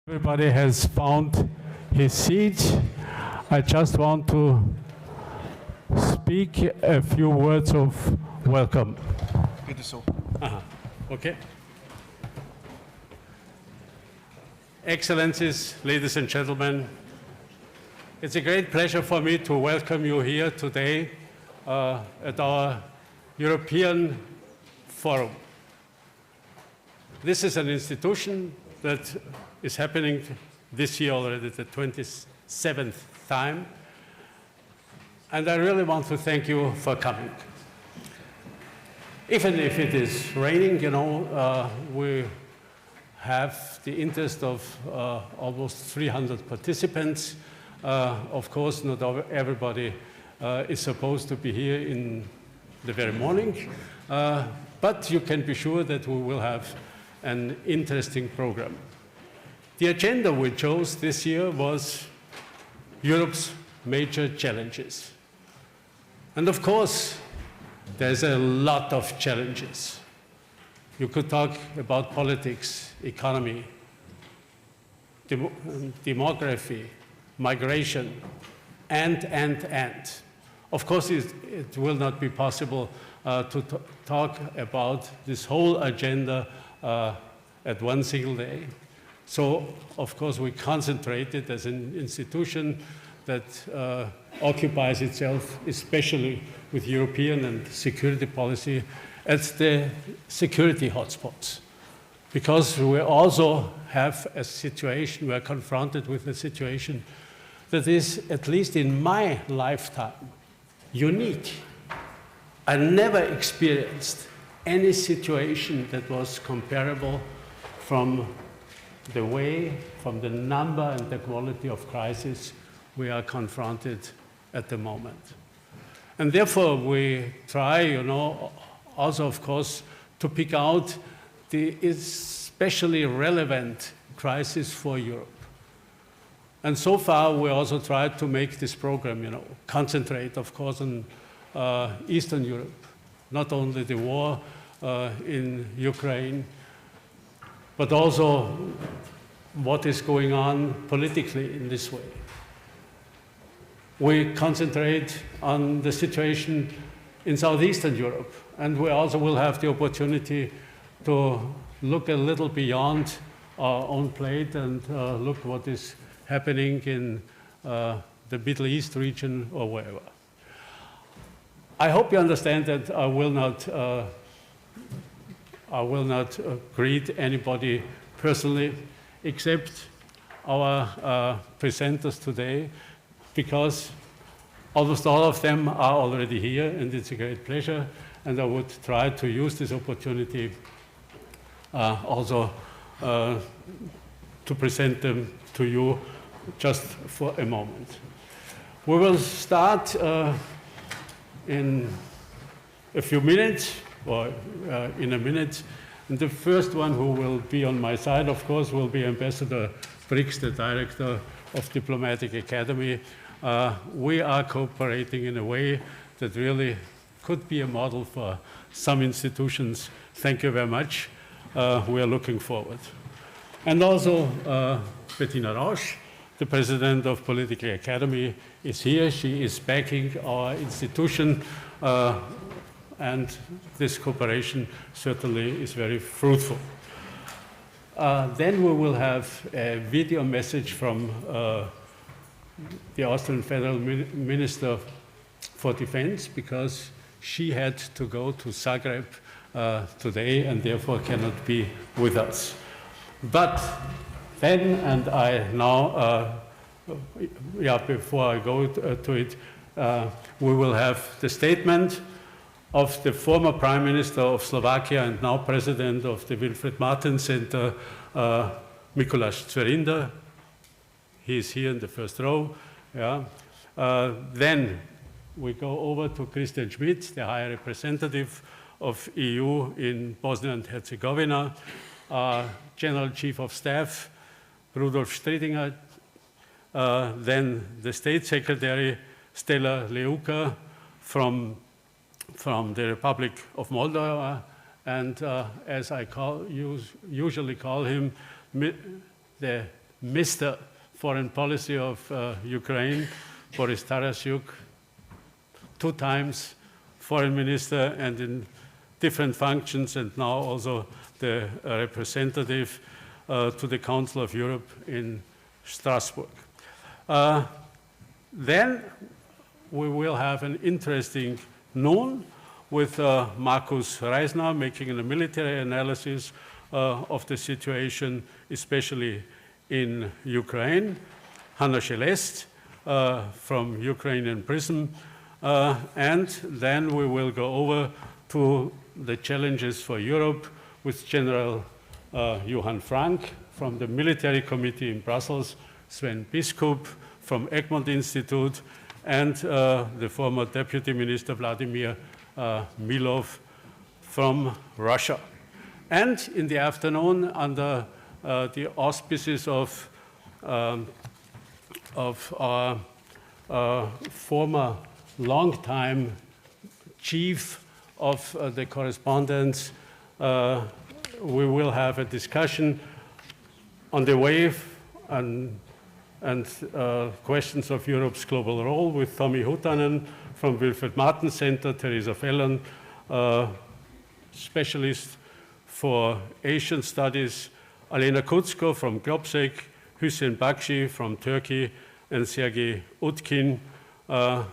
Everybody has found his seat. I just want to speak a few words of welcome. Bitte so. Okay. Excellencies, ladies and gentlemen, it's a great pleasure for me to welcome you here today at our European Forum. This is an institution that is happening this year already, the 27th time. And I really want to thank you for coming. Even if it is raining, we have the interest of almost 300 participants. Of course, not everybody is supposed to be here in the very morning, but you can be sure that we will have an interesting program. The agenda we chose this year was Europe's major challenges. And of course, there's a lot of challenges. You could talk about politics, economy, demography, migration, and. Of course, it will not be possible to talk about this whole agenda at one single day. So, of course, we concentrated as an institution that occupies itself, especially with European and security policy, at the security hotspots. Because we also have a situation, we're confronted with a situation that is, at least in my lifetime, unique. I never experienced any situation that was comparable from the number and the quality of crisis we are confronted at the moment. And therefore we try, also of course, to pick out the especially relevant crisis for Europe. And so far we also tried to make this program, concentrate of course on Eastern Europe, not only the war in Ukraine, but also what is going on politically in this way. We concentrate on the situation in Southeastern Europe, and we also will have the opportunity to look a little beyond our own plate and look what is happening in the Middle East region or wherever. I hope you understand that I will not greet anybody personally except our presenters today, because almost all of them are already here, and it's a great pleasure. And I would try to use this opportunity also to present them to you just for a moment. We will start in a few minutes, or in a minute. And the first one who will be on my side, of course, will be Ambassador Brix, the director of Diplomatic Academy. We are cooperating in a way that really could be a model for some institutions. Thank you very much. We are looking forward. And also, Bettina Rausch, the president of Political Academy, is here. She is backing our institution, and this cooperation certainly is very fruitful. Then we will have a video message from the Austrian Federal Minister for Defense, because she had to go to Zagreb today and therefore cannot be with us. But then, and I now, before I go to it, we will have the statement of the former Prime Minister of Slovakia and now President of the Wilfried Martens Center, Mikuláš Dzurinda. He is here in the first row. Then we go over to Christian Schmidt, the High Representative of EU in Bosnia and Herzegovina, General Chief of Staff, Rudolf Striedinger, then the State Secretary, Stella Leuka from the Republic of Moldova, and as I usually call him, the Mr. Foreign Policy of Ukraine, Boris Tarasyuk, 2 times foreign minister and in different functions, and now also the representative to the Council of Europe in Strasbourg. Then we will have an interesting noon with Markus Reisner making a military analysis of the situation, especially in Ukraine, Hanna Szelest from Ukrainian Prism, and then we will go over to the challenges for Europe with General Johann Frank from the Military Committee in Brussels, Sven Biscop from Egmont Institute, and the former Deputy Minister Vladimir Milov from Russia. And in the afternoon, under the auspices of our former long-time chief of the correspondence, we will have a discussion on the wave and questions of Europe's global role with Tommy Hutanen from Wilfried Martens Center, Theresa Fallon, specialist for Asian studies, Alena Kutsko from Globsec, Hüseyin Bağci from Turkey, and Sergei Utkin, a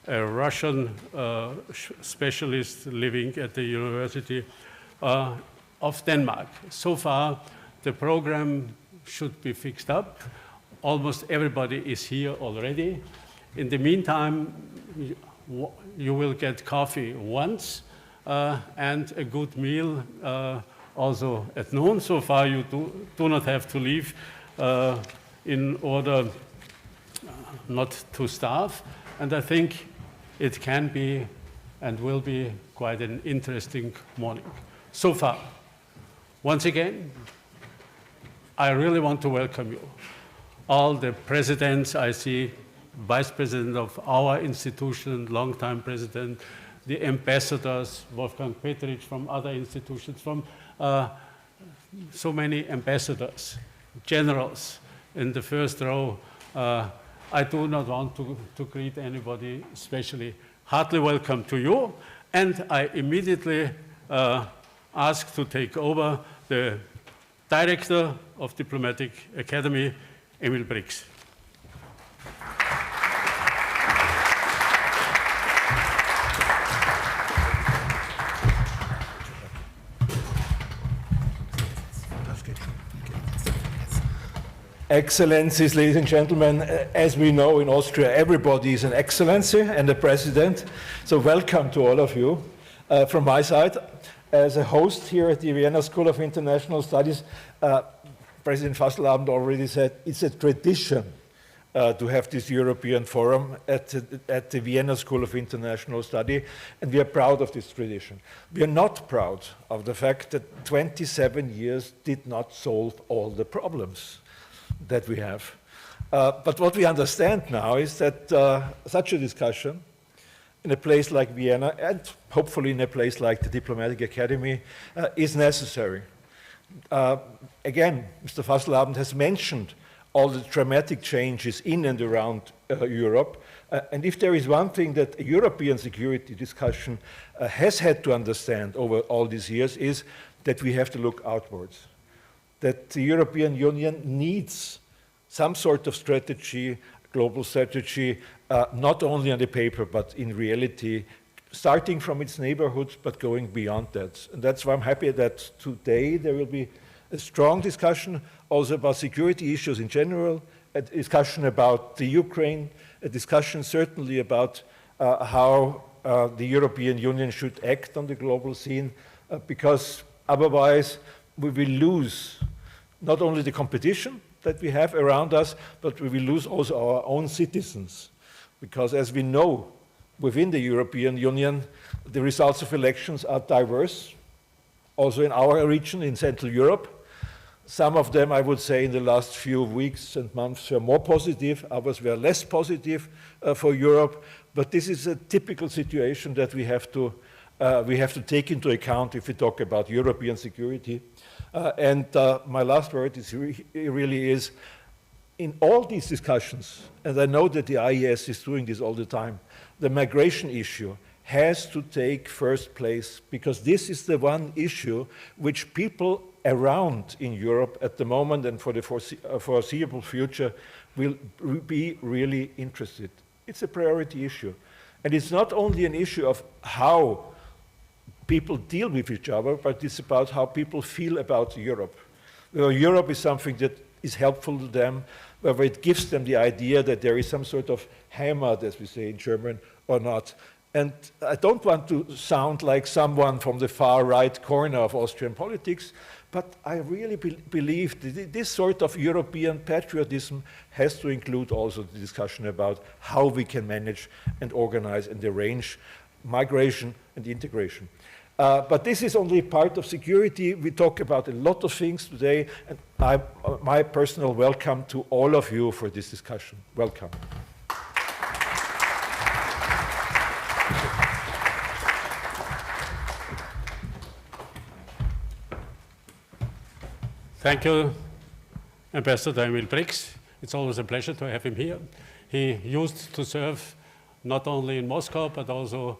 Russian specialist living at the University of Denmark. So far, the program should be fixed up. Almost everybody is here already. In the meantime, you will get coffee once and a good meal also at noon. So far, you do not have to leave in order not to starve. And I think it can be and will be quite an interesting morning. So far, once again, I really want to welcome you. All the presidents I see, vice president of our institution, longtime president, the ambassadors, Wolfgang Petrich from other institutions, from so many ambassadors, generals in the first row. I do not want to greet anybody especially. Heartily welcome to you. And I immediately ask to take over the Director of Diplomatic Academy, Emil Brix. Excellencies, ladies and gentlemen, as we know in Austria, everybody is an excellency and a president. So welcome to all of you. From my side, as a host here at the Vienna School of International Studies, President Fasslabend already said it's a tradition to have this European forum at the Vienna School of International Study, and we are proud of this tradition. We are not proud of the fact that 27 years did not solve all the problems that we have. But what we understand now is that such a discussion in a place like Vienna, and hopefully in a place like the Diplomatic Academy, is necessary. Again, Mr. Fasslabend has mentioned all the dramatic changes in and around Europe. And if there is one thing that a European security discussion has had to understand over all these years, is that we have to look outwards. That the European Union needs some sort of strategy, global strategy, not only on the paper, but in reality, starting from its neighborhoods, but going beyond that. And that's why I'm happy that today there will be a strong discussion also about security issues in general, a discussion about the Ukraine, a discussion certainly about how the European Union should act on the global scene, because otherwise we will lose not only the competition that we have around us, but we will lose also our own citizens. Because as we know, within the European Union, the results of elections are diverse, also in our region, in Central Europe. Some of them, I would say, in the last few weeks and months were more positive, others were less positive for Europe. But this is a typical situation that we have to take into account if we talk about European security. And my last word is really is, in all these discussions, and I know that the AIES is doing this all the time, the migration issue has to take first place, because this is the one issue which people around in Europe at the moment and for the foreseeable future will be really interested. It's a priority issue. And it's not only an issue of how people deal with each other, but it's about how people feel about Europe. Europe is something that is helpful to them, whether it gives them the idea that there is some sort of Heimat, as we say in German, or not. And I don't want to sound like someone from the far right corner of Austrian politics, but I really believe that this sort of European patriotism has to include also the discussion about how we can manage and organize and arrange migration and integration. But this is only part of security. We talk about a lot of things today, and my personal welcome to all of you for this discussion. Welcome. Thank you, Ambassador Emil Brix. It's always a pleasure to have him here. He used to serve not only in Moscow, but also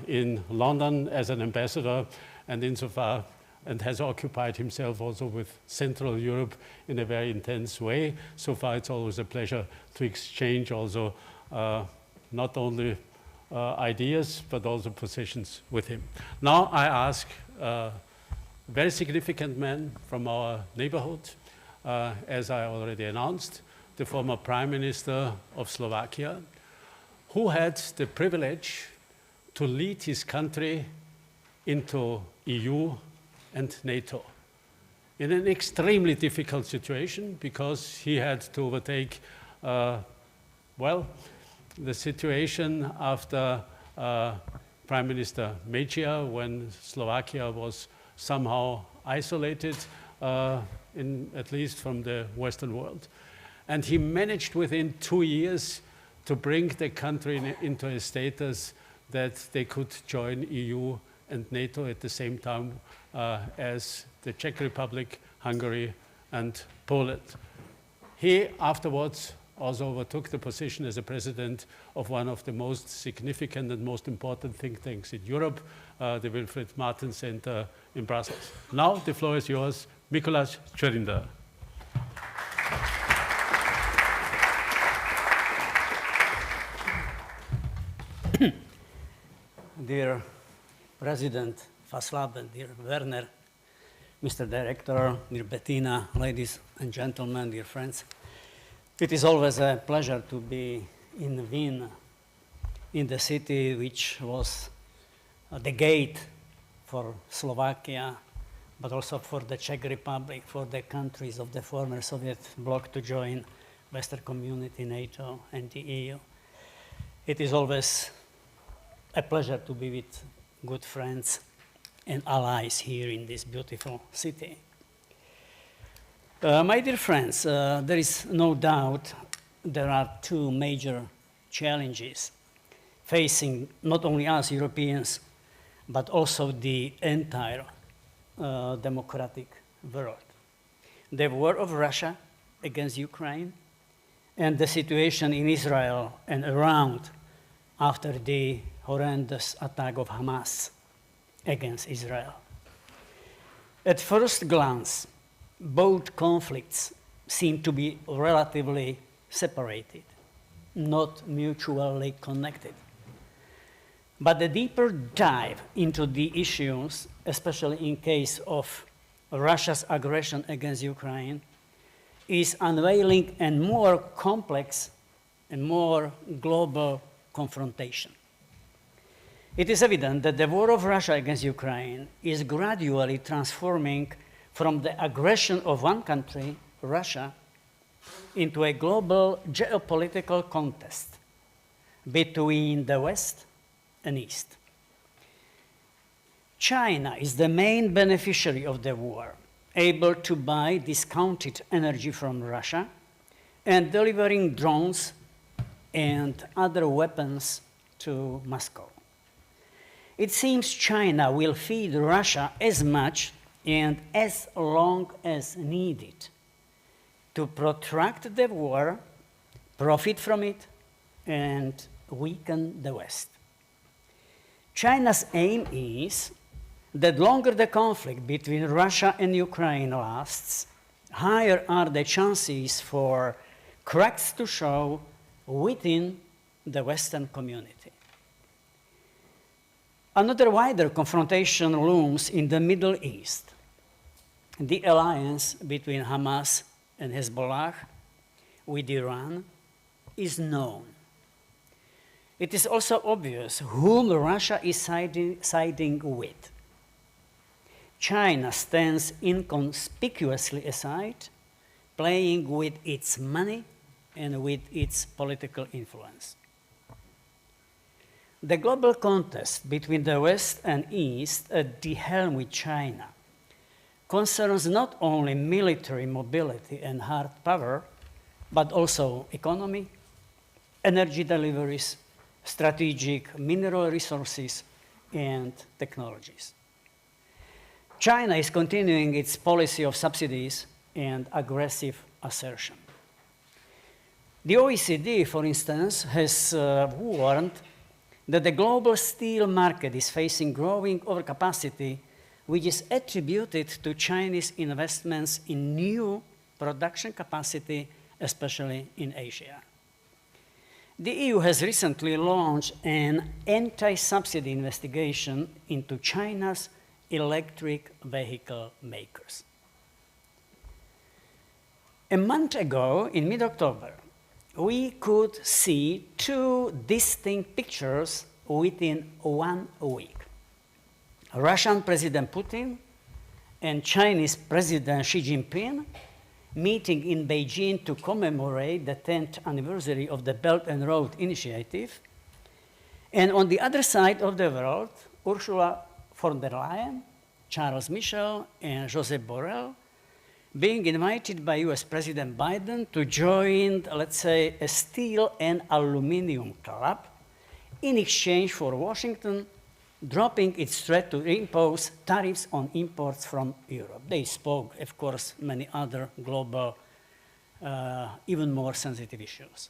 in London as an ambassador, and insofar, and has occupied himself also with Central Europe in a very intense way. So far, it's always a pleasure to exchange also not only ideas, but also positions with him. Now I ask very significant man from our neighborhood, as I already announced, the former Prime Minister of Slovakia, who had the privilege to lead his country into EU and NATO in an extremely difficult situation, because he had to overtake, well, the situation after Prime Minister Mejia, when Slovakia was somehow isolated, at least from the Western world. And he managed within 2 years to bring the country into a status that they could join EU and NATO at the same time as the Czech Republic, Hungary, and Poland. He afterwards also overtook the position as a president of one of the most significant and most important think tanks in Europe, the Wilfried Martens Center in Brussels. Now the floor is yours, Mikuláš Dzurinda. Dear President Fasslabend, dear Werner, Mr. Director, dear Bettina, ladies and gentlemen, dear friends, it is always a pleasure to be in Wien, in the city which was the gate for Slovakia, but also for the Czech Republic, for the countries of the former Soviet bloc to join Western Community, NATO, and the EU. It is always a pleasure to be with good friends and allies here in this beautiful city. My dear friends, there is no doubt there are two major challenges facing not only us Europeans, but also the entire democratic world. The war of Russia against Ukraine and the situation in Israel and around after the horrendous attack of Hamas against Israel. At first glance, both conflicts seem to be relatively separated, not mutually connected. But the deeper dive into the issues, especially in case of Russia's aggression against Ukraine, is unveiling a more complex and more global confrontation. It is evident that the war of Russia against Ukraine is gradually transforming from the aggression of one country, Russia, into a global geopolitical contest between the West and East. China is the main beneficiary of the war, able to buy discounted energy from Russia and delivering drones and other weapons to Moscow. It seems China will feed Russia as much and as long as needed to protract the war, profit from it, and weaken the West. China's aim is that longer the conflict between Russia and Ukraine lasts, higher are the chances for cracks to show within the Western community. Another wider confrontation looms in the Middle East. The alliance between Hamas and Hezbollah with Iran is known. It is also obvious whom Russia is siding with. China stands inconspicuously aside, playing with its money and with its political influence. The global contest between the West and East at the helm with China concerns not only military mobility and hard power, but also economy, energy deliveries, strategic mineral resources, and technologies. China is continuing its policy of subsidies and aggressive assertion. The OECD, for instance, has warned that the global steel market is facing growing overcapacity, which is attributed to Chinese investments in new production capacity, especially in Asia. The EU has recently launched an anti-subsidy investigation into China's electric vehicle makers. A month ago, in mid-October, we could see two distinct pictures within 1 week. Russian President Putin and Chinese President Xi Jinping meeting in Beijing to commemorate the 10th anniversary of the Belt and Road Initiative. And on the other side of the world, Ursula von der Leyen, Charles Michel, and Josep Borrell being invited by US President Biden to join, let's say, a steel and aluminum club in exchange for Washington dropping its threat to impose tariffs on imports from Europe. They spoke, of course, many other global, even more sensitive issues.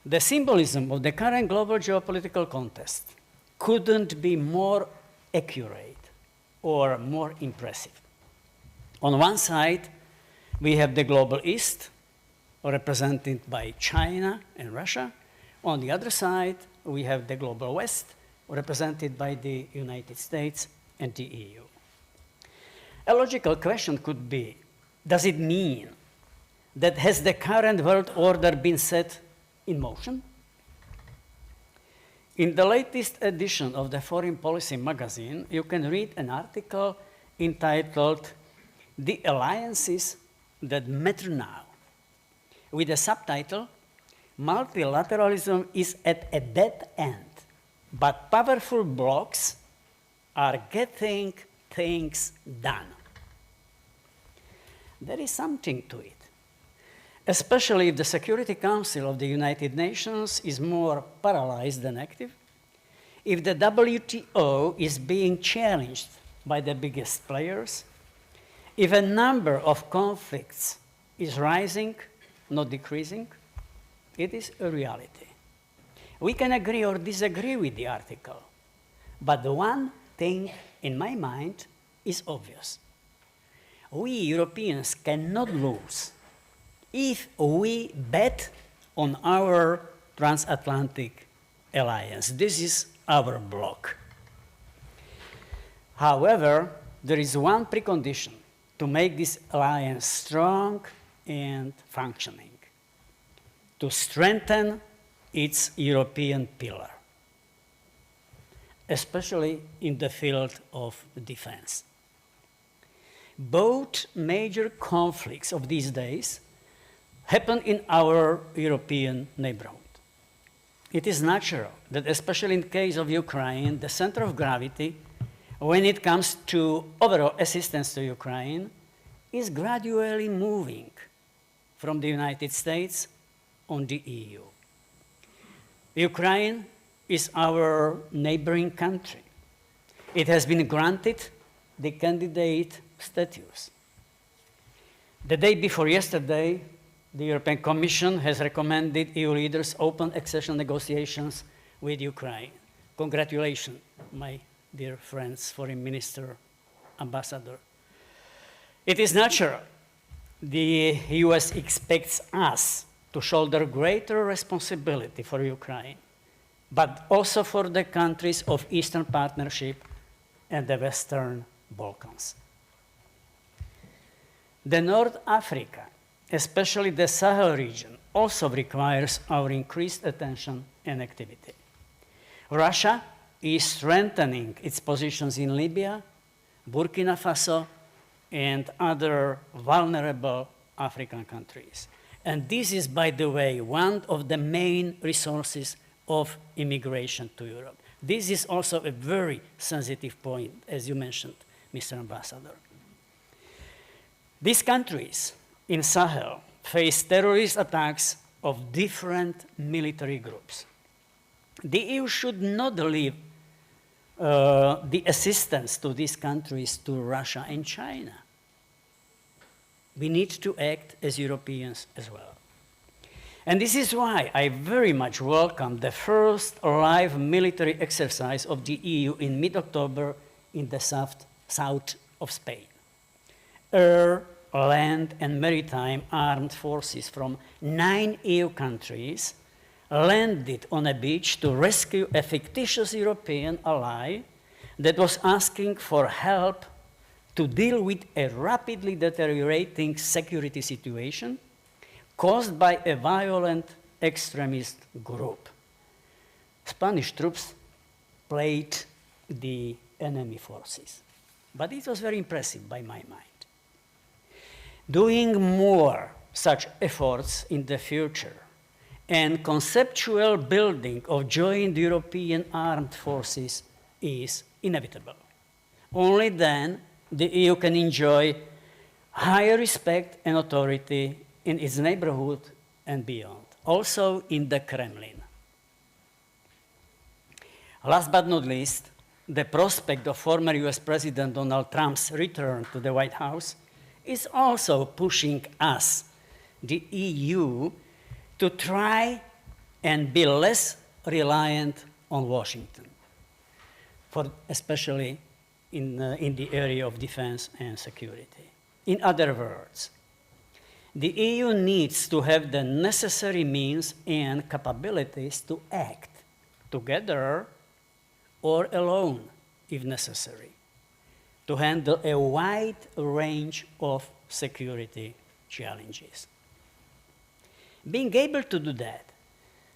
The symbolism of the current global geopolitical contest couldn't be more accurate or more impressive. On one side, we have the global East, represented by China and Russia. On the other side, we have the global West, represented by the United States and the EU. A logical question could be, does it mean that has the current world order been set in motion? In the latest edition of the Foreign Policy magazine, you can read an article entitled "The Alliances That Matter Now," with the subtitle, "Multilateralism is at a dead end, but powerful blocs are getting things done." There is something to it, especially if the Security Council of the United Nations is more paralyzed than active, if the WTO is being challenged by the biggest players, if a number of conflicts is rising, not decreasing, it is a reality. We can agree or disagree with the article, but the one thing in my mind is obvious. We Europeans cannot lose if we bet on our transatlantic alliance. This is our bloc. However, there is one precondition to make this alliance strong and functioning: to strengthen its European pillar, especially in the field of defense. Both major conflicts of these days happen in our European neighborhood. It is natural that, especially in the case of Ukraine, the center of gravity, when it comes to overall assistance to Ukraine, is gradually moving from the United States on the EU. Ukraine is our neighboring country. It has been granted the candidate status. The day before yesterday, the European Commission has recommended EU leaders open accession negotiations with Ukraine. Congratulations, my dear friends, Foreign Minister, Ambassador. It is natural. The US expects us to shoulder greater responsibility for Ukraine, but also for the countries of Eastern Partnership and the Western Balkans. The North Africa, especially the Sahel region, also requires our increased attention and activity. Russia is strengthening its positions in Libya, Burkina Faso, and other vulnerable African countries. And this is, by the way, one of the main resources of immigration to Europe. This is also a very sensitive point, as you mentioned, Mr. Ambassador. These countries in Sahel face terrorist attacks of different military groups. The EU should not leave the assistance to these countries to Russia and China. We need to act as Europeans as well. And this is why I very much welcome the first live military exercise of the EU in mid-October in the south of Spain. Air, land, and maritime armed forces from 9 EU countries landed on a beach to rescue a fictitious European ally that was asking for help to deal with a rapidly deteriorating security situation caused by a violent extremist group. Spanish troops played the enemy forces, but it was very impressive by my mind. Doing more such efforts in the future and conceptual building of joint European armed forces is inevitable. Only then the EU can enjoy higher respect and authority in its neighborhood and beyond, also in the Kremlin. Last but not least, the prospect of former US President Donald Trump's return to the White House is also pushing us, the EU, to try and be less reliant on Washington, especially in the area of defense and security. In other words, the EU needs to have the necessary means and capabilities to act together or alone, if necessary, to handle a wide range of security challenges. Being able to do that,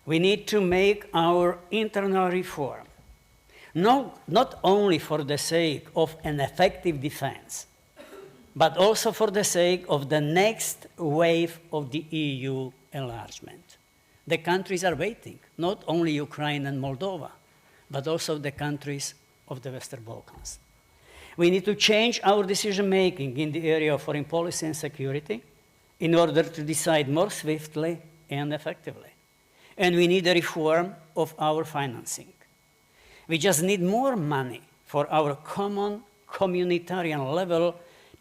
we need to make our internal reform, not only for the sake of an effective defense, but also for the sake of the next wave of the EU enlargement. The countries are waiting, not only Ukraine and Moldova, but also the countries of the Western Balkans. We need to change our decision-making in the area of foreign policy and security in order to decide more swiftly and effectively. And we need a reform of our financing. We just need more money for our common communitarian level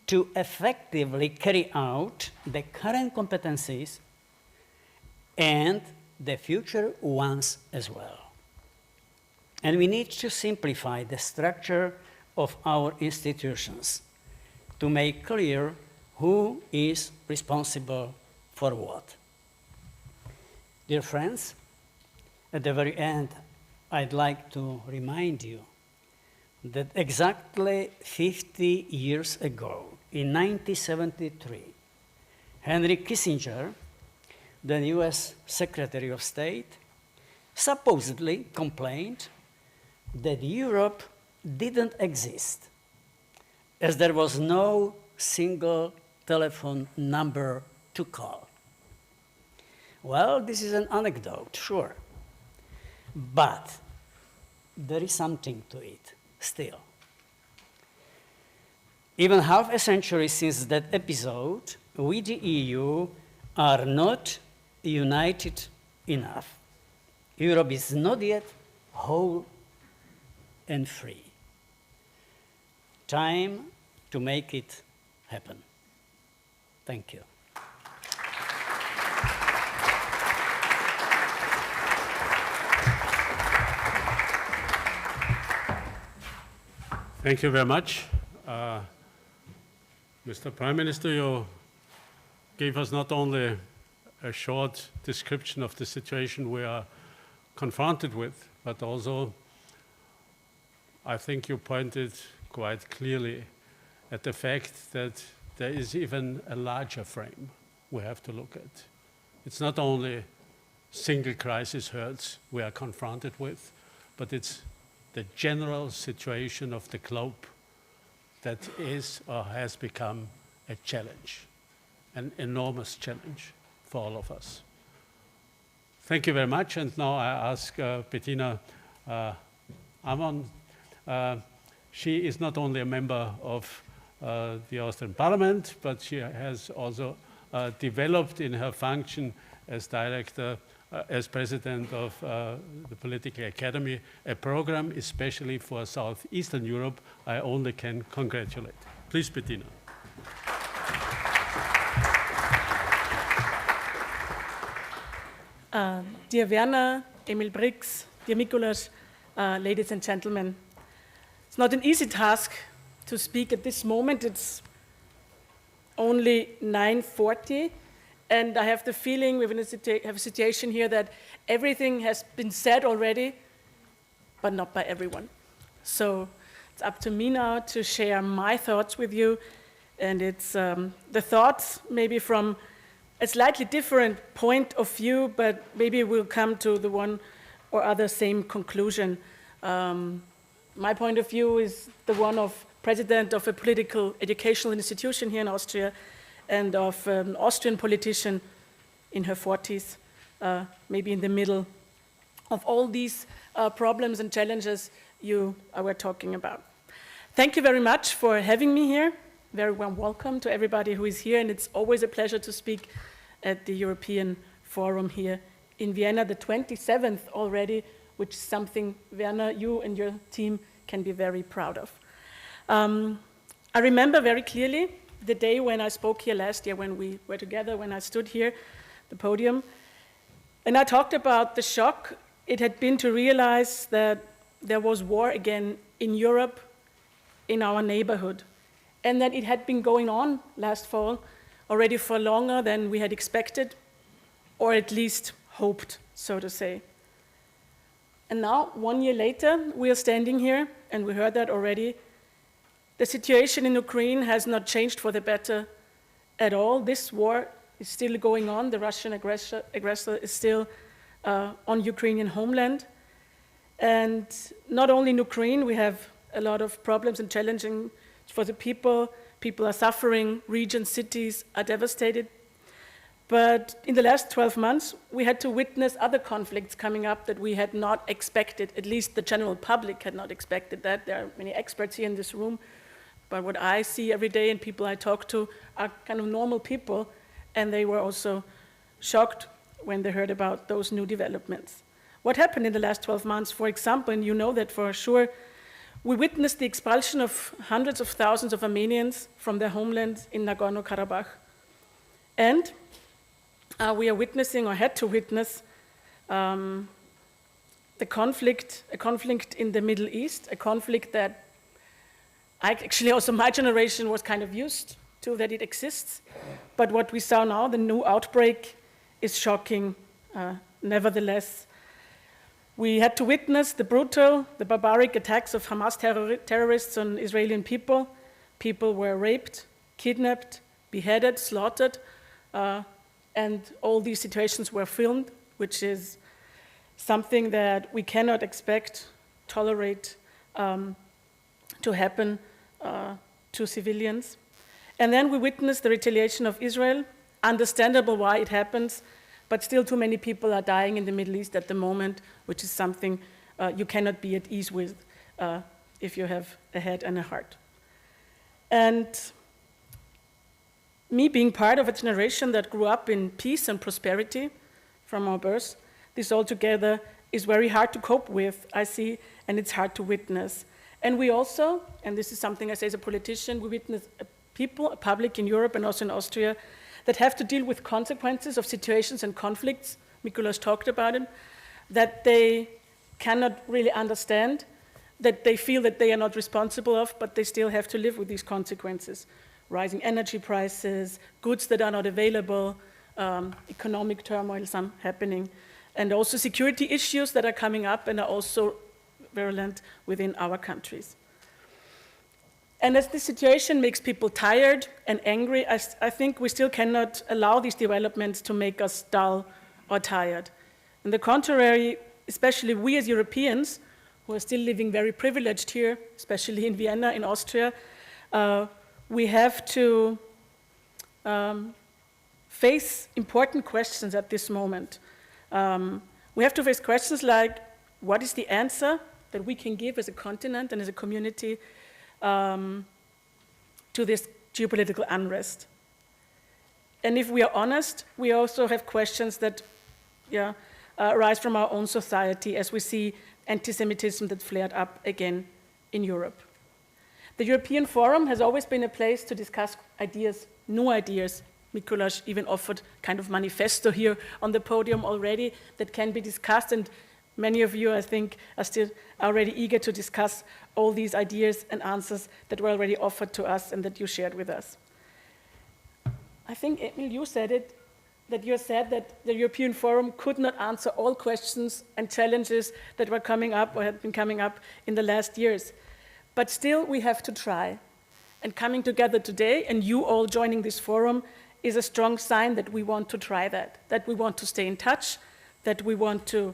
to effectively carry out the current competencies and the future ones as well. And we need to simplify the structure of our institutions to make clear who is responsible for what. Dear friends, at the very end, I'd like to remind you that exactly 50 years ago, in 1973, Henry Kissinger, the US Secretary of State, supposedly complained that Europe didn't exist, as there was no single telephone number to call. Well, this is an anecdote, sure, but there is something to it still. Even half a century since that episode, we, the EU, are not united enough. Europe is not yet whole and free. Time to make it happen. Thank you. Thank you very much. Mr. Prime Minister, you gave us not only a short description of the situation we are confronted with, but also I think you pointed quite clearly at the fact that there is even a larger frame we have to look at. It's not only single crisis hurts we are confronted with, but it's the general situation of the globe that is or has become a challenge, an enormous challenge for all of us. Thank you very much, and now I ask Bettina Amon. She is not only a member of the Austrian Parliament, but she has also developed in her function as director, as president of the Political Academy, a program especially for Southeastern Europe. I only can congratulate. Please, Bettina. Dear Werner, Emil Brix, dear Mikuláš, ladies and gentlemen, it's not an easy task to speak at this moment. It's only 9:40, and I have the feeling we have a situation here that everything has been said already, but not by everyone. So it's up to me now to share my thoughts with you, and it's the thoughts maybe from a slightly different point of view, but maybe we'll come to the one or other same conclusion. My point of view is the one of president of a political educational institution here in Austria and of an Austrian politician in her 40s, maybe in the middle of all these problems and challenges you were talking about. Thank you very much for having me here. Very warm welcome to everybody who is here, and it's always a pleasure to speak at the European Forum here in Vienna, the 27th already, which is something, Werner, you and your team can be very proud of. I remember very clearly the day when I spoke here last year, when we were together, when I stood here, the podium, and I talked about the shock it had been to realize that there was war again in Europe, in our neighborhood, and that it had been going on last fall already for longer than we had expected, or at least hoped, so to say. And now, 1 year later, we are standing here, and we heard that already. The situation in Ukraine has not changed for the better at all. This war is still going on. The Russian aggressor is still on Ukrainian homeland. And not only in Ukraine, we have a lot of problems and challenges for the people. People are suffering, regions, cities are devastated. But in the last 12 months, we had to witness other conflicts coming up that we had not expected, at least the general public had not expected that. There are many experts here in this room, but what I see every day and people I talk to are kind of normal people, and they were also shocked when they heard about those new developments. What happened in the last 12 months, for example, and you know that for sure, we witnessed the expulsion of hundreds of thousands of Armenians from their homeland in Nagorno-Karabakh. And we are witnessing, or had to witness, a conflict in the Middle East, a conflict that actually also my generation was kind of used to, that it exists. But what we saw now, the new outbreak, is shocking nevertheless. We had to witness the brutal, the barbaric attacks of Hamas terrorists on Israeli people. People were raped, kidnapped, beheaded, slaughtered, and all these situations were filmed, which is something that we cannot expect, tolerate to happen to civilians. And then we witnessed the retaliation of Israel. Understandable why it happens, but still too many people are dying in the Middle East at the moment, which is something you cannot be at ease with if you have a head and a heart. And me being part of a generation that grew up in peace and prosperity from our birth, this altogether is very hard to cope with, I see, and it's hard to witness. And we also, and this is something I say as a politician, we witness a people, a public in Europe and also in Austria, that have to deal with consequences of situations and conflicts, Mikuláš talked about it, that they cannot really understand, that they feel that they are not responsible of, but they still have to live with these consequences. Rising energy prices, goods that are not available, economic turmoil, some happening, and also security issues that are coming up and are also virulent within our countries. And as this situation makes people tired and angry, I think we still cannot allow these developments to make us dull or tired. On the contrary, especially we as Europeans, who are still living very privileged here, especially in Vienna, in Austria, we have to face important questions at this moment. We have to face questions like, what is the answer that we can give as a continent and as a community to this geopolitical unrest? And if we are honest, we also have questions that arise from our own society as we see anti-Semitism that flared up again in Europe. The European Forum has always been a place to discuss ideas, new ideas. Mikuláš even offered kind of manifesto here on the podium already that can be discussed, and many of you, I think, are still already eager to discuss all these ideas and answers that were already offered to us and that you shared with us. I think, Emil, you said it, that you said that the European Forum could not answer all questions and challenges that were coming up or had been coming up in the last years. But still, we have to try. And coming together today, and you all joining this forum, is a strong sign that we want to try that we want to stay in touch, that we want to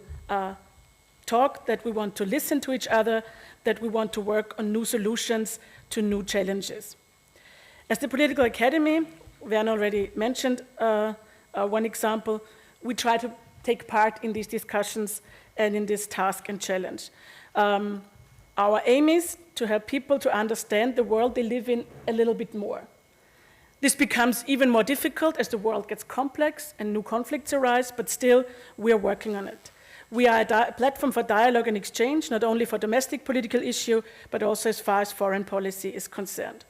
talk, that we want to listen to each other, that we want to work on new solutions to new challenges. As the Political Academy, Werner already mentioned one example, we try to take part in these discussions and in this task and challenge. Our aim is to help people to understand the world they live in a little bit more. This becomes even more difficult as the world gets complex and new conflicts arise, but still we are working on it. We are a platform for dialogue and exchange, not only for domestic political issue, but also as far as foreign policy is concerned.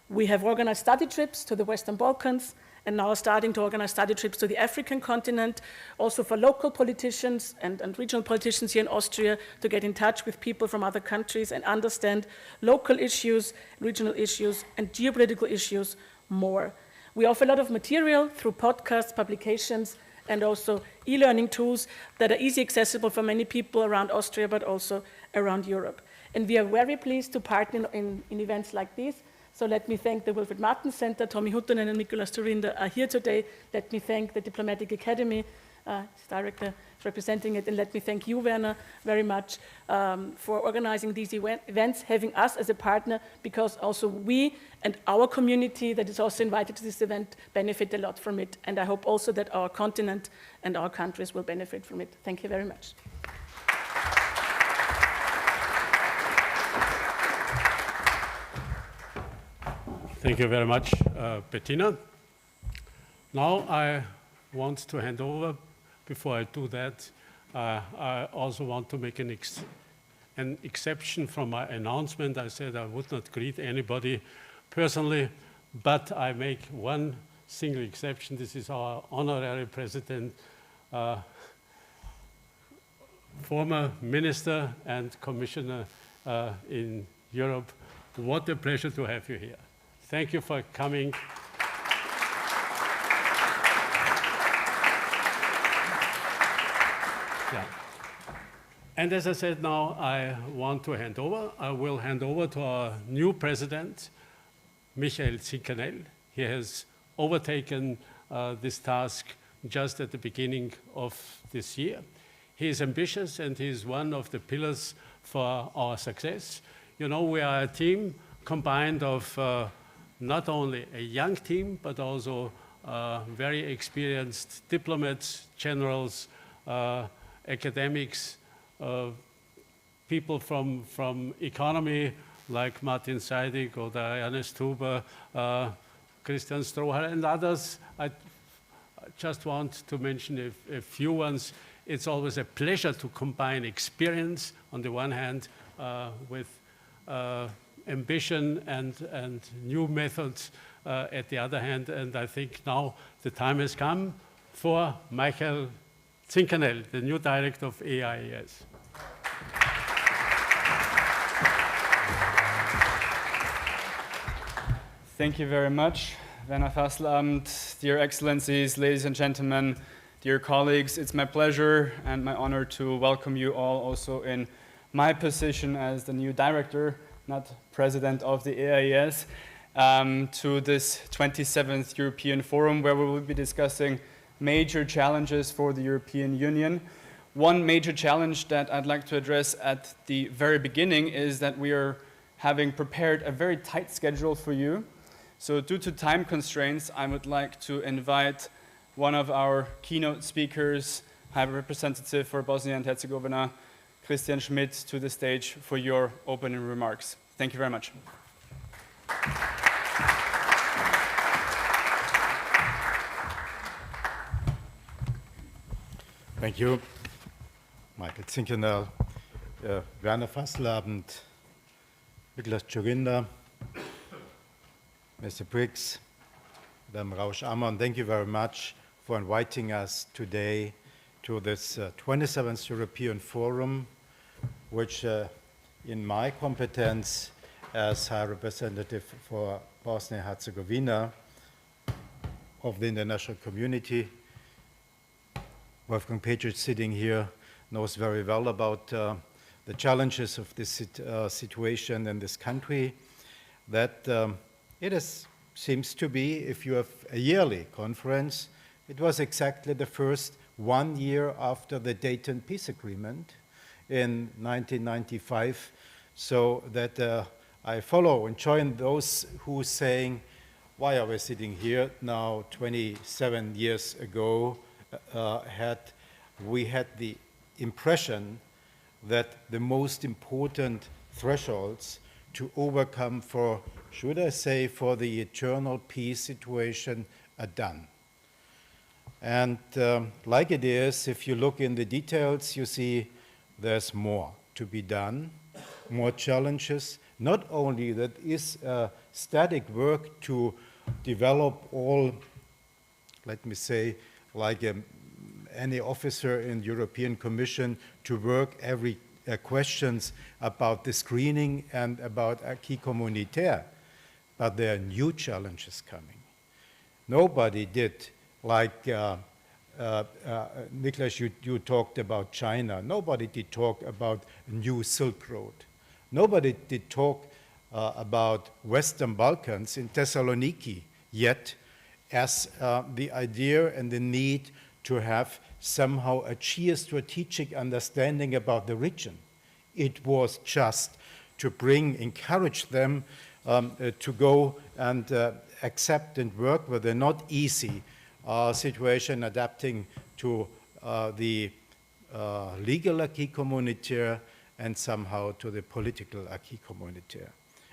We have organized study trips to the Western Balkans, and now starting to organize study trips to the African continent, also for local politicians and regional politicians here in Austria to get in touch with people from other countries and understand local issues, regional issues, and geopolitical issues more. We offer a lot of material through podcasts, publications, and also e-learning tools that are easily accessible for many people around Austria, but also around Europe. And we are very pleased to partner in events like these. So let me thank the Wilfried Martens Center, Tommy Huttunen and Mikuláš Dzurinda are here today. Let me thank the Diplomatic Academy, its director is representing it, and let me thank you, Werner, very much for organizing these events, having us as a partner, because also we and our community that is also invited to this event benefit a lot from it, and I hope also that our continent and our countries will benefit from it. Thank you very much. Thank you very much, Bettina. Now I want to hand over. Before I do that, I also want to make an exception from my announcement. I said I would not greet anybody personally, but I make one single exception. This is our honorary president, former minister and commissioner in Europe. What a pleasure to have you here. Thank you for coming. Yeah. And as I said, now I want to hand over. I will hand over to our new president, Michael Zinkanel. He has overtaken this task just at the beginning of this year. He is ambitious and he is one of the pillars for our success. You know, we are a team combined of not only a young team, but also very experienced diplomats, generals, academics, people from economy like Martin Seidig or Ernest Huber, Christian Strohal and others. I just want to mention a few ones. It's always a pleasure to combine experience on the one hand with ambition and new methods at the other hand. And I think now the time has come for Michael Zinkanel, the new director of AIES. Thank you very much, Werner Fasslabend, dear Excellencies, ladies and gentlemen, dear colleagues. It's my pleasure and my honor to welcome you all also in my position as the new director, not president of the AIES, to this 27th European Forum, where we will be discussing major challenges for the European Union. One major challenge that I'd like to address at the very beginning is that we are having prepared a very tight schedule for you. So due to time constraints, I would like to invite one of our keynote speakers, High Representative for Bosnia and Herzegovina, Christian Schmidt, to the stage for your opening remarks. Thank you very much. Thank you, Michael Zinkanel, Werner Fasslabend, Mikuláš Dzurinda, Mr. Brix, Madame Rausch-Ammann, thank you very much for inviting us today to this 27th European Forum, which in my competence as High Representative for Bosnia and Herzegovina of the international community, Wolfgang Petritsch, sitting here, knows very well about the challenges of this situation in this country, that seems to be, if you have a yearly conference, it was exactly the first 1 year after the Dayton Peace Agreement in 1995, so that I follow and join those who are saying, why are we sitting here now 27 years ago? We had the impression that the most important thresholds to overcome for, should I say, for the eternal peace situation are done. And like it is, if you look in the details, you see there's more to be done, more challenges. Not only that is static work to develop all, let me say, like any officer in the European Commission to work every questions about the screening and about acquis communautaire, but there are new challenges coming. Nobody did, like Nicolas, you talked about China. Nobody did talk about new Silk Road. Nobody did talk about Western Balkans in Thessaloniki yet as the idea and the need to have somehow a geostrategic understanding about the region. It was just to encourage them to go and accept and work with a not easy situation adapting to the legal acquis communautaire and somehow to the political acquis communautaire.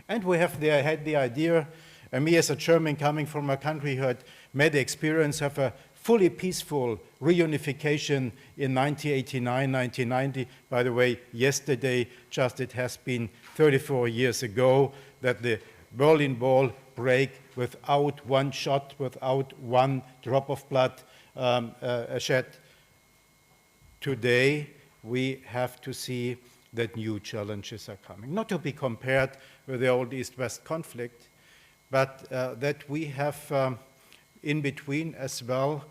And we had the idea, and me as a German coming from a country who had made the experience of a fully peaceful reunification in 1989, 1990. By the way, yesterday, just it has been 34 years ago that the Berlin Wall break without one shot, without one drop of blood shed. Today, we have to see that new challenges are coming. Not to be compared with the old East-West conflict, but that we have in between as well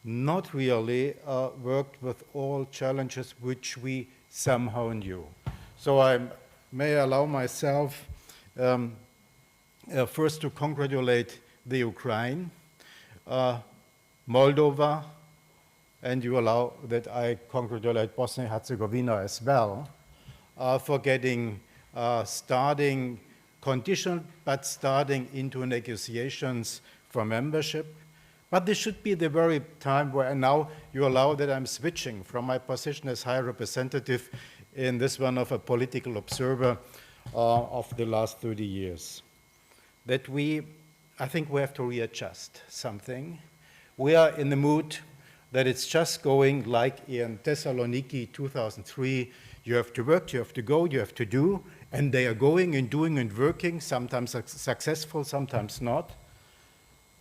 not really worked with all challenges which we somehow knew. So I may allow myself first to congratulate the Ukraine, Moldova, and you allow that I congratulate Bosnia and Herzegovina as well for getting starting conditional, but starting into negotiations for membership. But this should be the very time where now you allow that I'm switching from my position as High Representative in this one of a political observer of the last 30 years. That I think we have to readjust something. We are in the mood that it's just going like in Thessaloniki 2003. You have to work, you have to go, you have to do, and they are going and doing and working, sometimes successful, sometimes not.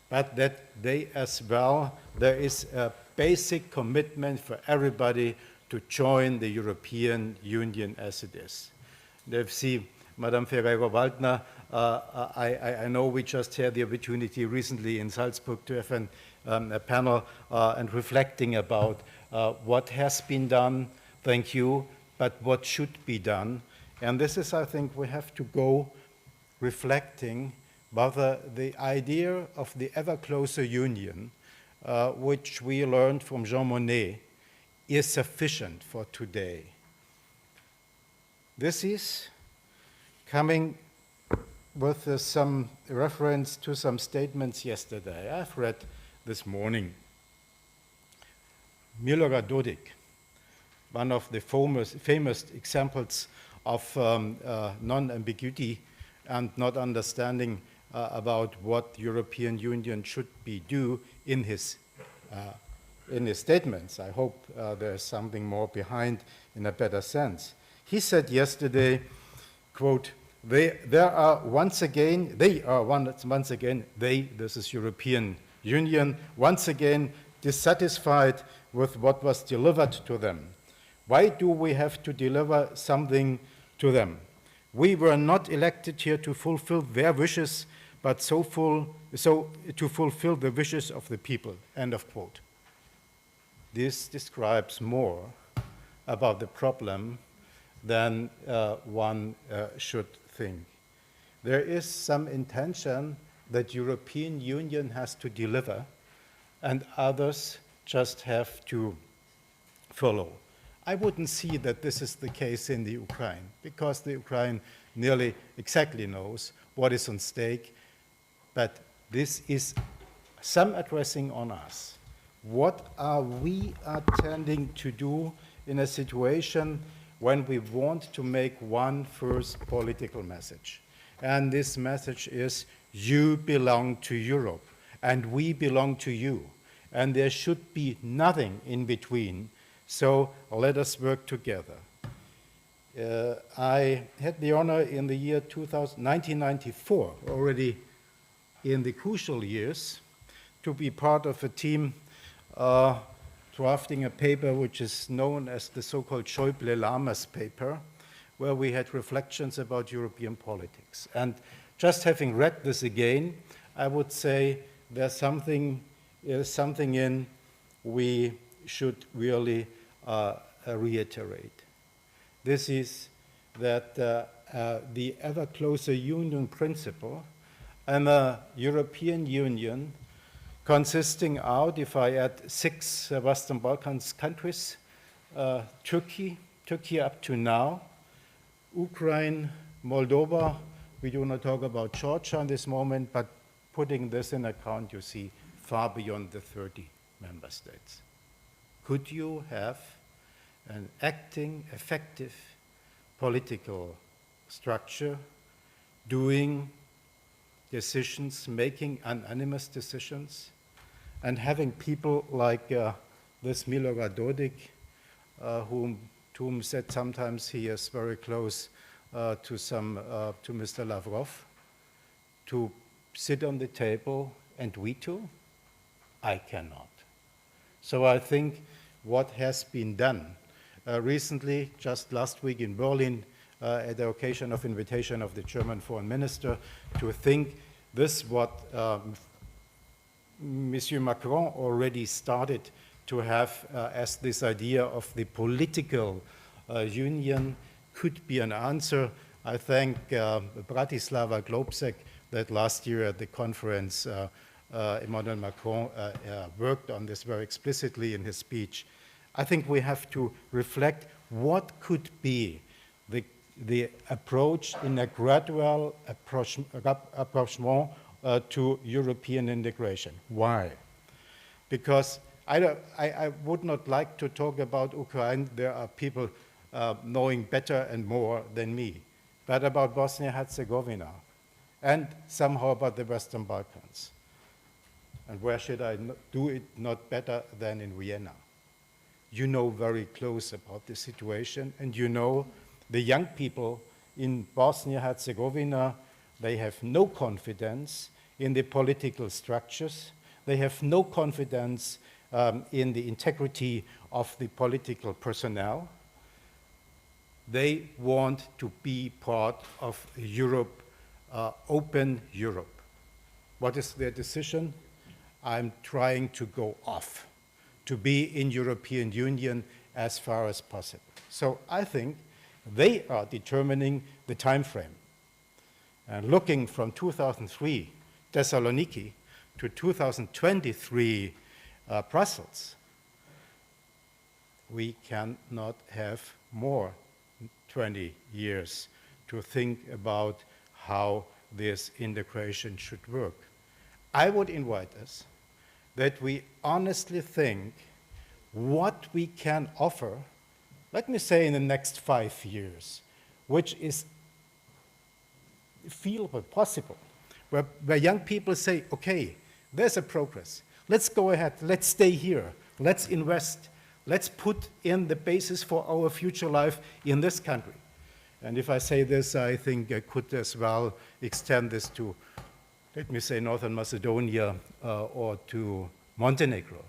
but that they as well, there is a basic commitment for everybody to join the European Union as it is. And see, Madame Ferrero-Waldner, I know we just had the opportunity recently in Salzburg to have a panel and reflecting about what has been done, thank you, but what should be done. And this is, I think, we have to go reflecting whether the idea of the ever closer union, which we learned from Jean Monnet, is sufficient for today. This is coming with some reference to some statements yesterday. I've read this morning. Milorad Dodik, one of the famous examples of non-ambiguity and not understanding about what European Union should do in his statements. I hope there's something more behind in a better sense. He said yesterday, quote, they are once again, this is European Union, once again dissatisfied with what was delivered to them. Why do we have to deliver something to them? We were not elected here to fulfill their wishes, but to fulfill the wishes of the people, end of quote. This describes more about the problem than one should think. There is some intention that European Union has to deliver and others just have to follow. I wouldn't see that this is the case in the Ukraine, because the Ukraine nearly exactly knows what is on stake, but this is some addressing on us. What are we attending to do in a situation when we want to make one first political message? And this message is, you belong to Europe, and we belong to you, and there should be nothing in between. So let us work together. I had the honor in the year 1994, already in the crucial years, to be part of a team drafting a paper which is known as the so-called Schäuble-Lammers paper, where we had reflections about European politics. And just having read this again, I would say there's something in we should really reiterate. This is that the ever closer union principle and the European Union consisting out, if I add 6 Western Balkans countries, Turkey up to now, Ukraine, Moldova, we do not talk about Georgia in this moment, but putting this in account, you see far beyond the 30 member states. Could you have an acting, effective political structure doing decisions, making unanimous decisions, and having people like this Milorad Dodik, whom said sometimes he is very close to Mr. Lavrov, to sit on the table and veto? I cannot. So I think what has been done recently, just last week in Berlin, at the occasion of invitation of the German foreign minister, to think this what Monsieur Macron already started to have as this idea of the political union could be an answer. I thank Bratislava Globsec that last year at the conference Emmanuel Macron worked on this very explicitly in his speech. I think we have to reflect what could be the approach in a gradual approachment to European integration. Why? Because I would not like to talk about Ukraine. There are people knowing better and more than me. But about Bosnia-Herzegovina and somehow about the Western Balkans. And where should I do it not better than in Vienna? You know very close about the situation, and you know the young people in Bosnia-Herzegovina, they have no confidence in the political structures. They have no confidence in the integrity of the political personnel. They want to be part of Europe, open Europe. What is their decision? I'm trying to go off, to be in European Union as far as possible. So I think they are determining the time frame. And looking from 2003 Thessaloniki to 2023 Brussels, we cannot have more 20 years to think about how this integration should work. I would invite us that we honestly think what we can offer, let me say in the next 5 years, which is feasible, possible, where young people say, okay, there's a progress. Let's go ahead, let's stay here, let's invest, let's put in the basis for our future life in this country. And if I say this, I think I could as well extend this to, let me say, Northern Macedonia or to Montenegro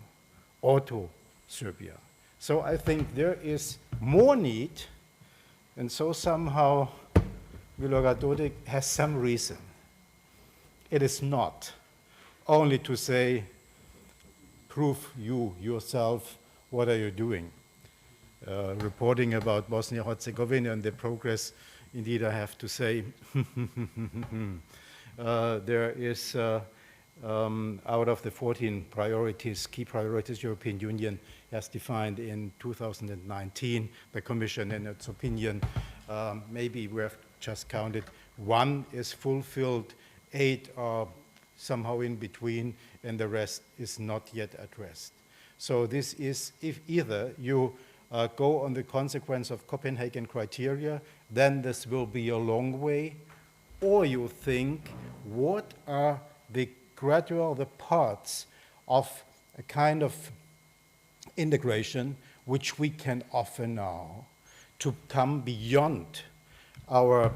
or to Serbia. So I think there is more need, and so somehow Milorad Dodik has some reason. It is not only to say, prove you yourself, what are you doing? Reporting about Bosnia-Herzegovina and the progress, indeed I have to say, there is, out of the 14 priorities, key priorities European Union has defined in 2019, the Commission in its opinion, maybe we have just counted, 1 is fulfilled, 8 are somehow in between, and the rest is not yet addressed. So this is, if either you go on the consequence of Copenhagen criteria, then this will be a long way, or you think, what are the gradual, the parts of a kind of integration which we can offer now to come beyond our,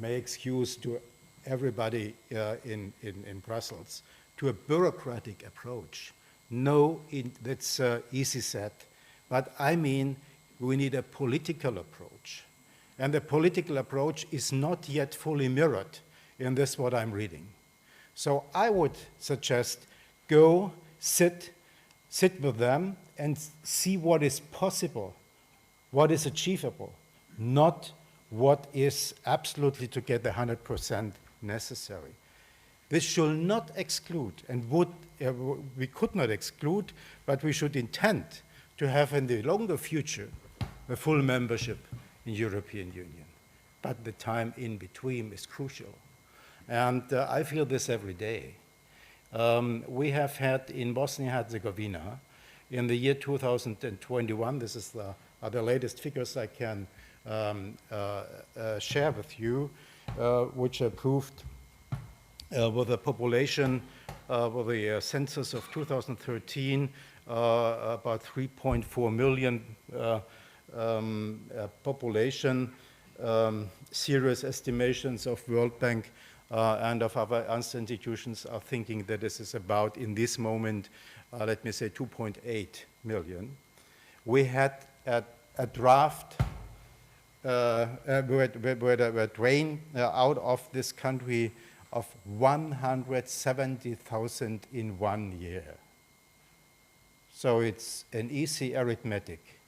may excuse to everybody in Brussels, to a bureaucratic approach. No, that's easy said, but I mean we need a political approach. And the political approach is not yet fully mirrored in this what I'm reading. So I would suggest go sit with them and see what is possible, what is achievable, not what is absolutely to get the 100% necessary. This should not exclude, and we could not exclude, but we should intend to have in the longer future a full membership in European Union. But the time in between is crucial. And I feel this every day. We have had in Bosnia-Herzegovina, in the year 2021, this is the latest figures I can share with you, which are proved with a population, with the census of 2013, about 3.4 million population, serious estimations of World Bank and of other institutions are thinking that this is about, in this moment, let me say 2.8 million. We had a draft were drained out of this country of 170,000 in 1 year. So it's an easy arithmetic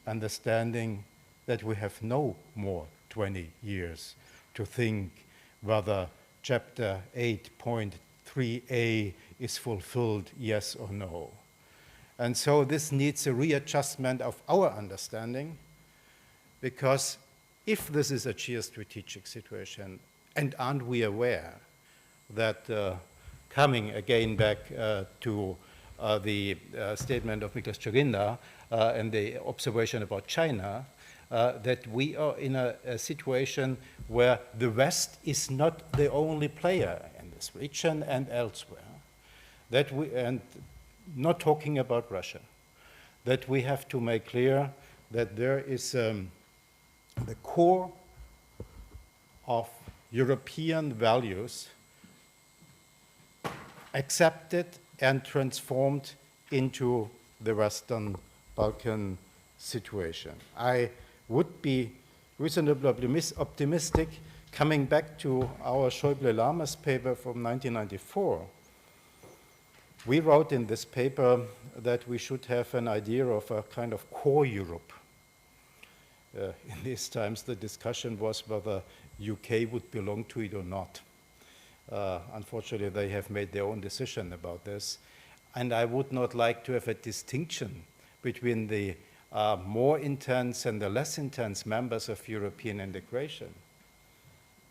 understanding that we have no more 20 years to think whether chapter 8.3a is fulfilled, yes or no. And so this needs a readjustment of our understanding, because if this is a geostrategic situation, and aren't we aware that coming again back to the statement of Mikuláš Dzurinda and the observation about China, that we are in a situation where the West is not the only player in this region and elsewhere, that we, and not talking about Russia, that we have to make clear that there is the core of European values accepted and transformed into the Western Balkan situation. I would be reasonably optimistic coming back to our Schäuble-Lammers paper from 1994. We wrote in this paper that we should have an idea of a kind of core Europe. In these times, the discussion was whether UK would belong to it or not. Unfortunately, they have made their own decision about this. And I would not like to have a distinction between the more intense and the less intense members of European integration.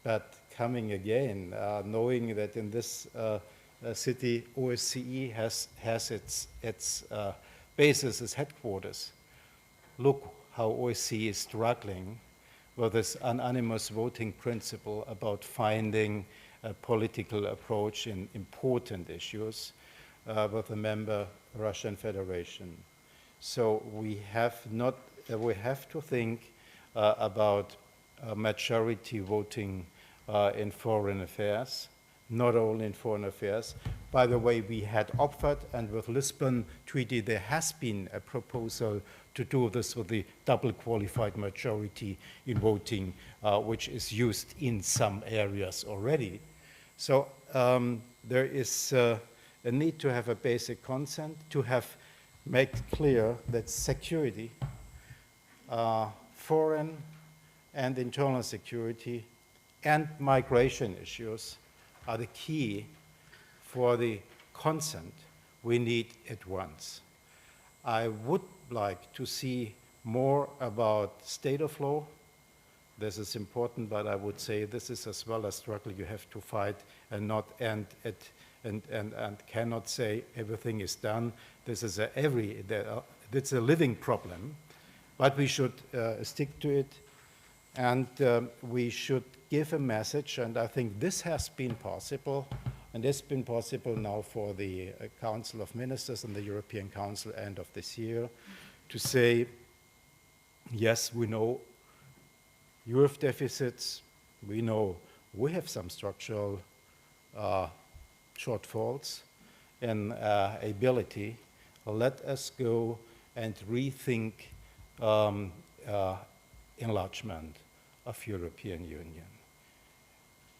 But coming again, knowing that in this city, OSCE has its basis, its headquarters, look how OSCE is struggling with this unanimous voting principle about finding a political approach in important issues with a member Russian Federation. So we have to think about majority voting in foreign affairs, not only in foreign affairs. By the way, we had offered, and with Lisbon Treaty, there has been a proposal to do this with the double qualified majority in voting, which is used in some areas already. So there is a need to have a basic consent, to have made clear that security, foreign and internal security, and migration issues are the key for the consent we need at once. I would like to see more about state of law. This is important, but I would say this is as well a struggle you have to fight and not end at and cannot say everything is done. This is it's a living problem, but we should stick to it, and we should give a message, and I think this has been possible, and it's been possible now for the Council of Ministers and the European Council end of this year, to say, yes, we know you have deficits, we know we have some structural shortfalls in ability. Let us go and rethink enlargement of European Union.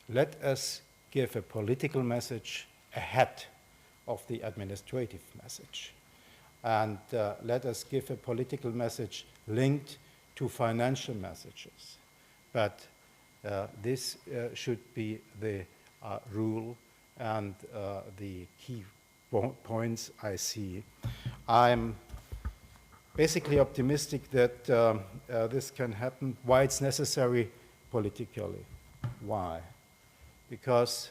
Let us give a political message ahead of the administrative message. And let us give a political message linked to financial messages. But this should be the rule and the key points I see. I'm basically optimistic that this can happen. Why it's necessary politically? Why? Because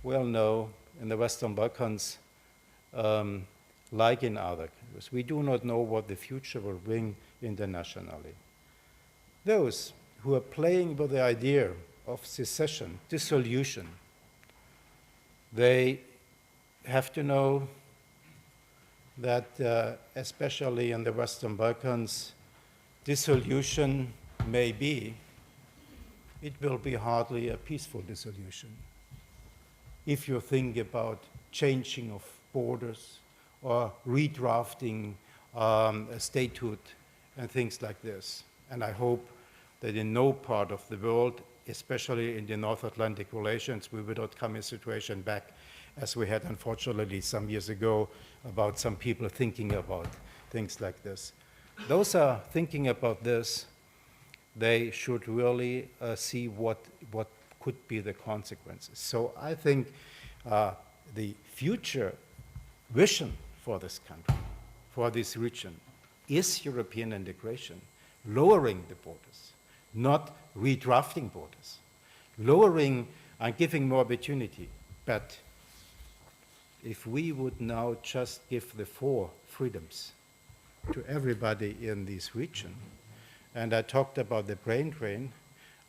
we all know in the Western Balkans, like in other countries, we do not know what the future will bring internationally. Those who are playing with the idea of secession, dissolution, they have to know that, especially in the Western Balkans, dissolution may be, it will be hardly a peaceful dissolution. If you think about changing of borders or redrafting a statehood and things like this. And I hope that in no part of the world, especially in the North Atlantic relations, we will not come in a situation back as we had unfortunately some years ago about some people thinking about things like this. Those are thinking about this, they should really see what could be the consequences. So I think the future vision for this country, for this region, is European integration, lowering the borders, not redrafting borders, lowering and giving more opportunity. But if we would now just give the 4 freedoms to everybody in this region, and I talked about the brain drain,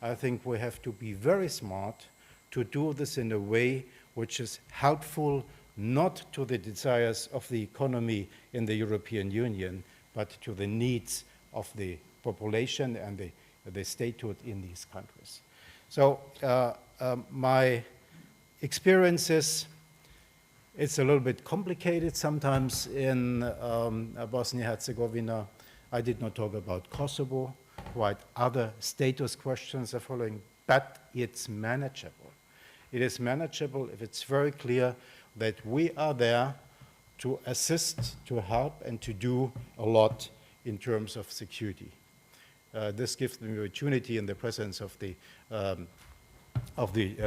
I think we have to be very smart to do this in a way which is helpful not to the desires of the economy in the European Union, but to the needs of the population and the statehood in these countries. So my experiences It's a little bit complicated sometimes in Bosnia-Herzegovina. I did not talk about Kosovo, quite other status questions are following, but it's manageable. It is manageable if it's very clear that we are there to assist, to help, and to do a lot in terms of security. This gives me the opportunity in the presence of the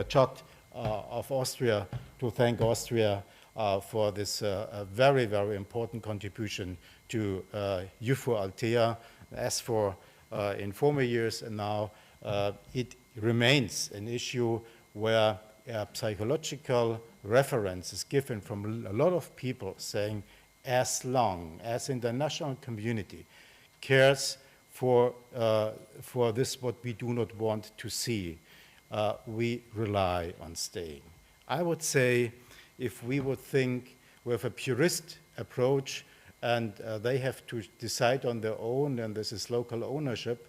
Chart of Austria to thank Austria for this very, very important contribution to EUFOR Althea, as for in former years, and now it remains an issue where psychological reference is given from a lot of people saying, as long as the international community cares for this, what we do not want to see, we rely on staying. I would say if we would think with a purist approach and they have to decide on their own and this is local ownership,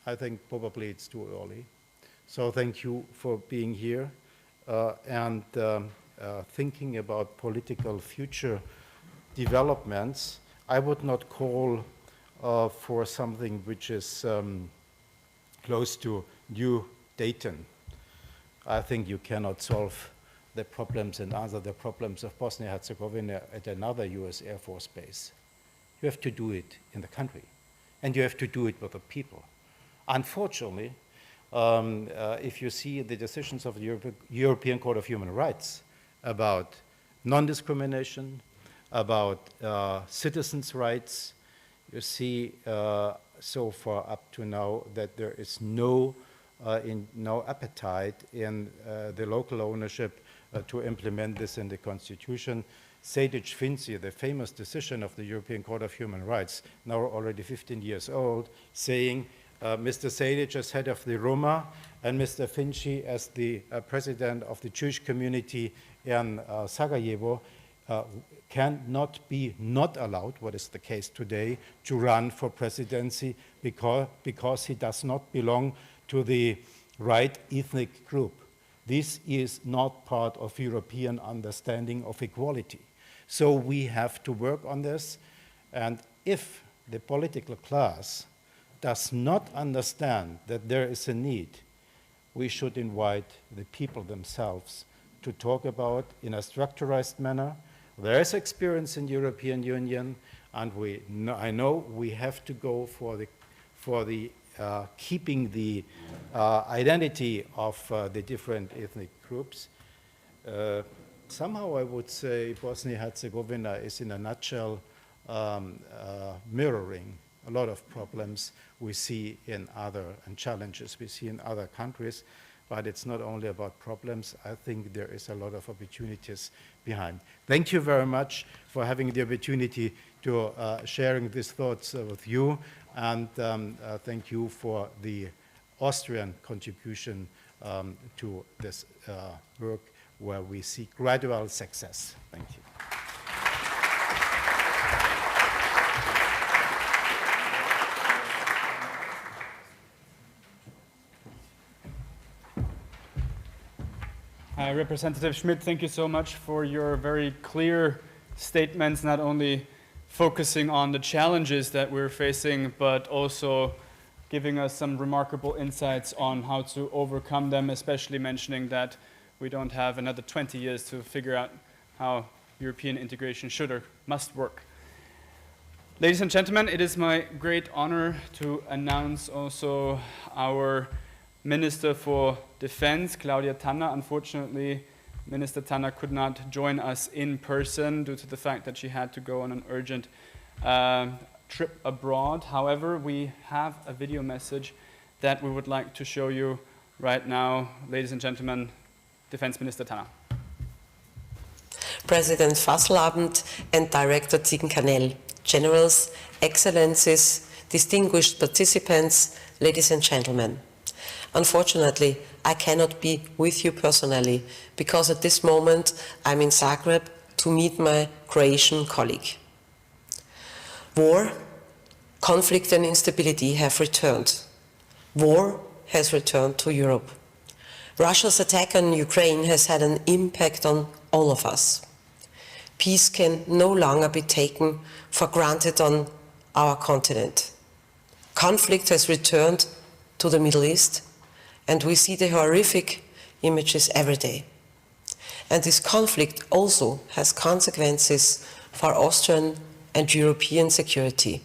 I think probably it's too early. So thank you for being here and thinking about political future developments. I would not call for something which is close to New Dayton. I think you cannot solve the problems and answer the problems of Bosnia-Herzegovina at another US Air Force base. You have to do it in the country, and you have to do it with the people. Unfortunately, if you see the decisions of the European Court of Human Rights about non-discrimination, about citizens' rights, you see so far up to now that there is no appetite in the local ownership to implement this in the Constitution. Sejdić-Finci, the famous decision of the European Court of Human Rights, now already 15 years old, saying Mr. Sejdić as head of the Roma and Mr. Finci as the president of the Jewish community in Sarajevo cannot be not allowed, what is the case today, to run for presidency because he does not belong to the right ethnic group. This is not part of European understanding of equality. So we have to work on this, and if the political class does not understand that there is a need, we should invite the people themselves to talk about in a structurized manner. There is experience in the European Union, and I know we have to go for the keeping the identity of the different ethnic groups. Somehow I would say Bosnia-Herzegovina is in a nutshell mirroring a lot of problems we see in and challenges we see in other countries, but it's not only about problems. I think there is a lot of opportunities behind. Thank you very much for having the opportunity to sharing these thoughts with you, and thank you for the Austrian contribution to this work where we see gradual success. Thank you. Hi, Representative Schmidt, thank you so much for your very clear statements, not only focusing on the challenges that we're facing, but also giving us some remarkable insights on how to overcome them, especially mentioning that we don't have another 20 years to figure out how European integration should or must work. Ladies and gentlemen, it is my great honor to announce also our Minister for Defense, Claudia Tanner. Unfortunately, Minister Tanner could not join us in person due to the fact that she had to go on an urgent trip abroad. However, we have a video message that we would like to show you right now. Ladies and gentlemen, Defense Minister Tanner. President Fasslabend and Director Ziegenkanell, Generals, Excellencies, distinguished participants, ladies and gentlemen. Unfortunately, I cannot be with you personally because at this moment I'm in Zagreb to meet my Croatian colleague. War, conflict and instability have returned. War has returned to Europe. Russia's attack on Ukraine has had an impact on all of us. Peace can no longer be taken for granted on our continent. Conflict has returned to the Middle East, and we see the horrific images every day. And this conflict also has consequences for Austrian and European security.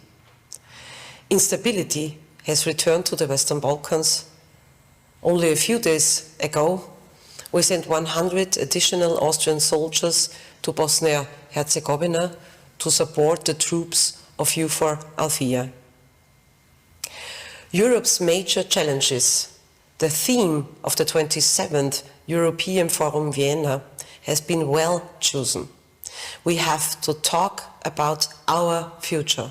Instability has returned to the Western Balkans. Only a few days ago, we sent 100 additional Austrian soldiers to Bosnia-Herzegovina to support the troops of EUFOR Althea. Europe's major challenges, the theme of the 27th European Forum Vienna, has been well chosen. We have to talk about our future.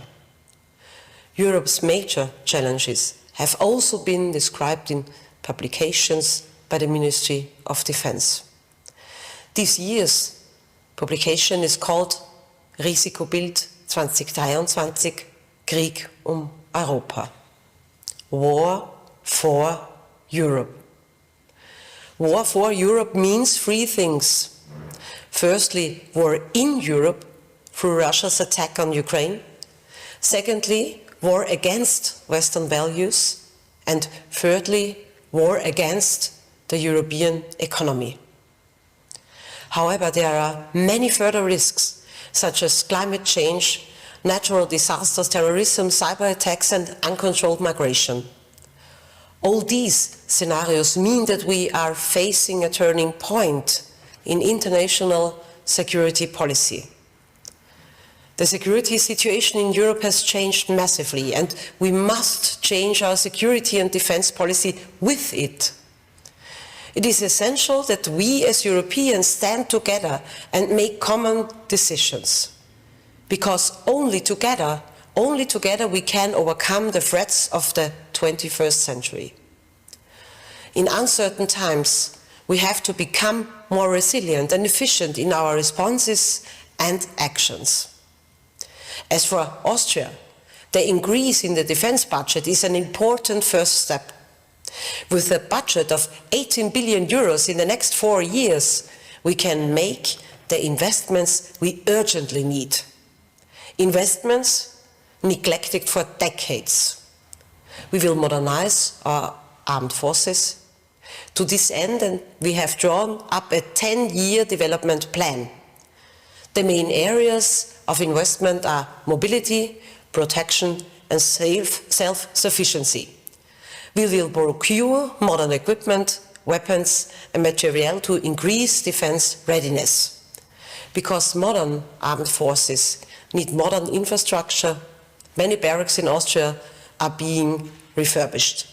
Europe's major challenges have also been described in publications by the Ministry of Defense. This year's publication is called Risikobild 2023, Krieg Europa. War for Europe. War for Europe means three things. Firstly, war in Europe through Russia's attack on Ukraine. Secondly, war against Western values. And thirdly, war against the European economy. However, there are many further risks, such as climate change, natural disasters, terrorism, cyber attacks, and uncontrolled migration. All these scenarios mean that we are facing a turning point in international security policy. The security situation in Europe has changed massively, and we must change our security and defense policy with it. It is essential that we as Europeans stand together and make common decisions, because only together we can overcome the threats of the 21st century. In uncertain times, we have to become more resilient and efficient in our responses and actions. As for Austria, the increase in the defense budget is an important first step. With a budget of 18 billion euros in the next 4 years, we can make the investments we urgently need. Investments neglected for decades. We will modernize our armed forces. To this end, and we have drawn up a 10-year development plan. The main areas of investment are mobility, protection, and self-sufficiency. We will procure modern equipment, weapons, and material to increase defense readiness. Because modern armed forces need modern infrastructure, many barracks in Austria are being refurbished.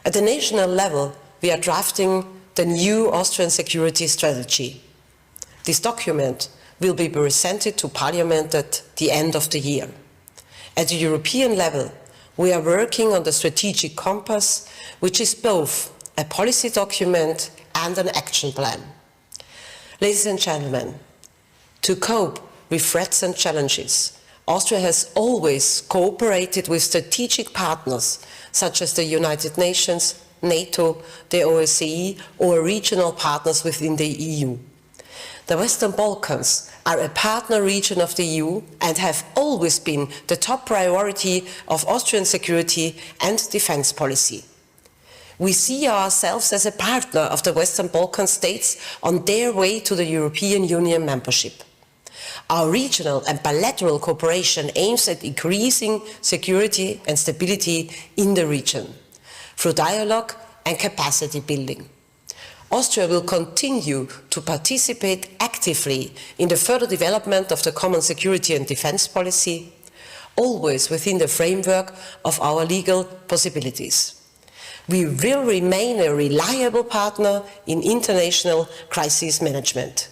At the national level, we are drafting the new Austrian security strategy. This document will be presented to Parliament at the end of the year. At the European level, we are working on the strategic compass, which is both a policy document and an action plan. Ladies and gentlemen, to cope with threats and challenges, Austria has always cooperated with strategic partners such as the United Nations, NATO, the OSCE, or regional partners within the EU. The Western Balkans are a partner region of the EU and have always been the top priority of Austrian security and defense policy. We see ourselves as a partner of the Western Balkan states on their way to the European Union membership. Our regional and bilateral cooperation aims at increasing security and stability in the region through dialogue and capacity building. Austria will continue to participate actively in the further development of the common security and defense policy, always within the framework of our legal possibilities. We will remain a reliable partner in international crisis management.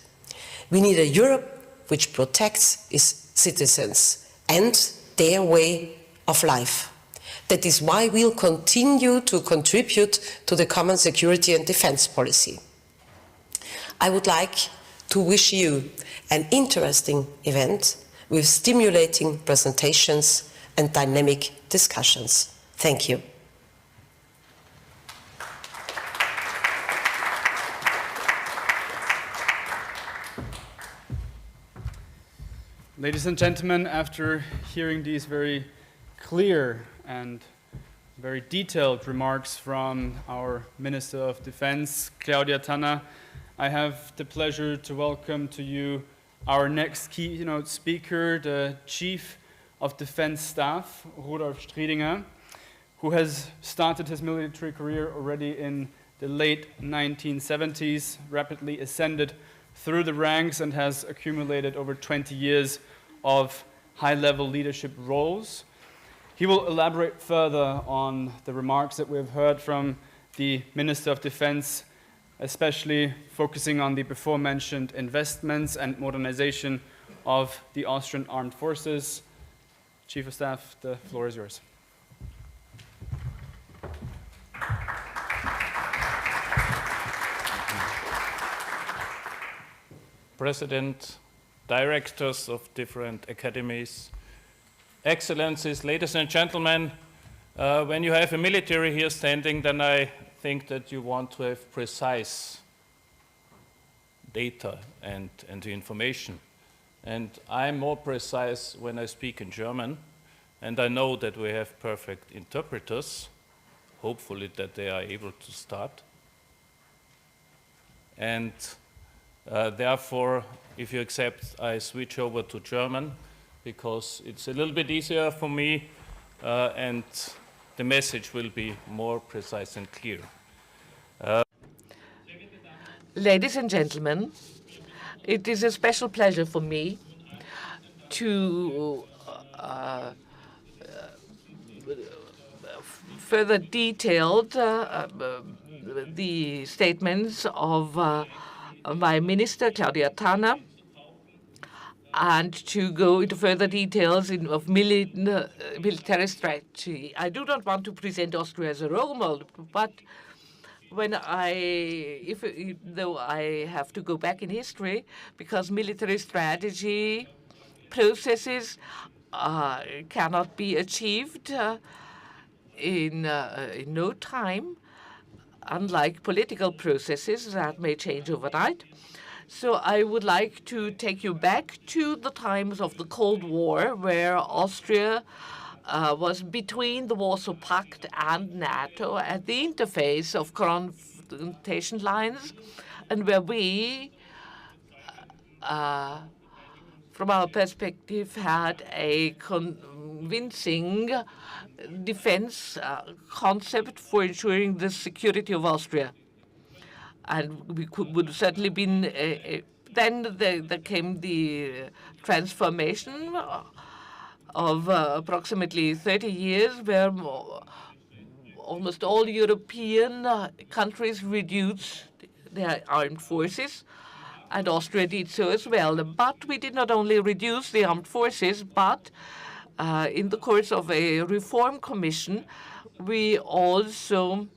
We need a Europe which protects its citizens and their way of life. That is why we'll continue to contribute to the common security and defense policy. I would like to wish you an interesting event with stimulating presentations and dynamic discussions. Thank you. Ladies and gentlemen, after hearing these very clear and very detailed remarks from our Minister of Defense, Claudia Tanner, I have the pleasure to welcome to you our next keynote speaker, the Chief of Defense Staff, Rudolf Striedinger, who has started his military career already in the late 1970s, rapidly ascended through the ranks and has accumulated over 20 years of high-level leadership roles. He will elaborate further on the remarks that we have heard from the Minister of Defense, especially focusing on the before-mentioned investments and modernization of the Austrian armed forces. Chief of Staff, the floor is yours. President, directors of different academies, excellencies, ladies and gentlemen, when you have a military here standing, then I think that you want to have precise data and the information. And I'm more precise when I speak in German, and I know that we have perfect interpreters, hopefully that they are able to start. And therefore, if you accept, I switch over to German because it's a little bit easier for me and the message will be more precise and clear. Ladies and gentlemen, it is a special pleasure for me to further detail the statements of my minister, Claudia Tanner, and to go into further details of military strategy. I do not want to present Austria as a role model, but when though I have to go back in history, because military strategy processes cannot be achieved in no time, unlike political processes that may change overnight. So I would like to take you back to the times of the Cold War, where Austria was between the Warsaw Pact and NATO at the interface of confrontation lines, and where we, from our perspective, had a convincing defense concept for ensuring the security of Austria. And we would certainly been, then there came the transformation of approximately 30 years, where almost all European countries reduced their armed forces, and Austria did so as well. But we did not only reduce the armed forces, but in the course of a reform commission, we also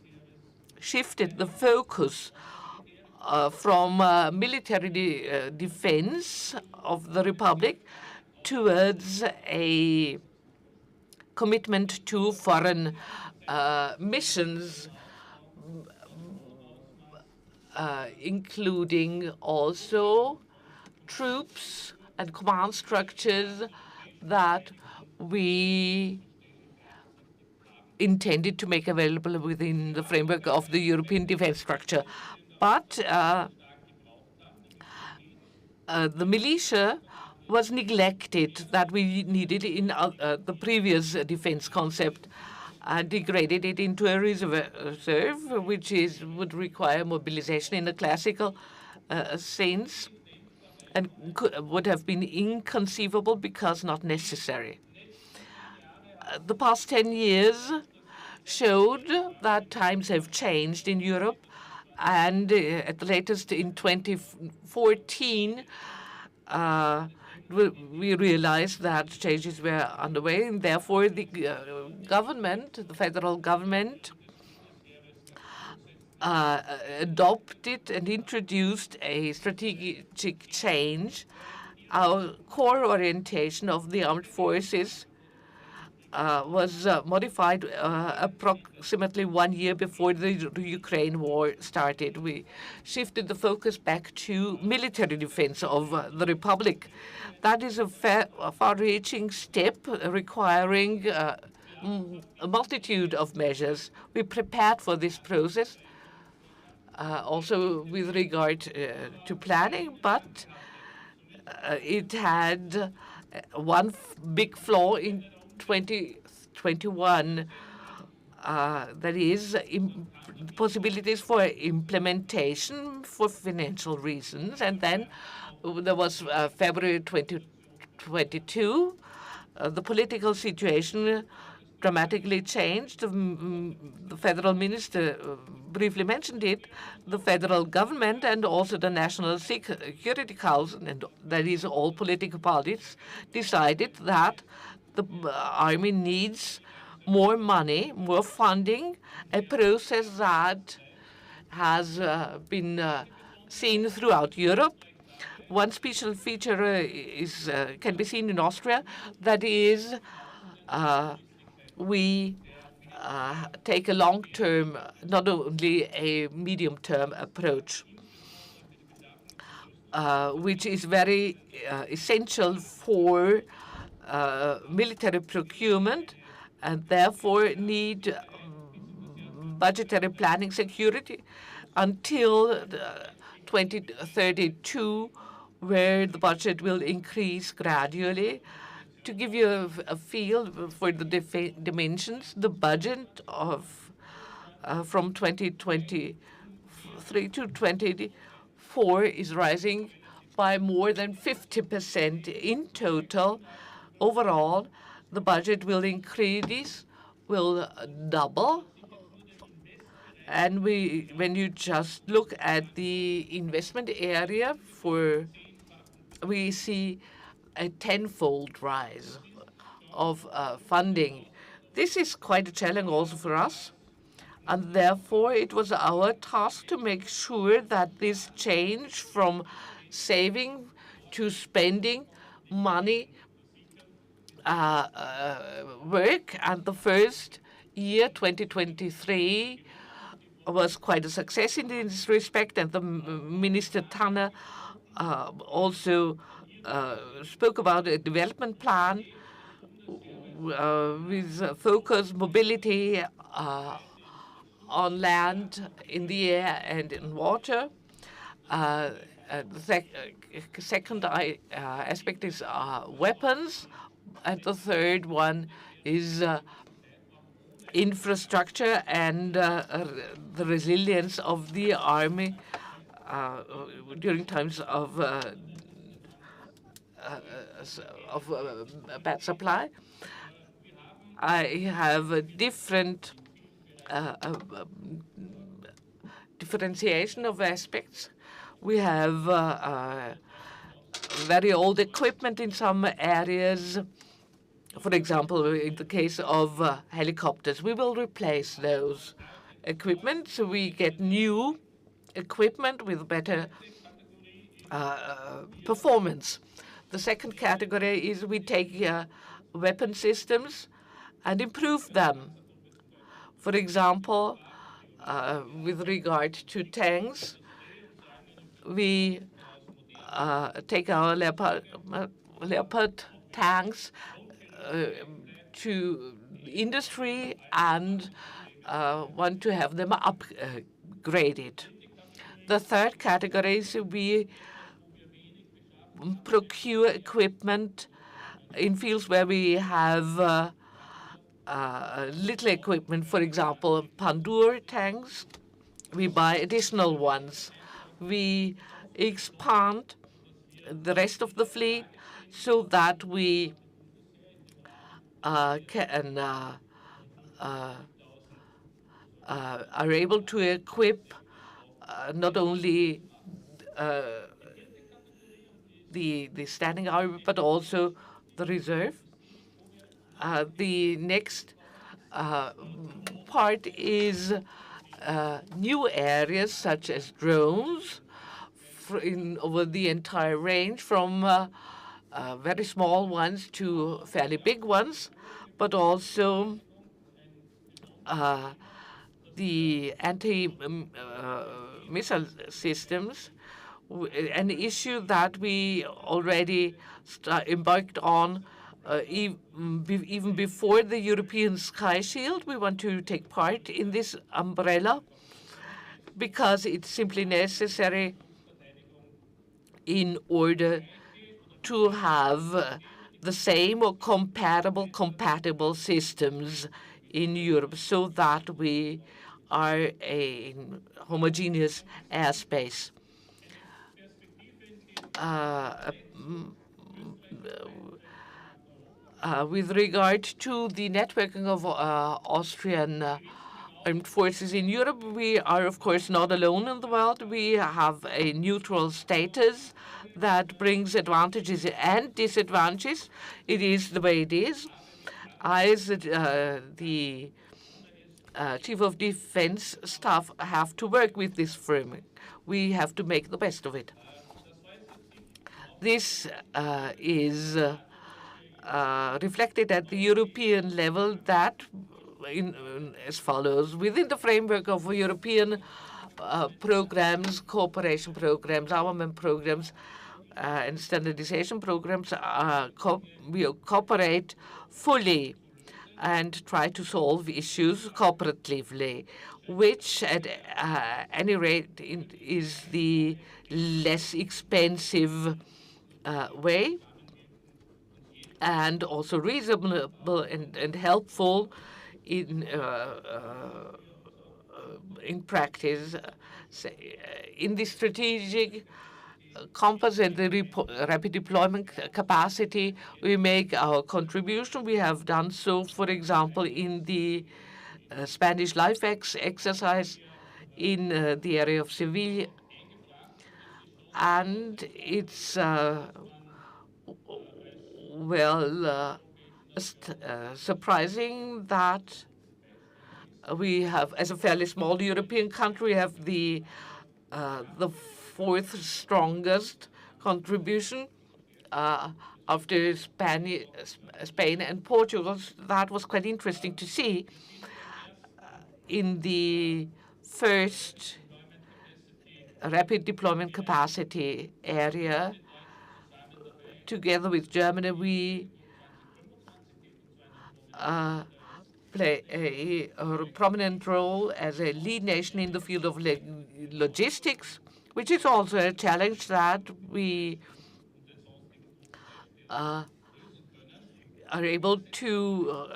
shifted the focus from military defense of the Republic towards a commitment to foreign missions, including also troops and command structures that we intended to make available within the framework of the European defense structure. But the militia was neglected that we needed in the previous defense concept, and degraded it into a reserve, which would require mobilization in a classical sense, and would have been inconceivable because not necessary. The past 10 years showed that times have changed in Europe, and at the latest in 2014, we realized that changes were underway, and therefore the government, the federal government, adopted and introduced a strategic change. Our core orientation of the armed forces was modified approximately 1 year before the Ukraine war started. We shifted the focus back to military defense of the Republic. That is a far-reaching step requiring a multitude of measures. We prepared for this process, also with regard to planning, but it had one big flaw in 2021, that is possibilities for implementation for financial reasons. And then there was February 2022. The political situation dramatically changed. The federal minister briefly mentioned it. The federal government and also the National Security Council, and that is all political parties, decided that the army needs more money, more funding, a process that has been seen throughout Europe. One special feature can be seen in Austria, that is we take a long-term, not only a medium-term approach, which is very essential for military procurement, and therefore need budgetary planning security until 2032, where the budget will increase gradually. To give you a feel for the dimensions, the budget of from 2023 to 2024 is rising by more than 50% in total. Overall, the budget will increase, will double. And when you just look at the investment area, we see a tenfold rise of funding. This is quite a challenge also for us, and therefore it was our task to make sure that this change from saving to spending money work. And the first year, 2023, was quite a success in this respect, and the Minister Tanner also spoke about a development plan with focus mobility on land, in the air, and in water. The second aspect is weapons, and the third one is infrastructure and the resilience of the army during times of bad supply. I have a different differentiation of aspects. We have very old equipment in some areas. For example, in the case of helicopters, we will replace those equipment, so we get new equipment with better performance. The second category is we take weapon systems and improve them. For example, with regard to tanks, we take our Leopard tanks to industry and want to have them upgraded. The third category is we procure equipment in fields where we have little equipment. For example, Pandur tanks, we buy additional ones. We expand the rest of the fleet so that we can are able to equip not only the standing army, but also the reserve. The next part is new areas such as drones over the entire range, from very small ones to fairly big ones. but also the anti-missile systems, an issue that we already embarked on even before the European Sky Shield. We want to take part in this umbrella because it's simply necessary in order to have the same or compatible systems in Europe so that we are a homogeneous airspace. With regard to the networking of Austrian armed forces in Europe, we are, of course, not alone in the world. We have a neutral status that brings advantages and disadvantages. It is the way it is. I, as the Chief of Defense Staff, have to work with this framework. We have to make the best of it. This is reflected at the European level that as follows. Within the framework of European programs, cooperation programs, armament programs, and standardization programs, we cooperate fully and try to solve issues cooperatively, which at any rate is the less expensive way, and also reasonable and helpful in practice. In the strategic compass and the rapid deployment capacity, we make our contribution. We have done so, for example, in the Spanish Life exercise in the area of Seville. And it's, surprising that we have, as a fairly small European country, have the fourth strongest contribution after Spain and Portugal. That was quite interesting to see. In the first rapid deployment capacity area, together with Germany, we play a prominent role as a lead nation in the field of logistics, which is also a challenge that we are able to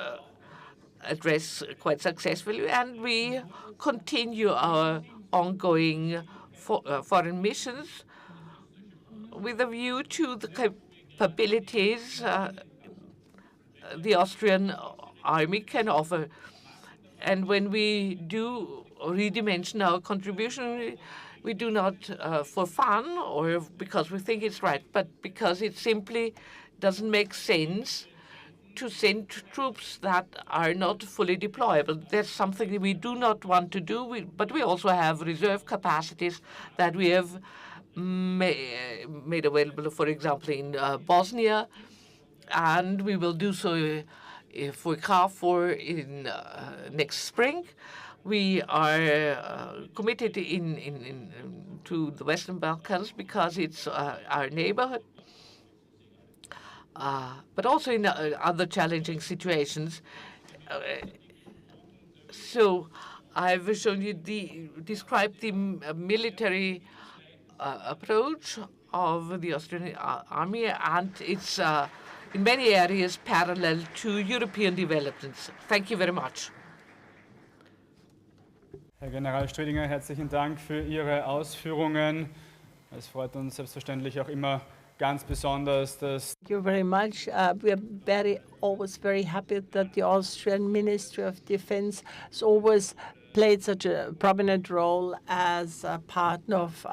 address quite successfully, and we continue our ongoing foreign missions with a view to the capabilities the Austrian army can offer. And when we do redimension our contribution, we do not for fun or because we think it's right, but because it simply doesn't make sense to send troops that are not fully deployable. That's something that we do not want to do, but we also have reserve capacities that we have made available, for example, in Bosnia, and we will do so for KFOR in next spring. We are committed to the Western Balkans because it's our neighborhood, but also in other challenging situations. So I've shown you described the military approach of the Austrian army, and it's in many areas parallel to European developments. Thank you very much. Herr General Stredinger, herzlichen Dank für Ihre Ausführungen. Es freut uns selbstverständlich auch immer ganz besonders, dass Thank you very much. We are always very happy that the Austrian Ministry of Defense has always played such a prominent role as a partner of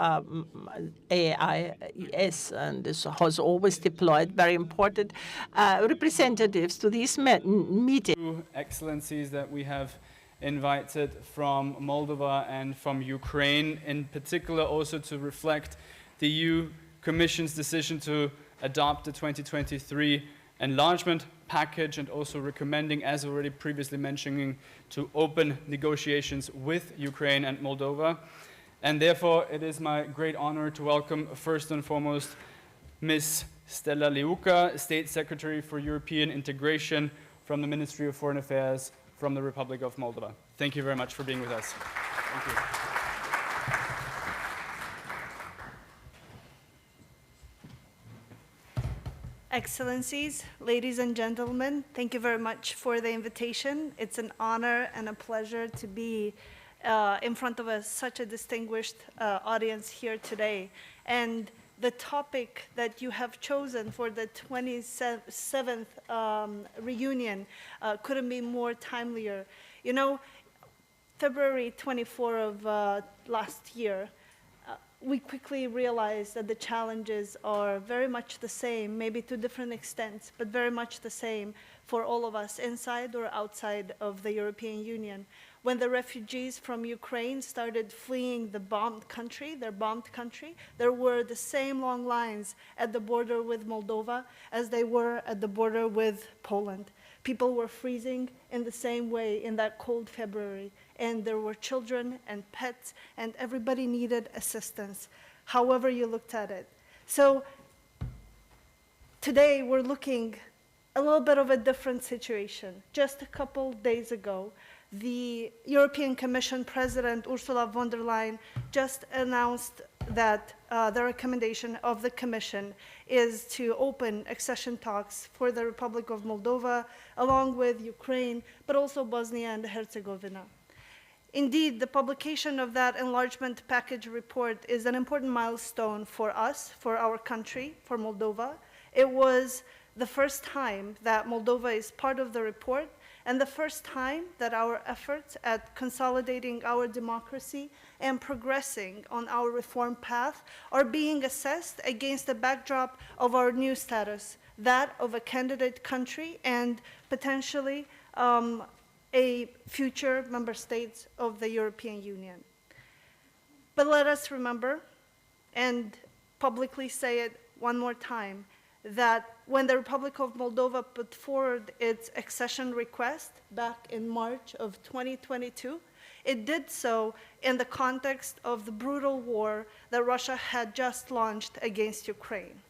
AIES, and this has always deployed very important representatives to these meetings. Two excellencies that we have invited from Moldova and from Ukraine, in particular also to reflect the EU Commission's decision to adopt the 2023 enlargement package and also recommending, as already previously mentioning, to open negotiations with Ukraine and Moldova. And therefore, it is my great honor to welcome, first and foremost, Ms. Stella Liuka, State Secretary for European Integration from the Ministry of Foreign Affairs from the Republic of Moldova. Thank you very much for being with us. Thank you. Excellencies, ladies and gentlemen, thank you very much for the invitation. It's an honor and a pleasure to be in front of such a distinguished audience here today. And the topic that you have chosen for the 27th reunion couldn't be more timelier. You know, February 24 of last year, we quickly realized that the challenges are very much the same, maybe to different extents, but very much the same for all of us inside or outside of the European Union. When the refugees from Ukraine started fleeing the bombed country, there were the same long lines at the border with Moldova as they were at the border with Poland. People were freezing in the same way in that cold February, and there were children and pets, and everybody needed assistance, however you looked at it. So today we're looking a little bit of a different situation. Just a couple days ago, the European Commission President Ursula von der Leyen just announced that the recommendation of the Commission is to open accession talks for the Republic of Moldova, along with Ukraine, but also Bosnia and Herzegovina. Indeed, the publication of that enlargement package report is an important milestone for us, for our country, for Moldova. It was the first time that Moldova is part of the report, and the first time that our efforts at consolidating our democracy and progressing on our reform path are being assessed against the backdrop of our new status, that of a candidate country and potentially a future member state of the European Union. But let us remember, and publicly say it one more time, that when the Republic of Moldova put forward its accession request back in March of 2022, it did so in the context of the brutal war that Russia had just launched against Ukraine.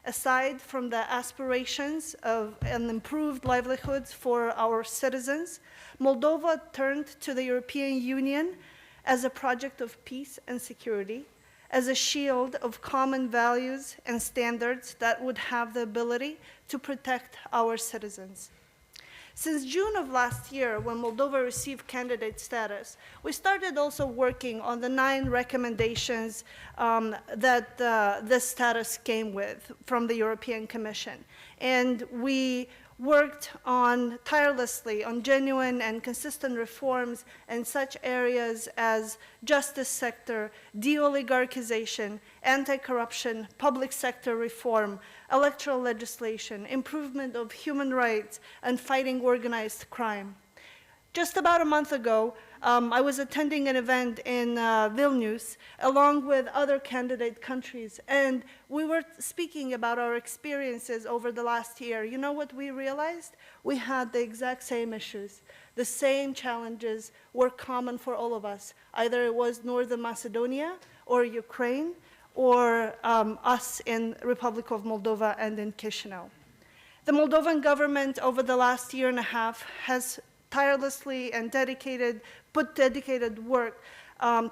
Aside from the aspirations of an improved livelihoods for our citizens, Moldova turned to the European Union as a project of peace and security, as a shield of common values and standards that would have the ability to protect our citizens. Since June of last year, when Moldova received candidate status, we started also working on the 9 recommendations that this status came with from the European Commission. And we worked on tirelessly on genuine and consistent reforms in such areas as justice sector, de-oligarchization, anti-corruption, public sector reform, electoral legislation, improvement of human rights, and fighting organized crime. Just about a month ago, I was attending an event in Vilnius along with other candidate countries, and we were speaking about our experiences over the last year. You know what we realized? We had the exact same issues. The same challenges were common for all of us. Either it was Northern Macedonia or Ukraine or us in Republic of Moldova and in Chisinau. The Moldovan government over the last year and a half has tirelessly and put dedicated work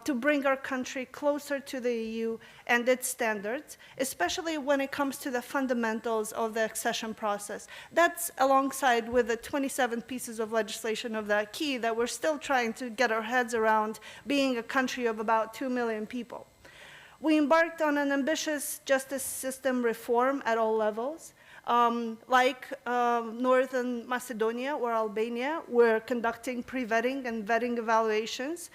to bring our country closer to the EU and its standards, especially when it comes to the fundamentals of the accession process. That's alongside with the 27 pieces of legislation of the AIES that we're still trying to get our heads around, being a country of about 2 million people. We embarked on an ambitious justice system reform at all levels. Like Northern Macedonia or Albania, we're conducting pre-vetting and vetting evaluations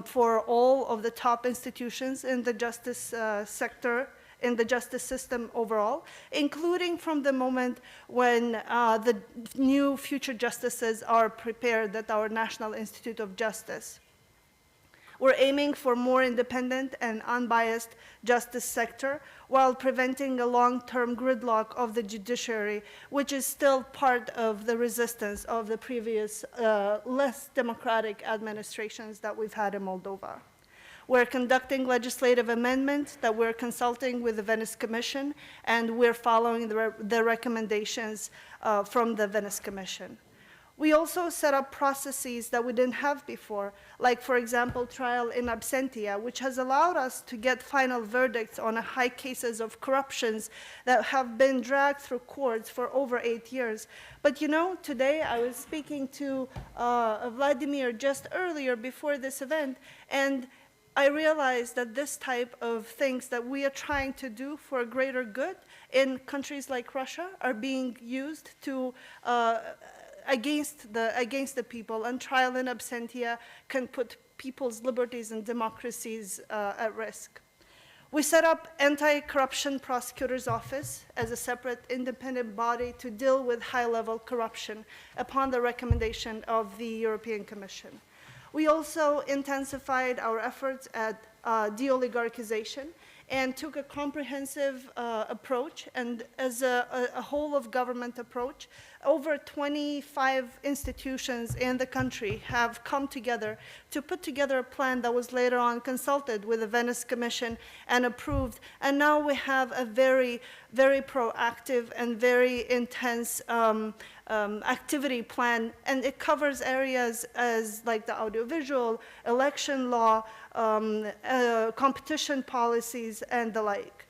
for all of the top institutions in the justice sector, in the justice system overall, including from the moment when the new future justices are prepared at our National Institute of Justice. We're aiming for more independent and unbiased justice sector while preventing a long-term gridlock of the judiciary, which is still part of the resistance of the previous less democratic administrations that we've had in Moldova. We're conducting legislative amendments that we're consulting with the Venice Commission, and we're following the recommendations from the Venice Commission. We also set up processes that we didn't have before, like, for example, trial in absentia, which has allowed us to get final verdicts on high cases of corruptions that have been dragged through courts for over 8 years. But you know, today I was speaking to Vladimir just earlier before this event, and I realized that this type of things that we are trying to do for a greater good in countries like Russia are being used to against the people, and trial in absentia can put people's liberties and democracies at risk. We set up Anti-Corruption Prosecutor's Office as a separate independent body to deal with high-level corruption upon the recommendation of the European Commission. We also intensified our efforts at de-oligarchization and took a comprehensive approach, and as a whole of government approach, over 25 institutions in the country have come together to put together a plan that was later on consulted with the Venice Commission and approved. And now we have a very, very proactive and very intense activity plan, and it covers areas as like the audiovisual, election law, competition policies, and the like.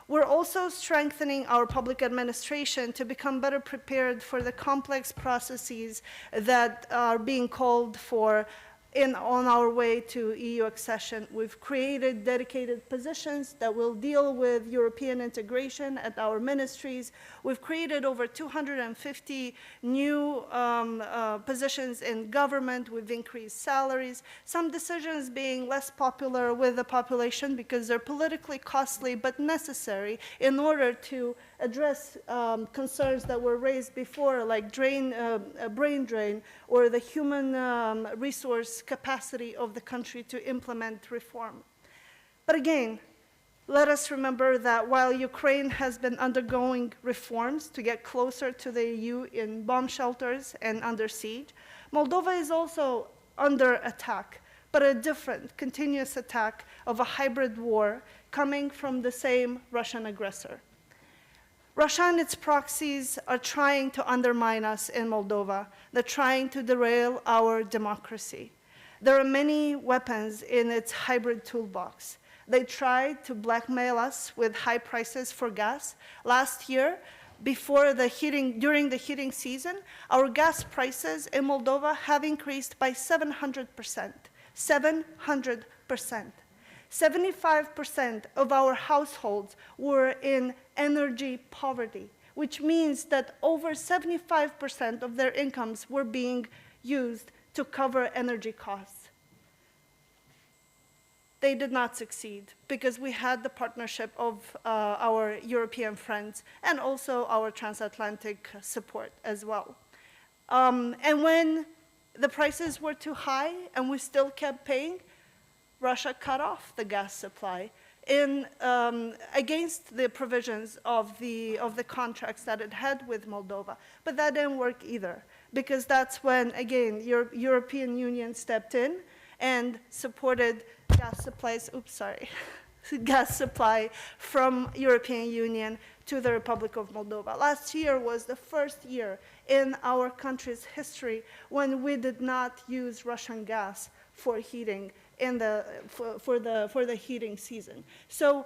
We're also strengthening our public administration to become better prepared for the complex processes that are being called for on our way to EU accession. We've created dedicated positions that will deal with European integration at our ministries. We've created over 250 new positions in government. We've increased salaries. Some decisions being less popular with the population because they're politically costly but necessary in order to address concerns that were raised before, like brain drain, or the human resource capacity of the country to implement reform. But again, let us remember that while Ukraine has been undergoing reforms to get closer to the EU in bomb shelters and under siege, Moldova is also under attack, but a different, continuous attack of a hybrid war coming from the same Russian aggressor. Russia and its proxies are trying to undermine us in Moldova. They're trying to derail our democracy. There are many weapons in its hybrid toolbox. They tried to blackmail us with high prices for gas. Last year, during the heating season, our gas prices in Moldova have increased by 700%. 700%. 75% of our households were in energy poverty, which means that over 75% of their incomes were being used to cover energy costs. They did not succeed because we had the partnership of our European friends and also our transatlantic support as well. And when the prices were too high and we still kept paying, Russia cut off the gas supply against the provisions of the contracts that it had with Moldova. But that didn't work either, because that's when, again, European Union stepped in and supported gas supplies, gas supply from European Union to the Republic of Moldova. Last year was the first year in our country's history when we did not use Russian gas for heating for the heating season. So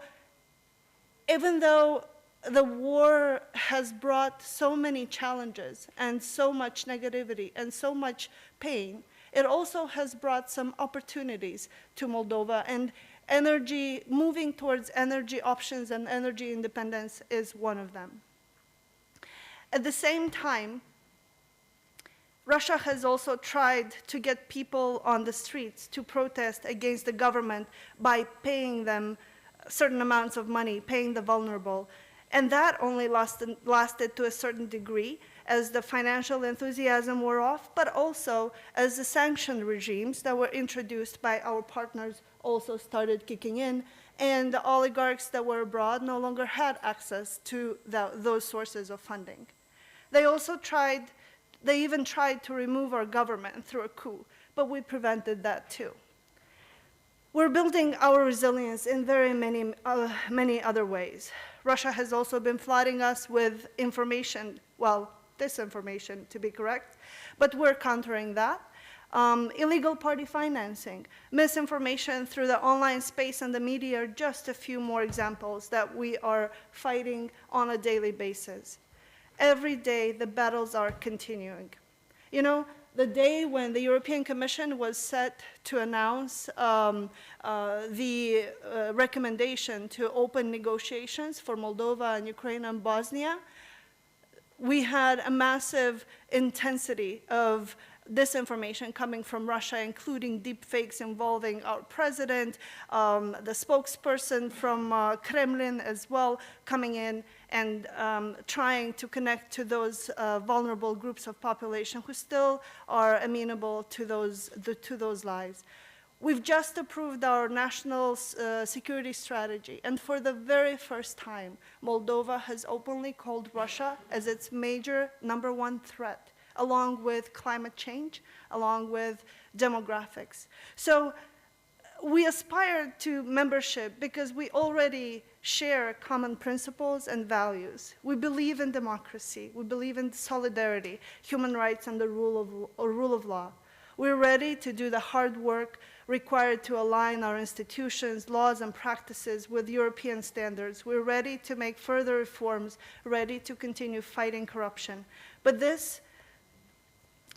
even though the war has brought so many challenges and so much negativity and so much pain, it also has brought some opportunities to Moldova, and moving towards energy options and energy independence is one of them. At the same time, Russia has also tried to get people on the streets to protest against the government by paying them certain amounts of money, paying the vulnerable. And that only lasted to a certain degree. as the financial enthusiasm wore off, but also as the sanction regimes that were introduced by our partners also started kicking in, and the oligarchs that were abroad no longer had access to those sources of funding. They even tried to remove our government through a coup, but we prevented that too. We're building our resilience in very many other ways. Russia has also been flooding us with information, well, disinformation to be correct, but we're countering that. Illegal party financing, misinformation through the online space and the media are just a few more examples that we are fighting on a daily basis. Every day, the battles are continuing. You know, the day when the European Commission was set to announce the recommendation to open negotiations for Moldova and Ukraine and Bosnia, we had a massive intensity of disinformation coming from Russia, including deep fakes involving our president, the spokesperson from Kremlin as well, coming in and trying to connect to those vulnerable groups of population who still are amenable to those lies. We've just approved our national security strategy, and for the very first time, Moldova has openly called Russia as its major #1 threat, along with climate change, along with demographics. So we aspire to membership because we already share common principles and values. We believe in democracy, we believe in solidarity, human rights, and the rule of law. We're ready to do the hard work required to align our institutions, laws, and practices with European standards. We're ready to make further reforms, ready to continue fighting corruption. But this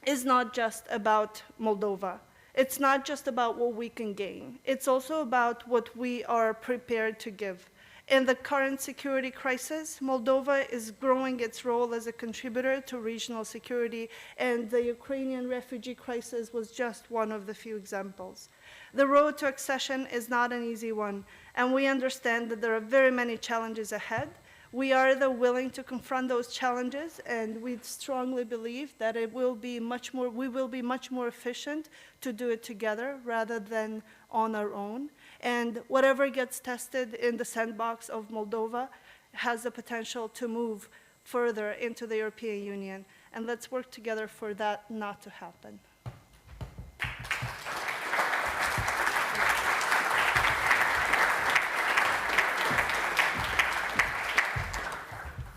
is not just about Moldova. It's not just about what we can gain. It's also about what we are prepared to give. In the current security crisis, Moldova is growing its role as a contributor to regional security, and the Ukrainian refugee crisis was just one of the few examples. The road to accession is not an easy one, and we understand that there are very many challenges ahead. We are willing to confront those challenges, and we strongly believe that we will be much more efficient to do it together rather than on our own. And whatever gets tested in the sandbox of Moldova has the potential to move further into the European Union. And let's work together for that not to happen.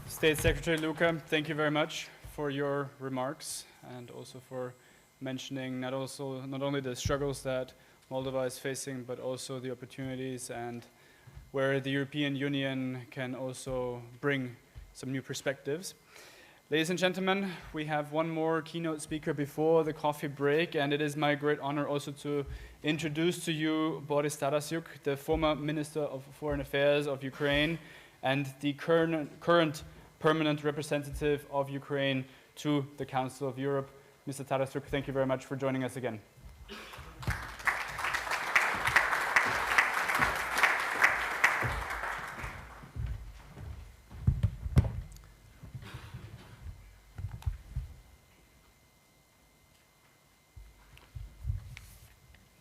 State Secretary Luca, thank you very much for your remarks and also for mentioning not only the struggles that Moldova is facing, but also the opportunities and where the European Union can also bring some new perspectives. Ladies and gentlemen, we have one more keynote speaker before the coffee break, and it is my great honor also to introduce to you Boris Tarasyuk, the former Minister of Foreign Affairs of Ukraine and the current permanent representative of Ukraine to the Council of Europe. Mr. Tarasyuk, thank you very much for joining us again.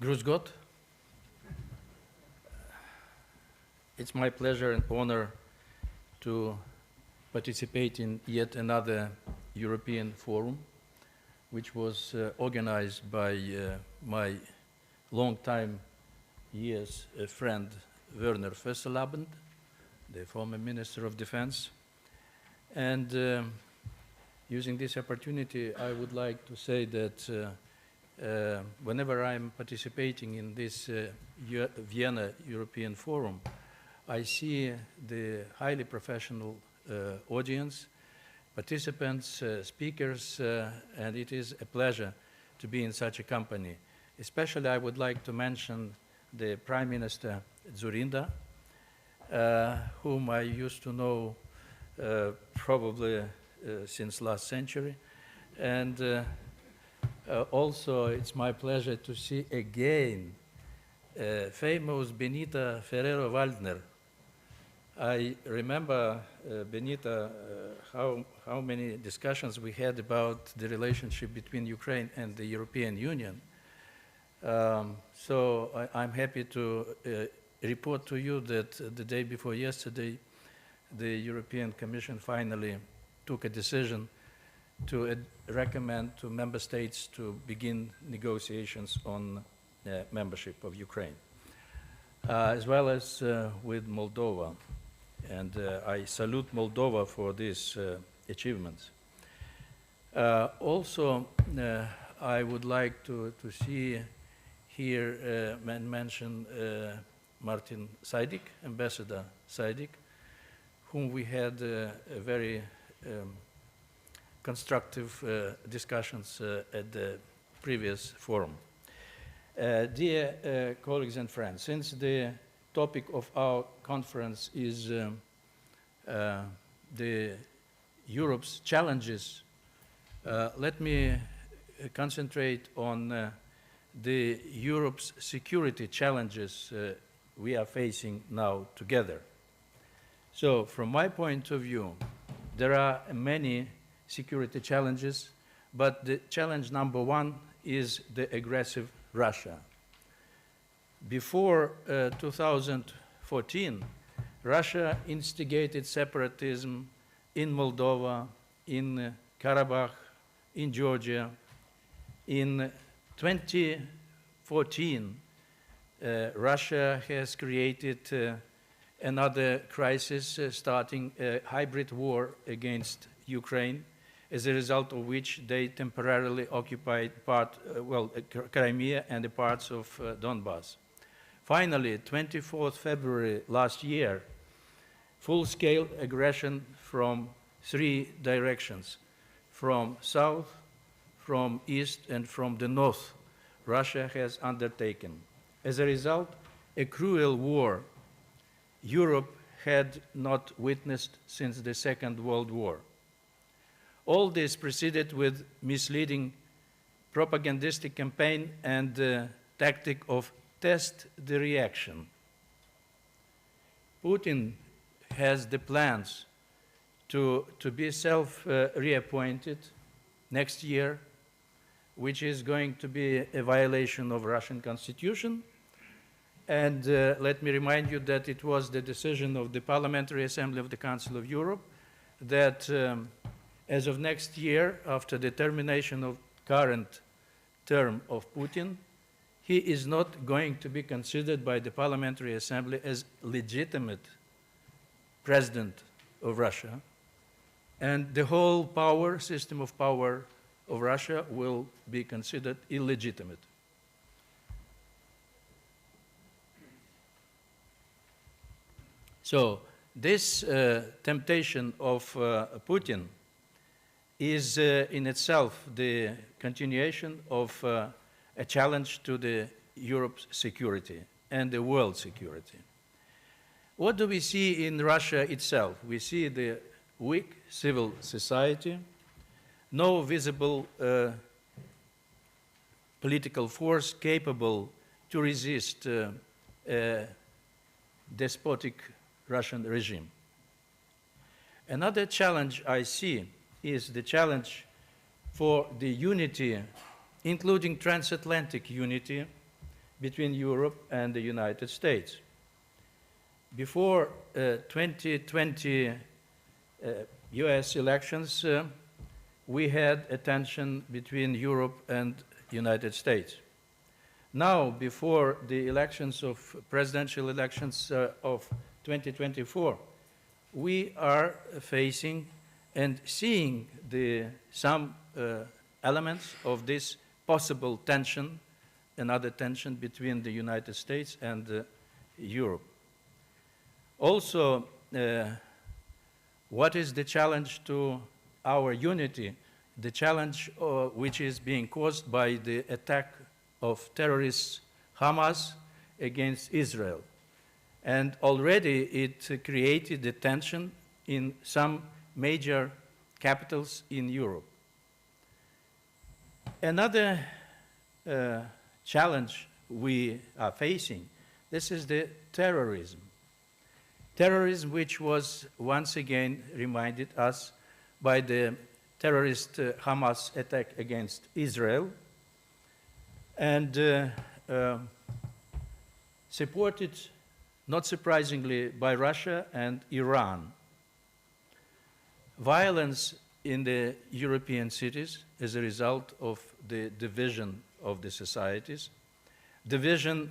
Grüß Gott. It's my pleasure and honor to participate in yet another European forum, which was organized by my long-time years friend Werner Fasslabend, the former Minister of Defense. And using this opportunity, I would like to say that whenever I'm participating in this Vienna European Forum, I see the highly professional audience, participants, speakers, and it is a pleasure to be in such a company. Especially I would like to mention the Prime Minister Dzurinda, whom I used to know probably since last century. And also it's my pleasure to see again famous Benita Ferrero-Waldner, I remember, Benita, how many discussions we had about the relationship between Ukraine and the European Union. So I'm happy to report to you that the day before yesterday, the European Commission finally took a decision to recommend to member states to begin negotiations on membership of Ukraine, as well as with Moldova. And I salute Moldova for these achievements. Also, I would like to see here mention Martin Sajdik, Ambassador Sajdik, whom we had a very constructive discussions at the previous forum. Dear colleagues and friends, since the topic of our conference is the Europe's challenges, let me concentrate on the Europe's security challenges we are facing now together. So, from my point of view, there are many security challenges, but the challenge number one is the aggressive Russia. Before 2014, Russia instigated separatism in Moldova, in Karabakh, in Georgia. In 2014, Russia has created another crisis, starting a hybrid war against Ukraine, as a result of which they temporarily occupied Crimea and the parts of Donbass. Finally, 24th February last year, full-scale aggression from three directions, from south, from east, and from the north, Russia has undertaken. As a result, a cruel war Europe had not witnessed since the Second World War. All this preceded with misleading propagandistic campaign and the tactic of test the reaction. Putin has the plans to be self-reappointed next year, which is going to be a violation of Russian constitution. And let me remind you that it was the decision of the Parliamentary Assembly of the Council of Europe that as of next year, after the termination of current term of Putin, he is not going to be considered by the Parliamentary Assembly as legitimate president of Russia, and the whole system of power of Russia will be considered illegitimate. So this temptation of Putin is in itself the continuation of a challenge to the Europe's security and the world security. What do we see in Russia itself? We see the weak civil society, no visible political force capable to resist a despotic Russian regime. Another challenge I see is the challenge for the unity, including transatlantic unity, between Europe and the United States. Before 2020 US elections, we had a tension between Europe and the United States. Now, before the presidential elections of 2024, we are facing and seeing some elements of this possible tension, another tension between the United States and Europe. Also, what is the challenge to our unity? The challenge which is being caused by the attack of terrorists Hamas against Israel. And already it created a tension in some major capitals in Europe. Another challenge we are facing, this is the terrorism. Terrorism which was once again reminded us by the terrorist Hamas attack against Israel, and supported, not surprisingly, by Russia and Iran. Violence in the European cities as a result of the division of the societies, division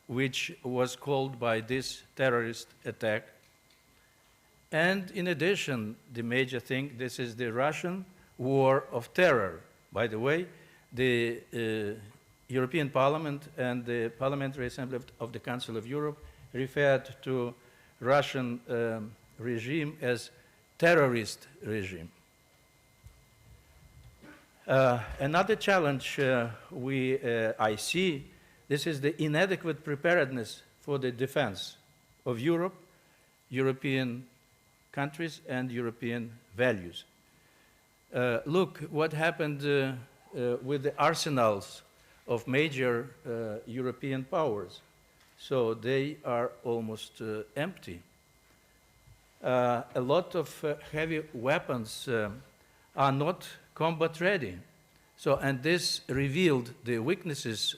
which was called by this terrorist attack. And in addition, the major thing, this is the Russian war of terror. By the way, the European Parliament and the Parliamentary Assembly of the Council of Europe referred to Russian regime as terrorist regime. Another challenge I see, this is the inadequate preparedness for the defense of Europe, European countries, and European values. Look what happened with the arsenals of major European powers. So they are almost empty. A lot of heavy weapons are not combat ready. So, and this revealed the weaknesses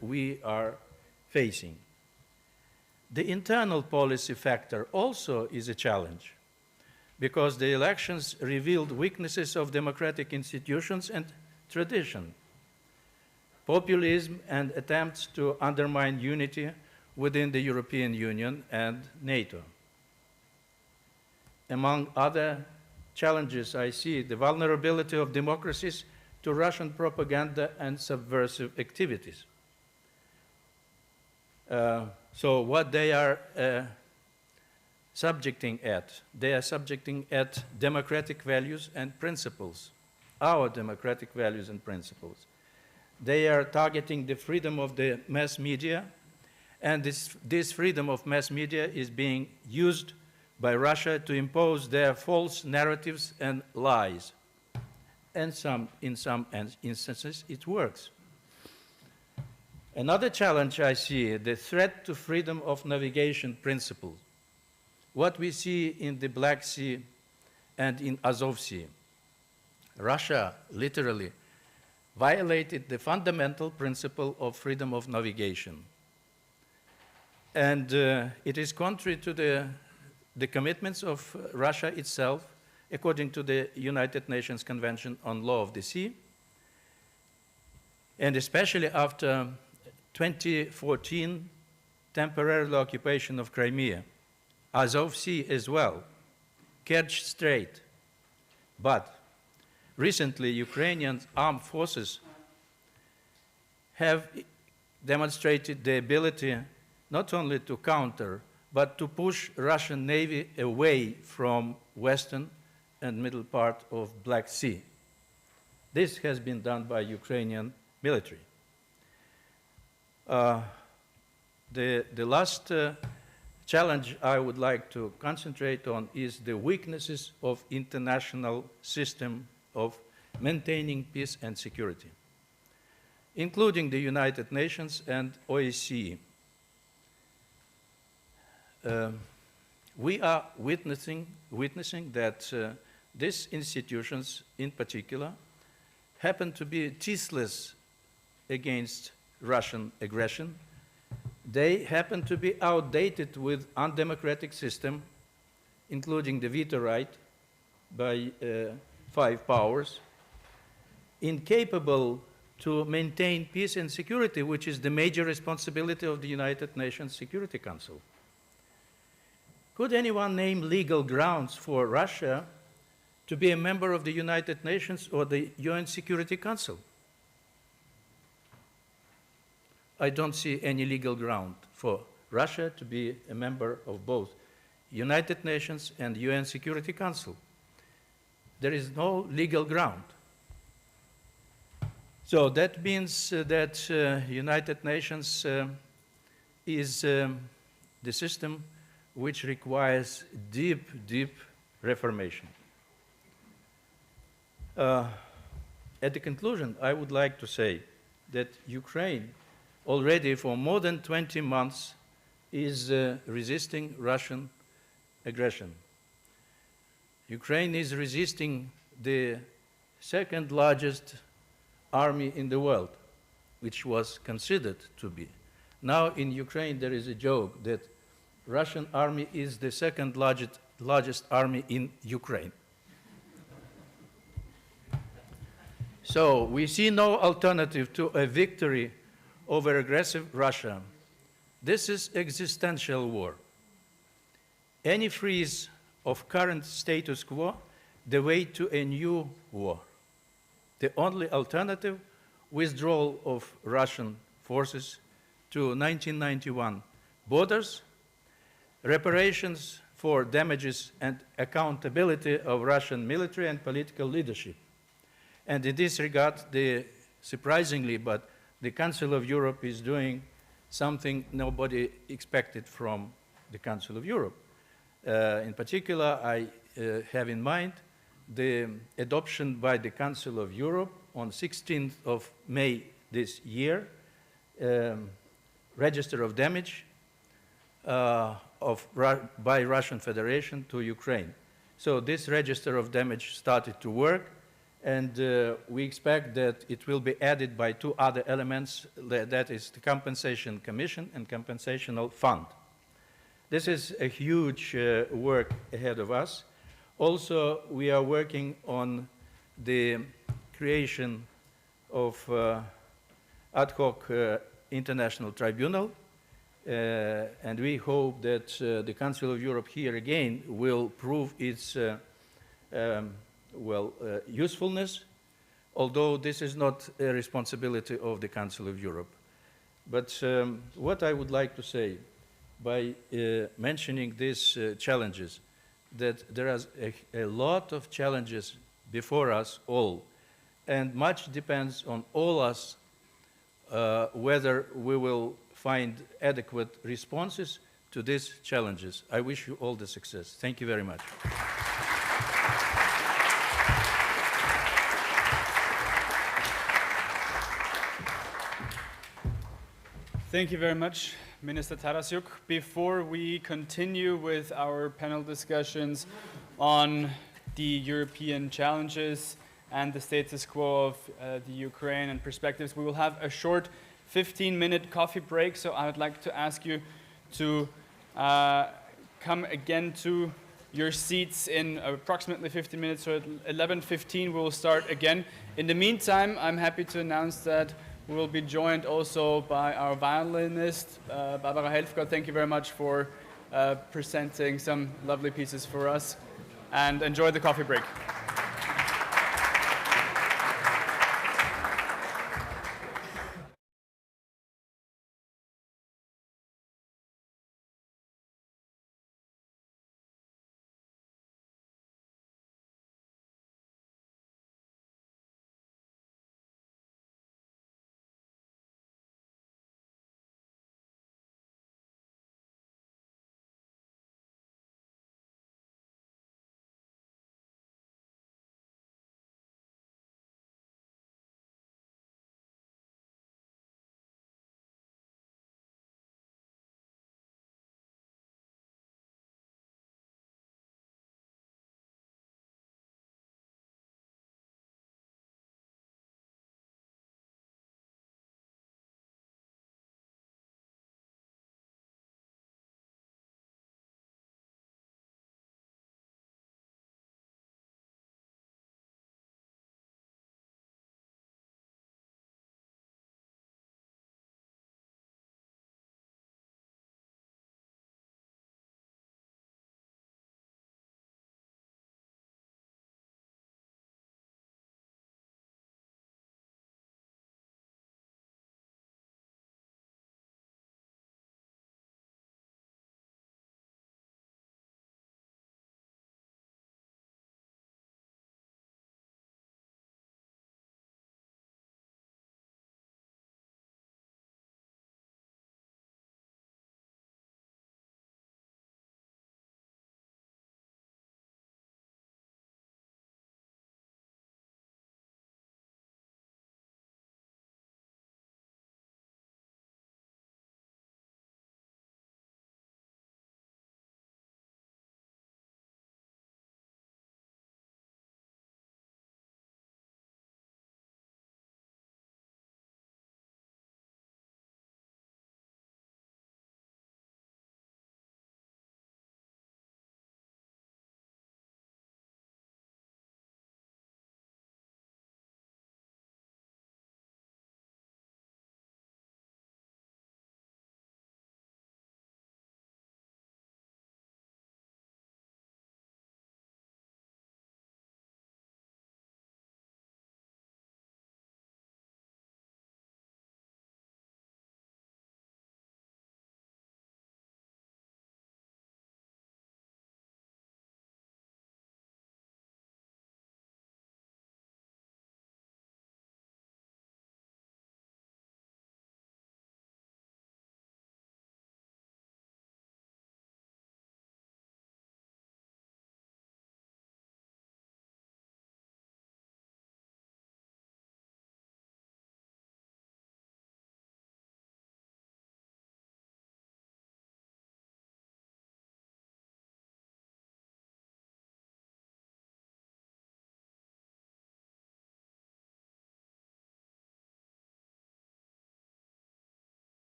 we are facing. The internal policy factor also is a challenge, because the elections revealed weaknesses of democratic institutions and tradition, populism and attempts to undermine unity within the European Union and NATO. Among other challenges, I see the vulnerability of democracies to Russian propaganda and subversive activities. So what they are subjecting at? They are subjecting at democratic values and principles, our democratic values and principles. They are targeting the freedom of the mass media, and this freedom of mass media is being used by Russia to impose their false narratives and lies. And in some instances, it works. Another challenge I see, the threat to freedom of navigation principle. What we see in the Black Sea and in Azov Sea. Russia literally violated the fundamental principle of freedom of navigation. And it is contrary to the commitments of Russia itself, according to the United Nations Convention on Law of the Sea, and especially after 2014 temporary occupation of Crimea, Azov Sea as well, Kerch Strait. But recently, Ukrainian armed forces have demonstrated the ability not only to counter, but to push Russian Navy away from western and middle part of Black Sea. This has been done by Ukrainian military. The last challenge I would like to concentrate on is the weaknesses of international system of maintaining peace and security, including the United Nations and OSCE. We are witnessing that these institutions, in particular, happen to be tasteless against Russian aggression. They happen to be outdated with undemocratic system, including the veto right by 5 powers, incapable to maintain peace and security, which is the major responsibility of the United Nations Security Council. Could anyone name legal grounds for Russia to be a member of the United Nations or the UN Security Council? I don't see any legal ground for Russia to be a member of both United Nations and UN Security Council. There is no legal ground. So that means that United Nations is the system which requires deep, deep reformation. At the conclusion, I would like to say that Ukraine already for more than 20 months is resisting Russian aggression. Ukraine is resisting the second largest army in the world, which was considered to be. Now in Ukraine there is a joke that Russian army is the second largest army in Ukraine. So we see no alternative to a victory over aggressive Russia. This is existential war. Any freeze of current status quo, the way to a new war. The only alternative, withdrawal of Russian forces to 1991 borders, reparations for damages and accountability of Russian military and political leadership. And in this regard, surprisingly, but the Council of Europe is doing something nobody expected from the Council of Europe. In particular, I have in mind the adoption by the Council of Europe on 16th of May this year, register of damage by Russian Federation to Ukraine. So this register of damage started to work, and we expect that it will be added by two other elements, that is the Compensation Commission and Compensational Fund. This is a huge work ahead of us. Also, we are working on the creation of ad hoc international tribunal, and we hope that the Council of Europe here again will prove its usefulness, although this is not a responsibility of the Council of Europe. But what I would like to say by mentioning these challenges, that there is a lot of challenges before us all, and much depends on all us whether we will find adequate responses to these challenges. I wish you all the success. Thank you very much. Thank you very much, Minister Tarasyuk. Before we continue with our panel discussions on the European challenges and the status quo of the Ukraine and perspectives, we will have a short 15-minute coffee break. So I would like to ask you to come again to your seats in approximately 15 minutes. So at 11:15 we will start again. In the meantime, I'm happy to announce that we will be joined also by our violinist, Barbara Helfgott. Thank you very much for presenting some lovely pieces for us. And enjoy the coffee break.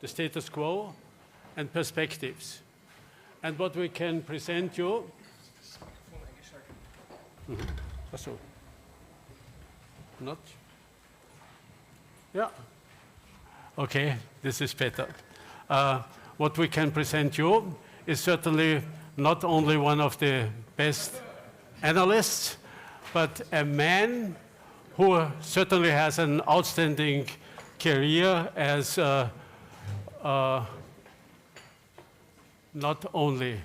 the status quo, and perspectives. And what we can present you. So, not? Yeah. Okay, this is better. What we can present you is certainly not only one of the best analysts, but a man who certainly has an outstanding career as not only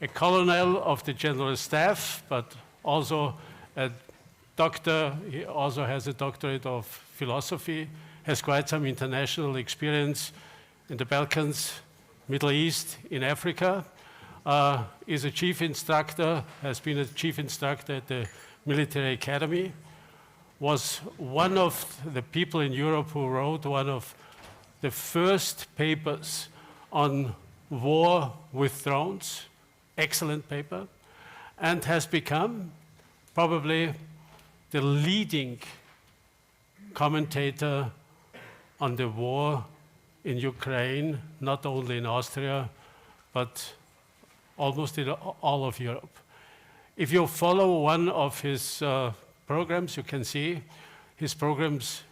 a colonel of the general staff, but also a doctor. He also has a doctorate of philosophy, has quite some international experience in the Balkans, Middle East, in Africa, is a chief instructor, has been a chief instructor at the Military Academy, was one of the people in Europe who wrote one of the first papers on war with drones, excellent paper, and has become probably the leading commentator on the war in Ukraine, not only in Austria, but almost in all of Europe. If you follow one of his programs, you can see his programs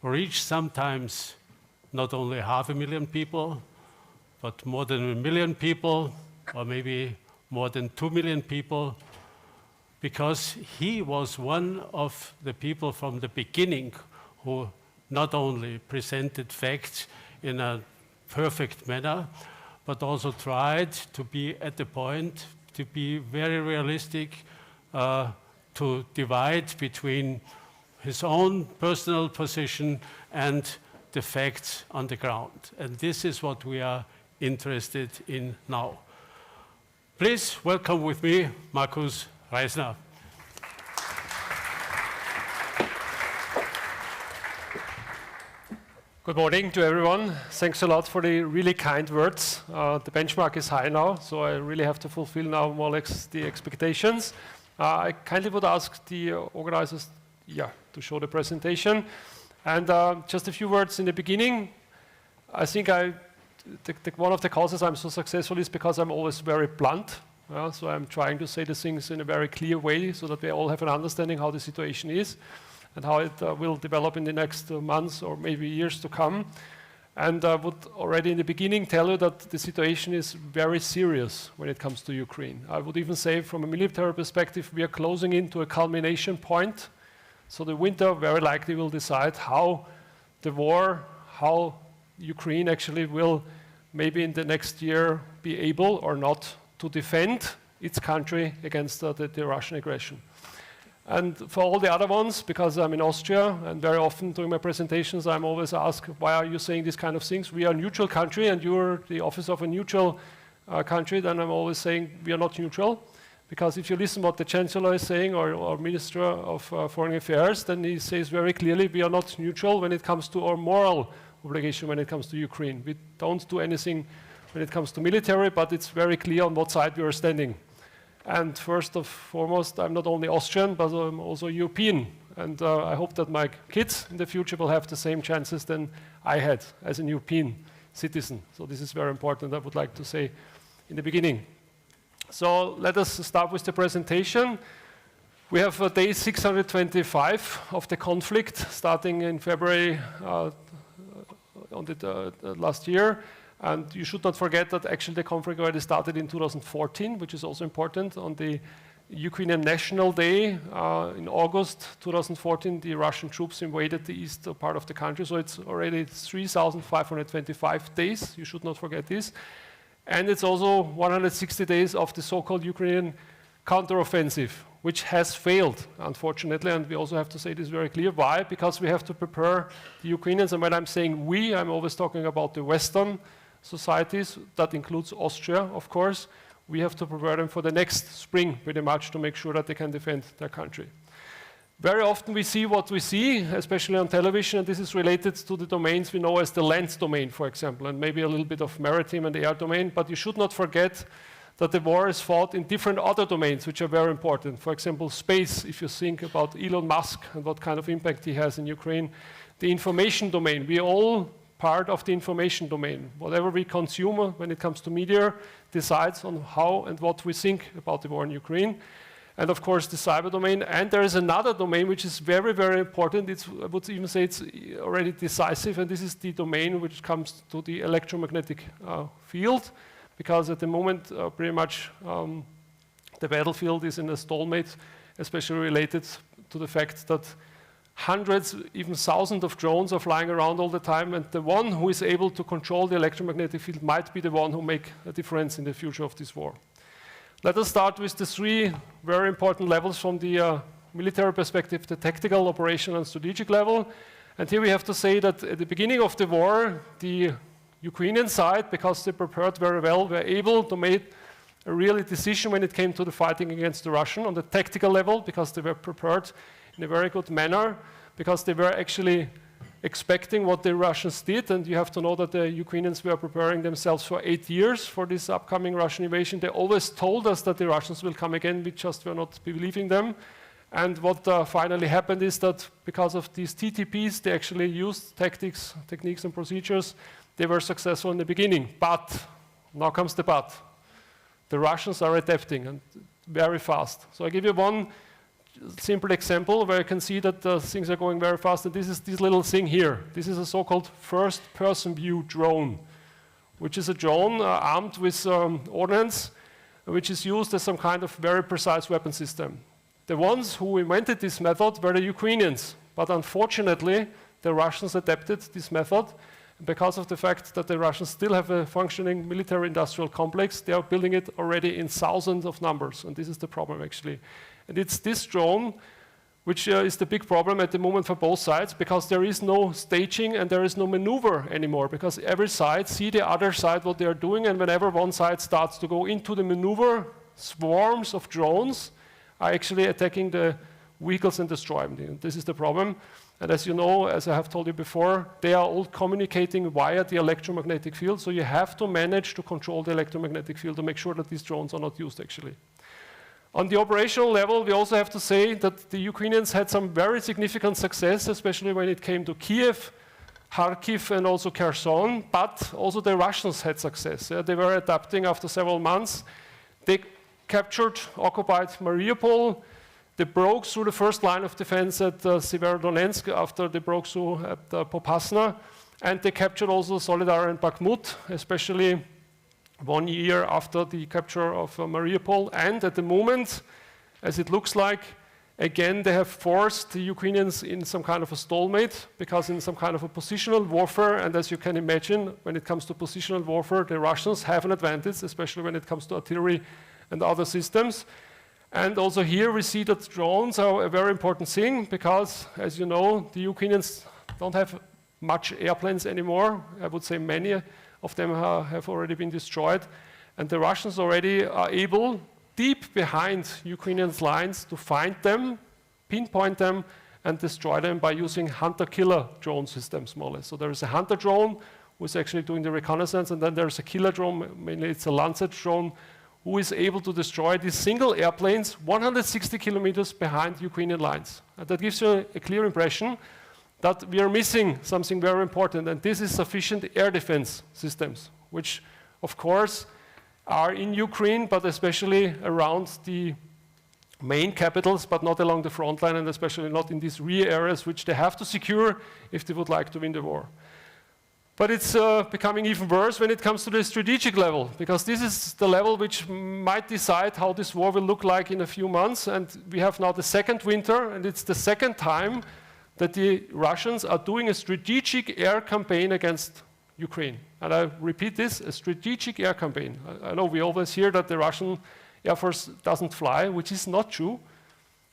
reach sometimes not only 500,000 people, but more than 1 million people, or maybe more than 2 million people, because he was one of the people from the beginning who not only presented facts in a perfect manner, but also tried to be at the point, to be very realistic, to divide between his own personal position and the facts on the ground. And this is what we are interested in now. Please welcome with me Markus Reisner. Good morning to everyone. Thanks a lot for the really kind words. The benchmark is high now, so I really have to fulfill now more or less the expectations. I kindly would ask the organizers to show the presentation. And just a few words in the beginning. I think one of the causes I'm so successful is because I'm always very blunt. So I'm trying to say the things in a very clear way so that we all have an understanding how the situation is and how it will develop in the next months or maybe years to come. And I would already in the beginning tell you that the situation is very serious when it comes to Ukraine. I would even say from a military perspective, we are closing into a culmination point. So the winter very likely will decide how the war, how Ukraine actually will maybe in the next year be able or not to defend its country against the Russian aggression. And for all the other ones, because I'm in Austria, and very often during my presentations, I'm always asked, why are you saying these kind of things? We are a neutral country, and you're the office of a neutral country. Then I'm always saying, we are not neutral. Because if you listen what the Chancellor is saying, or Minister of Foreign Affairs, then he says very clearly, we are not neutral when it comes to our moral obligation when it comes to Ukraine. We don't do anything when it comes to military, but it's very clear on what side we are standing. And first and foremost, I'm not only Austrian, but I'm also European. And I hope that my kids in the future will have the same chances than I had as a European citizen. So this is very important, I would like to say in the beginning. So let us start with the presentation. We have day 625 of the conflict, starting in February on the last year. And you should not forget that actually the conflict already started in 2014, which is also important. On the Ukrainian National Day in August 2014, the Russian troops invaded the eastern part of the country. So it's already 3,525 days. You should not forget this. And it's also 160 days of the so-called Ukrainian counteroffensive, which has failed, unfortunately. And we also have to say this very clear. Why? Because we have to prepare the Ukrainians. And when I'm saying we, I'm always talking about the Western societies. That includes Austria, of course. We have to prepare them for the next spring, pretty much, to make sure that they can defend their country. Very often we see what we see, especially on television, and this is related to the domains we know as the land domain, for example, and maybe a little bit of maritime and air domain, but you should not forget that the war is fought in different other domains, which are very important. For example, space, if you think about Elon Musk and what kind of impact he has in Ukraine. The information domain, we all part of the information domain. Whatever we consume when it comes to media decides on how and what we think about the war in Ukraine. And of course, the cyber domain. And there is another domain which is very, very important. I would even say it's already decisive, and this is the domain which comes to the electromagnetic field, because at the moment, pretty much the battlefield is in a stalemate, especially related to the fact that hundreds, even thousands of drones are flying around all the time, and the one who is able to control the electromagnetic field might be the one who make a difference in the future of this war. Let us start with the three very important levels from the military perspective, the tactical, operational, and strategic level. And here we have to say that at the beginning of the war, the Ukrainian side, because they prepared very well, were able to make a real decision when it came to the fighting against the Russian on the tactical level, because they were prepared in a very good manner, because they were actually expecting what the Russians did. And you have to know that the Ukrainians were preparing themselves for 8 years for this upcoming Russian invasion. They always told us that the Russians will come again, we just were not believing them. And what finally happened is that because of these TTPs, they actually used techniques and procedures. They were successful in the beginning, but now comes the but. The Russians are adapting, and very fast. So I give you one simple example where you can see that things are going very fast, and this is this little thing here. This is a so-called first-person view drone, which is a drone armed with ordnance, which is used as some kind of very precise weapon system. The ones who invented this method were the Ukrainians, but unfortunately, the Russians adapted this method. Because of the fact that the Russians still have a functioning military-industrial complex, they are building it already in thousands of numbers, and this is the problem actually. And it's this drone which is the big problem at the moment for both sides, because there is no staging and there is no maneuver anymore, because every side see the other side what they are doing, and whenever one side starts to go into the maneuver, swarms of drones are actually attacking the vehicles and destroying them. And this is the problem. And as you know, as I have told you before, they are all communicating via the electromagnetic field, so you have to manage to control the electromagnetic field to make sure that these drones are not used actually. On the operational level, we also have to say that the Ukrainians had some very significant success, especially when it came to Kiev, Kharkiv, and also Kherson, but also the Russians had success. They were adapting after several months. They captured, occupied Mariupol. They broke through the first line of defense at Severodonetsk after they broke through at Popasna, and they captured also Solidar and Bakhmut, especially 1 year after the capture of Mariupol. And at the moment, as it looks like, again they have forced the Ukrainians in some kind of a stalemate, because in some kind of a positional warfare, and as you can imagine, when it comes to positional warfare, the Russians have an advantage, especially when it comes to artillery and other systems. And also here we see that drones are a very important thing, because, as you know, the Ukrainians don't have much airplanes anymore. I would say many of them have already been destroyed. And the Russians already are able, deep behind Ukrainian lines, to find them, pinpoint them, and destroy them by using hunter-killer drone systems, more or less. So there is a hunter drone who is actually doing the reconnaissance, and then there's a killer drone, mainly it's a Lancet drone, who is able to destroy these single airplanes 160 kilometers behind Ukrainian lines. And that gives you a clear impression that we are missing something very important, and this is sufficient air defense systems, which of course are in Ukraine, but especially around the main capitals, but not along the front line, and especially not in these rear areas, which they have to secure if they would like to win the war. But it's becoming even worse when it comes to the strategic level, because this is the level which might decide how this war will look like in a few months. And we have now the second winter, and it's the second time that the Russians are doing a strategic air campaign against Ukraine. And I repeat this, a strategic air campaign. I know we always hear that the Russian Air Force doesn't fly, which is not true.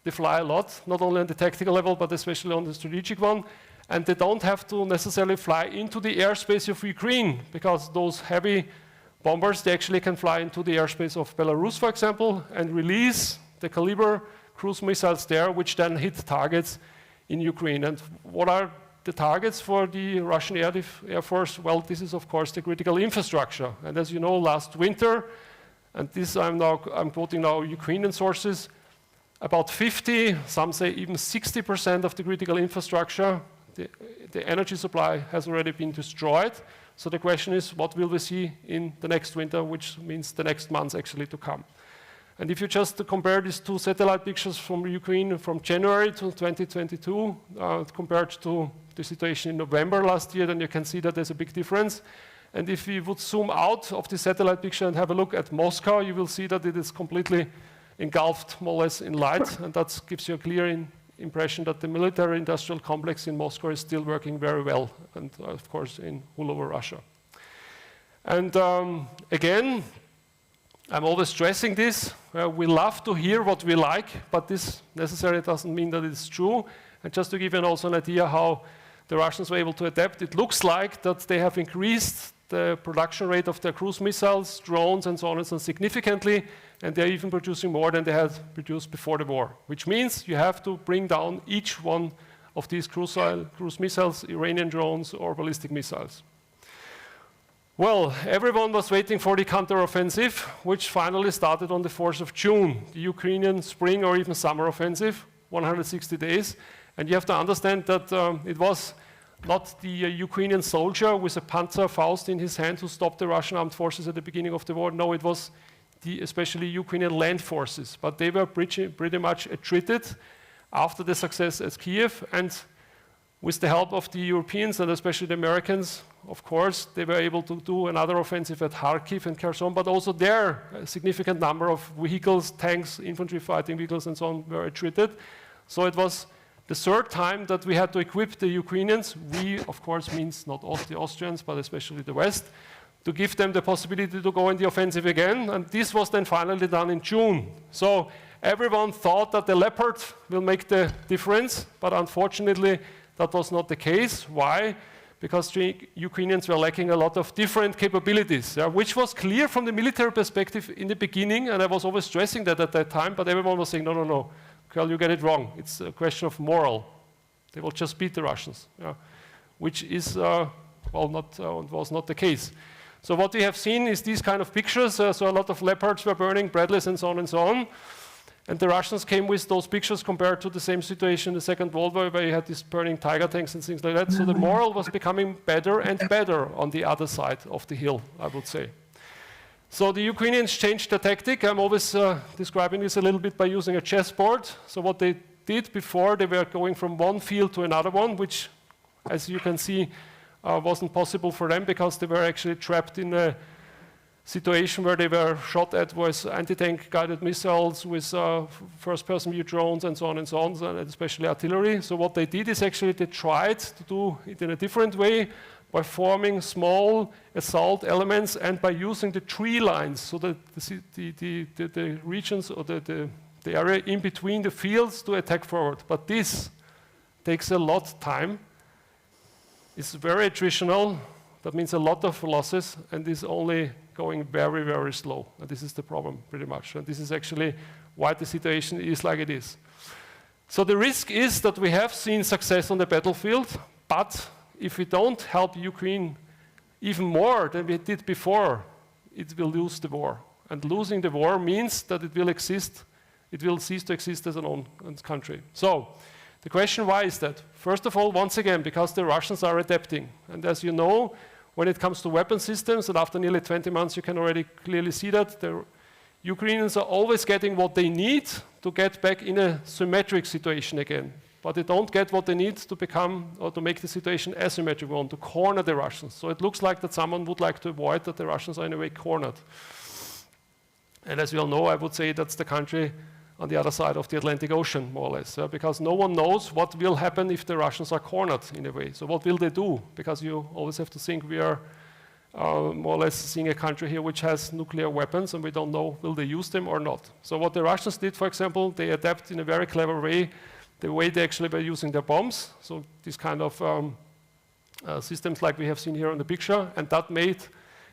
They fly a lot, not only on the tactical level, but especially on the strategic one. And they don't have to necessarily fly into the airspace of Ukraine, because those heavy bombers, they actually can fly into the airspace of Belarus, for example, and release the Kaliber cruise missiles there, which then hit targets in Ukraine. And what are the targets for the Russian Air Force? Well, this is, of course, the critical infrastructure. And as you know, last winter, and this I'm quoting now Ukrainian sources, about 50, some say even 60% of the critical infrastructure, the energy supply has already been destroyed. So the question is, what will we see in the next winter, which means the next months actually to come. And if you just compare these two satellite pictures from Ukraine from January to 2022, compared to the situation in November last year, then you can see that there's a big difference. And if we would zoom out of the satellite picture and have a look at Moscow, you will see that it is completely engulfed more or less in light, and that gives you a clear impression that the military-industrial complex in Moscow is still working very well, and of course in all over Russia. And again, I'm always stressing this. We love to hear what we like, but this necessarily doesn't mean that it's true. And just to give you also an idea how the Russians were able to adapt, it looks like that they have increased the production rate of their cruise missiles, drones, and so on and so on significantly, and they're even producing more than they had produced before the war, which means you have to bring down each one of these cruise missiles, Iranian drones, or ballistic missiles. Well, everyone was waiting for the counteroffensive, which finally started on the 4th of June, the Ukrainian spring or even summer offensive, 160 days. And you have to understand that it was not the Ukrainian soldier with a Panzerfaust in his hand who stopped the Russian armed forces at the beginning of the war. No, it was especially Ukrainian land forces. But they were pretty much retreated after the success at Kiev. And with the help of the Europeans and especially the Americans, of course, they were able to do another offensive at Kharkiv and Kherson. But also there, a significant number of vehicles, tanks, infantry fighting vehicles, and so on were retreated. So it was the third time that we had to equip the Ukrainians, we, of course, means not all the Austrians, but especially the West, to give them the possibility to go in the offensive again. And this was then finally done in June. So everyone thought that the Leopard will make the difference, but unfortunately, that was not the case. Why? Because the Ukrainians were lacking a lot of different capabilities, which was clear from the military perspective in the beginning, and I was always stressing that at that time, but everyone was saying, no, Carl, you get it wrong. It's a question of moral. They will just beat the Russians, which is, was not the case. So what we have seen is these kind of pictures. So a lot of Leopards were burning, Bradleys, and so on and so on. And the Russians came with those pictures compared to the same situation in the Second World War, where you had these burning Tiger tanks and things like that. So the moral was becoming better and better on the other side of the hill, I would say. So the Ukrainians changed their tactic. I'm always describing this a little bit by using a chessboard. So what they did before, they were going from one field to another one, which, as you can see, wasn't possible for them because they were actually trapped in a situation where they were shot at with anti-tank guided missiles, with first-person view drones, and so on, and especially artillery. So what they did is actually they tried to do it in a different way, by forming small assault elements and by using the tree lines, so that the regions or the area in between the fields to attack forward. But this takes a lot of time. It's very attritional. That means a lot of losses, and is only going very, very slow. And this is the problem, pretty much. And this is actually why the situation is like it is. So the risk is that we have seen success on the battlefield, but if we don't help Ukraine even more than we did before, it will lose the war. And losing the war means that it will cease to exist as an own country. So the question, why is that? First of all, once again, because the Russians are adapting. And as you know, when it comes to weapon systems, and after nearly 20 months, you can already clearly see that the Ukrainians are always getting what they need to get back in a symmetric situation again. But they don't get what they need to become, or to make the situation asymmetric one, to corner the Russians. So it looks like that someone would like to avoid that the Russians are in a way cornered. And as we all know, I would say that's the country on the other side of the Atlantic Ocean, more or less, because no one knows what will happen if the Russians are cornered in a way. So what will they do? Because you always have to think we are more or less seeing a country here which has nuclear weapons, and we don't know will they use them or not. So what the Russians did, for example, they adapt in a very clever way the way they actually were using their bombs. So these kind of systems like we have seen here on the picture, and that made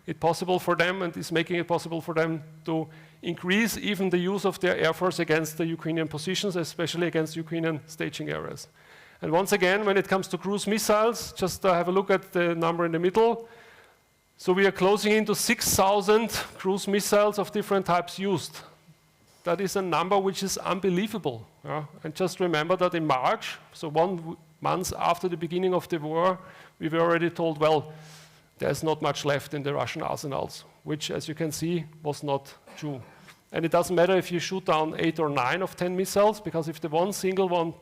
it possible for them, and is making it possible for them to increase even the use of their air force against the Ukrainian positions, especially against Ukrainian staging areas. And once again, when it comes to cruise missiles, just have a look at the number in the middle. So we are closing into 6,000 cruise missiles of different types used. That is a number which is unbelievable. And just remember that in March, so 1 months after the beginning of the war, we were already told, well, there's not much left in the Russian arsenals, which, as you can see, was not true. And it doesn't matter if you shoot down 8 or 9 of 10 missiles, because if the one single one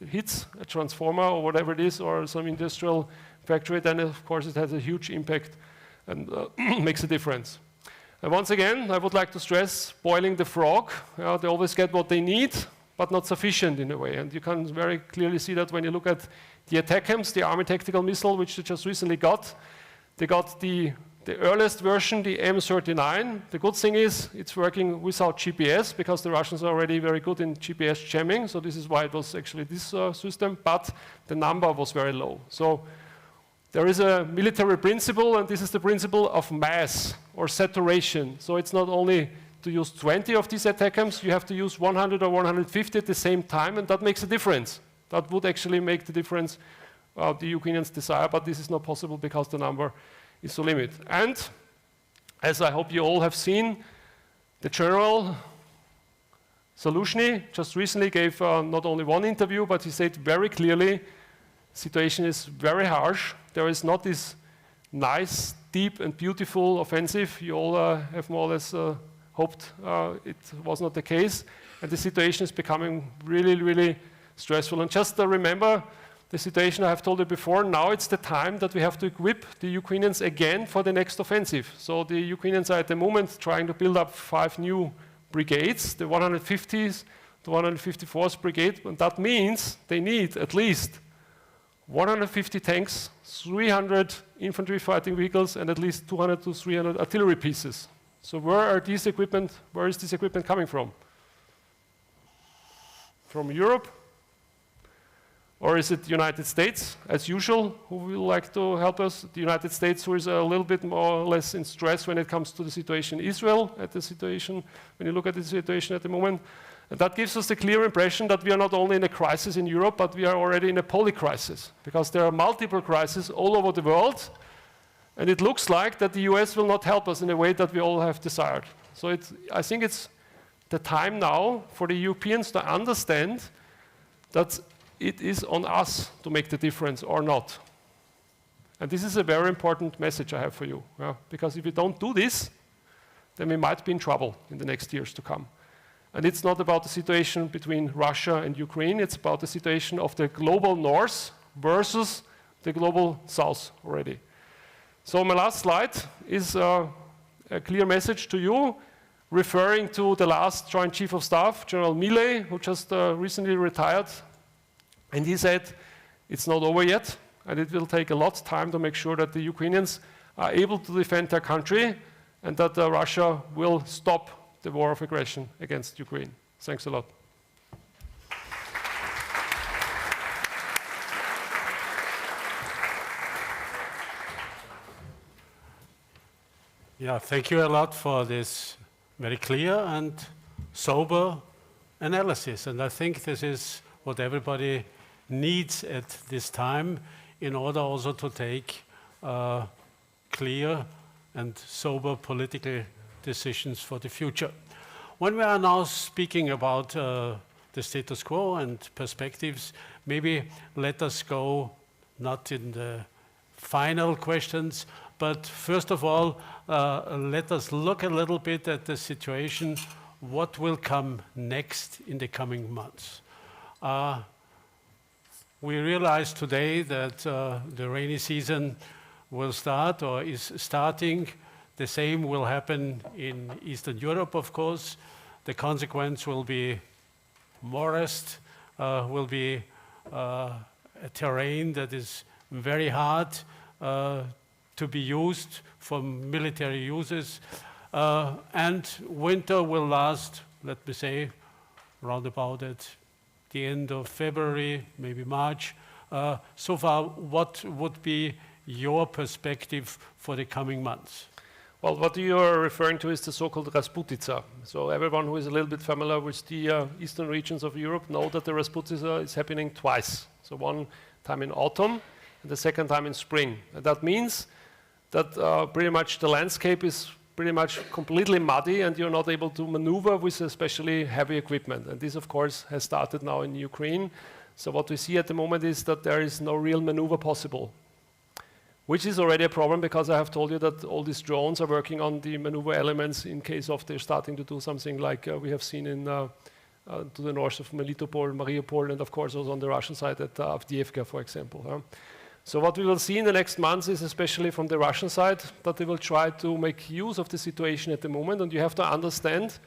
hits a transformer or whatever it is, or some industrial factory, then of course it has a huge impact and makes a difference. And once again, I would like to stress boiling the frog. They always get what they need, but not sufficient in a way. And you can very clearly see that when you look at the ATACMS, the Army Tactical Missile, which they just recently got. They got the earliest version, the M39. The good thing is it's working without GPS, because the Russians are already very good in GPS jamming, so this is why it was actually this system, but the number was very low. So there is a military principle, and this is the principle of mass or saturation. So it's not only to use 20 of these ATACMS, you have to use 100 or 150 at the same time, and that makes a difference. That would actually make the difference the Ukrainians desire, but this is not possible because the number is so limited. And as I hope you all have seen, the General Zaluzhny just recently gave not only one interview, but he said very clearly, situation is very harsh. There is not this nice, deep and beautiful offensive you all have more or less hoped it was not the case. And the situation is becoming really, really stressful. And just remember the situation I have told you before. Now it's the time that we have to equip the Ukrainians again for the next offensive. So the Ukrainians are at the moment trying to build up 5 new brigades, the 150th, the 154th Brigade, and that means they need at least 150 tanks, 300 infantry fighting vehicles, and at least 200 to 300 artillery pieces. So where is this equipment coming from? From Europe? Or is it the United States, as usual, who will like to help us? The United States, who is a little bit more or less in stress when it comes to the situation in Israel, when you look at the situation at the moment. And that gives us the clear impression that we are not only in a crisis in Europe, but we are already in a polycrisis, because there are multiple crises all over the world, and it looks like that the US will not help us in a way that we all have desired. So I think it's the time now for the Europeans to understand that it is on us to make the difference or not. And this is a very important message I have for you, because if we don't do this, then we might be in trouble in the next years to come. And it's not about the situation between Russia and Ukraine, it's about the situation of the global north versus the global south already. So my last slide is a clear message to you, referring to the last Joint Chief of Staff, General Millet, who just recently retired. And he said, it's not over yet, and it will take a lot of time to make sure that the Ukrainians are able to defend their country, and that Russia will stop the war of aggression against Ukraine. Thanks a lot. Yeah, thank you a lot for this very clear and sober analysis. And I think this is what everybody needs at this time in order also to take clear and sober political decisions for the future. When we are now speaking about the status quo and perspectives, maybe let us go not in the final questions, but first of all, let us look a little bit at the situation, what will come next in the coming months. We realize today that the rainy season will start or is starting. The same will happen in Eastern Europe, of course. The consequence will be morass, will be a terrain that is very hard to be used for military uses. And winter will last, let me say, round about at the end of February, maybe March. So far, what would be your perspective for the coming months? Well, what you are referring to is the so-called Rasputitsa. So everyone who is a little bit familiar with the eastern regions of Europe know that the Rasputitsa is happening twice. So one time in autumn and the second time in spring. And that means that pretty much the landscape is pretty much completely muddy and you're not able to maneuver with especially heavy equipment. And this, of course, has started now in Ukraine. So what we see at the moment is that there is no real maneuver possible, which is already a problem because I have told you that all these drones are working on the maneuver elements in case of they're starting to do something like we have seen in to the north of Melitopol, Mariupol, and of course also on the Russian side at Avdiivka, for example. So what we will see in the next months is, especially from the Russian side, that they will try to make use of the situation at the moment. And you have to understand,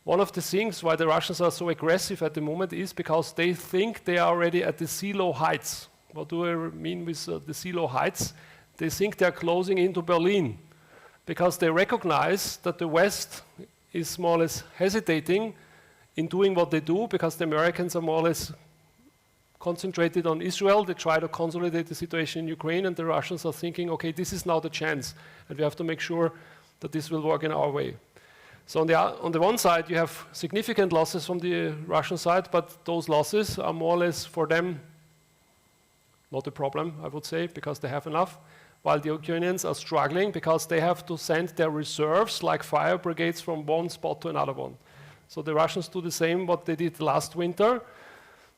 one of the things why the Russians are so aggressive at the moment is because they think they are already at the sea-low heights. What do I mean with the sea-low heights? They think they are closing into Berlin because they recognize that the West is more or less hesitating in doing what they do because the Americans are more or less concentrated on Israel. They try to consolidate the situation in Ukraine, and the Russians are thinking, okay, this is now the chance, and we have to make sure that this will work in our way. So on the one side, you have significant losses from the Russian side, but those losses are more or less for them not a problem, I would say, because they have enough, while the Ukrainians are struggling because they have to send their reserves like fire brigades from one spot to another one. So the Russians do the same what they did last winter.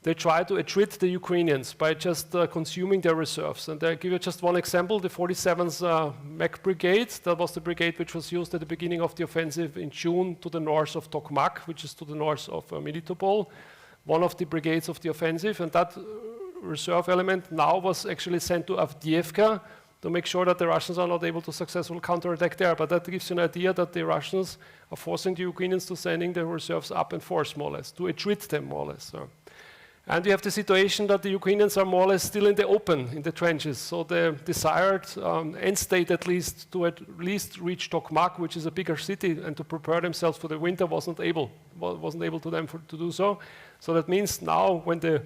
They try to attrit the Ukrainians by just consuming their reserves. And I give you just one example, the 47th Mech Brigade. That was the brigade which was used at the beginning of the offensive in June to the north of Tokmak, which is to the north of Melitopol, one of the brigades of the offensive. And that reserve element now was actually sent to Avdiivka to make sure that the Russians are not able to successfully counterattack there. But that gives you an idea that the Russians are forcing the Ukrainians to sending their reserves up in force, more or less, to attrit them, more or less. So. And we have the situation that the Ukrainians are more or less still in the open, in the trenches. So the desired end state, at least, to at least reach Tokmak, which is a bigger city, and to prepare themselves for the winter wasn't able to them to do so. So that means now, when the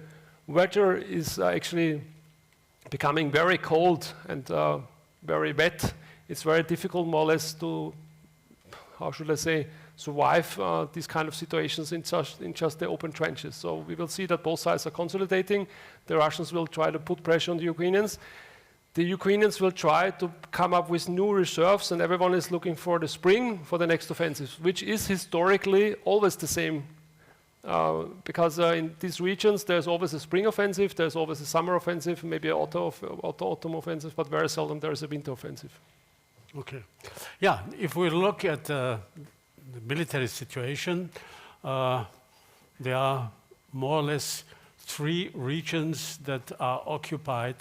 weather is actually becoming very cold and very wet, it's very difficult, more or less, to, how should I say, survive these kind of situations in just the open trenches. So we will see that both sides are consolidating. The Russians will try to put pressure on the Ukrainians. The Ukrainians will try to come up with new reserves, and everyone is looking for the spring for the next offensive, which is historically always the same. Because in these regions, there's always a spring offensive, there's always a summer offensive, maybe an autumn offensive, but very seldom there is a winter offensive. Okay. Yeah, if we look at the military situation, there are more or less 3 regions that are occupied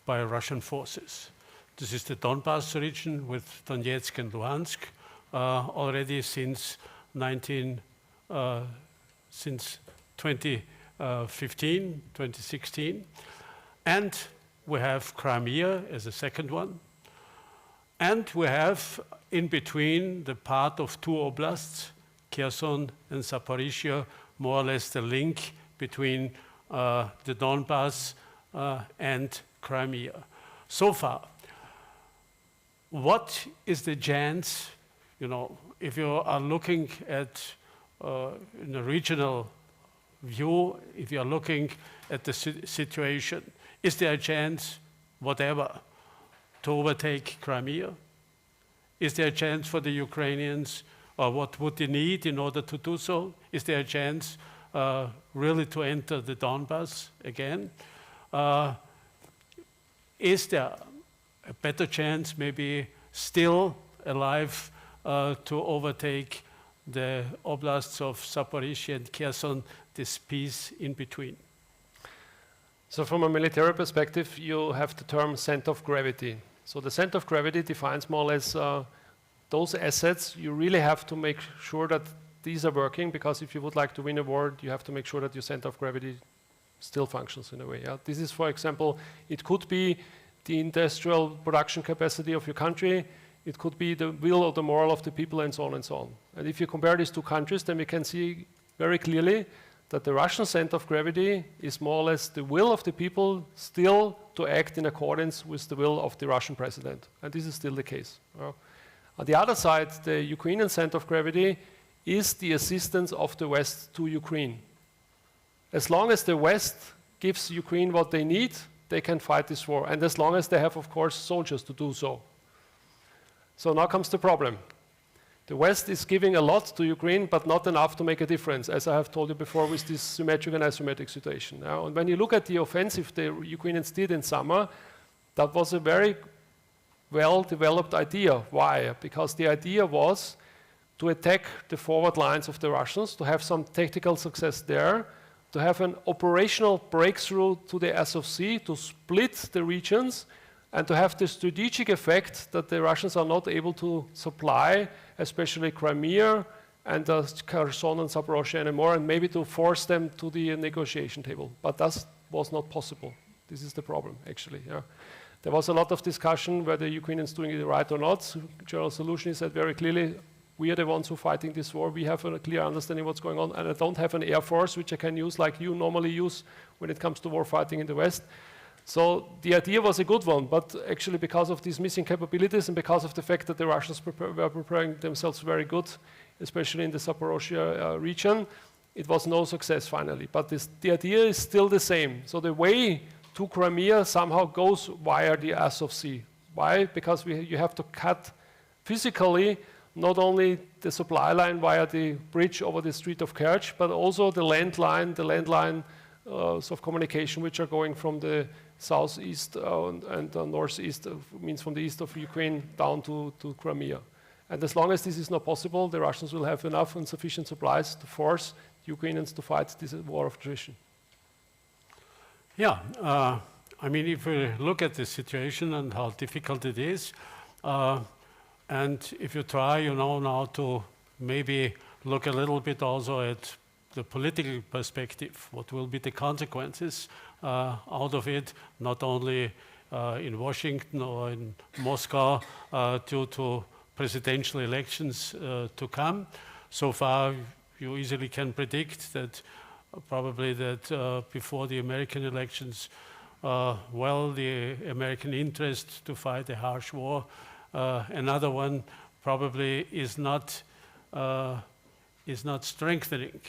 by Russian forces. This is the Donbass region with Donetsk and Luhansk already since 2015, 2016. And we have Crimea as a second one. And we have in between the part of 2 oblasts, Kherson and Zaporizhia, more or less the link between the Donbass and Crimea. So far, what is the chance, you know, if you are looking at in a regional view, if you are looking at the situation, is there a chance, whatever, to overtake Crimea? Is there a chance for the Ukrainians, or what would they need in order to do so? Is there a chance really to enter the Donbass again? Is there a better chance, maybe still alive, to overtake the oblasts of Zaporizhia and Kherson, this piece in between? So from a military perspective, you have the term center of gravity. So the center of gravity defines more or less those assets. You really have to make sure that these are working, because if you would like to win a war, you have to make sure that your center of gravity still functions in a way. Yeah? This is, for example, it could be the industrial production capacity of your country, it could be the will or the moral of the people, and so on and so on. And if you compare these 2 countries, then we can see very clearly that the Russian center of gravity is more or less the will of the people still to act in accordance with the will of the Russian president. And this is still the case. On the other side, the Ukrainian center of gravity is the assistance of the West to Ukraine. As long as the West gives Ukraine what they need, they can fight this war. And as long as they have, of course, soldiers to do so. So now comes the problem. The West is giving a lot to Ukraine, but not enough to make a difference, as I have told you before with this symmetric and asymmetric situation. And when you look at the offensive the Ukrainians did in summer, that was a very well-developed idea. Why? Because the idea was to attack the forward lines of the Russians, to have some tactical success there, to have an operational breakthrough to the Azov Sea, to split the regions, and to have the strategic effect that the Russians are not able to supply, especially Crimea and Kherson and Zaporozhye anymore, and maybe to force them to the negotiation table. But that was not possible. This is the problem, actually. Yeah. There was a lot of discussion whether Ukrainians doing it right or not. General solution is that very clearly, we are the ones who are fighting this war. We have a clear understanding of what's going on, and I don't have an air force which I can use like you normally use when it comes to war fighting in the West. So the idea was a good one, but actually because of these missing capabilities and because of the fact that the Russians were preparing themselves very good, especially in the Zaporozhye region, it was no success finally. But the idea is still the same. So the way to Crimea somehow goes via the Azov Sea. Why? Because you have to cut physically not only the supply line via the bridge over the Strait of Kerch, but also the landline of communication which are going from the southeast and northeast, means from the east of Ukraine down to Crimea. And as long as this is not possible, the Russians will have enough and sufficient supplies to force the Ukrainians to fight this war of attrition. Yeah, I mean, if we look at the situation and how difficult it is, and if you try, now to maybe look a little bit also at the political perspective, what will be the consequences out of it, not only in Washington or in Moscow due to presidential elections to come. So far, you easily can predict that probably that before the American elections, the American interest to fight a harsh war, another one probably is not strengthening.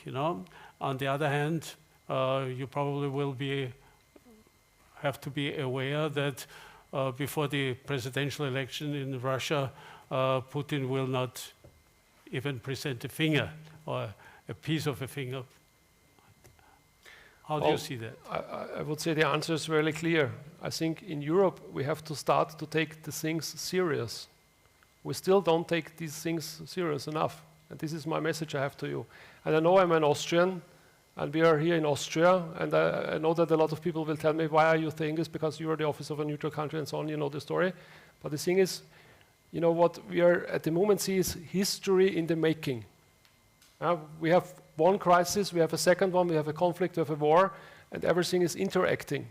On the other hand, you probably will have to be aware that before the presidential election in Russia, Putin will not even present a finger or a piece of a finger. How do you see that? I would say the answer is really clear. I think in Europe we have to start to take the things serious. We still don't take these things serious enough. And this is my message I have to you. And I know I'm an Austrian, and we are here in Austria, and I know that a lot of people will tell me, why are you saying this? Because you are the office of a neutral country and so on, you know the story. But the thing is, what we are at the moment see is history in the making. We have one crisis, we have a second one, we have a conflict, we have a war, and everything is interacting.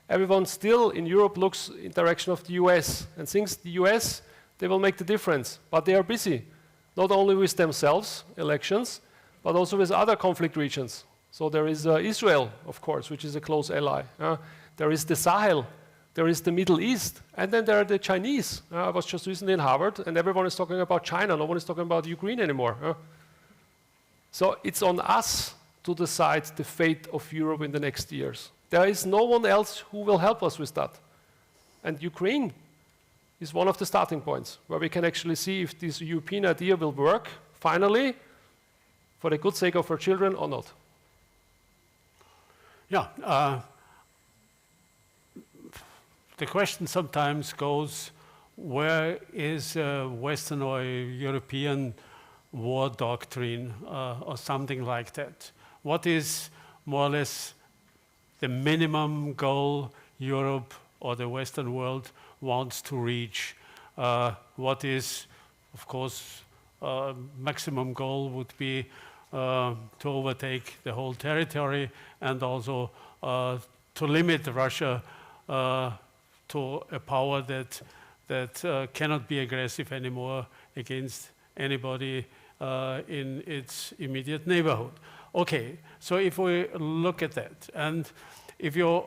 Everyone still in Europe looks in direction of the US, and thinks the US, they will make the difference, but they are busy, not only with themselves, elections, but also with other conflict regions. So there is Israel, of course, which is a close ally. There is the Sahel, there is the Middle East, and then there are the Chinese. I was just recently in Harvard, and everyone is talking about China, no one is talking about Ukraine anymore. So it's on us to decide the fate of Europe in the next years. There is no one else who will help us with that. And Ukraine is one of the starting points where we can actually see if this European idea will work, finally, for the good sake of our children or not. Yeah. The question sometimes goes, where is Western or European war doctrine or something like that? What is more or less the minimum goal Europe or the Western world wants to reach? What is, of course, maximum goal would be to overtake the whole territory and also to limit Russia to a power that cannot be aggressive anymore against anybody in its immediate neighborhood. Okay, so if we look at that, and if you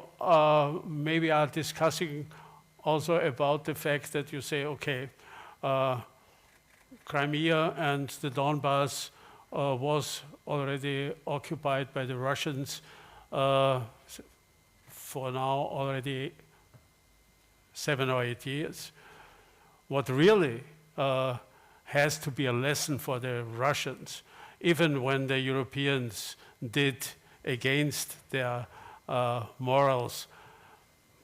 maybe are discussing also about the fact that you say, okay, Crimea and the Donbass was already occupied by the Russians for now already 7 or 8 years. What really has to be a lesson for the Russians, even when the Europeans did against their morals,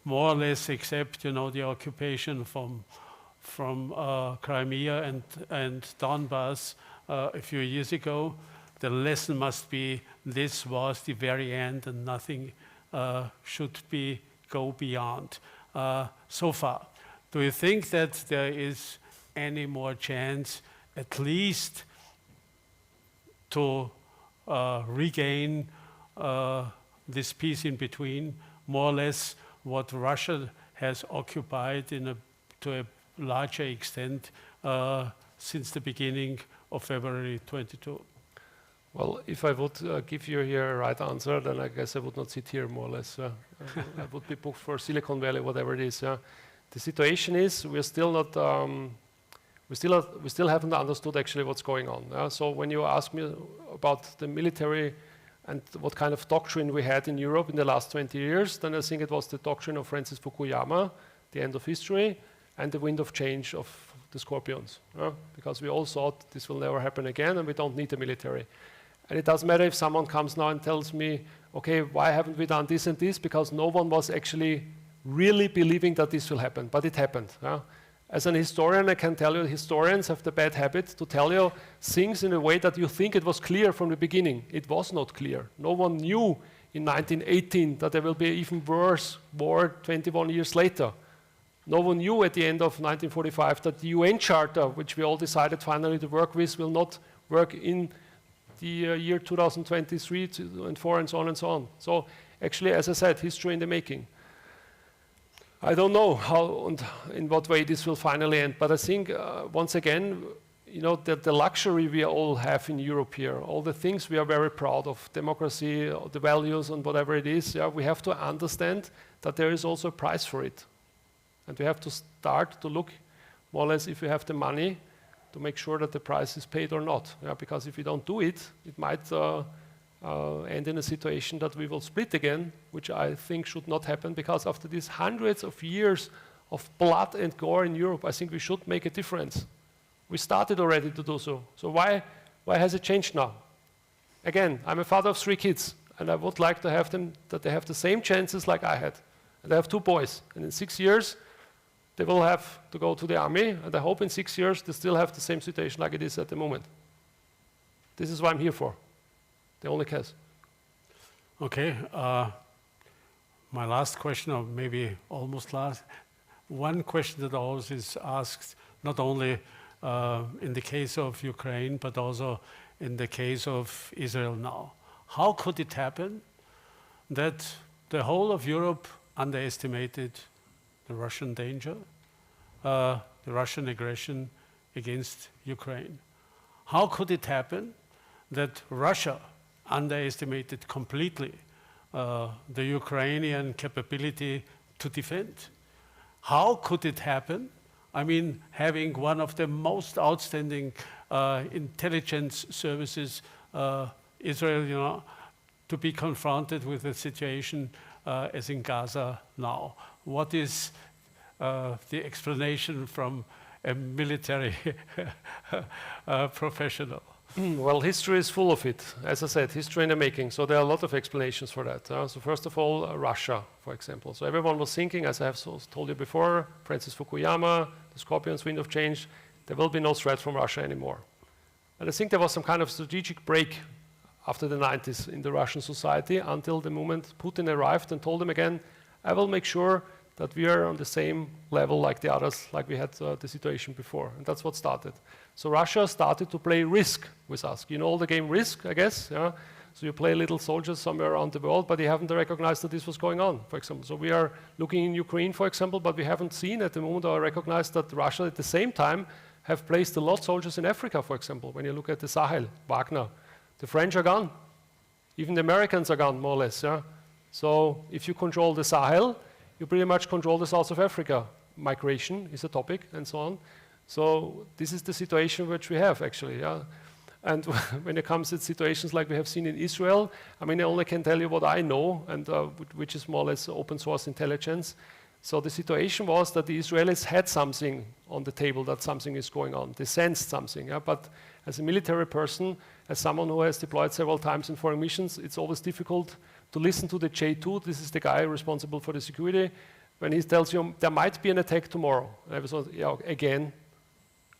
more or less accept, you know, the occupation from Crimea and Donbass a few years ago. The lesson must be this was the very end and nothing should go beyond so far. Do you think that there is any more chance at least to regain this peace in between, more or less what Russia has occupied to a larger extent since the beginning of February 22? Well, if I would give you here a right answer, then I guess I would not sit here, more or less. I would be booked for Silicon Valley, whatever it is. The situation is we're still not, we still haven't understood actually what's going on. So when you ask me about the military and what kind of doctrine we had in Europe in the last 20 years, then I think it was the doctrine of Francis Fukuyama, the end of history, and the wind of change of the Scorpions. Because we all thought this will never happen again and we don't need the military. And it doesn't matter if someone comes now and tells me, okay, why haven't we done this and this? Because no one was actually really believing that this will happen, but it happened. As an historian, I can tell you historians have the bad habit to tell you things in a way that you think it was clear from the beginning. It was not clear. No one knew in 1918 that there will be an even worse war 21 years later. No one knew at the end of 1945 that the UN Charter, which we all decided finally to work with, will not work in the year 2023 and 4 and so on and so on. So actually, as I said, history in the making. I don't know how and in what way this will finally end, but I think once again, you know, the luxury we all have in Europe here, all the things we are very proud of, democracy, the values and whatever it is, we have to understand that there is also a price for it. And we have to start to look more or less if we have the money to make sure that the price is paid or not. Because if we don't do it, it might end in a situation that we will split again, which I think should not happen, because after these hundreds of years of blood and gore in Europe, I think we should make a difference. We started already to do so. So why has it changed now? Again, I'm a father of 3 kids, and I would like to have them, that they have the same chances like I had. And I have 2 boys, and in 6 years, they will have to go to the army, and I hope in 6 years they still have the same situation like it is at the moment. This is what I'm here for, the only case. Okay, my last question, or maybe almost last. One question that always is asked, not only in the case of Ukraine, but also in the case of Israel now. How could it happen that the whole of Europe underestimated the Russian danger, the Russian aggression against Ukraine? How could it happen that Russia underestimated completely the Ukrainian capability to defend? How could it happen? I mean, having one of the most outstanding intelligence services, Israel, you know, to be confronted with a situation as in Gaza now. What is the explanation from a military professional? Well, history is full of it. As I said, history in the making. So there are a lot of explanations for that. So first of all, Russia, for example. So everyone was thinking, as I have told you before, Francis Fukuyama, the Scorpions, wind of change, there will be no threat from Russia anymore. And I think there was some kind of strategic break after the 90s in the Russian society until the moment Putin arrived and told them again, I will make sure that we are on the same level like the others, like we had the situation before. And that's what started. So Russia started to play Risk with us. You know all the game Risk, I guess? Yeah? So you play little soldiers somewhere around the world, but you haven't recognized that this was going on, for example. So we are looking in Ukraine, for example, but we haven't seen at the moment or recognized that Russia at the same time have placed a lot of soldiers in Africa, for example. When you look at the Sahel, Wagner, the French are gone. Even the Americans are gone, more or less. Yeah? So if you control the Sahel, you pretty much control the south of Africa. Migration is a topic, and so on. So this is the situation which we have, actually. Yeah? And when it comes to situations like we have seen in Israel, I mean, I only can tell you what I know, and which is more or less open source intelligence, So the situation was that the Israelis had something on the table, that something is going on. They sensed something, yeah? But as a military person, as someone who has deployed several times in foreign missions, it's always difficult to listen to the J2. This is the guy responsible for the security. When he tells you there might be an attack tomorrow, and I was like, yeah, again,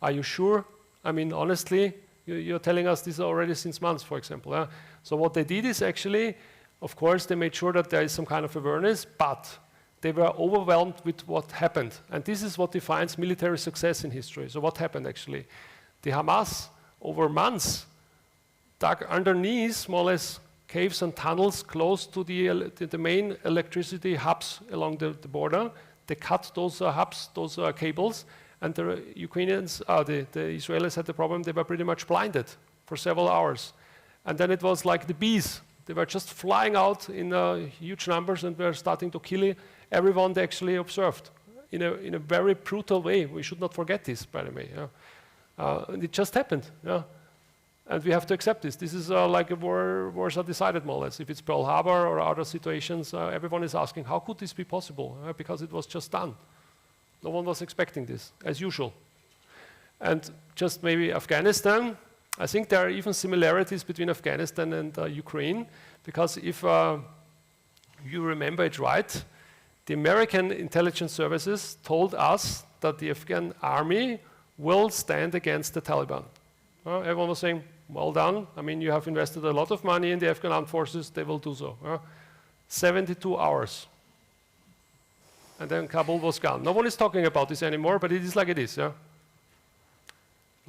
are you sure? I mean, honestly, you're telling us this already since months, for example. Yeah? So what they did is actually, of course, they made sure that there is some kind of awareness, but they were overwhelmed with what happened. And this is what defines military success in history. So what happened actually? The Hamas, over months, dug underneath, more or less, caves and tunnels close to the main electricity hubs along the border. They cut those hubs, those cables, and the Ukrainians, the Israelis had the problem, they were pretty much blinded for several hours. And then it was like the bees. They were just flying out in huge numbers and were starting to kill everyone they actually observed in a very brutal way. We should not forget this, by the way. Yeah? It just happened. Yeah? And we have to accept this. This is like a wars are decided, more or less. If it's Pearl Harbor or other situations, everyone is asking, how could this be possible? Because it was just done. No one was expecting this, as usual. And just maybe Afghanistan, I think there are even similarities between Afghanistan and Ukraine, because if you remember it right, the American intelligence services told us that the Afghan army will stand against the Taliban. Everyone was saying, well done. I mean, you have invested a lot of money in the Afghan armed forces, they will do so. 72 hours. And then Kabul was gone. No one is talking about this anymore, but it is like it is. Yeah?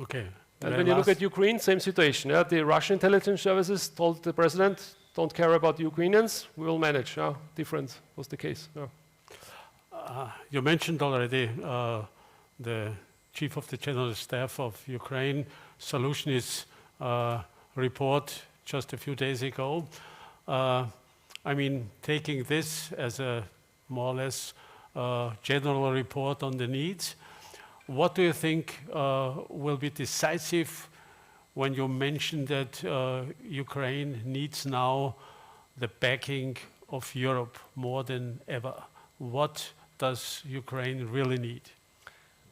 Okay. And when you look at Ukraine, same situation. Yeah? The Russian intelligence services told the president, don't care about the Ukrainians, we will manage. Yeah? Different was the case. Yeah? You mentioned already the Chief of the General Staff of Ukraine, Solutionist report just a few days ago. I mean, taking this as a more or less general report on the needs, what do you think will be decisive when you mention that Ukraine needs now the backing of Europe more than ever? What does Ukraine really need?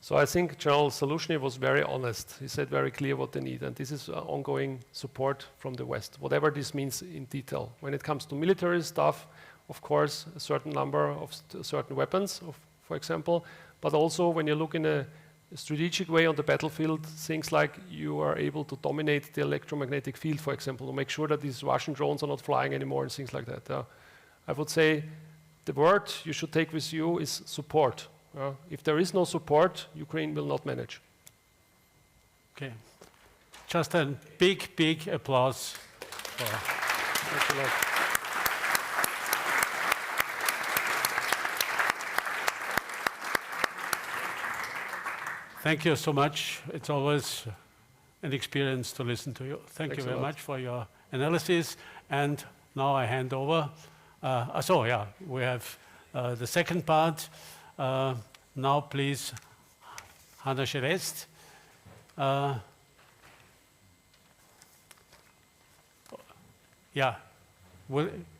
So I think General Solutionist was very honest. He said very clear what they need, and this is ongoing support from the West, whatever this means in detail. When it comes to military stuff, of course, a certain number of certain weapons, for example, but also when you look in a strategic way on the battlefield, things like you are able to dominate the electromagnetic field, for example, to make sure that these Russian drones are not flying anymore and things like that. I would say the word you should take with you is support. If there is no support, Ukraine will not manage. Okay. Just a big, big applause. Thanks a lot. Thank you so much. It's always an experience to listen to you. Thank you very much for your analysis. And now I hand over. We have the second part. Now, please, Hanna Scherest.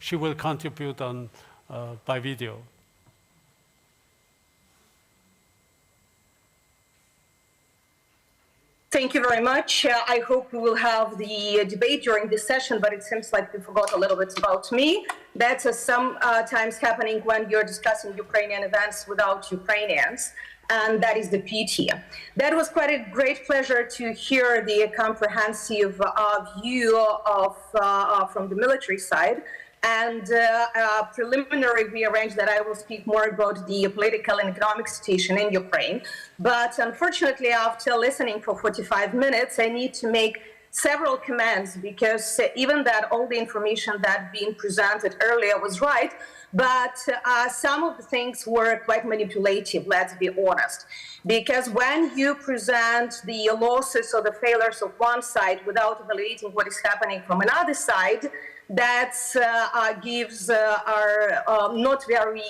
She will contribute on by video. Thank you very much. I hope we will have the debate during this session, but it seems like we forgot a little bit about me. That's sometimes happening when you're discussing Ukrainian events without Ukrainians, and that is the pity. That was quite a great pleasure to hear the comprehensive view from the military side. And preliminary, we arranged that I will speak more about the political and economic situation in Ukraine. But unfortunately, after listening for 45 minutes, I need to make several comments, because even that all the information that being presented earlier was right, but some of the things were quite manipulative, let's be honest. Because when you present the losses or the failures of one side without evaluating what is happening from another side, that gives our not very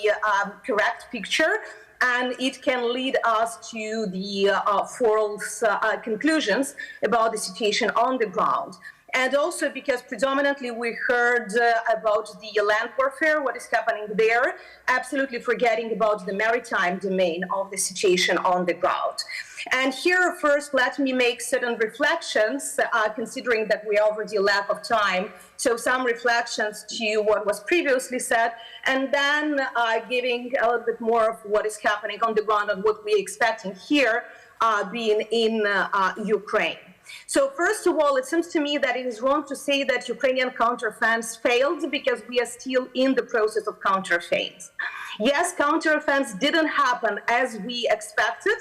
correct picture, and it can lead us to the false conclusions about the situation on the ground. And also because predominantly we heard about the land warfare, what is happening there, absolutely forgetting about the maritime domain of the situation on the ground. And here first, let me make certain reflections, considering that we already lack of time. So some reflections to what was previously said, and then giving a little bit more of what is happening on the ground and what we're expecting here being in Ukraine. So first of all, it seems to me that it is wrong to say that Ukrainian counteroffense failed because we are still in the process of counteroffense. Yes, counteroffense didn't happen as we expected.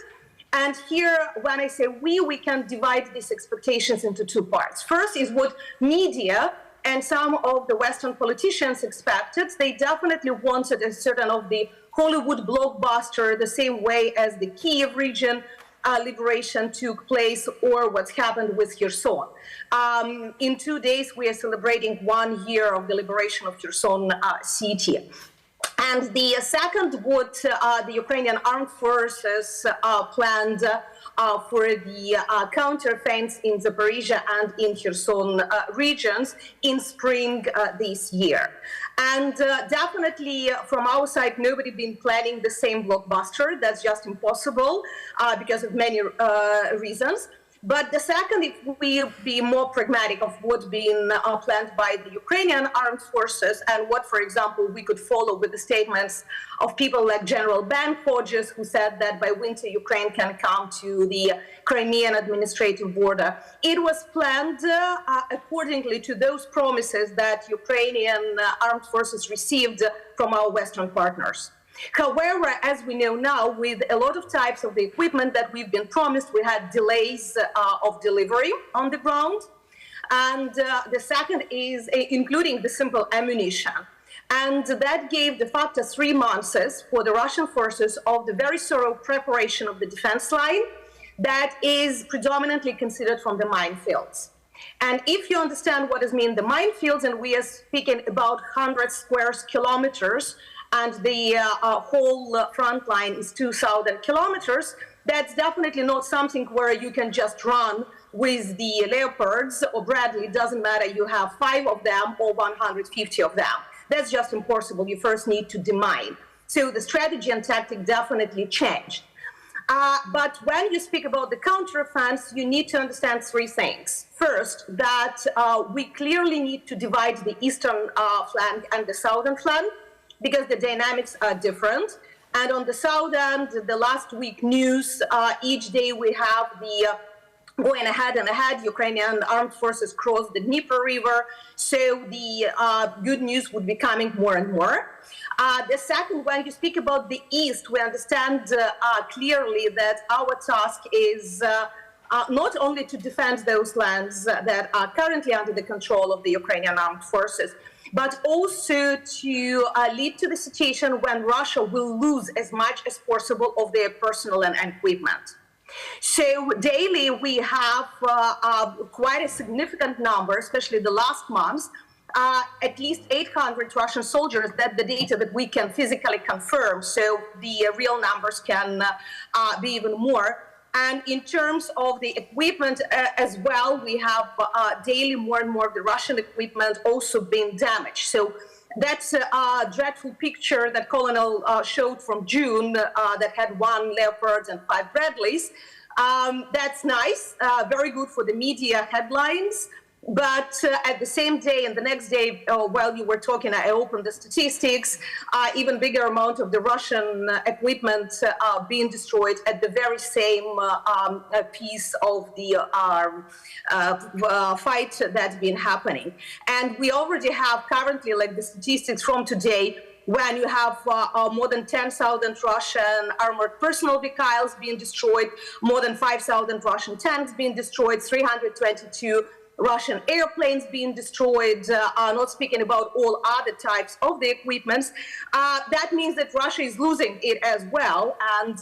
And here, when I say we can divide these expectations into two parts. First is what media and some of the Western politicians expected. They definitely wanted a certain of the Hollywood blockbuster, the same way as the Kiev region liberation took place, or what's happened with Kherson. In 2 days, we are celebrating 1 year of the liberation of Kherson city. And the second, what the Ukrainian armed forces planned for the counteroffense in Zaporizhia and in Kherson regions in spring this year. And definitely from our side, nobody been planning the same blockbuster. That's just impossible because of many reasons. But the second, if we be more pragmatic of what's been planned by the Ukrainian armed forces and what, for example, we could follow with the statements of people like General Ben Hodges, who said that by winter Ukraine can come to the Crimean administrative border. It was planned accordingly to those promises that Ukrainian armed forces received from our Western partners. However, as we know now, with a lot of types of the equipment that we've been promised, we had delays of delivery on the ground. And the second is including the simple ammunition. And that gave de facto 3 months for the Russian forces of the very thorough preparation of the defense line that is predominantly considered from the minefields. And if you understand what does mean the minefields, and we are speaking about 100 square kilometers, and the whole front line is 2,000 kilometers, that's definitely not something where you can just run with the Leopards or Bradley. It doesn't matter, you have 5 of them or 150 of them. That's just impossible. You first need to demine. So the strategy and tactic definitely changed. But when you speak about the counteroffense, you need to understand 3 things. First, that we clearly need to divide the eastern flank and the southern flank, because the dynamics are different. And on the south end, the last week news, each day we have the going ahead and ahead, Ukrainian armed forces cross the Dnieper River. So the good news would be coming more and more. The second, when you speak about the east, we understand clearly that our task is not only to defend those lands that are currently under the control of the Ukrainian armed forces, but also to lead to the situation when Russia will lose as much as possible of their personnel and equipment. So daily we have quite a significant number, especially the last months, at least 800 Russian soldiers. That's the data that we can physically confirm, so the real numbers can be even more. And in terms of the equipment as well, we have daily more and more of the Russian equipment also being damaged. So that's a dreadful picture that Colonel showed from June that had 1 Leopard and 5 Bradleys. That's nice, very good for the media headlines. But at the same day and the next day, while you were talking, I opened the statistics, even bigger amount of the Russian equipment being destroyed at the very same piece of the fight that's been happening. And we already have currently, like the statistics from today, when you have more than 10,000 Russian armored personnel vehicles being destroyed, more than 5,000 Russian tanks being destroyed, 322 Russian airplanes being destroyed, not speaking about all other types of the equipment. That means that Russia is losing it as well. And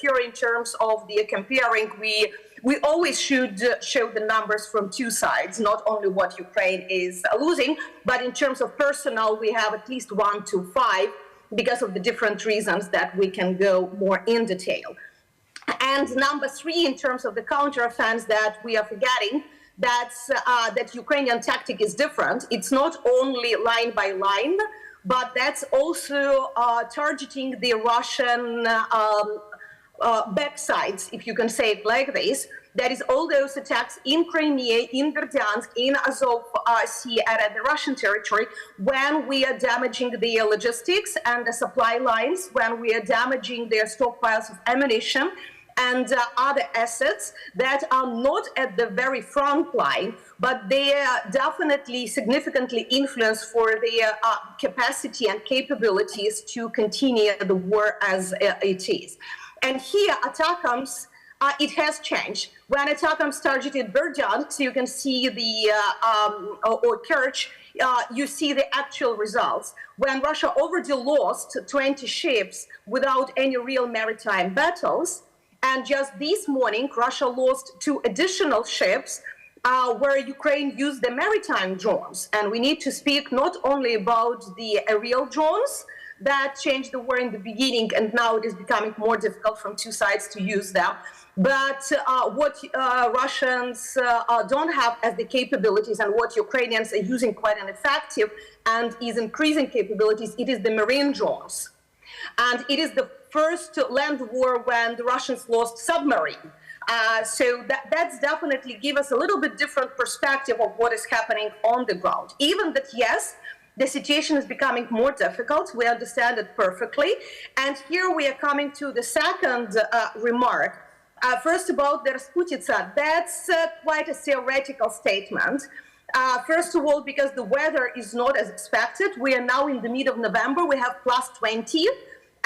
here in terms of the comparing, we always should show the numbers from 2 sides, not only what Ukraine is losing, but in terms of personnel, we have at least 1 to 5 because of the different reasons that we can go more in detail. And number 3, in terms of the counteroffense that we are forgetting, that Ukrainian tactic is different. It's not only line by line, but that's also targeting the Russian backsides, if you can say it like this. That is all those attacks in Crimea, in Berdyansk, in Azov Sea, and at the Russian territory, when we are damaging their logistics and the supply lines, when we are damaging their stockpiles of ammunition and other assets that are not at the very front line, but they are definitely significantly influenced for their capacity and capabilities to continue the war as it is. And here, ATACMS, it has changed. When ATACMS targeted Berdyansk, you can see the, or Kerch, you see the actual results. When Russia already lost 20 ships without any real maritime battles, and just this morning, Russia lost 2 additional ships where Ukraine used the maritime drones. And we need to speak not only about the aerial drones that changed the war in the beginning, and now it is becoming more difficult from 2 sides to use them, but what Russians don't have as the capabilities, and what Ukrainians are using quite ineffective and is increasing capabilities, it is the marine drones. And it is the first land war when the Russians lost submarine. So that's definitely give us a little bit different perspective of what is happening on the ground. Even that, yes, the situation is becoming more difficult. We understand it perfectly. And here we are coming to the second remark. First about the Rasputitsa, that's quite a theoretical statement. First of all, because the weather is not as expected. We are now in the mid of November, we have +20.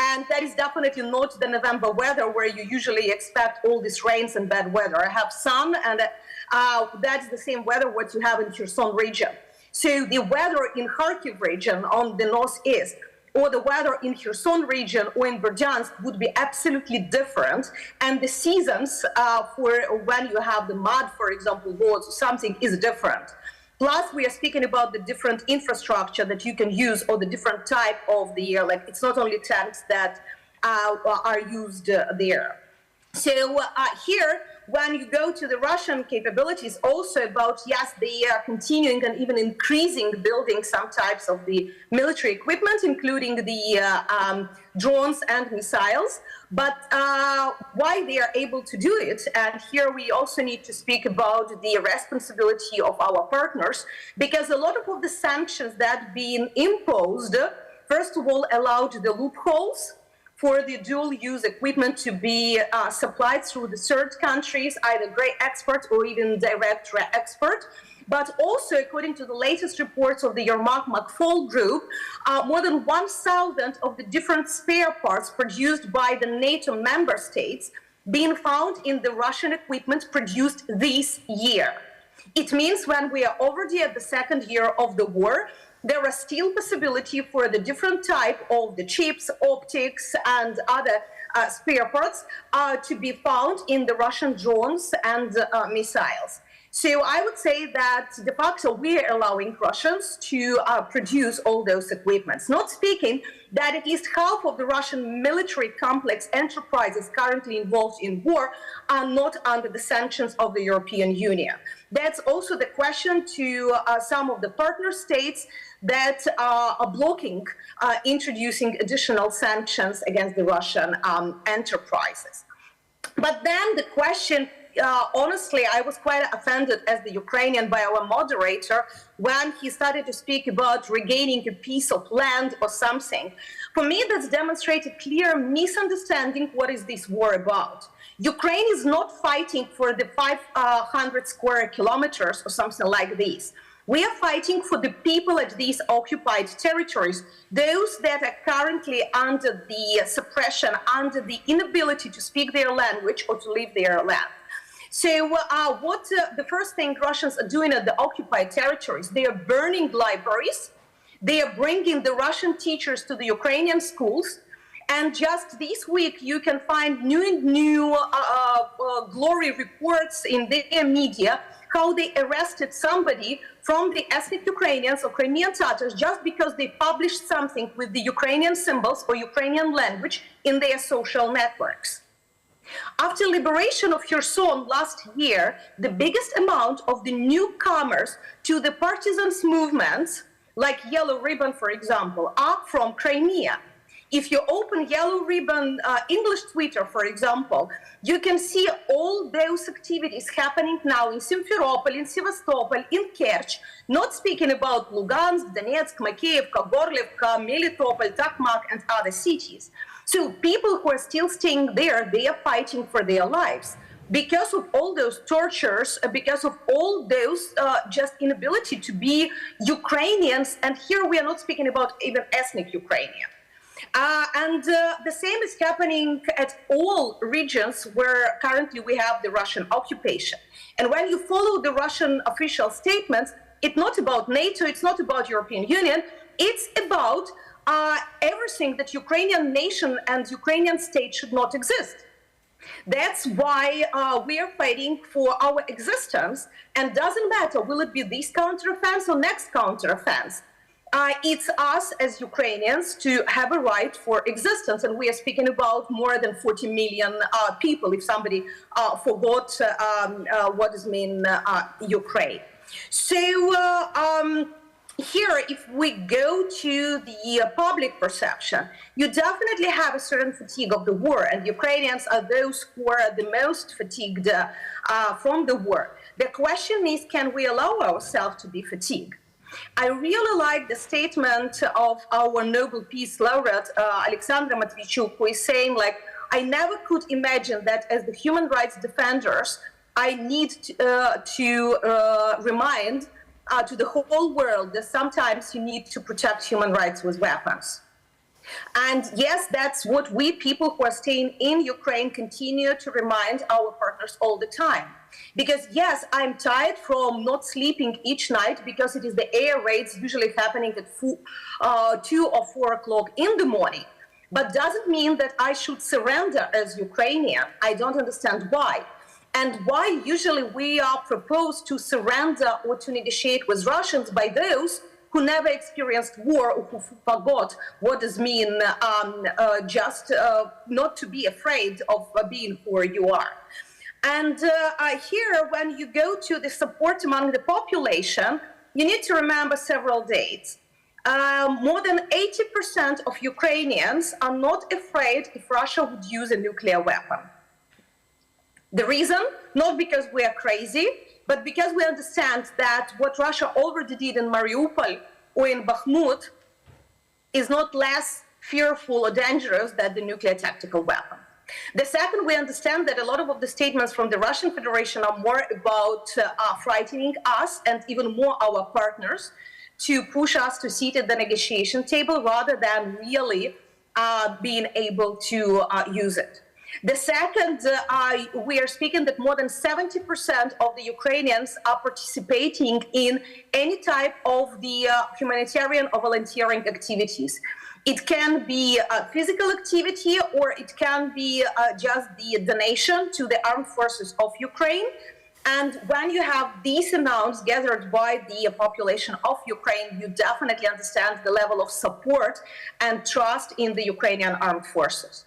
And that is definitely not the November weather where you usually expect all these rains and bad weather. I have sun, and that's the same weather what you have in Kherson region. So the weather in Kharkiv region on the northeast, or the weather in Kherson region or in Berdyansk would be absolutely different. And the seasons for when you have the mud, for example, roads or something is different. Plus, we are speaking about the different infrastructure that you can use, or the different type of the, like, it's not only tanks that are used there. So here, when you go to the Russian capabilities, also about, yes, they are continuing and even increasing building some types of the military equipment, including the drones and missiles. But why they are able to do it, and here we also need to speak about the responsibility of our partners, because a lot of the sanctions that been imposed, first of all, allowed the loopholes for the dual-use equipment to be supplied through the third countries, either grey export or even direct export. But also, according to the latest reports of the Yermak-McFall group, more than 1,000 of the different spare parts produced by the NATO member states being found in the Russian equipment produced this year. It means when we are already at the second year of the war, there are still possibility for the different type of the chips, optics, and other spare parts to be found in the Russian drones and missiles. So I would say that de facto we are allowing Russians to produce all those equipments. Not speaking that at least half of the Russian military complex enterprises currently involved in war are not under the sanctions of the European Union. That's also the question to some of the partner states that are blocking introducing additional sanctions against the Russian enterprises. But then the question, honestly, I was quite offended as the Ukrainian by our moderator when he started to speak about regaining a piece of land or something. For me, that's demonstrated clear misunderstanding what is this war about. Ukraine is not fighting for the 500 square kilometers or something like this. We are fighting for the people at these occupied territories, those that are currently under the suppression, under the inability to speak their language or to live their land. So the first thing Russians are doing at the occupied territories, they are burning libraries, they are bringing the Russian teachers to the Ukrainian schools, and just this week you can find new glory reports in their media how they arrested somebody from the ethnic Ukrainians or Crimean Tatars just because they published something with the Ukrainian symbols or Ukrainian language in their social networks. After liberation of Kherson last year, the biggest amount of the newcomers to the partisans movements, like Yellow Ribbon, for example, are from Crimea. If you open Yellow Ribbon English Twitter, for example, you can see all those activities happening now in Simferopol, in Sevastopol, in Kerch, not speaking about Lugansk, Donetsk, Makeivka, Gorlivka, Melitopol, Takmak, and other cities. So people who are still staying there, they are fighting for their lives. Because of all those tortures, because of all those just inability to be Ukrainians, and here we are not speaking about even ethnic Ukrainian. The same is happening at all regions where currently we have the Russian occupation. And when you follow the Russian official statements, it's not about NATO, it's not about European Union, it's about everything that Ukrainian nation and Ukrainian state should not exist. That's why we are fighting for our existence, and doesn't matter, will it be this counteroffensive or next counteroffensive? It's us as Ukrainians to have a right for existence, and we are speaking about more than 40 million people, if somebody forgot what does mean Ukraine. So here, if we go to the public perception, you definitely have a certain fatigue of the war, and Ukrainians are those who are the most fatigued from the war. The question is, can we allow ourselves to be fatigued? I really like the statement of our Nobel Peace Laureate, Alexandra Matvichuk, who is saying, like, I never could imagine that as the human rights defenders, I need to remind to the whole world that sometimes you need to protect human rights with weapons. And yes, that's what we people who are staying in Ukraine continue to remind our partners all the time. Because yes, I'm tired from not sleeping each night because it is the air raids usually happening at 2 or 4 o'clock in the morning. But doesn't mean that I should surrender as Ukrainian. I don't understand why. And why usually we are proposed to surrender or to negotiate with Russians by those who never experienced war or who forgot what does mean just not to be afraid of being who you are. And here, when you go to the support among the population, you need to remember several dates. More than 80% of Ukrainians are not afraid if Russia would use a nuclear weapon. The reason? Not because we are crazy, but because we understand that what Russia already did in Mariupol or in Bakhmut is not less fearful or dangerous than the nuclear tactical weapon. The second, we understand that a lot of the statements from the Russian Federation are more about frightening us and even more our partners to push us to sit at the negotiation table rather than really being able to use it. The second, we are speaking that more than 70% of the Ukrainians are participating in any type of the humanitarian or volunteering activities. It can be a physical activity or it can be just the donation to the armed forces of Ukraine. And when you have these amounts gathered by the population of Ukraine, you definitely understand the level of support and trust in the Ukrainian armed forces.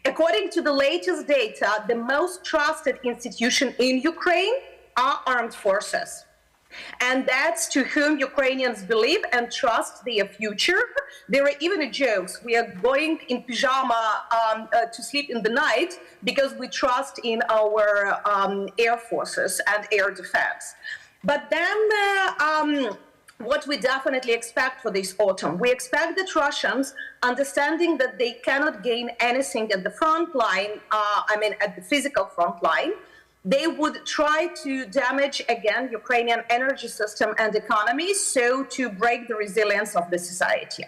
According to the latest data, the most trusted institution in Ukraine are armed forces. And that's to whom Ukrainians believe and trust their future. There are even jokes. We are going in pyjama to sleep in the night because we trust in our air forces and air defense. But then what we definitely expect for this autumn, we expect that Russians, understanding that they cannot gain anything at the front line, at the physical front line, they would try to damage again Ukrainian energy system and economy, so to break the resilience of the society.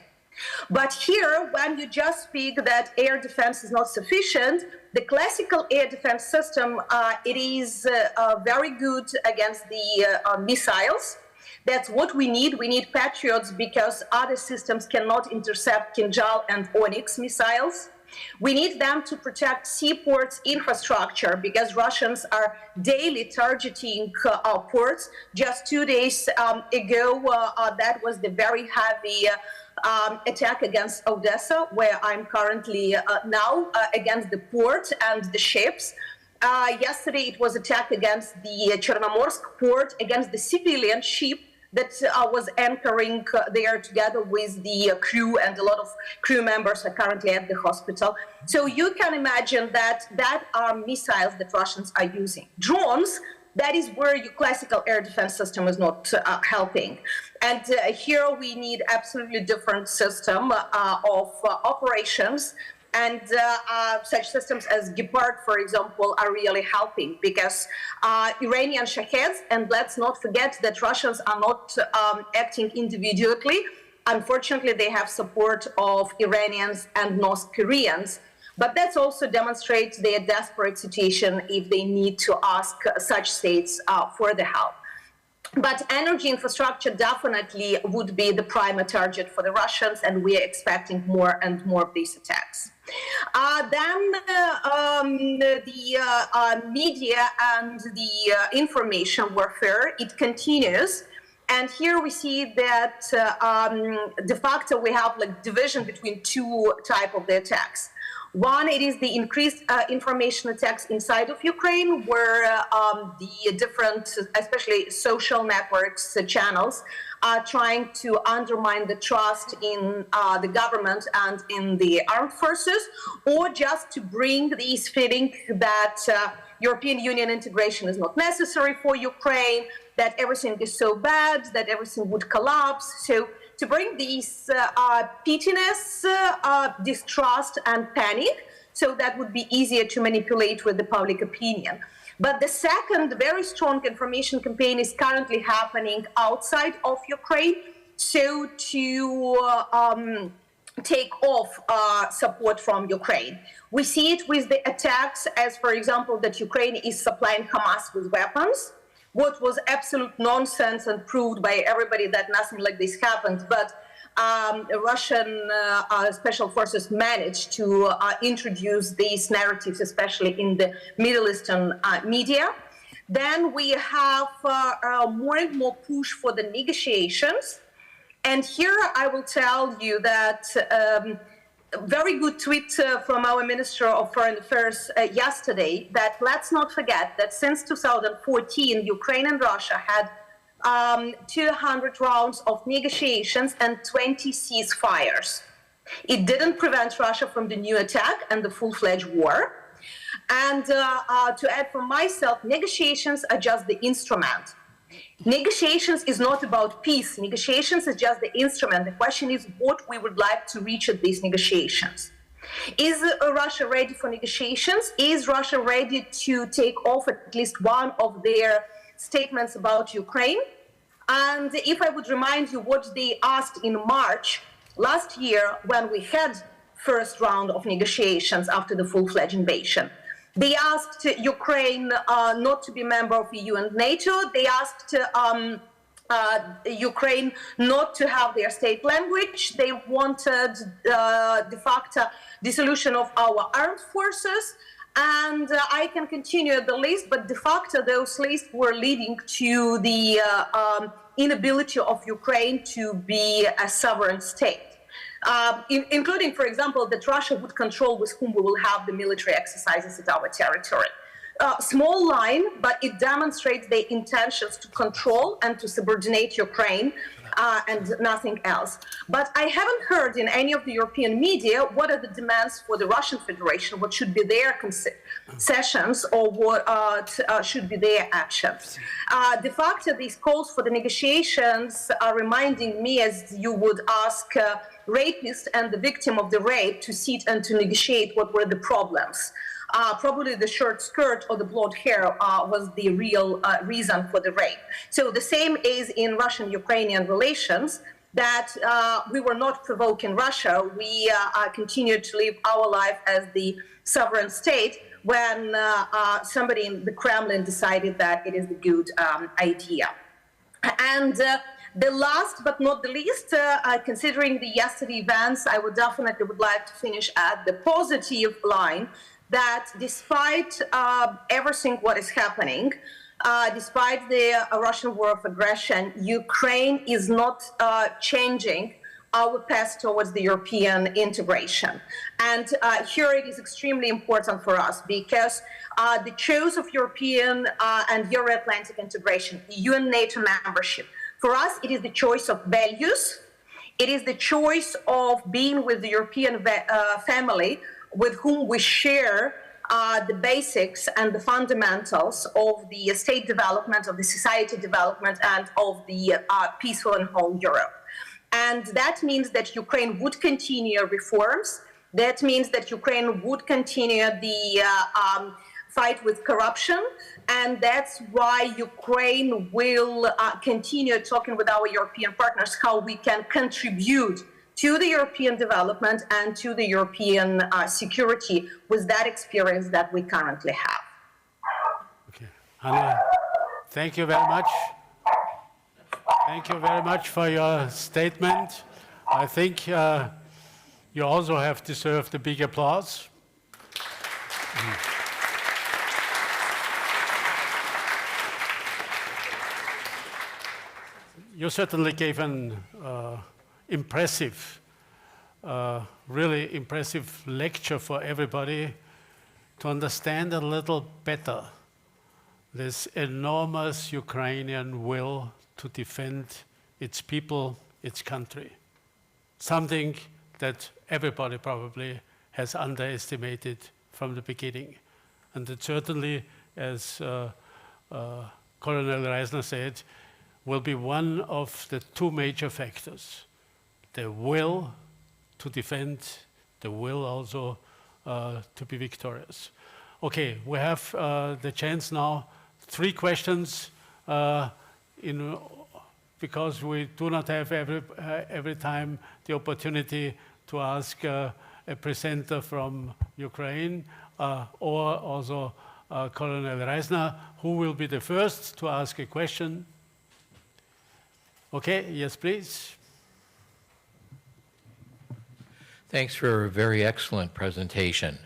But here, when you just speak that air defense is not sufficient, the classical air defense system, it is very good against the missiles. That's what we need. We need Patriots because other systems cannot intercept Kinjal and Onyx missiles. We need them to protect seaports infrastructure because Russians are daily targeting our ports. Just 2 days ago, that was the very heavy attack against Odessa, where I'm currently now, against the port and the ships. Yesterday it was attack against the Chernomorsk port, against the civilian ship that was anchoring there together with the crew, and a lot of crew members are currently at the hospital. So you can imagine that are missiles that Russians are using. Drones, that is where your classical air defense system is not helping. And here we need absolutely different system of operations. And such systems as Gepard, for example, are really helping, because Iranian Shaheds, and let's not forget that Russians are not acting individually. Unfortunately, they have support of Iranians and North Koreans. But that also demonstrates their desperate situation if they need to ask such states for the help. But energy infrastructure definitely would be the primary target for the Russians, and we are expecting more and more of these attacks. Then the media and the information warfare, it continues. And here we see that de facto we have like division between two types of the attacks. One, it is the increased information attacks inside of Ukraine, where the different, especially social networks, channels, are trying to undermine the trust in the government and in the armed forces, or just to bring this feeling that European Union integration is not necessary for Ukraine, that everything is so bad, that everything would collapse. So to bring these pettiness, distrust, and panic, so that would be easier to manipulate with the public opinion. But the second very strong information campaign is currently happening outside of Ukraine, so to take off support from Ukraine. We see it with the attacks as, for example, that Ukraine is supplying Hamas with weapons, what was absolute nonsense and proved by everybody that nothing like this happened. But Russian special forces managed to introduce these narratives, especially in the Middle Eastern media. Then we have more and more push for the negotiations. And here I will tell you that very good tweet from our Minister of Foreign Affairs yesterday, that let's not forget that since 2014, Ukraine and Russia had 200 rounds of negotiations and 20 ceasefires. It didn't prevent Russia from the new attack and the full-fledged war. And to add from myself, negotiations are just the instrument. Negotiations is not about peace. Negotiations is just the instrument. The question is what we would like to reach at these negotiations. Is Russia ready for negotiations? Is Russia ready to take off at least one of their statements about Ukraine? And if I would remind you what they asked in March last year when we had first round of negotiations after the full-fledged invasion. They asked Ukraine not to be member of EU and NATO. They asked Ukraine not to have their state language. They wanted de facto dissolution of our armed forces. And I can continue the list, but de facto those lists were leading to the inability of Ukraine to be a sovereign state. Including, for example, that Russia would control with whom we will have the military exercises at our territory. Small line, but it demonstrates their intentions to control and to subordinate Ukraine and nothing else. But I haven't heard in any of the European media what are the demands for the Russian Federation, what should be their concessions or what should be their actions. De facto, these calls for the negotiations are reminding me, as you would ask rapist and the victim of the rape to sit and to negotiate what were the problems. Probably the short skirt or the blonde hair was the real reason for the rape. So the same is in Russian-Ukrainian relations, that we were not provoking Russia. We continued to live our life as the sovereign state when somebody in the Kremlin decided that it is a good idea. And the last but not the least, considering the yesterday events, I would definitely like to finish at the positive line that despite everything what is happening, despite the Russian war of aggression, Ukraine is not changing our path towards the European integration. And here it is extremely important for us because the choice of European and Euro-Atlantic integration, EU and NATO membership, for us it is the choice of values, it is the choice of being with the European family with whom we share the basics and the fundamentals of the state development, of the society development, and of the peaceful and whole Europe. And that means that Ukraine would continue reforms. That means that Ukraine would continue the fight with corruption. And that's why Ukraine will continue talking with our European partners how we can contribute to the European development and to the European security with that experience that we currently have. Okay. Hanna, thank you very much. Thank you very much for your statement. I think you also have deserved a big applause. You certainly gave an impressive, really impressive lecture for everybody to understand a little better this enormous Ukrainian will to defend its people, its country. Something that everybody probably has underestimated from the beginning. And that certainly, as Colonel Reisner said, will be one of the two major factors. The will to defend, the will also to be victorious. Okay, we have the chance now, 3 questions, because we do not have every time the opportunity to ask a presenter from Ukraine or also Colonel Reisner. Who will be the first to ask a question? Okay, yes, please. Thanks for a very excellent presentation.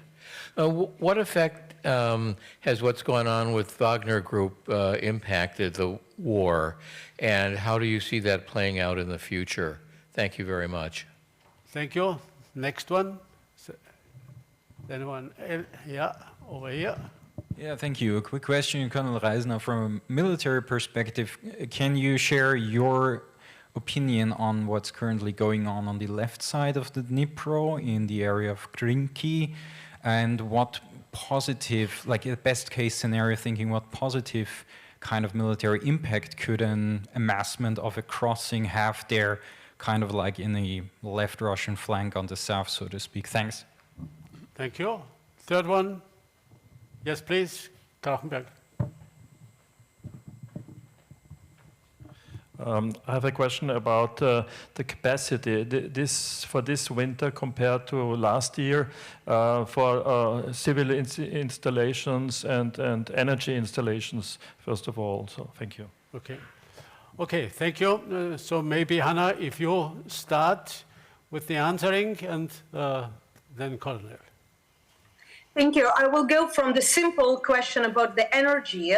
What effect has what's going on with Wagner Group impacted the war, and how do you see that playing out in the future? Thank you very much. Thank you. Next one. Anyone? Yeah, over here. Yeah, thank you. A quick question, Colonel Reisner, from a military perspective. Can you share your opinion on what's currently going on the left side of the Dnipro in the area of Krinky, and what positive, like a best case scenario thinking, what positive kind of military impact could an amassment of a crossing have there, kind of like in the left Russian flank on the south, so to speak? Thanks. Thank you. Third one. Yes, please. Krachenberg. I have a question about the capacity for this winter compared to last year for civil installations and energy installations, first of all. So thank you. Okay. Okay, thank you. So maybe, Hanna, if you start with the answering, and then Colonel. Thank you. I will go from the simple question about the energy.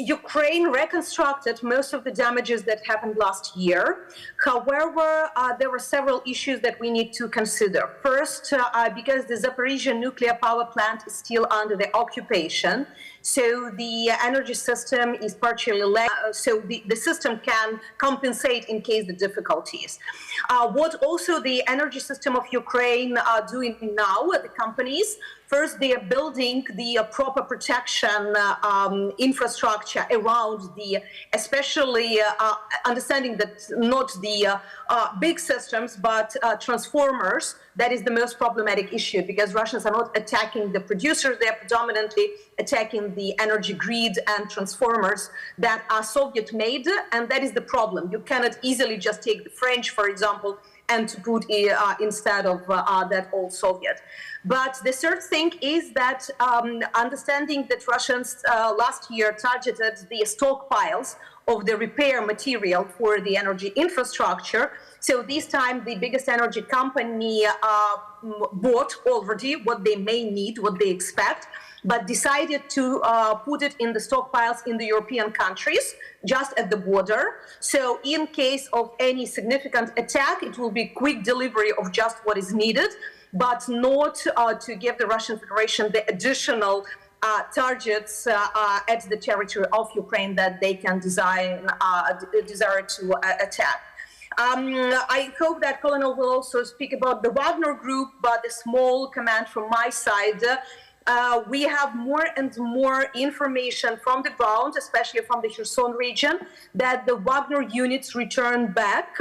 Ukraine reconstructed most of the damages that happened last year. However, there were several issues that we need to consider. First, because the Zaporizhzhia nuclear power plant is still under the occupation, so the energy system is partially so the system can compensate in case the difficulties. What also the energy system of Ukraine are doing now, the companies, first, they are building the proper protection infrastructure around the, especially understanding that not the big systems, but transformers. That is the most problematic issue, because Russians are not attacking the producers, they are predominantly attacking the energy grid and transformers that are Soviet-made, and that is the problem. You cannot easily just take the French, for example, and to put instead of that old Soviet. But the third thing is that understanding that Russians last year targeted the stockpiles of the repair material for the energy infrastructure. So this time the biggest energy company bought already what they may need, what they expect. but decided to put it in the stockpiles in the European countries, just at the border. So in case of any significant attack, it will be quick delivery of just what is needed, but not to give the Russian Federation the additional targets at the territory of Ukraine that they can desire to attack. I hope that Colonel will also speak about the Wagner Group, but a small comment from my side. We have more and more information from the ground, especially from the Kherson region, that the Wagner units return back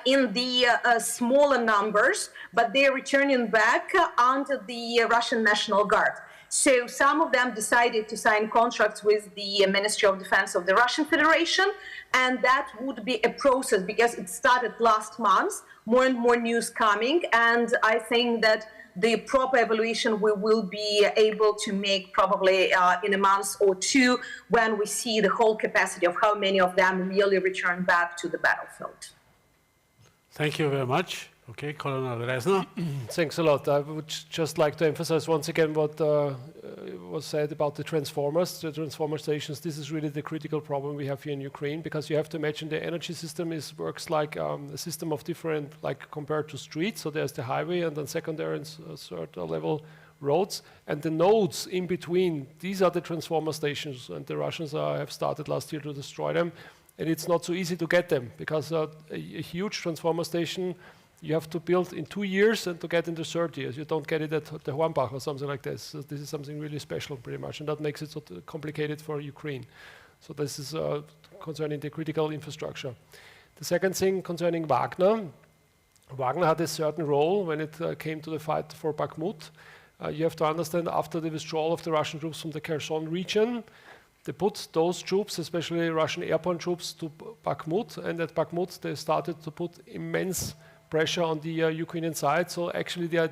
in the smaller numbers, but they are returning back under the Russian National Guard. So some of them decided to sign contracts with the Ministry of Defense of the Russian Federation, and that would be a process because it started last month, more and more news coming, and I think that the proper evaluation we will be able to make probably in a month or two when we see the whole capacity of how many of them really return back to the battlefield. Thank you very much. Okay, Colonel Reisner. Thanks a lot. I would just like to emphasize once again what was said about the transformers, the transformer stations. This is really the critical problem we have here in Ukraine, because you have to imagine the energy system works like a system of different, like compared to streets. So there's the highway and then secondary and third level roads, and the nodes in between, these are the transformer stations, and the Russians have started last year to destroy them, and it's not so easy to get them, because a huge transformer station you have to build in 2 years, and to get in the 3rd years. You don't get it at the Hornbach or something like this. So this is something really special, pretty much, and that makes it so complicated for Ukraine. So this is concerning the critical infrastructure. The second thing concerning Wagner. Wagner had a certain role when it came to the fight for Bakhmut. You have to understand, after the withdrawal of the Russian troops from the Kherson region, they put those troops, especially Russian airborne troops, to Bakhmut, and at Bakhmut they started to put immense pressure on the Ukrainian side. So actually the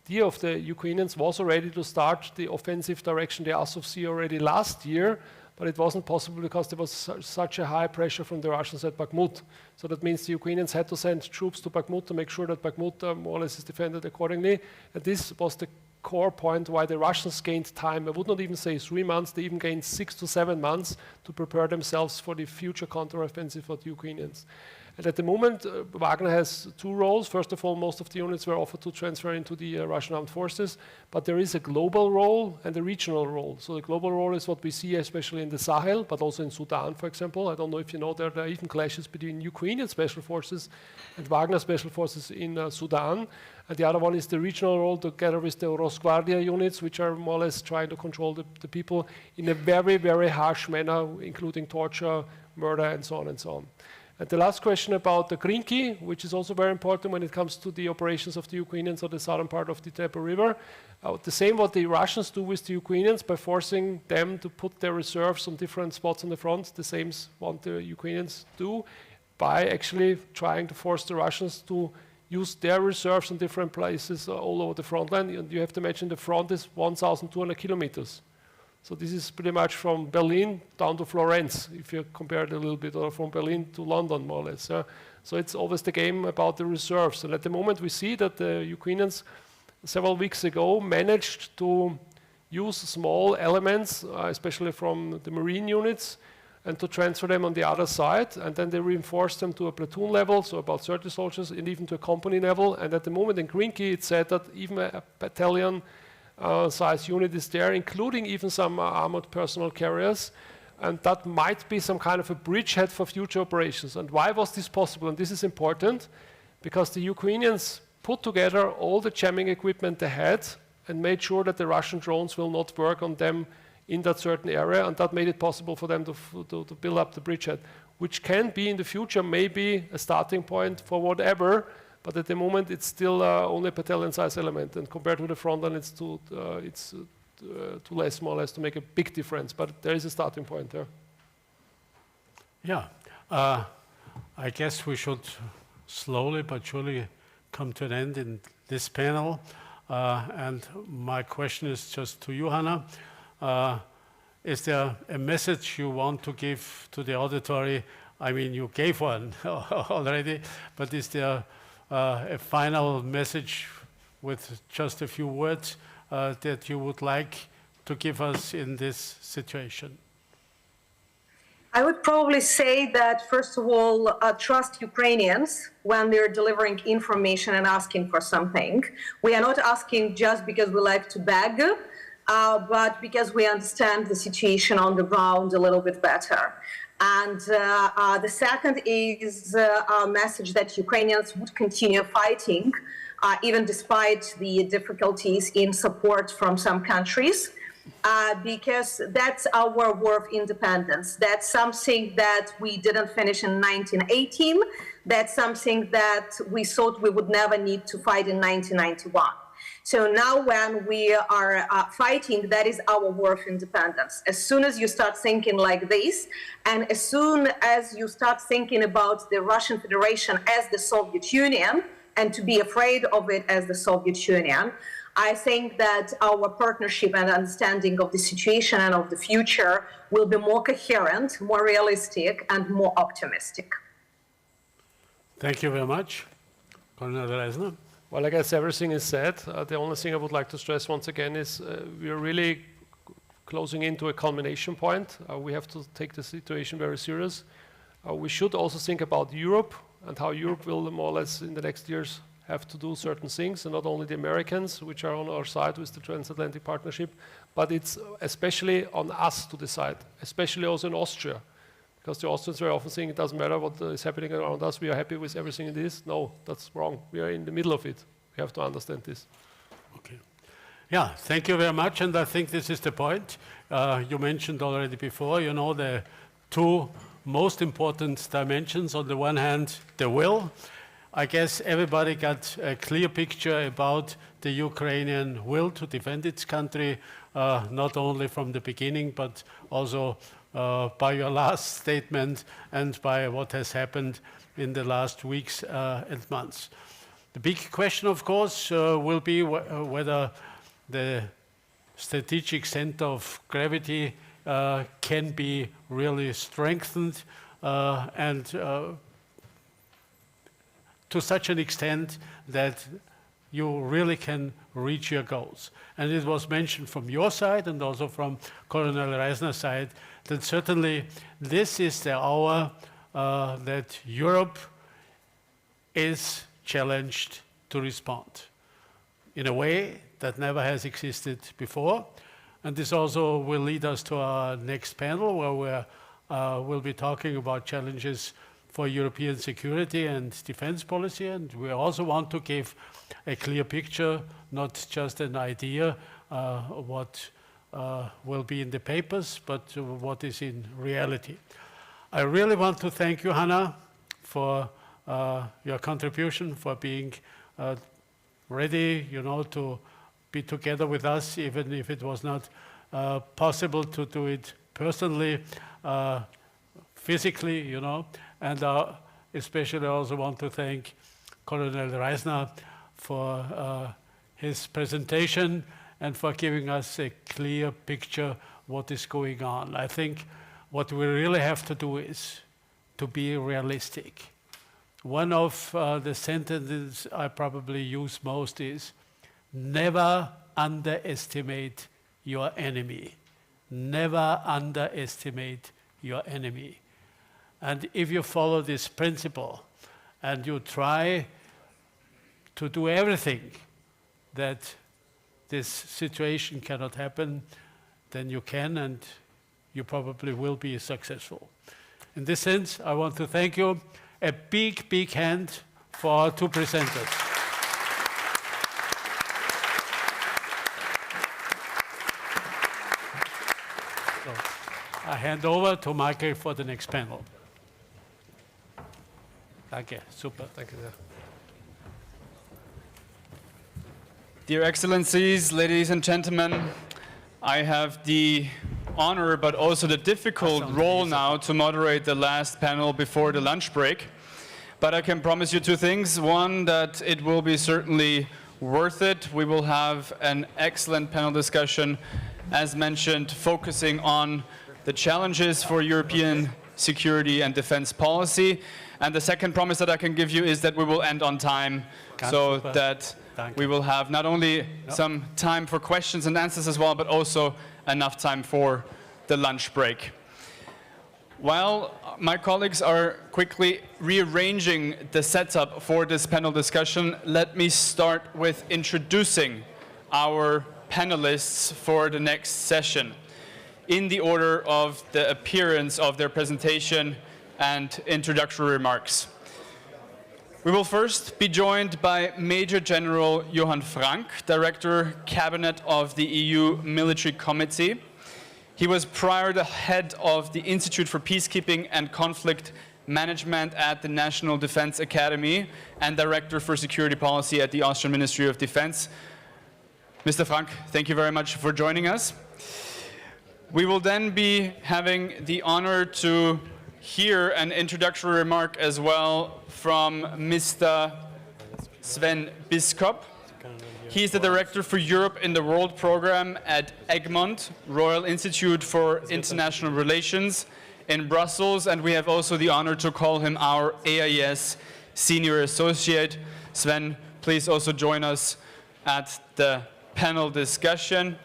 idea of the Ukrainians was already to start the offensive direction, the Azov Sea, already last year, but it wasn't possible because there was such a high pressure from the Russians at Bakhmut. So that means the Ukrainians had to send troops to Bakhmut to make sure that Bakhmut more or less is defended accordingly. And this was the core point why the Russians gained time. I would not even say 3 months, they even gained 6 to 7 months to prepare themselves for the future counteroffensive of the Ukrainians. And at the moment, Wagner has 2 roles. First of all, most of the units were offered to transfer into the Russian armed forces, but there is a global role and a regional role. So the global role is what we see especially in the Sahel, but also in Sudan, for example. I don't know if you know, there are even clashes between Ukrainian special forces and Wagner special forces in Sudan. And the other one is the regional role, together with the Rosguardia units, which are more or less trying to control the people in a very, very harsh manner, including torture, murder, and so on and so on. And the last question about the Krinky, which is also very important when it comes to the operations of the Ukrainians on the southern part of the Dnieper River. The same what the Russians do with the Ukrainians by forcing them to put their reserves on different spots on the front, the same what the Ukrainians do by actually trying to force the Russians to use their reserves in different places all over the front line. And you have to imagine the front is 1,200 kilometers. So this is pretty much from Berlin down to Florence, if you compare it a little bit, or from Berlin to London, more or less. So it's always the game about the reserves. And at the moment we see that the Ukrainians, several weeks ago, managed to use small elements, especially from the marine units, and to transfer them on the other side. And then they reinforced them to a platoon level, so about 30 soldiers, and even to a company level. And at the moment in Krinky, it's said that even a battalion size unit is there, including even some armored personnel carriers, and that might be some kind of a bridgehead for future operations. And why was this possible? And this is important because the Ukrainians put together all the jamming equipment they had and made sure that the Russian drones will not work on them in that certain area, and that made it possible for them to build up the bridgehead, which can be in the future maybe a starting point for whatever. But at the moment, it's still only a battalion-size element, and compared to the front line, it's too less, more or less, to make a big difference. But there is a starting point there. Yeah, I guess we should slowly but surely come to an end in this panel. And my question is just to you, Hannah. Is there a message you want to give to the auditory? I mean, you gave one already, but is there a final message with just a few words that you would like to give us in this situation? I would probably say that, first of all, trust Ukrainians when they're delivering information and asking for something. We are not asking just because we like to beg, but because we understand the situation on the ground a little bit better. And the second is a message that Ukrainians would continue fighting, even despite the difficulties in support from some countries. Because that's our war of independence. That's something that we didn't finish in 1918. That's something that we thought we would never need to fight in 1991. So now when we are fighting, that is our war of independence. As soon as you start thinking like this, and as soon as you start thinking about the Russian Federation as the Soviet Union, and to be afraid of it as the Soviet Union, I think that our partnership and understanding of the situation and of the future will be more coherent, more realistic, and more optimistic. Thank you very much. Colonel Reisner. Well, I guess everything is said. The only thing I would like to stress once again is we are really closing into a culmination point. We have to take the situation very serious. We should also think about Europe and how Europe will more or less in the next years have to do certain things, and not only the Americans, which are on our side with the transatlantic partnership, but it's especially on us to decide, especially also in Austria, because the Austrians very often think it doesn't matter what is happening around us, we are happy with everything it is. No, that's wrong. We are in the middle of it. We have to understand this. Okay. Yeah, thank you very much, and I think this is the point. You mentioned already before, you know, the two most important dimensions. On the one hand, the will. I guess everybody got a clear picture about the Ukrainian will to defend its country, not only from the beginning, but also by your last statement and by what has happened in the last weeks and months. The big question, of course, will be whether the strategic center of gravity can be really strengthened and to such an extent that you really can reach your goals. And it was mentioned from your side and also from Colonel Reisner's side that certainly this is the hour that Europe is challenged to respond in a way that never has existed before. And this also will lead us to our next panel where we'll be talking about challenges for European security and defense policy, and we also want to give a clear picture, not just an idea what will be in the papers, but what is in reality. I really want to thank you, Hannah, for your contribution, for being ready, you know, to be together with us, even if it was not possible to do it personally, physically, you know. And especially I also want to thank Colonel Reisner for his presentation and for giving us a clear picture what is going on. I think what we really have to do is to be realistic. One of the sentences I probably use most is, never underestimate your enemy. Never underestimate your enemy. And if you follow this principle and you try to do everything that this situation cannot happen, then you can and you probably will be successful. In this sense, I want to thank you. A big, big hand for our two presenters. So, I hand over to Michael for the next panel. Danke, super. Danke sehr. Dear Excellencies, ladies and gentlemen, I have the honor but also the difficult role now to moderate the last panel before the lunch break. But I can promise you two things. One, that it will be certainly worth it. We will have an excellent panel discussion, as mentioned, focusing on the challenges for European security and defense policy. And the second promise that I can give you is that we will end on time, so that we will have not only some time for questions and answers as well, but also enough time for the lunch break. While my colleagues are quickly rearranging the setup for this panel discussion, let me start with introducing our panelists for the next session in the order of the appearance of their presentation and introductory remarks. We will first be joined by Major General Johann Frank, Director Cabinet of the EU Military Committee. He was prior the head of the Institute for Peacekeeping and Conflict Management at the National Defense Academy and Director for Security Policy at the Austrian Ministry of Defense. Mr. Frank, thank you very much for joining us. We will then be having the honor to hear an introductory remark as well from Mr. Sven Biscop. He is the Director for Europe in the World Program at Egmont, Royal Institute for International Relations in Brussels, and we have also the honor to call him our AIES Senior Associate. Sven, please also join us at the panel discussion.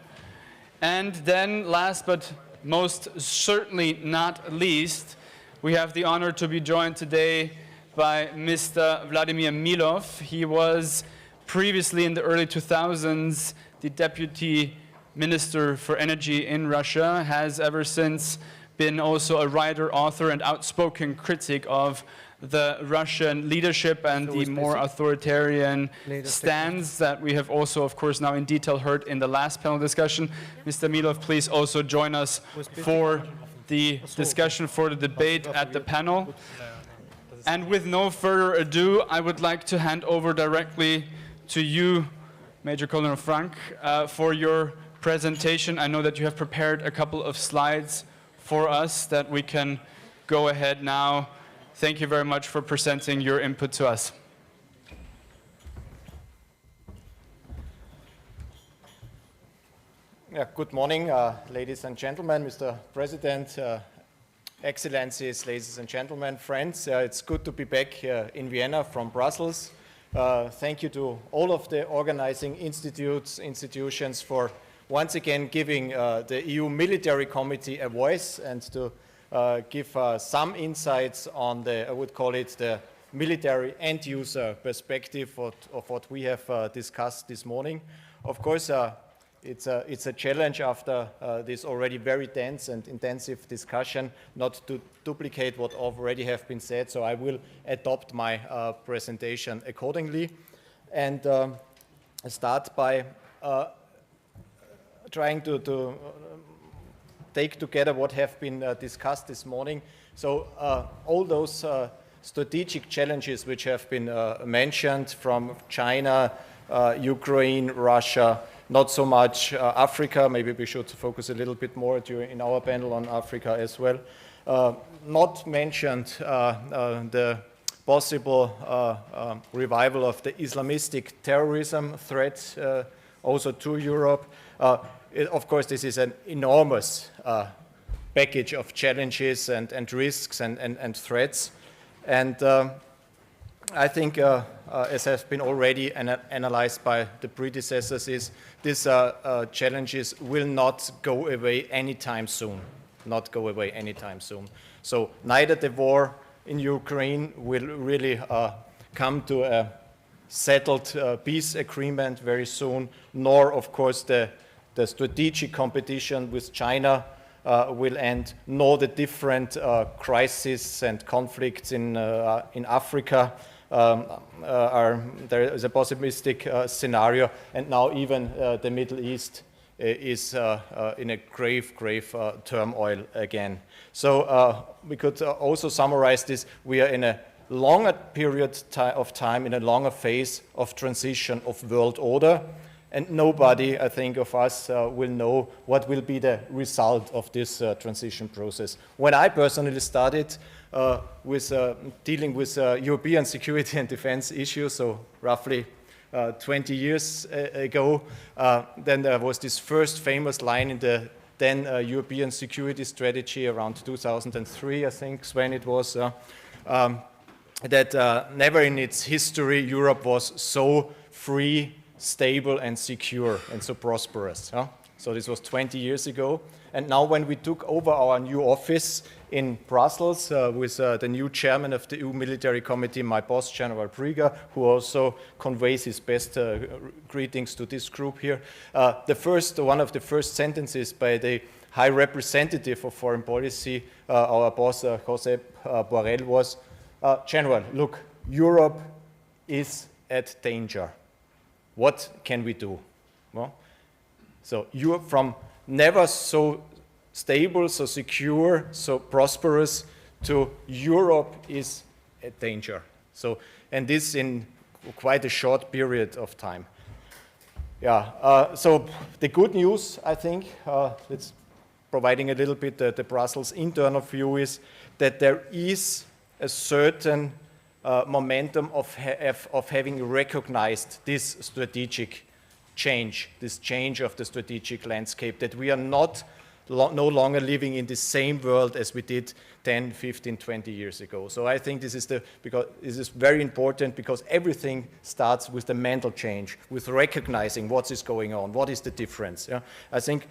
And then, last but most certainly not least, we have the honor to be joined today by Mr. Vladimir Milov. He was previously, in the early 2000s, the Deputy Minister for Energy in Russia, has ever since been also a writer, author, and outspoken critic of the Russian leadership and the more authoritarian stance that we have also, of course, now in detail heard in the last panel discussion. Mr. Milov, please also join us for the discussion, for the debate at the panel. And with no further ado, I would like to hand over directly to you, Major Colonel Frank, for your presentation. I know that you have prepared a couple of slides for us that we can go ahead now. Thank you very much for presenting your input to us. Yeah, good morning, ladies and gentlemen, Mr. President, Excellencies, ladies and gentlemen, friends. It's good to be back in Vienna from Brussels. Thank you to all of the organizing institutions for once again giving the EU Military Committee a voice and to give some insights on the, I would call it, the military end-user perspective of what we have discussed this morning. Of course, it's a challenge after this already very dense and intensive discussion not to duplicate what already have been said, so I will adopt my presentation accordingly and start by trying to take together what have been discussed this morning. So all those strategic challenges which have been mentioned from China, Ukraine, Russia, not so much Africa, maybe we should focus a little bit more in our panel on Africa as well. Not mentioned the possible revival of the Islamistic terrorism threat also to Europe. Of course, this is an enormous package of challenges and risks and threats. And I think, as has been already analyzed by the predecessors, is these challenges will not go away anytime soon. Not go away anytime soon. So neither the war in Ukraine will really come to a settled peace agreement very soon, nor, of course, the strategic competition with China will end, nor the different crises and conflicts in Africa. There is a pessimistic scenario, and now even the Middle East is in a grave turmoil again. So we could also summarize this. We are in a longer period of time, in a longer phase of transition of world order, and nobody, I think, of us will know what will be the result of this transition process. When I personally started with dealing with European security and defense issues, so roughly 20 years ago, then there was this first famous line in the then European security strategy around 2003, I think, Sven, it was, that never in its history Europe was so free, stable and secure and so prosperous. So this was 20 years ago. And now when we took over our new office in Brussels with the new chairman of the EU Military Committee, my boss, General Brix, who also conveys his best greetings to this group here, one of the first sentences by the High Representative of Foreign Policy, our boss, Josep Borrell, was, General, look, Europe is at danger. What can we do? Well, so Europe, from never so stable, so secure, so prosperous, to Europe is at danger. So, and this in quite a short period of time. Yeah, so the good news, I think, it's providing a little bit the Brussels internal view, is that there is a certain momentum of having recognized this strategic change, this change of the strategic landscape, that we are no longer living in the same world as we did 10, 15, 20 years ago. So I think this is very important, because everything starts with the mental change, with recognizing what is going on, what is the difference. Yeah? I think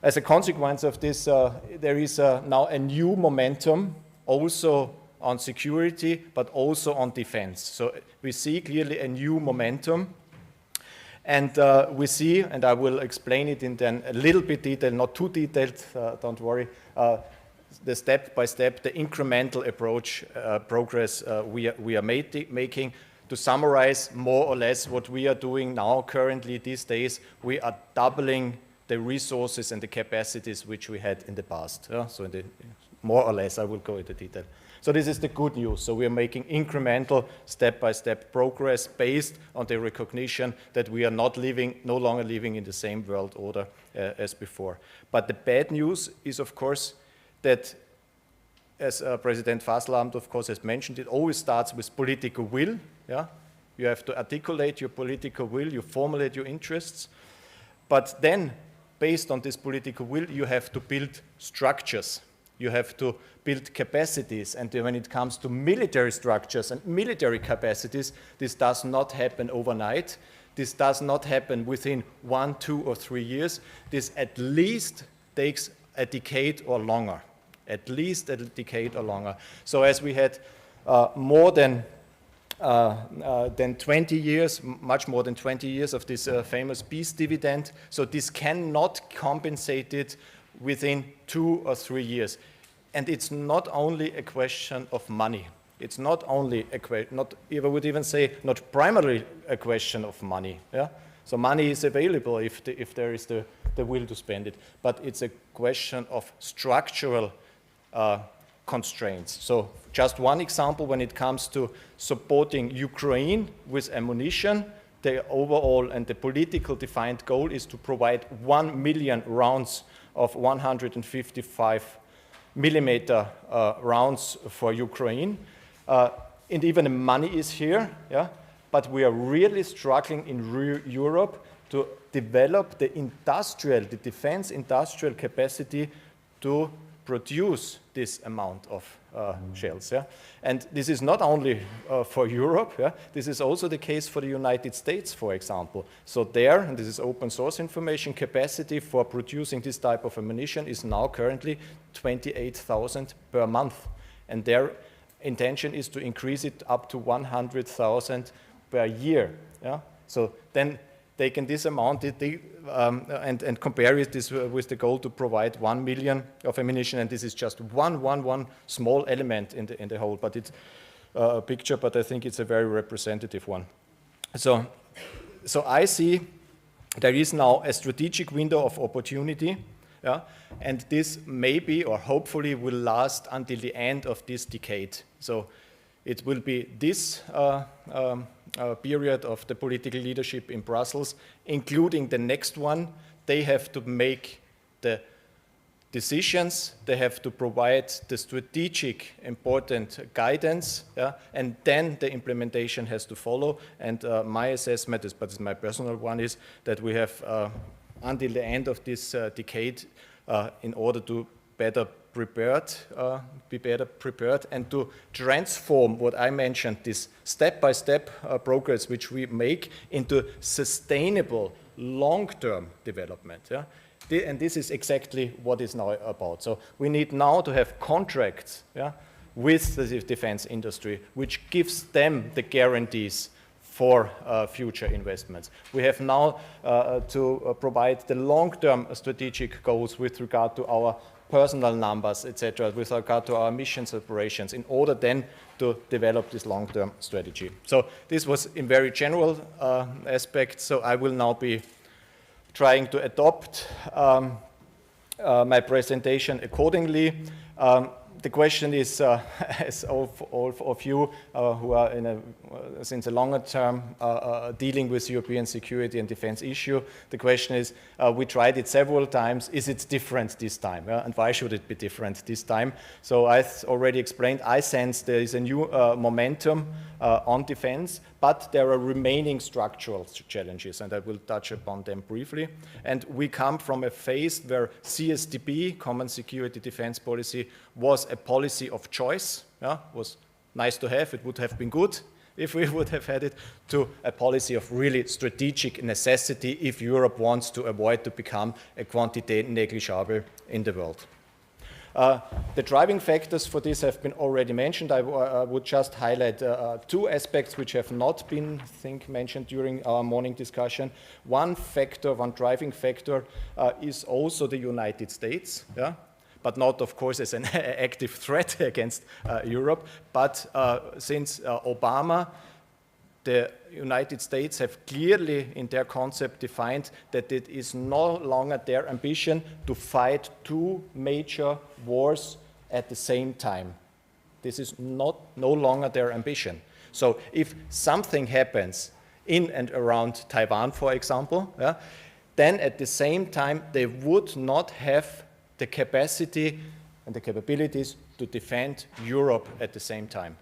as a consequence of this, there is now a new momentum also on security, but also on defense. So we see clearly a new momentum. And we see, and I will explain it in then a little bit detail, not too detailed, don't worry, the step-by-step, the incremental approach, progress we are making. To summarize more or less what we are doing now currently these days, we are doubling the resources and the capacities which we had in the past. So more or less, I will go into detail. So this is the good news. So we are making incremental, step-by-step progress based on the recognition that we are no longer living in the same world order as before. But the bad news is, of course, that, as President Fasslabend, of course, has mentioned, it always starts with political will. Yeah? You have to articulate your political will, you formulate your interests. But then, based on this political will, you have to build structures. You have to build capacities, and when it comes to military structures and military capacities, this does not happen overnight. This does not happen within 1, 2, or 3 years. This at least takes a decade or longer. At least a decade or longer. So as we had more than 20 years, much more than 20 years of this famous peace dividend, so this cannot compensate it within 2 or 3 years. And it's not only a question of money. It's not only I would even say, not primarily a question of money. Yeah? So money is available if there is the will to spend it. But it's a question of structural constraints. So just one example, when it comes to supporting Ukraine with ammunition, the overall and the political defined goal is to provide 1 million rounds of 155 millimeter rounds for Ukraine. And even the money is here, yeah? But we are really struggling in Europe to develop the defense industrial capacity to produce this amount of shells. Yeah? And this is not only for Europe, yeah? This is also the case for the United States, for example. So there, and this is open source information, capacity for producing this type of ammunition is now currently 28,000 per month. And their intention is to increase it up to 100,000 per year. Yeah? So then taking this amount and compare it with the goal to provide 1 million of ammunition, and this is just one small element in the whole, but it's a picture, but I think it's a very representative one. So I see there is now a strategic window of opportunity, yeah? And this maybe or hopefully will last until the end of this decade. So it will be this period of the political leadership in Brussels, including the next one. They have to make the decisions, they have to provide the strategic important guidance, yeah? And then the implementation has to follow. And my assessment, but it's my personal one, is that we have until the end of this decade in order to better prepared, be better prepared, and to transform what I mentioned, this step-by-step progress which we make into sustainable long-term development. Yeah? And this is exactly what is now about. So we need now to have contracts, yeah, with the defense industry, which gives them the guarantees for future investments. We have now to provide the long-term strategic goals with regard to our personnel numbers, etc., with regard to our missions operations, in order then to develop this long-term strategy. So this was in very general aspects, so I will now be trying to adopt my presentation accordingly. The question is, as all of you who are since a longer term dealing with European security and defense issue, the question is, we tried it several times, is it different this time? Yeah? And why should it be different this time? So I already explained, I sense there is a new momentum on defense, but there are remaining structural challenges, and I will touch upon them briefly. And we come from a phase where CSDP, Common Security Defense Policy, was a policy of choice. Yeah? Was nice to have, it would have been good if we would have had it, to a policy of really strategic necessity if Europe wants to avoid to become a quantité négligeable in the world. The driving factors for this have been already mentioned. I would just highlight two aspects which have not been, I think, mentioned during our morning discussion. One factor, one driving factor is also the United States, yeah? But not, of course, as an active threat against Europe, but since Obama, the United States have clearly in their concept defined that it is no longer their ambition to fight two major wars at the same time. This is no longer their ambition. So if something happens in and around Taiwan, for example, yeah, then at the same time they would not have the capacity and the capabilities to defend Europe at the same time.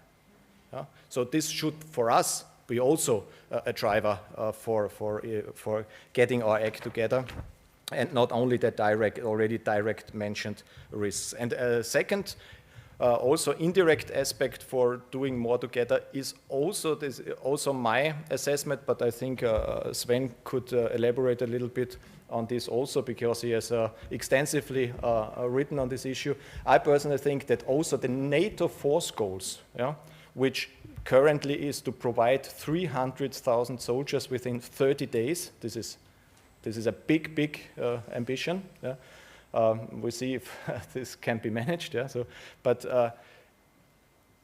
Yeah? So this should, for us, be also a driver for getting our act together, and not only the already direct mentioned risks. And second, also indirect aspect for doing more together is also my assessment, but I think Sven could elaborate a little bit on this also, because he has extensively written on this issue. I personally think that also the NATO force goals, yeah, which currently is to provide 300,000 soldiers within 30 days. This is a big ambition. Yeah. We'll see if this can be managed. Yeah. But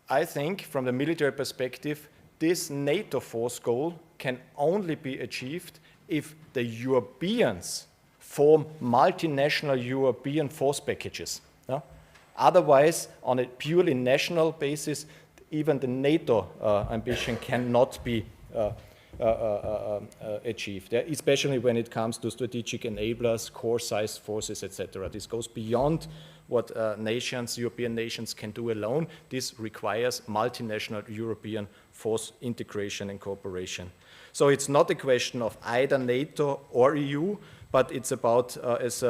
I think from the military perspective, this NATO force goal can only be achieved if the Europeans form multinational European force packages. Yeah. Otherwise, on a purely national basis, even the NATO ambition cannot be achieved, yeah? Especially when it comes to strategic enablers, core-sized forces, etc. This goes beyond what European nations can do alone. This requires multinational European force integration and cooperation. So it's not a question of either NATO or EU, but it's about, as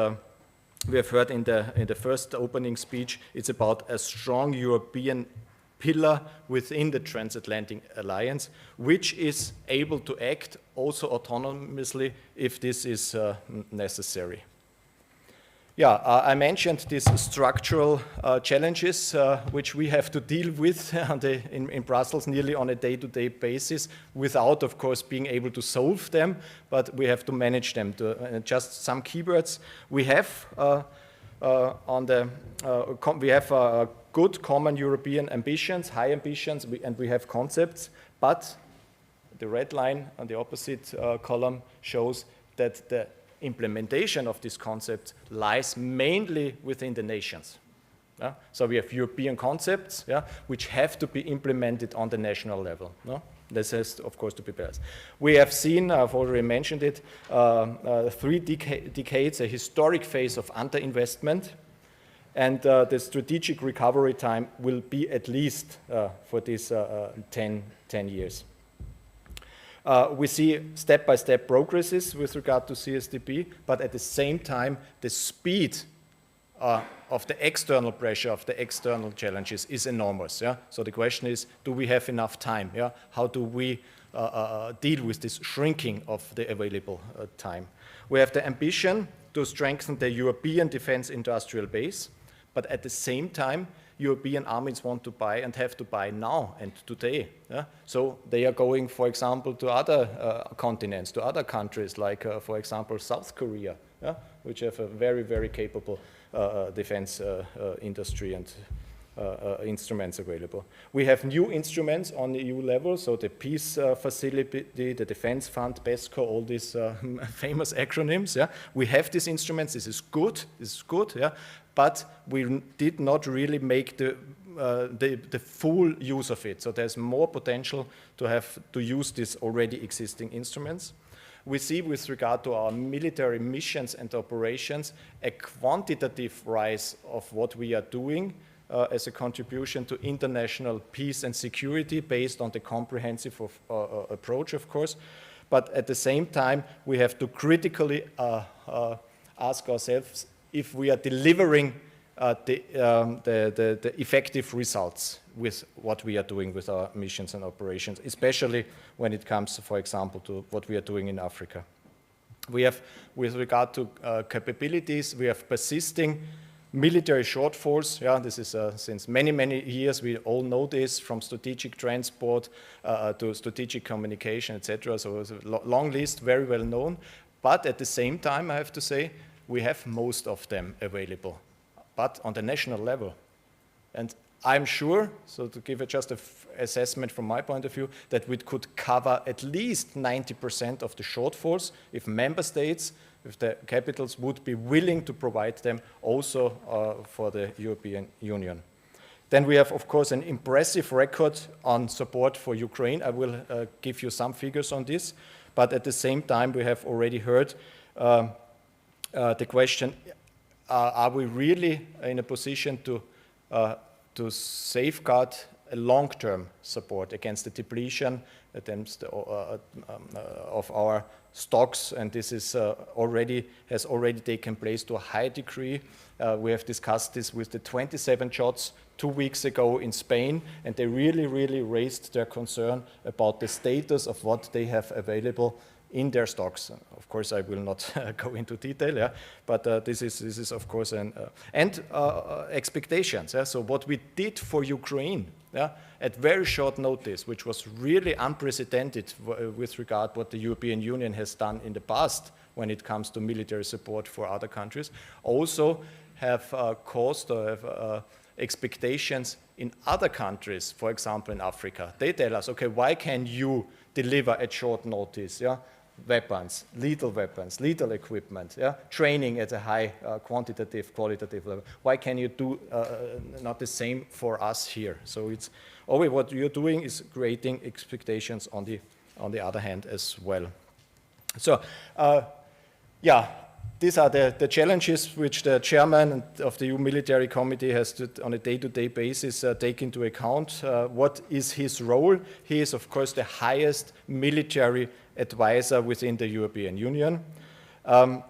we have heard in the first opening speech, it's about a strong European pillar within the transatlantic alliance, which is able to act also autonomously if this is necessary. Yeah, I mentioned these structural challenges which we have to deal with in Brussels nearly on a day-to-day basis, without, of course, being able to solve them, but we have to manage them. Just some keywords. We have good common European ambitions, high ambitions, and we have concepts, but the red line on the opposite column shows that the implementation of these concepts lies mainly within the nations. Yeah? So we have European concepts, yeah, which have to be implemented on the national level. No? This has, of course, to be balanced. We have seen, I've already mentioned it, 3 decades, a historic phase of underinvestment, and the strategic recovery time will be at least for these 10 years. We see step-by-step progresses with regard to CSDP, but at the same time, the speed of the external pressure, of the external challenges is enormous. Yeah? So the question is, do we have enough time? Yeah? How do we deal with this shrinking of the available time? We have the ambition to strengthen the European defense industrial base, but at the same time, European armies want to buy and have to buy now and today. Yeah? So they are going, for example, to other continents, to other countries, like, for example, South Korea, yeah? Which have a very, very capable defense industry and instruments available. We have new instruments on the EU level, so the peace facility, the defense fund, PESCO, all these famous acronyms. Yeah? We have these instruments. This is good. Yeah? But we did not really make the full use of it. So there's more potential to use these already existing instruments. We see, with regard to our military missions and operations, a quantitative rise of what we are doing as a contribution to international peace and security based on the comprehensive approach, of course. But at the same time, we have to critically ask ourselves if we are delivering the effective results with what we are doing with our missions and operations, especially when it comes, for example, to what we are doing in Africa. We have, with regard to capabilities, we have persisting military shortfalls. Yeah, this is since many, many years. We all know this, from strategic transport to strategic communication, etc. So it's a long list, very well known. But at the same time, I have to say, we have most of them available, but on the national level. And I'm sure, so to give just an assessment from my point of view, that we could cover at least 90% of the shortfalls if member states, if the capitals would be willing to provide them also for the European Union. Then we have, of course, an impressive record on support for Ukraine. I will give you some figures on this, but at the same time, we have already heard the question, are we really in a position to safeguard a long-term support against the depletion of our stocks? And this is has already taken place to a high degree. We have discussed this with the 27 shots 2 weeks ago in Spain, and they really, really raised their concern about the status of what they have available in their stocks. Of course, I will not go into detail, yeah? But this is of course expectations. Yeah? So what we did for Ukraine, yeah, at very short notice, which was really unprecedented with regard what the European Union has done in the past when it comes to military support for other countries, also have caused or have expectations in other countries, for example in Africa. They tell us, okay, why can you deliver at short notice? Yeah? Weapons, lethal equipment, yeah? Training at a high qualitative level. Why can you do not the same for us here? So it's always what you're doing is creating expectations on the other hand as well. So yeah, these are the challenges which the chairman of the EU Military Committee has to, on a day-to-day basis, take into account. What is his role? He is, of course, the highest military advisor within the European Union. And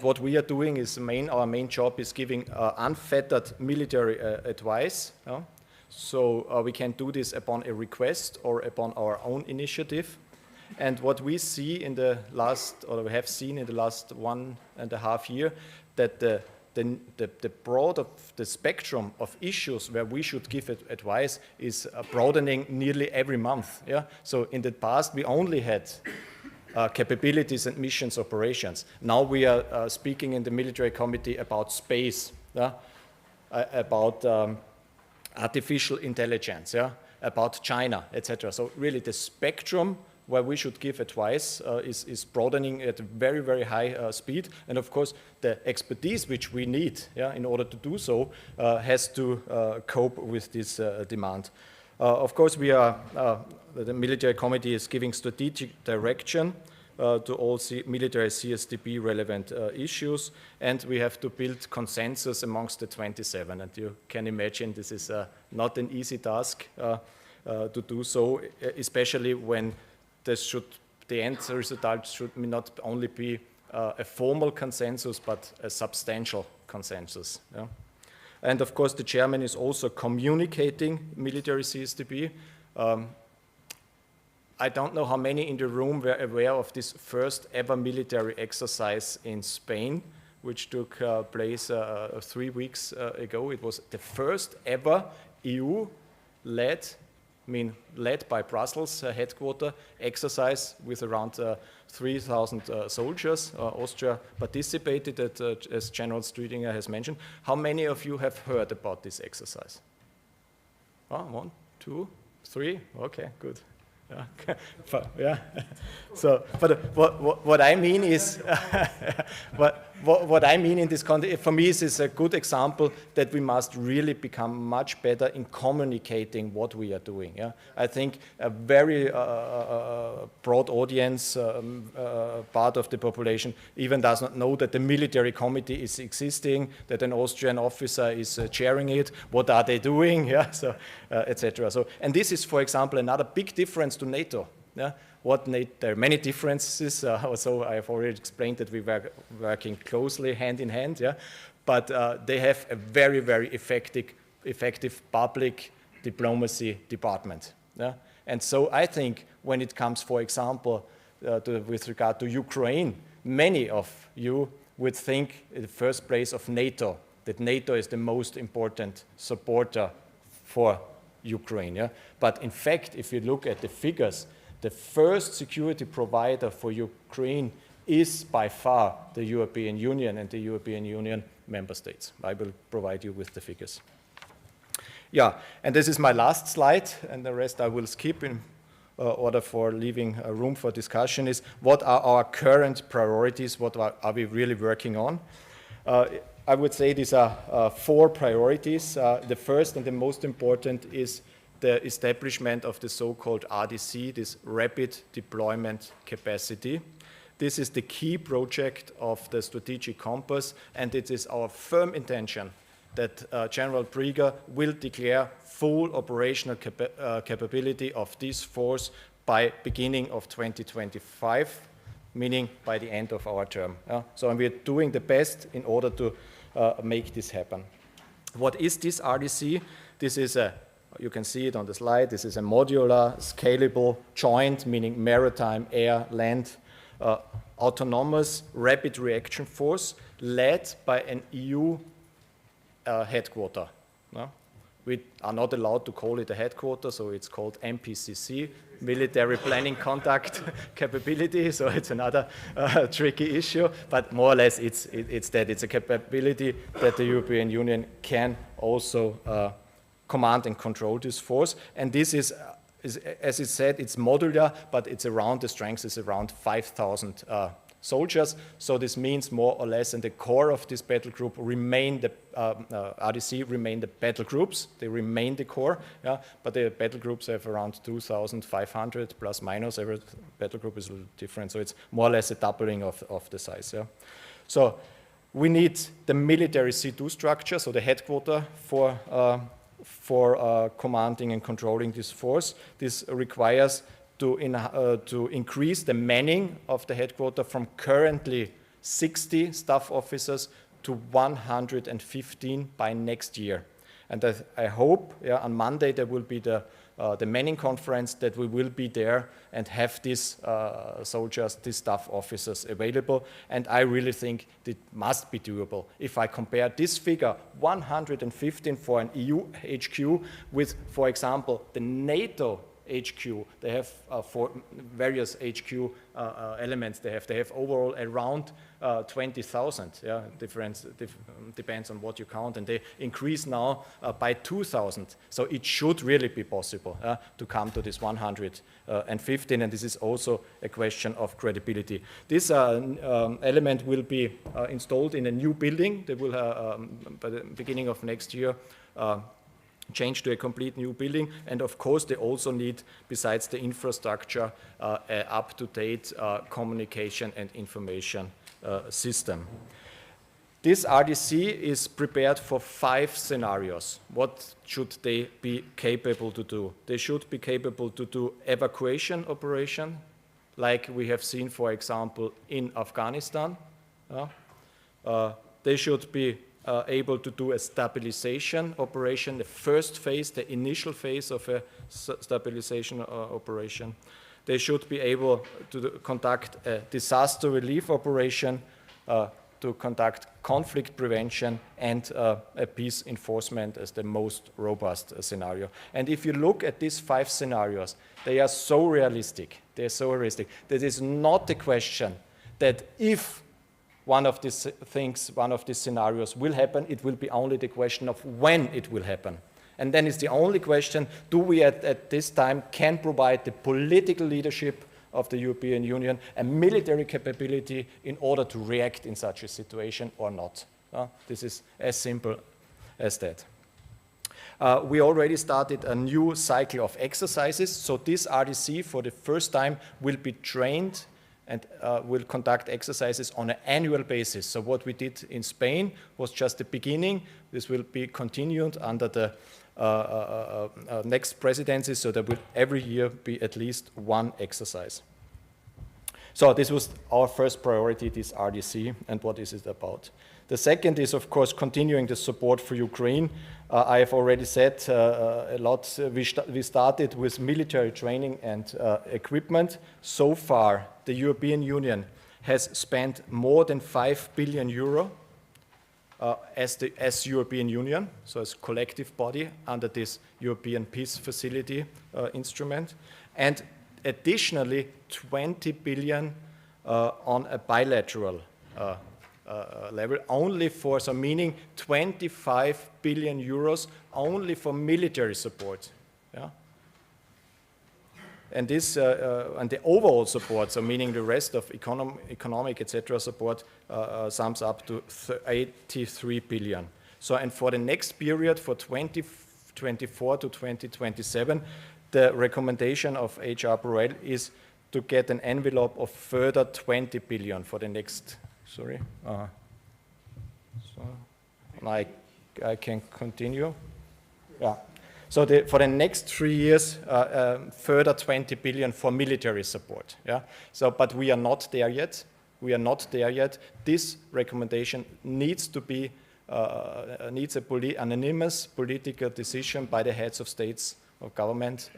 what we are doing is our main job is giving unfettered military advice. So we can do this upon a request or upon our own initiative. And what we see in the last, or we have seen in the last 1.5 years, that the broad of the spectrum of issues where we should give advice is broadening nearly every month. Yeah? So in the past, we only had capabilities and missions operations. Now we are speaking in the military committee about space, yeah? About artificial intelligence, yeah? About China, etc. So really the spectrum where we should give advice is broadening at a very, very high speed. And of course, the expertise which we need, yeah, in order to do so has to cope with this demand. Of course, we are, the military committee is giving strategic direction to all military CSDP relevant issues, and we have to build consensus amongst the 27. And you can imagine this is not an easy task to do so, especially when the end result should not only be a formal consensus, but a substantial consensus. Yeah? And of course, the chairman is also communicating military CSDP. I don't know how many in the room were aware of this first ever military exercise in Spain, which took place 3 weeks ago. It was the first ever EU-led, led by Brussels headquarter exercise with around 3,000 soldiers. Austria participated, as General Dzurinda has mentioned. How many of you have heard about this exercise? 1, 2, 3. Okay, good. Yeah. So, but what I mean is, what I mean in this context, for me, is a good example that we must really become much better in communicating what we are doing. Yeah? I think a very broad audience, part of the population, even does not know that the military committee is existing, that an Austrian officer is chairing it. What are they doing? Yeah, so etc. So, and this is, for example, another big difference to NATO. Yeah? There are many differences. Also, I have already explained that we were working closely hand in hand. Yeah? But they have a very, very effective public diplomacy department. Yeah? And so I think when it comes, for example, with regard to Ukraine, many of you would think in the first place of NATO, that NATO is the most important supporter for Ukraine. Yeah? But in fact, if you look at the figures, the first security provider for Ukraine is by far the European Union and the European Union member states. I will provide you with the figures. Yeah, and this is my last slide, and the rest I will skip in order for leaving a room for discussion, is what are our current priorities, what are we really working on? I would say these are 4 priorities. The first and the most important is the establishment of the so-called RDC, this Rapid Deployment Capacity. This is the key project of the Strategic Compass, and it is our firm intention that General Brix will declare full operational capability of this force by beginning of 2025, meaning by the end of our term. So we are doing the best in order to make this happen. What is this RDC? This is you can see it on the slide. This is a modular, scalable, joint, meaning maritime, air, land, autonomous rapid reaction force led by an EU headquarter. We are not allowed to call it a headquarter, so it's called MPCC, Military Planning Contact Capability, so it's another tricky issue, but more or less it's that. It's a capability that the European Union can also command and control this force, and this is as it said, it's modular, but it's around, the strength is around 5,000 soldiers. So this means more or less in the core of this battle group remain the RDC remain the battle groups. They remain the core, yeah, but the battle groups have around 2,500 plus minus. Every battle group is a little different, so it's more or less a doubling of the size. Yeah. So we need the military C2 structure, so the headquarter for commanding and controlling this force. This requires to increase the manning of the headquarter from currently 60 staff officers to 115 by next year. And I hope on Monday there will be the manning conference, that we will be there and have these soldiers, these staff officers available. And I really think it must be doable. If I compare this figure, 115 for an EU HQ with, for example, the NATO HQ, they have for various HQ elements they have overall around 20,000. Yeah, depends on what you count, and they increase now by 2,000. So it should really be possible to come to this 115, and this is also a question of credibility. This element will be installed in a new building. They will, by the beginning of next year, change to a complete new building, and of course they also need, besides the infrastructure, an up-to-date communication and information system. This RDC is prepared for 5 scenarios. What should they be capable to do? They should be capable to do evacuation operation, like we have seen, for example, in Afghanistan. They should be able to do a stabilization operation, the first phase, the initial phase of a stabilization operation. They should be able to conduct a disaster relief operation, to conduct conflict prevention, and a peace enforcement as the most robust scenario. And if you look at these 5 scenarios, they are so realistic. They are so realistic. That is not the question that if one of these things, one of these scenarios will happen, it will be only the question of when it will happen. And then it's the only question, do we at this time can provide the political leadership of the European Union and military capability in order to react in such a situation or not? This is as simple as that. We already started a new cycle of exercises. So this RDC for the first time will be trained and will conduct exercises on an annual basis. So what we did in Spain was just the beginning. This will be continued under the next presidency, so there will every year be at least one exercise. So this was our first priority, this RDC, and what is it about? The second is, of course, continuing the support for Ukraine. I have already said a lot. We started with military training and equipment. So far, the European Union has spent more than 5 billion euro as European Union, so as collective body under this European Peace Facility instrument, and additionally 20 billion on a bilateral level, only for, so meaning 25 billion euros only for military support. Yeah? And this and the overall support, so meaning the rest of economic, etc. support, sums up to 83 billion. So, and for the next period, for 2024 to 2027, the recommendation of HR Borrell is to get an envelope of further 20 billion for the next. Sorry. So I can continue. Yeah. So for the next 3 years, further 20 billion for military support. Yeah. So, but we are not there yet. We are not there yet. This recommendation needs to be needs an unanimous political decision by the heads of states of government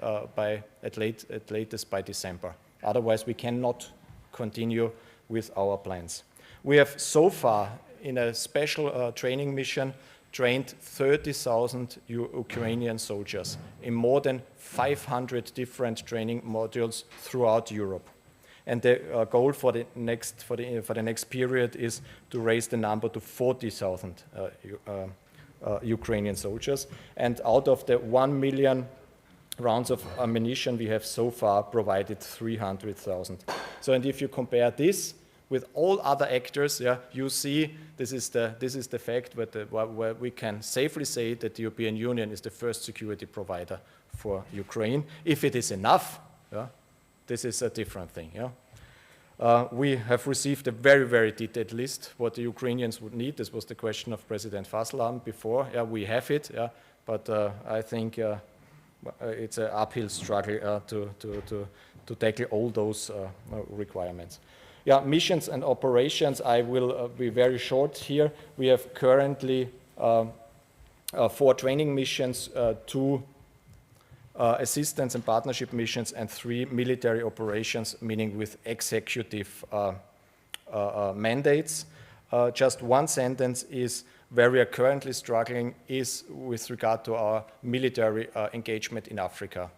at latest by December. Otherwise, we cannot continue with our plans. We have so far, in a special training mission, trained 30,000 Ukrainian soldiers in more than 500 different training modules throughout Europe. And the goal for the next period is to raise the number to 40,000 Ukrainian soldiers. And out of the 1 million rounds of ammunition, we have so far provided 300,000. So, and if you compare this with all other actors, yeah, you see this is the fact where we can safely say that the European Union is the first security provider for Ukraine. If it is enough, yeah, this is a different thing. Yeah. We have received a very, very detailed list what the Ukrainians would need. This was the question of President Fasslabend before. Yeah, we have it, yeah, but I think it's an uphill struggle to tackle all those requirements. Yeah, missions and operations, I will be very short here. We have currently 4 training missions, 2 assistance and partnership missions, and 3 military operations, meaning with executive mandates. Just one sentence is where we are currently struggling is with regard to our military engagement in Africa,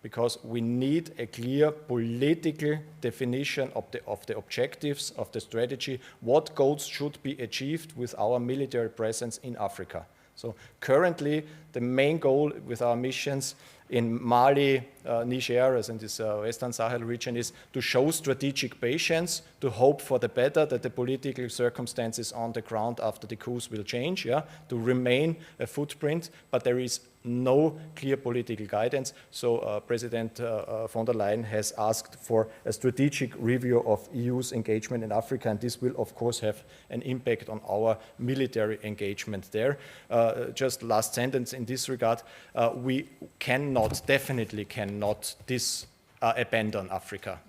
because we need a clear political definition of the objectives of the strategy, what goals should be achieved with our military presence in Africa. So currently, the main goal with our missions in Mali, Niger, as in this Western Sahel region, is to show strategic patience, to hope for the better, that the political circumstances on the ground after the coups will change, yeah, to remain a footprint, but there is no clear political guidance. So President von der Leyen has asked for a strategic review of EU's engagement in Africa, and this will, of course, have an impact on our military engagement there. Just last sentence in this regard, we definitely cannot abandon Africa.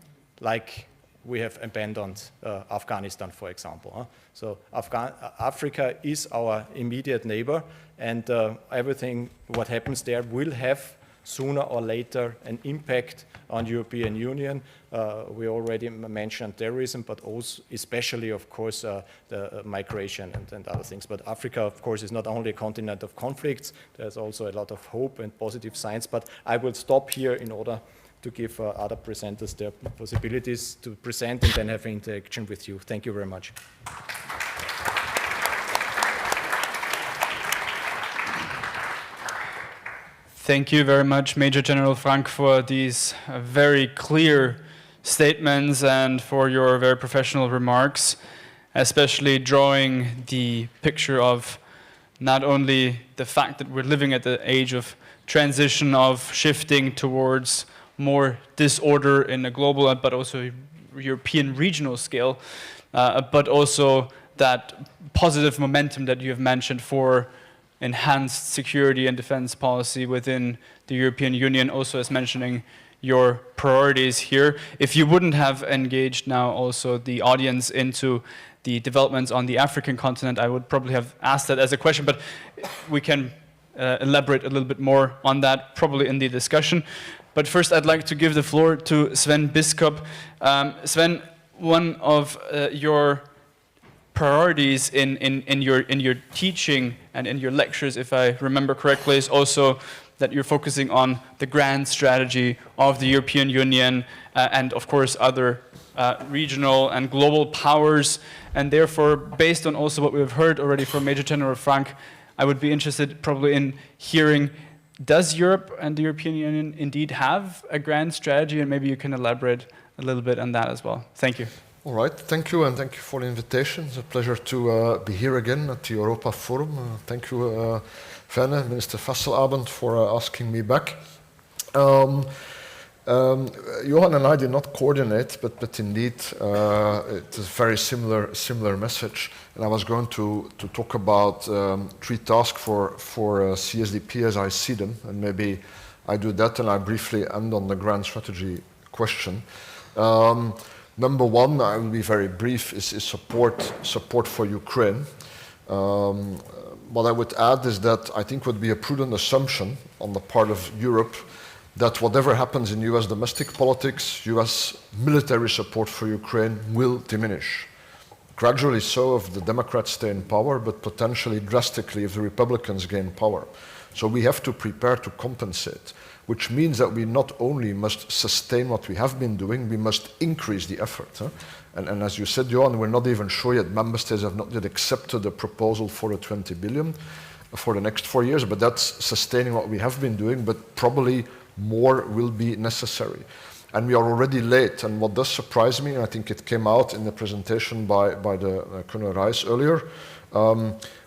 Like we have abandoned Afghanistan, for example. So Africa is our immediate neighbor, and everything what happens there will have sooner or later an impact on the European Union. We already mentioned terrorism, but also especially, of course, the migration and other things. But Africa, of course, is not only a continent of conflicts. There's also a lot of hope and positive signs. But I will stop here in order to give other presenters their possibilities to present and then have an interaction with you. Thank you very much. Thank you very much, Major General Frank, for these very clear statements and for your very professional remarks, especially drawing the picture of not only the fact that we're living at the age of transition, of shifting towards more disorder in a global but also European regional scale, but also that positive momentum that you have mentioned for enhanced security and defense policy within the European Union, also as mentioning your priorities here. If you wouldn't have engaged now also the audience into the developments on the African continent, I would probably have asked that as a question, but we can elaborate a little bit more on that probably in the discussion. But first I'd like to give the floor to Sven Biscop. Sven, one of your priorities in your teaching and in your lectures, if I remember correctly, is also that you're focusing on the grand strategy of the European Union and, of course, other regional and global powers. And therefore, based on also what we've heard already from Major General Frank, I would be interested probably in hearing, does Europe and the European Union indeed have a grand strategy? And maybe you can elaborate a little bit on that as well. Thank you. All right, thank you, and thank you for the invitation. It's a pleasure to be here again at the Europa Forum. Thank you, Werner, Minister Fasslabend, for asking me back. Johann and I did not coordinate, but indeed it's a very similar message. And I was going to talk about 3 tasks for CSDP as I see them, and maybe I do that and I briefly end on the grand strategy question. Number 1, I will be very brief, is support for Ukraine. What I would add is that I think would be a prudent assumption on the part of Europe that whatever happens in US domestic politics, US military support for Ukraine will diminish. Gradually so if the Democrats stay in power, but potentially drastically if the Republicans gain power. So we have to prepare to compensate, which means that we not only must sustain what we have been doing, we must increase the effort. And as you said, Johan, we're not even sure yet, member states have not yet accepted the proposal for the 20 billion for the next 4 years, but that's sustaining what we have been doing, but probably more will be necessary. And we are already late, and what does surprise me, and I think it came out in the presentation by the Colonel Reis earlier,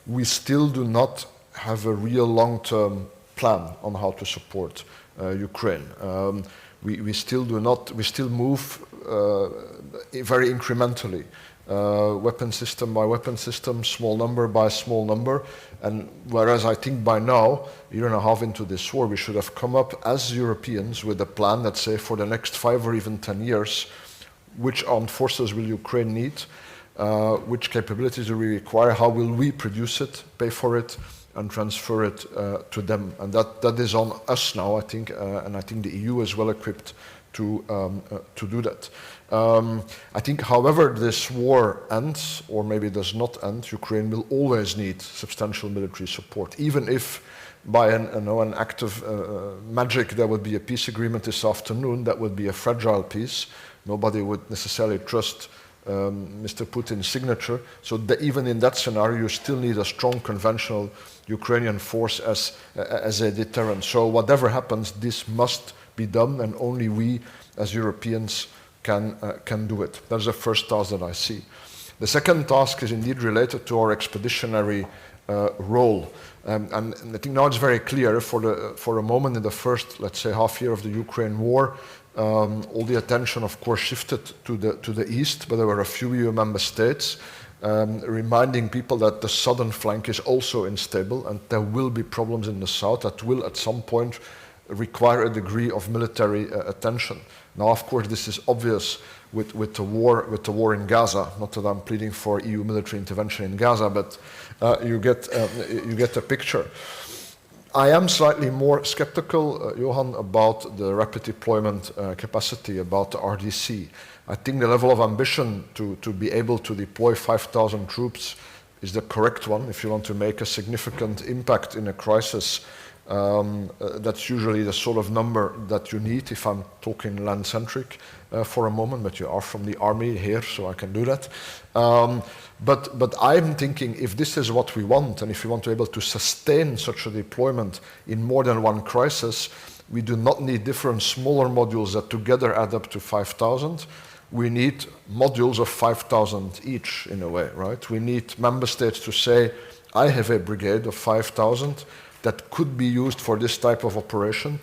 we still do not have a real long-term plan on how to support Ukraine. We still move very incrementally, weapon system by weapon system, small number by small number, and whereas I think by now, a year and a half into this war, we should have come up as Europeans with a plan that say for the next 5 or even 10 years, which armed forces will Ukraine need, which capabilities do we require, how will we produce it, pay for it, and transfer it to them. And that is on us now, I think, and I think the EU is well equipped to do that. I think however this war ends, or maybe does not end, Ukraine will always need substantial military support, even if by an act of magic there would be a peace agreement this afternoon, that would be a fragile peace. Nobody would necessarily trust Mr. Putin's signature. So that even in that scenario, you still need a strong conventional Ukrainian force as a deterrent. So whatever happens, this must be done, and only we as Europeans can do it. That's the first task that I see. The second task is indeed related to our expeditionary role. And I think now it's very clear for a moment in the first, let's say, half year of the Ukraine war, all the attention, of course, shifted to the east, but there were a few EU member states reminding people that the southern flank is also unstable and there will be problems in the south that will at some point require a degree of military attention. Now, of course, this is obvious with the war in Gaza. Not that I'm pleading for EU military intervention in Gaza, but you get the picture. I am slightly more skeptical, Johann, about the rapid deployment capacity, about the RDC. I think the level of ambition to be able to deploy 5,000 troops is the correct one if you want to make a significant impact in a crisis. That's usually the sort of number that you need if I'm talking land-centric for a moment, but you are from the army here, so I can do that. But I'm thinking if this is what we want, and if we want to be able to sustain such a deployment in more than one crisis, we do not need different smaller modules that together add up to 5,000. We need modules of 5,000 each, in a way, right? We need member states to say, I have a brigade of 5,000 that could be used for this type of operation.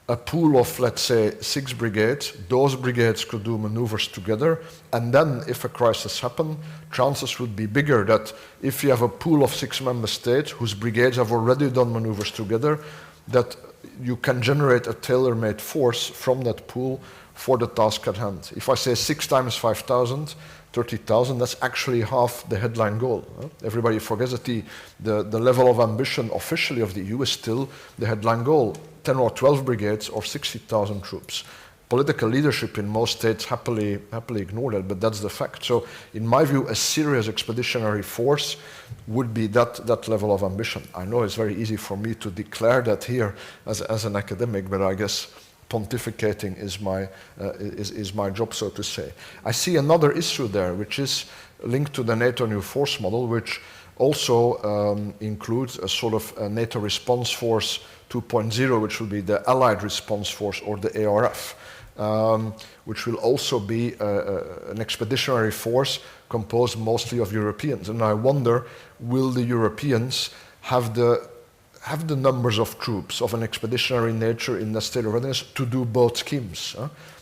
A pool of, let's say, 6 brigades. Those brigades could do maneuvers together. And then, if a crisis happens, chances would be bigger that if you have a pool of 6 member states whose brigades have already done maneuvers together, that you can generate a tailor-made force from that pool for the task at hand. If I say 6 times 5,000, 30,000, that's actually half the headline goal. Everybody forgets that the level of ambition officially of the EU is still the headline goal, 10 or 12 brigades or 60,000 troops. Political leadership in most states happily ignore that, but that's the fact. So in my view, a serious expeditionary force would be that level of ambition. I know it's very easy for me to declare that here as an academic, but I guess pontificating is my job, so to say. I see another issue there, which is linked to the NATO new force model, which also includes a sort of a NATO response force 2.0, which will be the Allied Response Force, or the ARF, which will also be an expeditionary force composed mostly of Europeans. And I wonder, will the Europeans have the numbers of troops of an expeditionary nature in the state of readiness to do both schemes?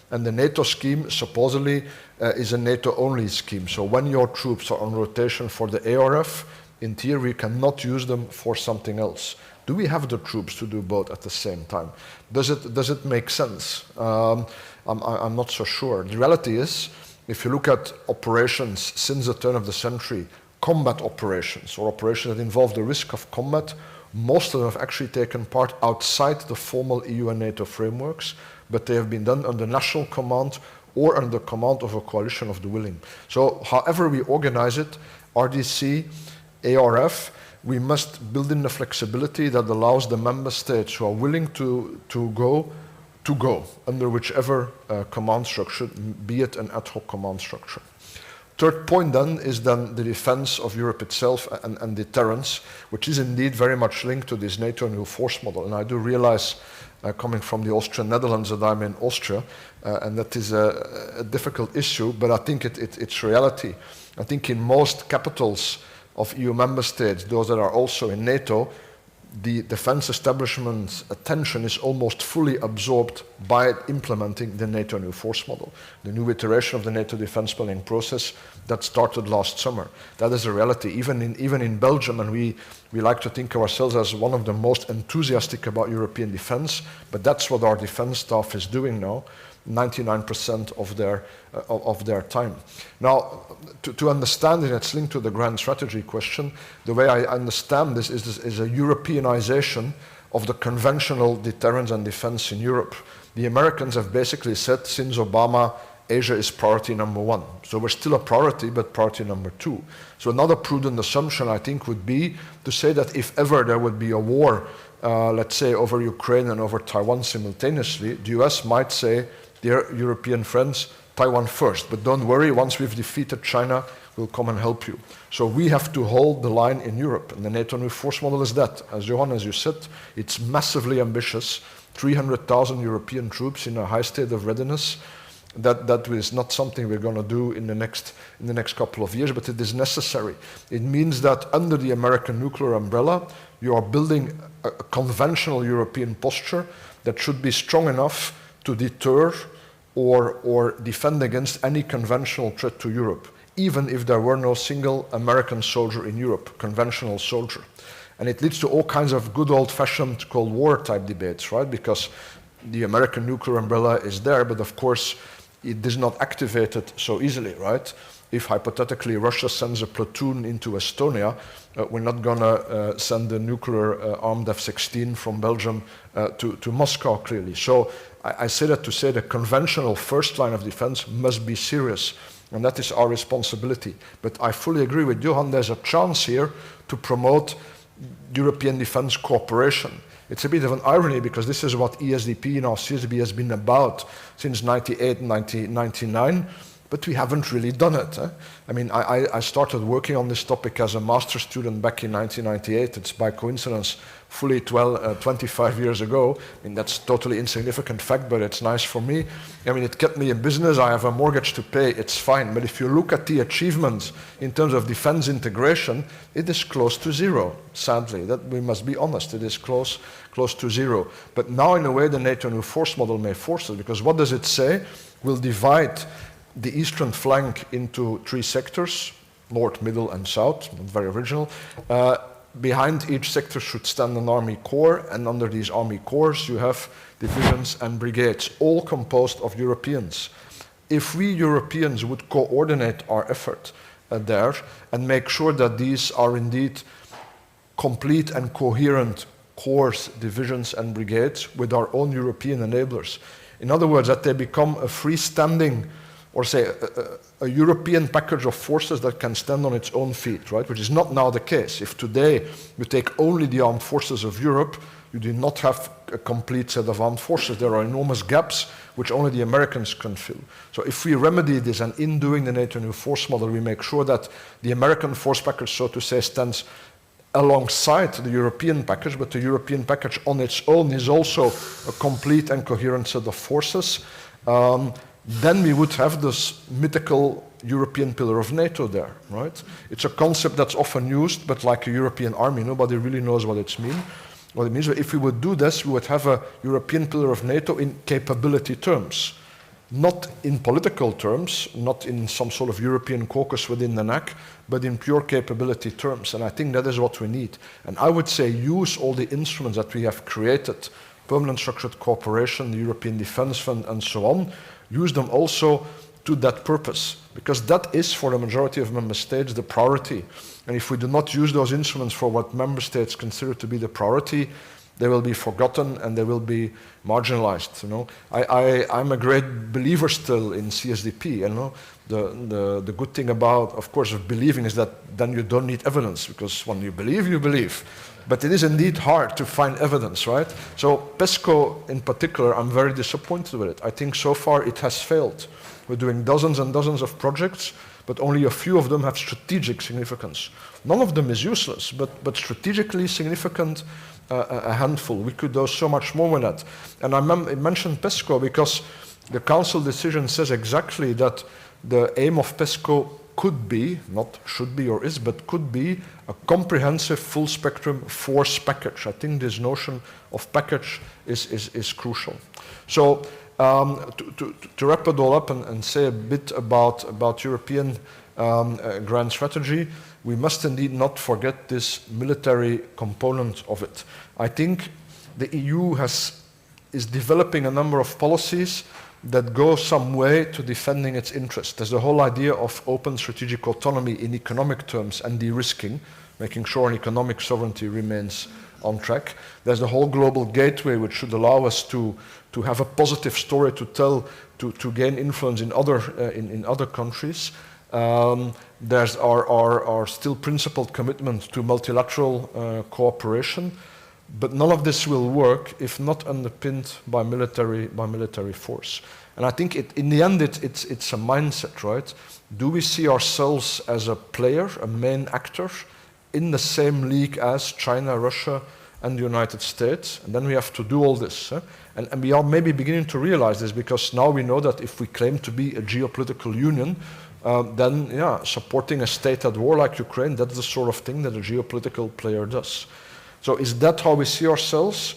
And the NATO scheme supposedly is a NATO-only scheme. So when your troops are on rotation for the ARF, in theory, we cannot use them for something else. Do we have the troops to do both at the same time? Does it make sense? I'm not so sure. The reality is, if you look at operations since the turn of the century, combat operations, or operations that involve the risk of combat, most of them have actually taken part outside the formal EU and NATO frameworks, but they have been done under national command or under command of a coalition of the willing. So however we organize it, RDC, ARF, we must build in the flexibility that allows the member states who are willing to go under whichever command structure, be it an ad hoc command structure. Third point then is then the defense of Europe itself and deterrence, which is indeed very much linked to this NATO new force model. And I do realize, coming from the Austrian Netherlands, that I'm in Austria, and that is a difficult issue, but I think it's reality. I think in most capitals of EU member states, those that are also in NATO, the defense establishment's attention is almost fully absorbed by implementing the NATO new force model, the new iteration of the NATO defense planning process that started last summer. That is a reality. Even in Belgium, and we like to think of ourselves as one of the most enthusiastic about European defense, but that's what our defense staff is doing now, 99% of their time. Now, to understand it, it's linked to the grand strategy question. The way I understand this is a Europeanization of the conventional deterrence and defense in Europe. The Americans have basically said, since Obama, Asia is priority number 1. So we're still a priority, but priority number 2. So another prudent assumption, I think, would be to say that if ever there would be a war, let's say over Ukraine and over Taiwan simultaneously, the US might say, dear European friends, Taiwan first, but don't worry, once we've defeated China, we'll come and help you. So we have to hold the line in Europe, and the NATO new force model is that. As Johann, as you said, it's massively ambitious, 300,000 European troops in a high state of readiness. That is not something we're going to do in the next couple of years, but it is necessary. It means that under the American nuclear umbrella, you are building a conventional European posture that should be strong enough to deter or defend against any conventional threat to Europe, even if there were no single American soldier in Europe, conventional soldier. And it leads to all kinds of good old-fashioned Cold War type debates, right? Because the American nuclear umbrella is there, but of course it is not activated so easily, right? If hypothetically Russia sends a platoon into Estonia, we're not going to send a nuclear armed F-16 from Belgium to Moscow, clearly. So I say that to say the conventional first line of defense must be serious, and that is our responsibility. But I fully agree with Johann, there's a chance here to promote European defense cooperation. It's a bit of an irony because this is what ESDP and our CSDP has been about since 98 and 1999. But we haven't really done it. I mean, I started working on this topic as a master's student back in 1998. It's by coincidence fully 25 years ago. I mean, that's totally insignificant fact, but it's nice for me. I mean, it kept me in business. I have a mortgage to pay. It's fine. But if you look at the achievements in terms of defense integration, it is close to zero, sadly. That we must be honest. It is close to zero. But now, in a way, the NATO new force model may force it, because what does it say? We'll divide the eastern flank into 3 sectors, north, middle, and south, not very original. Behind each sector should stand an army corps, and under these army corps you have divisions and brigades, all composed of Europeans. If we Europeans would coordinate our effort there and make sure that these are indeed complete and coherent corps, divisions, and brigades with our own European enablers, in other words, that they become a freestanding, or say a European package of forces that can stand on its own feet, right? Which is not now the case. If today you take only the armed forces of Europe, you do not have a complete set of armed forces. There are enormous gaps which only the Americans can fill. So if we remedy this, and in doing the NATO new force model, we make sure that the American force package, so to say, stands alongside the European package, but the European package on its own is also a complete and coherent set of forces, then we would have this mythical European pillar of NATO there, right? It's a concept that's often used, but like a European army, nobody really knows what it means. But if we would do this, we would have a European pillar of NATO in capability terms, not in political terms, not in some sort of European caucus within the NAC, but in pure capability terms. And I think that is what we need. And I would say use all the instruments that we have created, permanent structured cooperation, the European Defence Fund, and so on, use them also to that purpose, because that is for the majority of member states the priority. And if we do not use those instruments for what member states consider to be the priority, they will be forgotten and they will be marginalized. You know, I'm a great believer still in CSDP. You know, the good thing about, of course, of believing is that then you don't need evidence, because when you believe, you believe. But it is indeed hard to find evidence, right? So PESCO in particular, I'm very disappointed with it. I think so far it has failed. We're doing dozens and dozens of projects, but only a few of them have strategic significance. None of them is useless, but strategically significant, a handful. We could do so much more with that. And I mentioned PESCO because the Council decision says exactly that the aim of PESCO could be, not should be or is, but could be a comprehensive full spectrum force package. I think this notion of package is crucial. So to wrap it all up and say a bit about European grand strategy, we must indeed not forget this military component of it. I think the EU is developing a number of policies that go some way to defending its interests. There's the whole idea of open strategic autonomy in economic terms and de-risking, making sure economic sovereignty remains on track. There's the whole global gateway, which should allow us to have a positive story to tell, to gain influence in other countries. There's our still principled commitment to multilateral cooperation. But none of this will work if not underpinned by military force. And I think in the end it's a mindset, right? Do we see ourselves as a player, a main actor, in the same league as China, Russia, and the United States? And then we have to do all this. And we are maybe beginning to realize this, because now we know that if we claim to be a geopolitical union, then supporting a state at war like Ukraine, that's the sort of thing that a geopolitical player does. So is that how we see ourselves?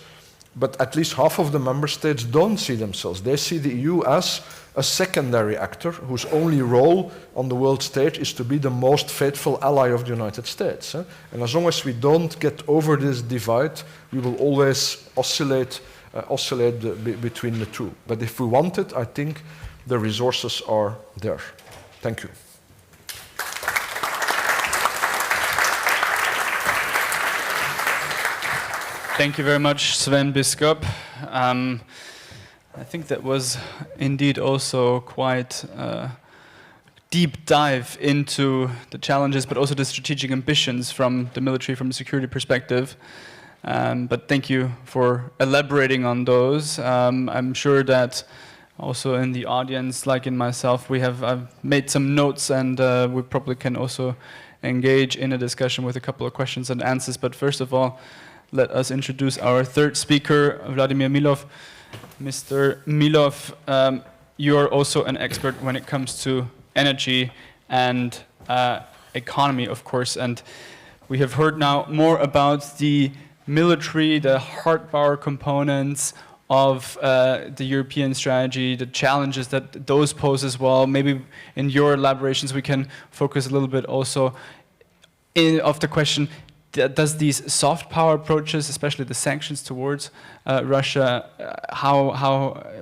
But at least half of the member states don't see themselves. They see the EU as a secondary actor whose only role on the world stage is to be the most faithful ally of the United States. And as long as we don't get over this divide, we will always oscillate oscillate between the two. But if we want it, I think the resources are there. Thank you. Thank you very much, Sven Biscop. I think that was indeed also quite a deep dive into the challenges, but also the strategic ambitions from the military, from the security perspective. But thank you for elaborating on those. I'm sure that also in the audience, like in myself, I've made some notes, and we probably can also engage in a discussion with a couple of questions and answers. But first of all, let us introduce our third speaker, Vladimir Milov. Mr. Milov, you're also an expert when it comes to energy and economy, of course. And we have heard now more about the military, the hard power components of the European strategy, the challenges that those pose as well. Maybe in your elaborations we can focus a little bit also of the question, does these soft power approaches, especially the sanctions towards Russia,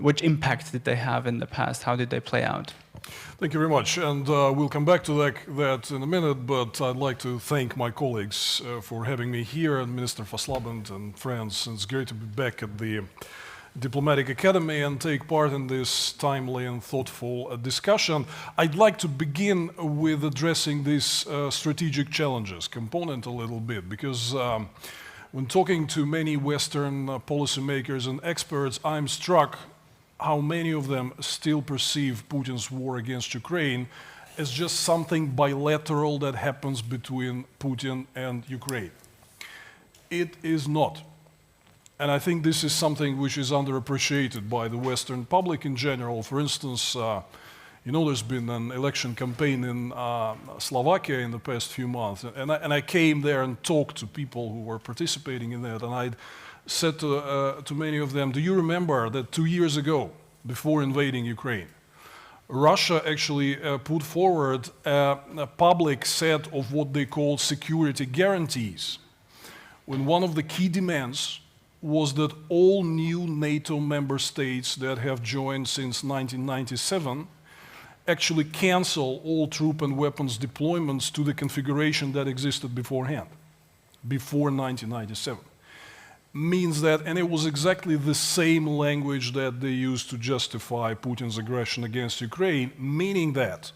which impact did they have in the past? How did they play out? Thank you very much, and we'll come back to that in a minute, but I'd like to thank my colleagues for having me here, and Minister Fasslabend and friends. It's great to be back at the Diplomatic Academy and take part in this timely and thoughtful discussion. I'd like to begin with addressing this strategic challenges component a little bit, because when talking to many Western policymakers and experts, I'm struck how many of them still perceive Putin's war against Ukraine as just something bilateral that happens between Putin and Ukraine. It is not. And I think this is something which is underappreciated by the Western public in general. For instance, you know, there's been an election campaign in Slovakia in the past few months, and I came there and talked to people who were participating in that, and I said to many of them, do you remember that 2 years ago, before invading Ukraine, Russia actually put forward a public set of what they call security guarantees, when one of the key demands was that all new NATO member states that have joined since 1997 actually cancel all troop and weapons deployments to the configuration that existed beforehand, before 1997. Means that, and it was exactly the same language that they used to justify Putin's aggression against Ukraine, meaning that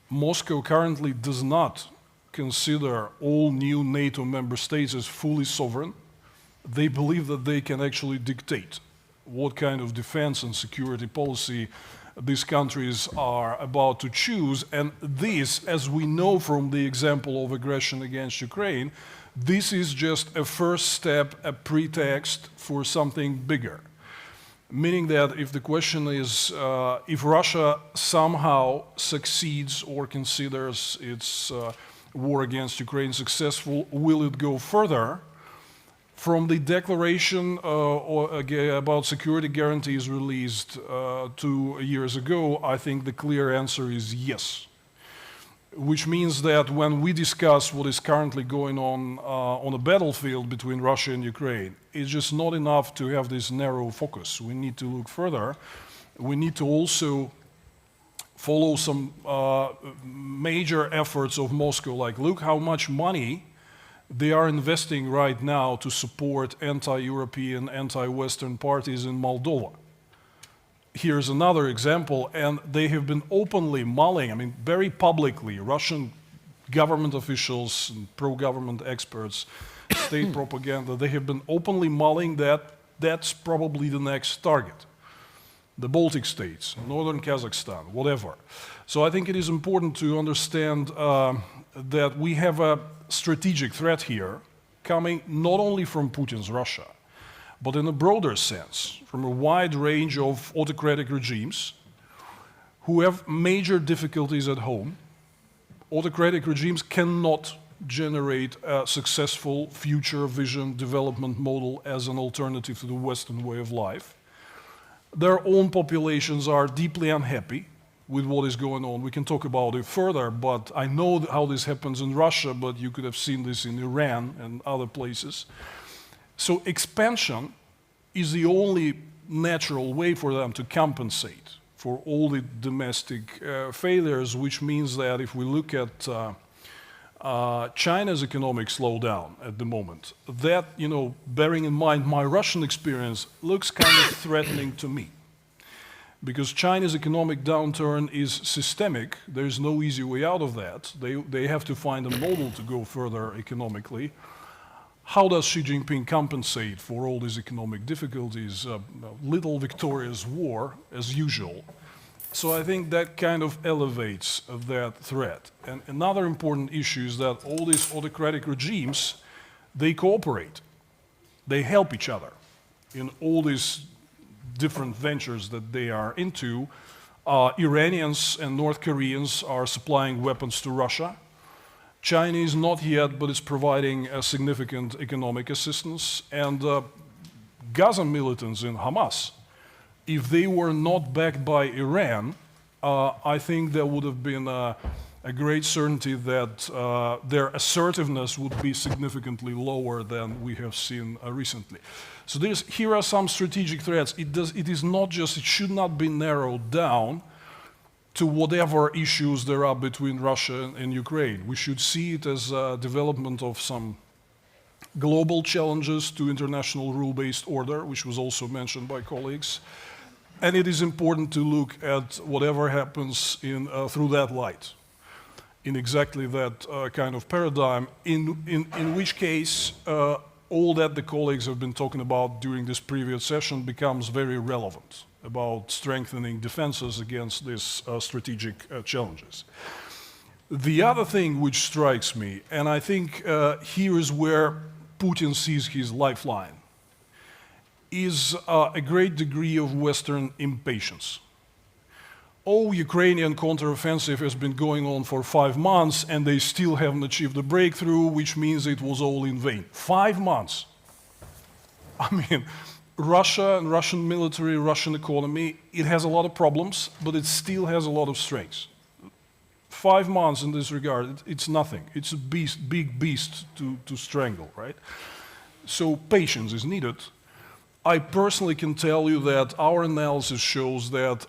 Moscow currently does not consider all new NATO member states as fully sovereign. They believe that they can actually dictate what kind of defense and security policy these countries are about to choose. And this, as we know from the example of aggression against Ukraine, this is just a first step, a pretext for something bigger. Meaning that if the question is, if Russia somehow succeeds or considers its war against Ukraine successful, will it go further? From the declaration about security guarantees released 2 years ago, I think the clear answer is yes. Which means that when we discuss what is currently going on the battlefield between Russia and Ukraine, it's just not enough to have this narrow focus. We need to look further. We need to also follow some major efforts of Moscow, like look how much money they are investing right now to support anti-European, anti-Western parties in Moldova. Here's another example, and they have been openly mulling, I mean, very publicly, Russian government officials and pro-government experts, state propaganda, they have been openly mulling that that's probably the next target. The Baltic states, northern Kazakhstan, whatever. So I think it is important to understand that we have a strategic threat here coming not only from Putin's Russia, but in a broader sense, from a wide range of autocratic regimes who have major difficulties at home. Autocratic regimes cannot generate a successful future vision development model as an alternative to the Western way of life. Their own populations are deeply unhappy with what is going on. We can talk about it further, but I know how this happens in Russia, but you could have seen this in Iran and other places. So expansion is the only natural way for them to compensate for all the domestic failures, which means that if we look at China's economic slowdown at the moment, that, bearing in mind my Russian experience, looks kind of threatening to me. Because China's economic downturn is systemic, there's no easy way out of that. They have to find a model to go further economically. How does Xi Jinping compensate for all these economic difficulties? Little victorious war, as usual. So I think that kind of elevates that threat. And another important issue is that all these autocratic regimes, they cooperate. They help each other in all these different ventures that they are into. Iranians and North Koreans are supplying weapons to Russia. Chinese not yet, but it's providing a significant economic assistance. And Gaza militants in Hamas, if they were not backed by Iran, I think there would have been a great certainty that their assertiveness would be significantly lower than we have seen recently. So here are some strategic threats. It should not be narrowed down to whatever issues there are between Russia and Ukraine. We should see it as a development of some global challenges to international rule-based order, which was also mentioned by colleagues. And it is important to look at whatever happens through that light, in exactly that kind of paradigm, in which case all that the colleagues have been talking about during this previous session becomes very relevant, about strengthening defenses against these strategic challenges. The other thing which strikes me, and I think here is where Putin sees his lifeline, is a great degree of Western impatience. Ukrainian counteroffensive has been going on for 5 months and they still haven't achieved a breakthrough, which means it was all in vain. 5 months. I mean, Russia and Russian military, Russian economy, it has a lot of problems, but it still has a lot of strengths. 5 months in this regard, it's nothing. It's a big beast to strangle, right? So patience is needed. I personally can tell you that our analysis shows that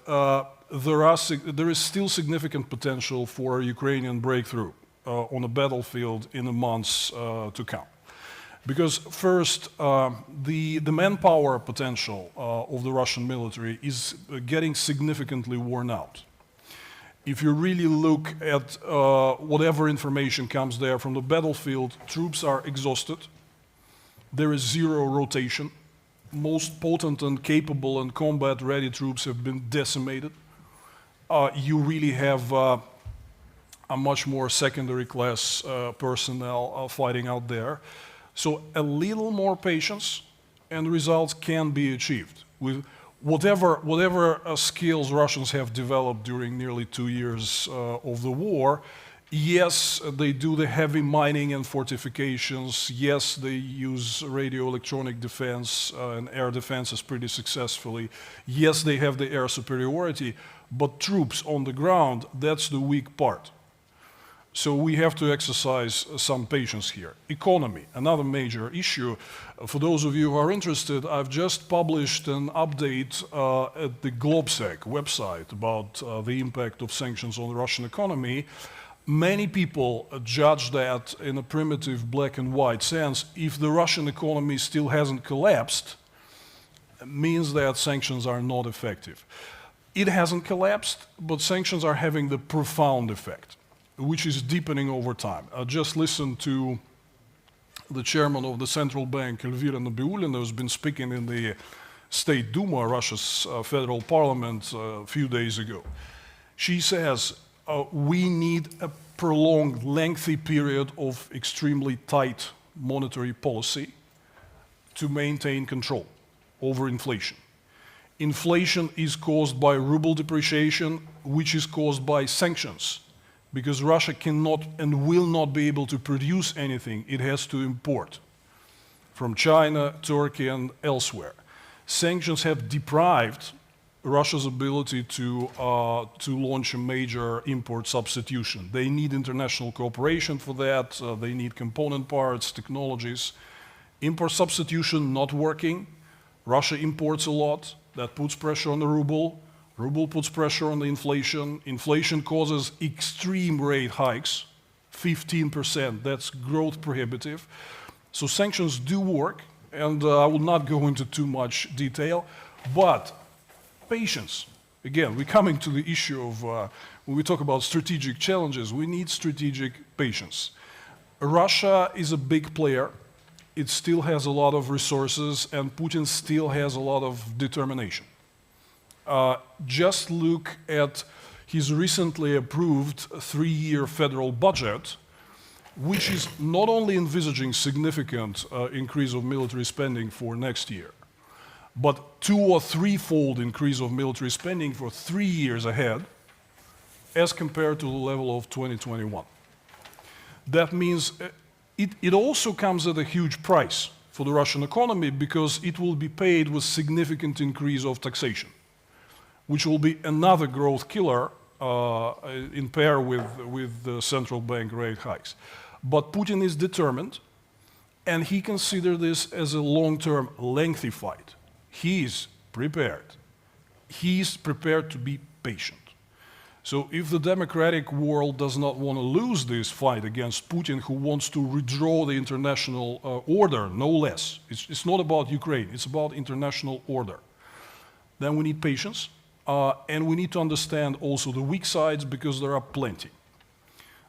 there is still significant potential for a Ukrainian breakthrough on a battlefield in the months to come. Because first, the manpower potential of the Russian military is getting significantly worn out. If you really look at whatever information comes there from the battlefield, troops are exhausted. There is zero rotation. Most potent and capable and combat-ready troops have been decimated. You really have a much more secondary class personnel fighting out there. So a little more patience and results can be achieved. With whatever skills Russians have developed during nearly 2 years of the war, yes, they do the heavy mining and fortifications. Yes, they use radio-electronic defense and air defenses pretty successfully. Yes, they have the air superiority, but troops on the ground, that's the weak part. So we have to exercise some patience here. Economy, another major issue. For those of you who are interested, I've just published an update at the Globsec website about the impact of sanctions on the Russian economy. Many people judge that in a primitive black and white sense. If the Russian economy still hasn't collapsed, it means that sanctions are not effective. It hasn't collapsed, but sanctions are having the profound effect, which is deepening over time. I just listened to the chairman of the central bank, Elvira Nabiullina, who's been speaking in the State Duma, Russia's federal parliament, a few days ago. She says, we need a prolonged, lengthy period of extremely tight monetary policy to maintain control over inflation. Inflation is caused by ruble depreciation, which is caused by sanctions, because Russia cannot and will not be able to produce anything. It has to import from China, Turkey, and elsewhere. Sanctions have deprived Russia's ability to launch a major import substitution. They need international cooperation for that. They need component parts, technologies. Import substitution not working. Russia imports a lot, that puts pressure on the ruble. Ruble puts pressure on the inflation. Inflation causes extreme rate hikes, 15%, that's growth prohibitive. So sanctions do work, and I will not go into too much detail, but patience. Again, we're coming to the issue of, when we talk about strategic challenges, we need strategic patience. Russia is a big player. It still has a lot of resources, and Putin still has a lot of determination. Just look at his recently approved 3-year federal budget, which is not only envisaging significant increase of military spending for next year, but 2- or 3-fold increase of military spending for 3 years ahead, as compared to the level of 2021. That means it also comes at a huge price for the Russian economy, because it will be paid with significant increase of taxation, which will be another growth killer in pair with the central bank rate hikes. But Putin is determined, and he considers this as a long-term, lengthy fight. He is prepared. He is prepared to be patient. So if the democratic world does not want to lose this fight against Putin, who wants to redraw the international order, no less, it's not about Ukraine, it's about international order, then we need patience, and we need to understand also the weak sides, because there are plenty.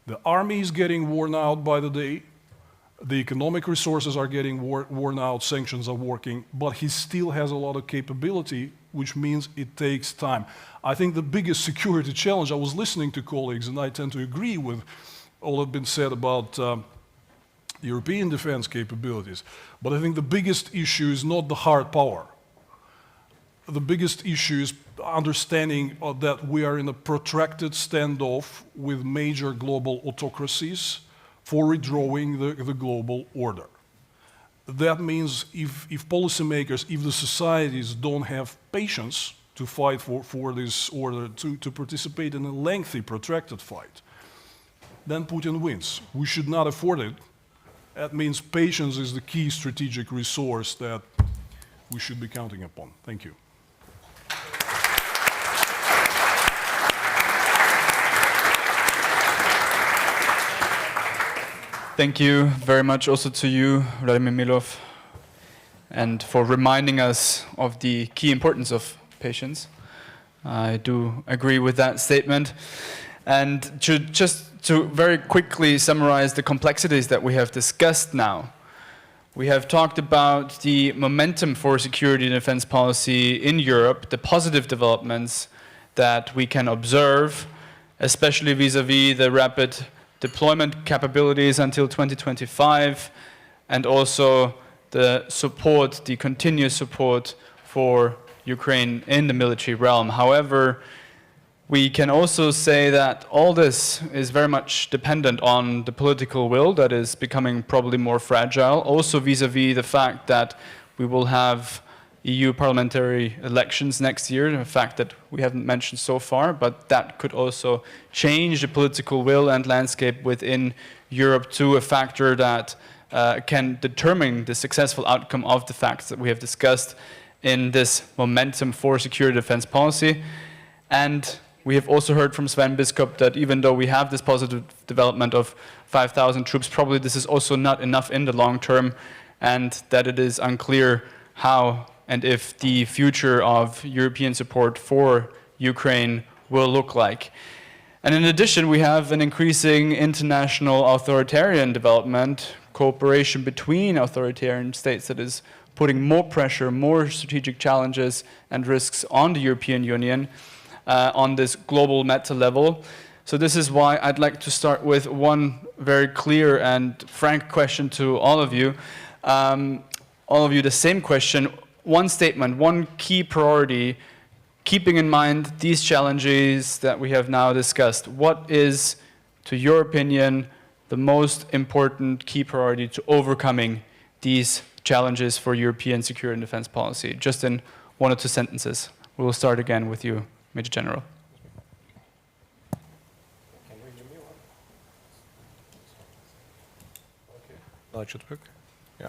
The army is getting worn out by the day, the economic resources are getting worn out, sanctions are working, but he still has a lot of capability, which means it takes time. I think the biggest security challenge, I was listening to colleagues, and I tend to agree with all that has been said about European defense capabilities, but I think the biggest issue is not the hard power. The biggest issue is understanding that we are in a protracted standoff with major global autocracies for redrawing the global order. That means if policymakers, if the societies don't have patience to fight for this order, to participate in a lengthy, protracted fight, then Putin wins. We should not afford it. That means patience is the key strategic resource that we should be counting upon. Thank you. Thank you very much also to you, Vladimir Milov, and for reminding us of the key importance of patience. I do agree with that statement. And just to very quickly summarize the complexities that we have discussed now, we have talked about the momentum for security and defense policy in Europe, the positive developments that we can observe, especially vis-à-vis the rapid deployment capabilities until 2025, and also the support, the continuous support for Ukraine in the military realm. However, we can also say that all this is very much dependent on the political will that is becoming probably more fragile, also vis-à-vis the fact that we will have EU parliamentary elections next year, a fact that we haven't mentioned so far, but that could also change the political will and landscape within Europe to a factor that can determine the successful outcome of the facts that we have discussed in this momentum for security defense policy. And we have also heard from Sven Biscop that even though we have this positive development of 5,000 troops, probably this is also not enough in the long term, and that it is unclear how and if the future of European support for Ukraine will look like. And in addition, we have an increasing international authoritarian development, cooperation between authoritarian states that is putting more pressure, more strategic challenges and risks on the European Union on this global meta level. So this is why I'd like to start with one very clear and frank question to all of you. The same question. One statement, one key priority, keeping in mind these challenges that we have now discussed. What is, to your opinion, the most important key priority to overcoming these challenges for European security and defense policy? Just in 1 or 2 sentences. We will start again with you, Major General. Now it should work. Yeah.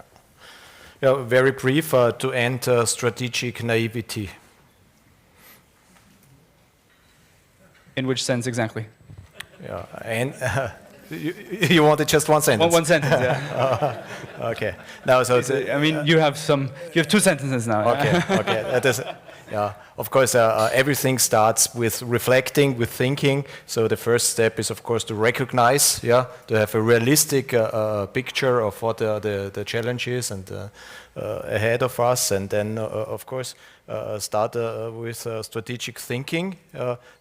Yeah, very brief to end strategic naivety. In which sense exactly? Yeah, and you wanted just one sentence? One sentence, yeah. Okay. Now, so I mean, you have 2 sentences now. Okay, okay. That is, yeah. Of course, everything starts with reflecting, with thinking. So the first step is, of course, to recognize, yeah, to have a realistic picture of what the challenge is and ahead of us, and then, of course, start with strategic thinking.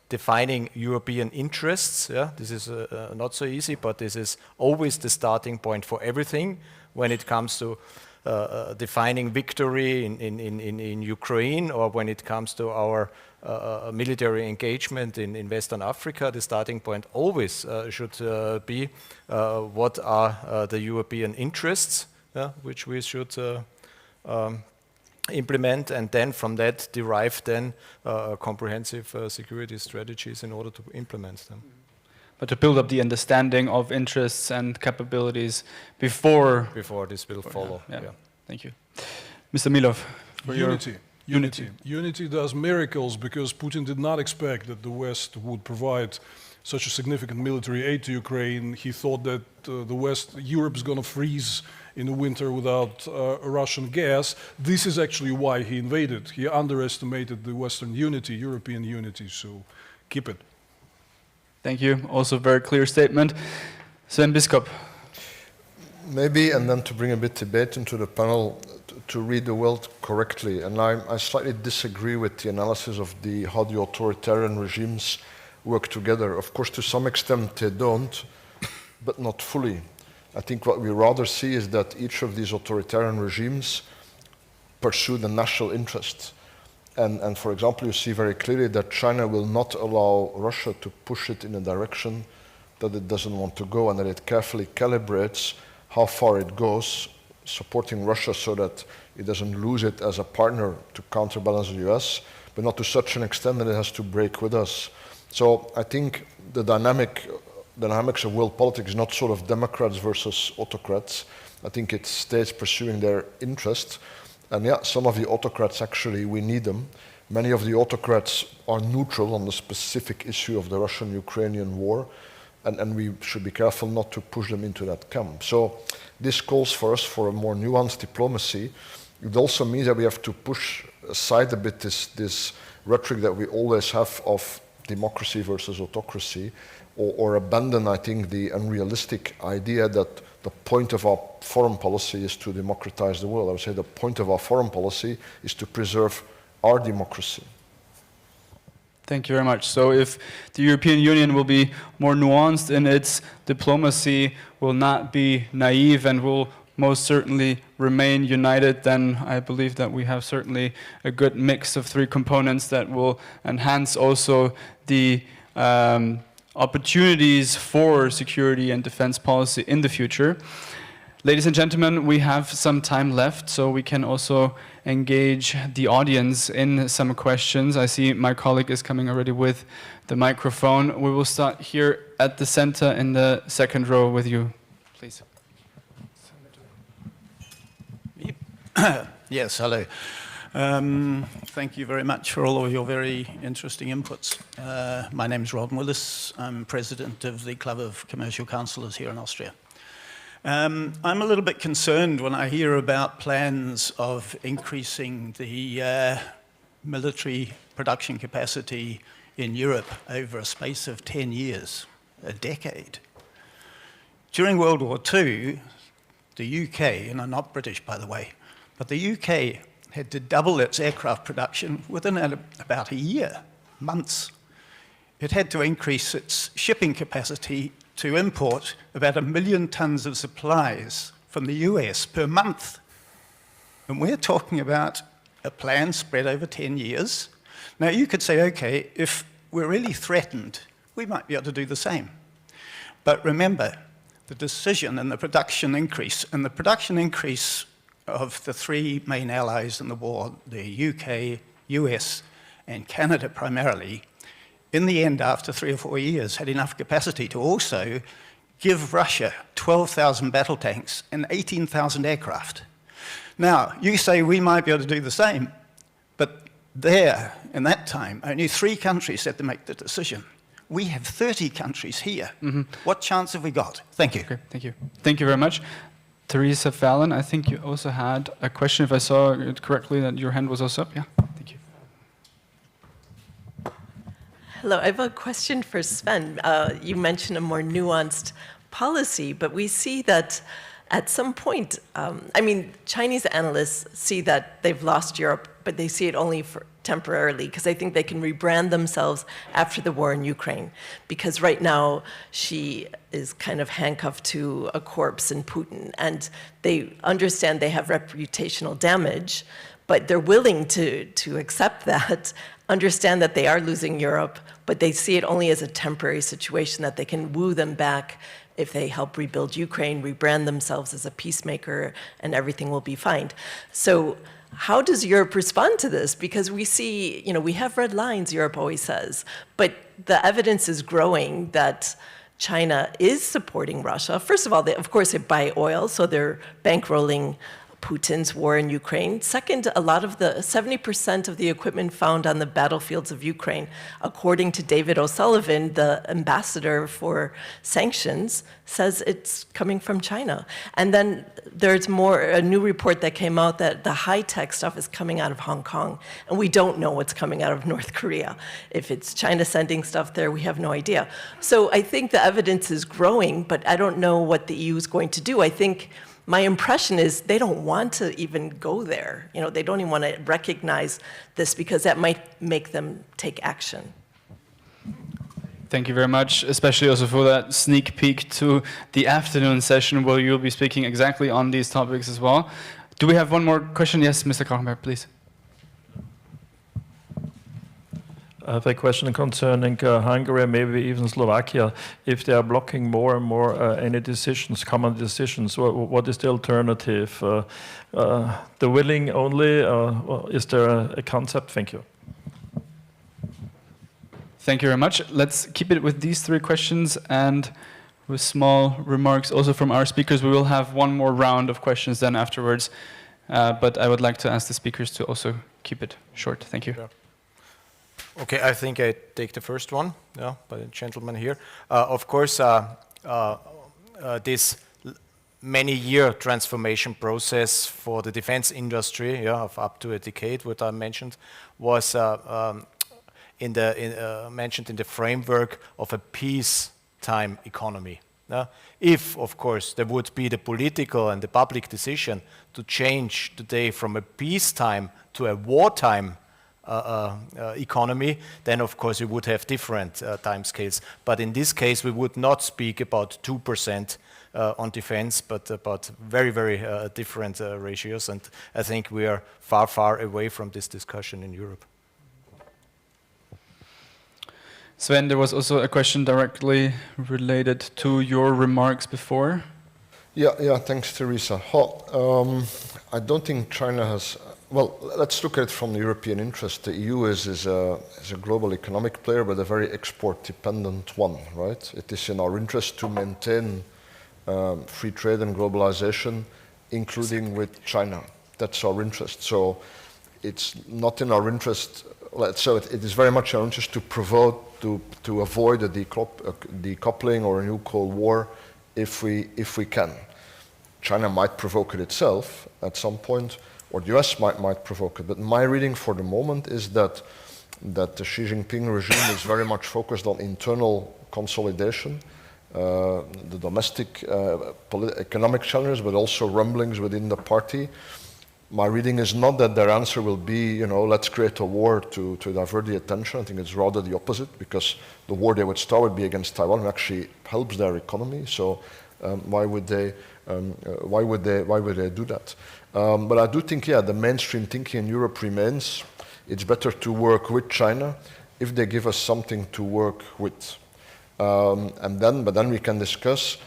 Defining European interests, yeah, this is not so easy, but this is always the starting point for everything when it comes to defining victory in Ukraine, or when it comes to our military engagement in Western Africa. The starting point always should be what are the European interests, which we should implement, and then from that derive then comprehensive security strategies in order to implement them. But to build up the understanding of interests and capabilities before this will follow. Yeah. Thank you. Mr. Milov, for Unity. your unity. Unity does miracles, because Putin did not expect that the West would provide such a significant military aid to Ukraine. He thought that Europe is going to freeze in the winter without Russian gas. This is actually why he invaded. He underestimated the Western unity, European unity, so keep it. Thank you. Also a very clear statement. Sven Biscop. Maybe, and then to bring a bit debate into the panel, to read the world correctly. And I slightly disagree with the analysis of how the authoritarian regimes work together. Of course, to some extent they don't, but not fully. I think what we rather see is that each of these authoritarian regimes pursue the national interest. And for example, you see very clearly that China will not allow Russia to push it in a direction that it doesn't want to go, and that it carefully calibrates how far it goes, supporting Russia so that it doesn't lose it as a partner to counterbalance the US, but not to such an extent that it has to break with us. So I think the dynamics of world politics is not sort of democrats versus autocrats. I think it's states pursuing their interests. And yeah, some of the autocrats, actually, we need them. Many of the autocrats are neutral on the specific issue of the Russian-Ukrainian war, and we should be careful not to push them into that camp. So this calls for us for a more nuanced diplomacy. It also means that we have to push aside a bit this rhetoric that we always have of democracy versus autocracy, or abandon, I think, the unrealistic idea that the point of our foreign policy is to democratize the world. I would say the point of our foreign policy is to preserve our democracy. Thank you very much. So if the European Union will be more nuanced in its diplomacy, will not be naive, and will most certainly remain united, then I believe that we have certainly a good mix of 3 components that will enhance also the opportunities for security and defense policy in the future. Ladies and gentlemen, we have some time left, so we can also engage the audience in some questions. I see my colleague is coming already with the microphone. We will start here at the center in the second row with you, please. Yes, hello. Thank you very much for all of your very interesting inputs. My name is Ron Willis. I'm president of the Club of Commercial Councillors here in Austria. I'm a little bit concerned when I hear about plans of increasing the military production capacity in Europe over a space of 10 years, a decade. During World War II, the UK, and I'm not British by the way, but the UK had to double its aircraft production within about a year, months. It had to increase its shipping capacity to import about 1 million tons of supplies from the US per month. And we're talking about a plan spread over 10 years. Now you could say, okay, if we're really threatened, we might be able to do the same. But remember, the decision and the production increase, of the 3 main allies in the war, the UK, US, and Canada primarily, in the end, after 3 or 4 years, had enough capacity to also give Russia 12,000 battle tanks and 18,000 aircraft. Now, you say we might be able to do the same, but there, in that time, only 3 countries had to make the decision. We have 30 countries here. What chance have we got? Thank you. Okay, thank you. Thank you very much. Theresa Fallon, I think you also had a question, if I saw it correctly, that your hand was also up. Yeah, thank you. Hello, I have a question for Sven. You mentioned a more nuanced policy, but we see that at some point, Chinese analysts see that they've lost Europe, but they see it only for temporarily, because I think they can rebrand themselves after the war in Ukraine. Because right now, she is kind of handcuffed to a corpse in Putin, and they understand they have reputational damage, but they're willing to accept that, understand that they are losing Europe, but they see it only as a temporary situation, that they can woo them back if they help rebuild Ukraine, rebrand themselves as a peacemaker, and everything will be fine. So how does Europe respond to this? Because we see, we have red lines, Europe always says, but the evidence is growing that China is supporting Russia. First of all, of course, they buy oil, so they're bankrolling Putin's war in Ukraine. Second, 70% of the equipment found on the battlefields of Ukraine, according to David O'Sullivan, the ambassador for sanctions, says it's coming from China. And then there's a new report that came out that the high-tech stuff is coming out of Hong Kong, and we don't know what's coming out of North Korea. If it's China sending stuff there, we have no idea. So I think the evidence is growing, but I don't know what the EU is going to do. I think my impression is they don't want to even go there. They don't even want to recognize this, because that might make them take action. Thank you very much, especially also for that sneak peek to the afternoon session where you'll be speaking exactly on these topics as well. Do we have one more question? Yes, Mr. Krachenberg, please. I have a question concerning Hungary, maybe even Slovakia. If they are blocking more and more any decisions, common decisions, what is the alternative? The willing only? Is there a concept? Thank you. Thank you very much. Let's keep it with these 3 questions, and with small remarks also from our speakers. We will have one more round of questions then afterwards. But I would like to ask the speakers to also keep it short. Thank you. Yeah. Okay, I think I take the first one, by the gentleman here. Of course, this many-year transformation process for the defense industry, of up to a decade, what I mentioned, was mentioned in the framework of a peacetime economy. If, of course, there would be the political and the public decision to change today from a peacetime to a wartime economy, then of course we would have different timescales. But in this case, we would not speak about 2% on defense, but about very, very different ratios. And I think we are far, far away from this discussion in Europe. Sven, there was also a question directly related to your remarks before. Yeah, thanks, Theresa. I don't think China has. Well, let's look at it from the European interest. The EU is a global economic player, but a very export-dependent one, right? It is in our interest to maintain free trade and globalization, including with China. That's our interest. So it's not in our interest. So it is very much our interest to avoid a decoupling or a new Cold War if we can. China might provoke it itself at some point, or the US might provoke it. But my reading for the moment is that the Xi Jinping regime is very much focused on internal consolidation, the domestic economic challenges, but also rumblings within the party. My reading is not that their answer will be, let's create a war to divert the attention. I think it's rather the opposite, because the war they would start would be against Taiwan, and actually helps their economy. So why would they do that? But I do think, the mainstream thinking in Europe remains. It's better to work with China if they give us something to work with. But then we can discuss,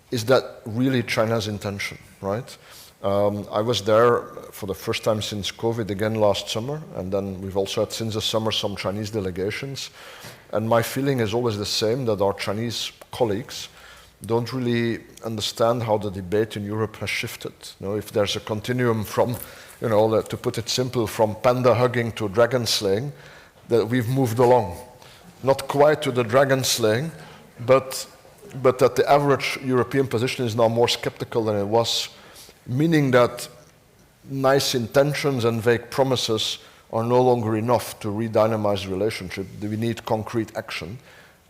is that really China's intention, right? I was there for the first time since COVID again last summer, and then we've also had since the summer some Chinese delegations. And my feeling is always the same, that our Chinese colleagues don't really understand how the debate in Europe has shifted. You know, if there's a continuum from, you know, to put it simple, from panda hugging to dragon slaying, that we've moved along. Not quite to the dragon slaying, but that the average European position is now more skeptical than it was, meaning that nice intentions and vague promises are no longer enough to re-dynamize the relationship. We need concrete action,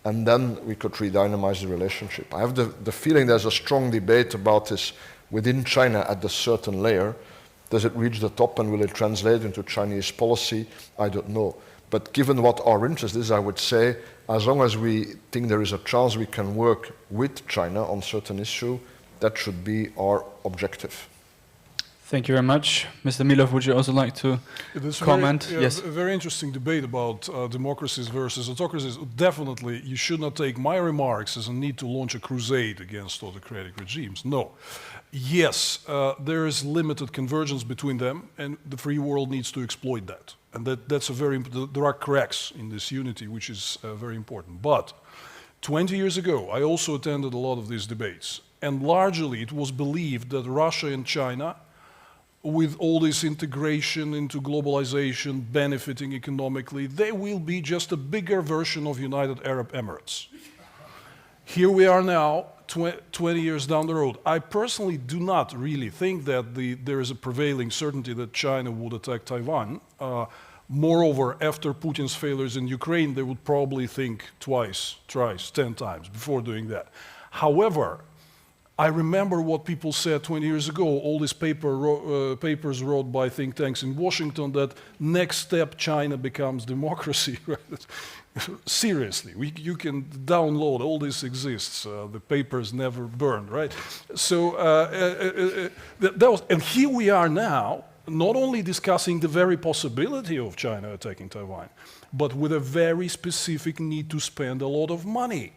and then we could re-dynamize the relationship. I have the feeling there's a strong debate about this within China at a certain layer. Does it reach the top and will it translate into Chinese policy? I don't know. But given what our interest is, I would say, as long as we think there is a chance we can work with China on certain issue, that should be our objective. Thank you very much. Mr. Milov, would you also like to comment? Yes. A very interesting debate about democracies versus autocracies. Definitely, you should not take my remarks as a need to launch a crusade against autocratic regimes. No. Yes, there is limited convergence between them, and the free world needs to exploit that. And that's a there are cracks in this unity, which is very important. But 20 years ago, I also attended a lot of these debates, and largely it was believed that Russia and China, with all this integration into globalization, benefiting economically, they will be just a bigger version of United Arab Emirates. Here we are now, 20 years down the road. I personally do not really think that there is a prevailing certainty that China would attack Taiwan. Moreover, after Putin's failures in Ukraine, they would probably think twice, 10 times before doing that. However, I remember what people said 20 years ago, all these papers wrote by think tanks in Washington, that next step China becomes democracy. Right? Seriously, you can download, all this exists, the papers never burned, right? So and here we are now, not only discussing the very possibility of China attacking Taiwan, but with a very specific need to spend a lot of money,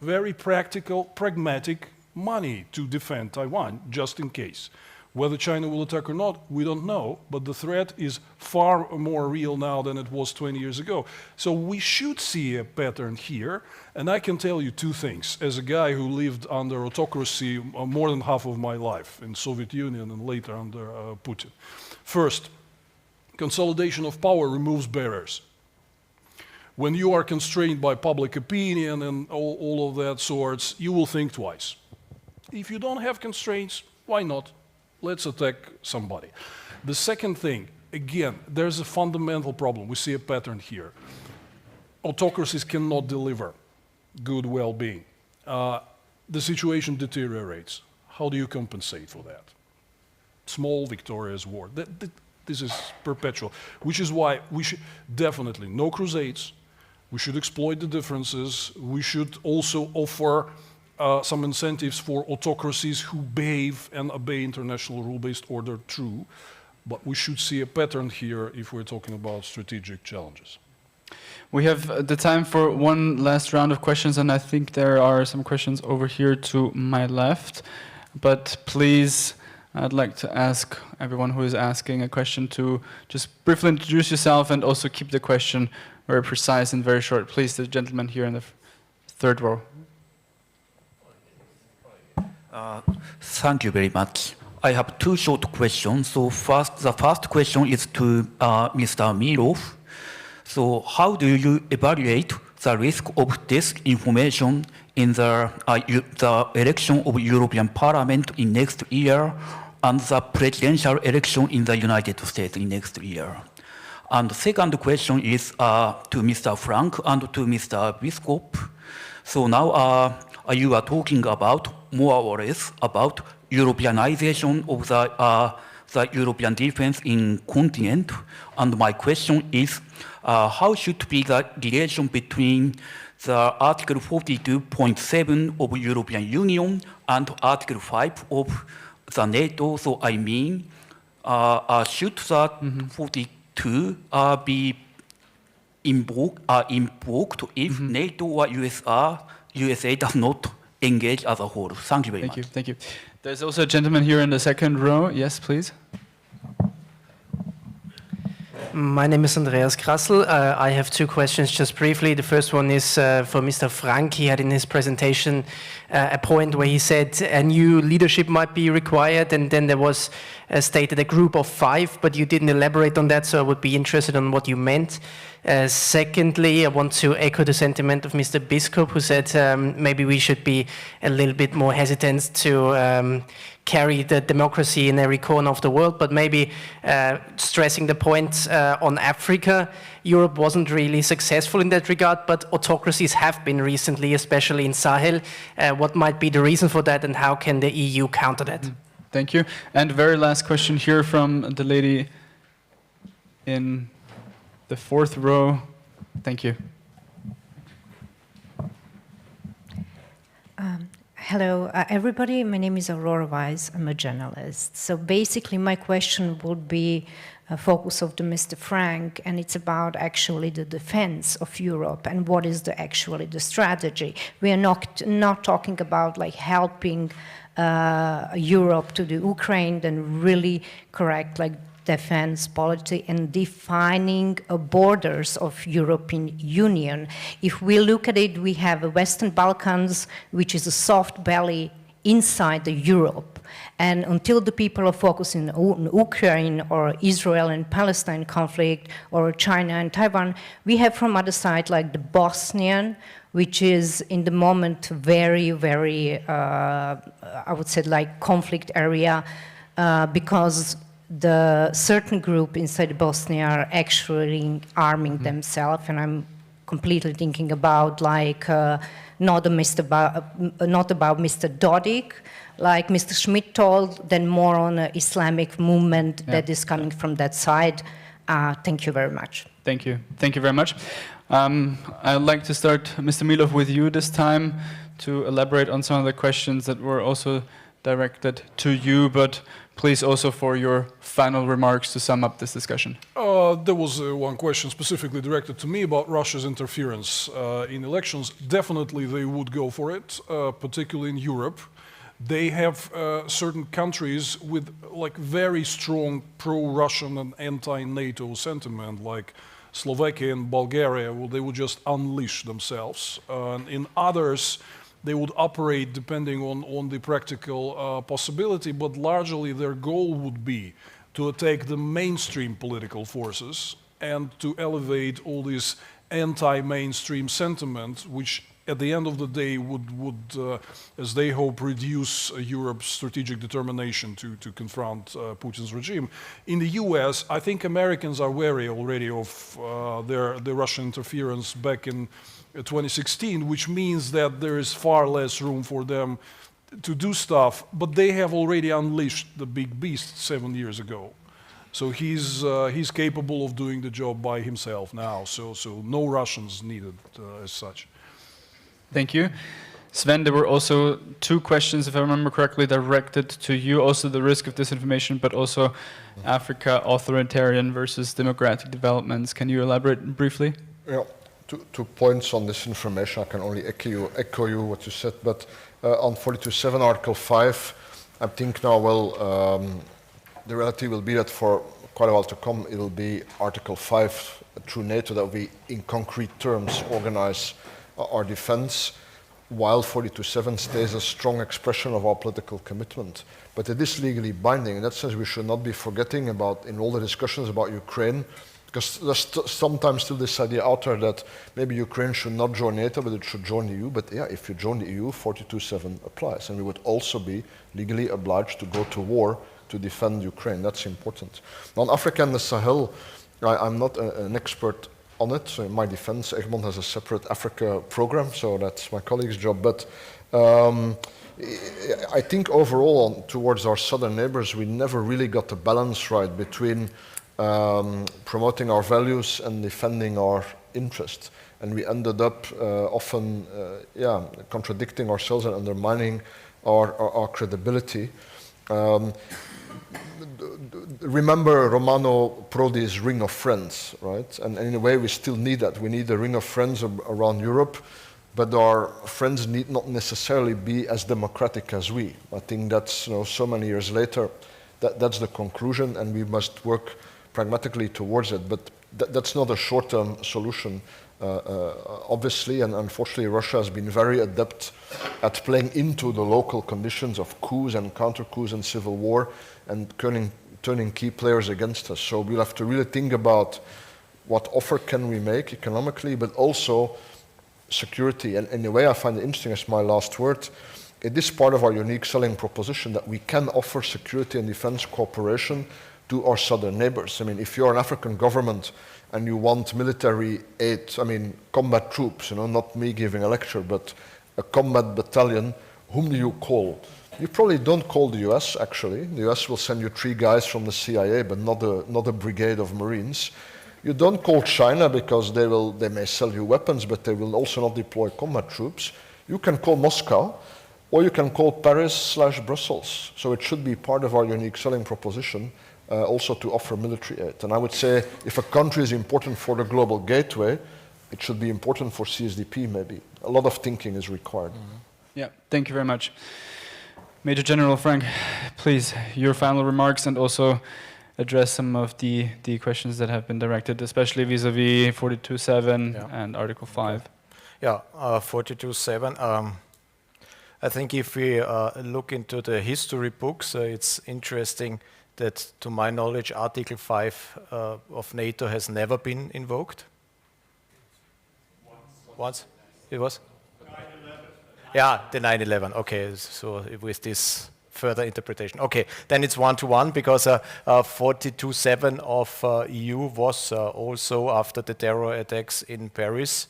very practical, pragmatic money to defend Taiwan, just in case. Whether China will attack or not, we don't know, but the threat is far more real now than it was 20 years ago. So we should see a pattern here, and I can tell you two things. As a guy who lived under autocracy more than half of my life, in Soviet Union and later under Putin. First, consolidation of power removes barriers. When you are constrained by public opinion and all of that sorts, you will think twice. If you don't have constraints, why not? Let's attack somebody. The second thing, again, there's a fundamental problem. We see a pattern here. Autocracies cannot deliver good well-being. The situation deteriorates. How do you compensate for that? Small victorious war. This is perpetual, which is why we should definitely no crusades. We should exploit the differences. We should also offer some incentives for autocracies who behave and obey international rule-based order, true, but we should see a pattern here if we're talking about strategic challenges. We have the time for one last round of questions, and I think there are some questions over here to my left. But please, I'd like to ask everyone who is asking a question to just briefly introduce yourself and also keep the question very precise and very short. Please, the gentleman here in the third row. Thank you very much. I have two short questions. So the first question is to Mr. Milov. So how do you evaluate the risk of disinformation in the election of European Parliament in next year and the presidential election in the United States in next year? And the second question is to Mr. Frank and to Mr. Biscop. So now you are talking about more or less about Europeanization of the European defense in continent. And my question is, how should be the relation between the Article 42.7 of European Union and Article 5 of the NATO? So I mean, should the 42 be invoked if NATO or USA does not engage as a whole? Thank you very much. Thank you. There's also a gentleman here in the second row. Yes, please. My name is Andreas Krassel. I have two questions just briefly. The first one is for Mr. Frank. He had in his presentation a point where he said a new leadership might be required, and then there was stated a group of 5, but you didn't elaborate on that, so I would be interested in what you meant. Secondly, I want to echo the sentiment of Mr. Biscop, who said maybe we should be a little bit more hesitant to carry the democracy in every corner of the world, but maybe stressing the point on Africa. Europe wasn't really successful in that regard, but autocracies have been recently, especially in Sahel. What might be the reason for that, and how can the EU counter that? Thank you. And very last question here from the lady in the 4th row. Thank you. Hello, everybody. My name is Aurora Weiss. I'm a journalist. So basically, my question would be a focus of Mr. Frank, and it's about actually the defense of Europe and what is actually the strategy. We are not talking about like helping Europe to the Ukraine, then really correct like defense policy and defining borders of European Union. If we look at it, we have the Western Balkans, which is a soft belly inside the Europe. And until the people are focusing on Ukraine or Israel and Palestine conflict or China and Taiwan, we have from other side like the Bosnian, which is in the moment very, very, I would say like conflict area because the certain group inside Bosnia are actually arming themselves, and I'm completely thinking about like not about Mr. Dodik, like Mr. Schmidt told, then more on an Islamic movement that is coming from that side. Thank you very much. Thank you. Thank you very much. I'd like to start, Mr. Milov, with you this time to elaborate on some of the questions that were also directed to you, but please also for your final remarks to sum up this discussion. There was one question specifically directed to me about Russia's interference in elections. Definitely they would go for it, particularly in Europe. They have certain countries with like very strong pro-Russian and anti-NATO sentiment, like Slovakia and Bulgaria. Well, they would just unleash themselves. In others, they would operate depending on the practical possibility, but largely their goal would be to attack the mainstream political forces and to elevate all this anti-mainstream sentiment, which at the end of the day would as they hope, reduce Europe's strategic determination to confront Putin's regime. In the US, I think Americans are wary already of the Russian interference back in 2016, which means that there is far less room for them to do stuff, but they have already unleashed the big beast 7 years ago. So he's capable of doing the job by himself now, so no Russians needed as such. Thank you. Sven, there were also 2 questions, if I remember correctly, directed to you, also the risk of disinformation, but also Africa, authoritarian versus democratic developments. Can you elaborate briefly? Yeah. 2 points on this information. I can only echo you what you said, but on 42.7 Article 5, I think now, well, the reality will be that for quite a while to come, it will be Article 5 through NATO that we, in concrete terms, organize our defense, while 42.7 stays a strong expression of our political commitment. But it is legally binding. In that sense, we should not be forgetting about, in all the discussions about Ukraine, because there's sometimes still this idea out there that maybe Ukraine should not join NATO, but it should join the EU. But yeah, if you join the EU, 42.7 applies. And we would also be legally obliged to go to war to defend Ukraine. That's important. Now, on Africa and the Sahel, I'm not an expert on it. So in my defense, Egmont has a separate Africa program, so that's my colleague's job. But I think overall, towards our southern neighbors, we never really got the balance right between promoting our values and defending our interests. And we ended up often contradicting ourselves and undermining our credibility. Remember Romano Prodi's Ring of Friends, right? And in a way we still need that. We need a ring of friends around Europe, but our friends need not necessarily be as democratic as we. I think that's, so many years later, that's the conclusion, and we must work pragmatically towards it. But that's not a short-term solution, obviously, and unfortunately Russia has been very adept at playing into the local conditions of coups and counter-coups and civil war and turning key players against us. So we'll have to really think about what offer can we make economically, but also security. And in a way I find it interesting, as my last word, it is part of our unique selling proposition that we can offer security and defense cooperation to our southern neighbors. I mean, if you're an African government and you want military aid, I mean, combat troops, not me giving a lecture, but a combat battalion, whom do you call? You probably don't call the US, actually. The US will send you 3 guys from the CIA, but not a brigade of Marines. You don't call China because they may sell you weapons, but they will also not deploy combat troops. You can call Moscow, or you can call Paris/Brussels. So it should be part of our unique selling proposition also to offer military aid. And I would say if a country is important for the global gateway, it should be important for CSDP maybe. A lot of thinking is required. Yeah, thank you very much. Major General Frank, please, your final remarks and also address some of the questions that have been directed, especially vis-a-vis 42.7 and Article 5. Yeah, 42.7. I think if we look into the history books, it's interesting that, to my knowledge, Article 5 of NATO has never been invoked. Once? It was? 9/11. Yeah, the 9/11. Okay, so with this further interpretation. Okay, then it's 1-to-1 because 42.7 of EU was also, after the terror attacks in Paris,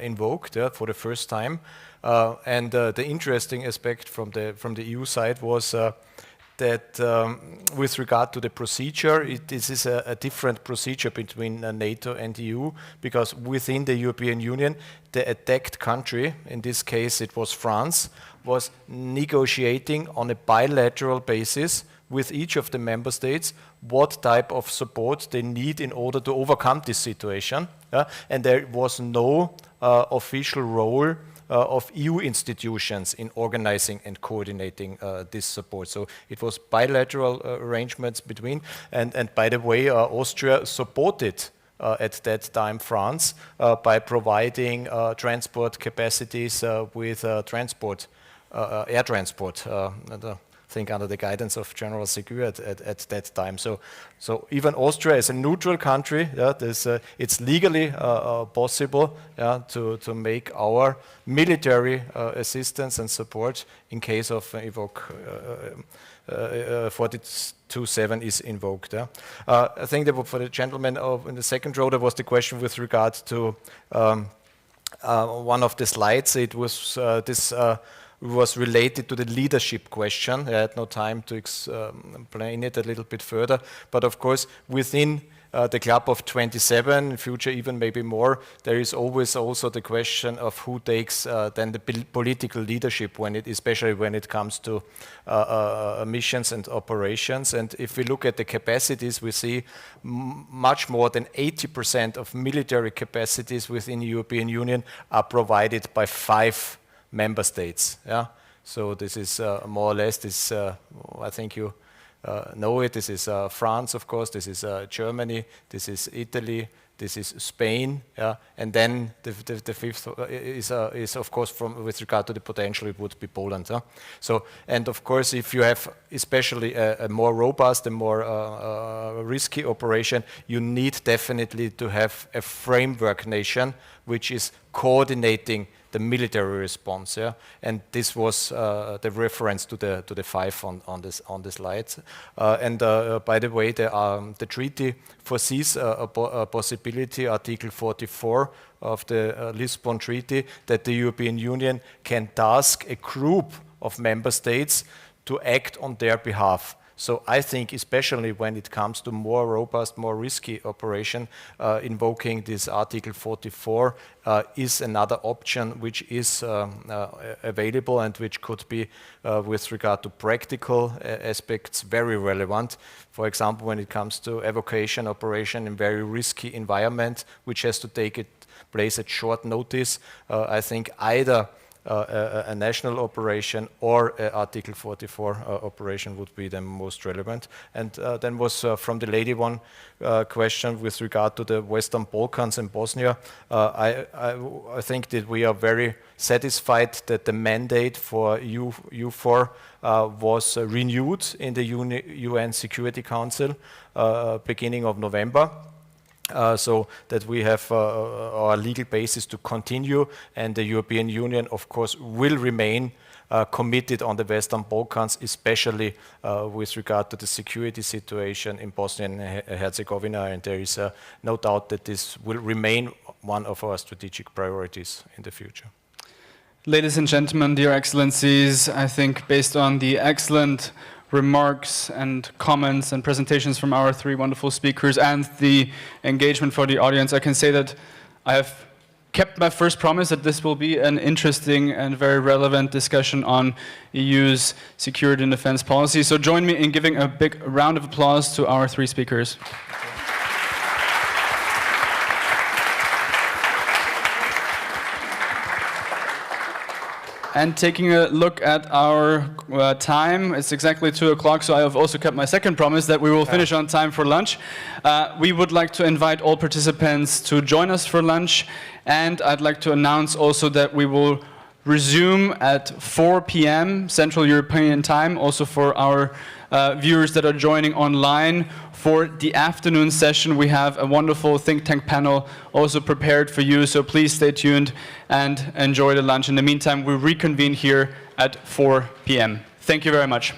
invoked for the first time. And the interesting aspect from the EU side was that with regard to the procedure, this is a different procedure between NATO and EU, because within the European Union, the attacked country, in this case it was France, was negotiating on a bilateral basis with each of the member states what type of support they need in order to overcome this situation. And there was no official role of EU institutions in organizing and coordinating this support. So it was bilateral arrangements between, and by the way, Austria supported at that time France by providing transport capacities with air transport, I think under the guidance of General Segur at that time. So even Austria is a neutral country. It's legally possible to make our military assistance and support in case of 42.7 is invoked. I think that for the gentleman in the second row, there was the question with regard to one of the slides. It was was related to the leadership question. I had no time to explain it a little bit further. But of course, within the club of 27, in future even maybe more, there is always also the question of who takes then the political leadership, especially when it comes to missions and operations. And if we look at the capacities, we see much more than 80% of military capacities within the European Union are provided by 5 member states. So this is more or less this. I think you know it. This is France, of course. This is Germany. This is Italy. This is Spain. And then the fifth is of course with regard to the potential, it would be Poland. So, and of course, if you have especially a more robust and more risky operation, you need definitely to have a framework nation which is coordinating the military response, and this was the reference to the 5 on the slides. And by the way, the treaty foresees a possibility, Article 44 of the Lisbon Treaty, that the European Union can task a group of member states to act on their behalf. So I think, especially when it comes to more robust, more risky operation, invoking this Article 44 is another option which is available and which could be, with regard to practical aspects, very relevant. For example, when it comes to evacuation operation in very risky environment, which has to take place at short notice, I think either a national operation or Article 44 operation would be the most relevant. And then was from the lady one question with regard to the Western Balkans and Bosnia. I think that we are very satisfied that the mandate for EUFOR was renewed in the UN Security Council beginning of November. So that we have our legal basis to continue, and the European Union, of course, will remain committed on the Western Balkans, especially with regard to the security situation in Bosnia and Herzegovina, and there is no doubt that this will remain one of our strategic priorities in the future. Ladies and gentlemen, dear excellencies, I think based on the excellent remarks and comments and presentations from our three wonderful speakers and the engagement for the audience, I can say that I have kept my first promise that this will be an interesting and very relevant discussion on EU's security and defense policy. So join me in giving a big round of applause to our three speakers. And taking a look at our time, it's exactly 2 o'clock, so I have also kept my second promise that we will finish on time for lunch. We would like to invite all participants to join us for lunch, and I'd like to announce also that we will resume at 4 p.m. Central European Time, also for our viewers that are joining online. For the afternoon session, we have a wonderful think tank panel also prepared for you, so please stay tuned and enjoy the lunch. In the meantime, we reconvene here at 4 p.m. Thank you very much.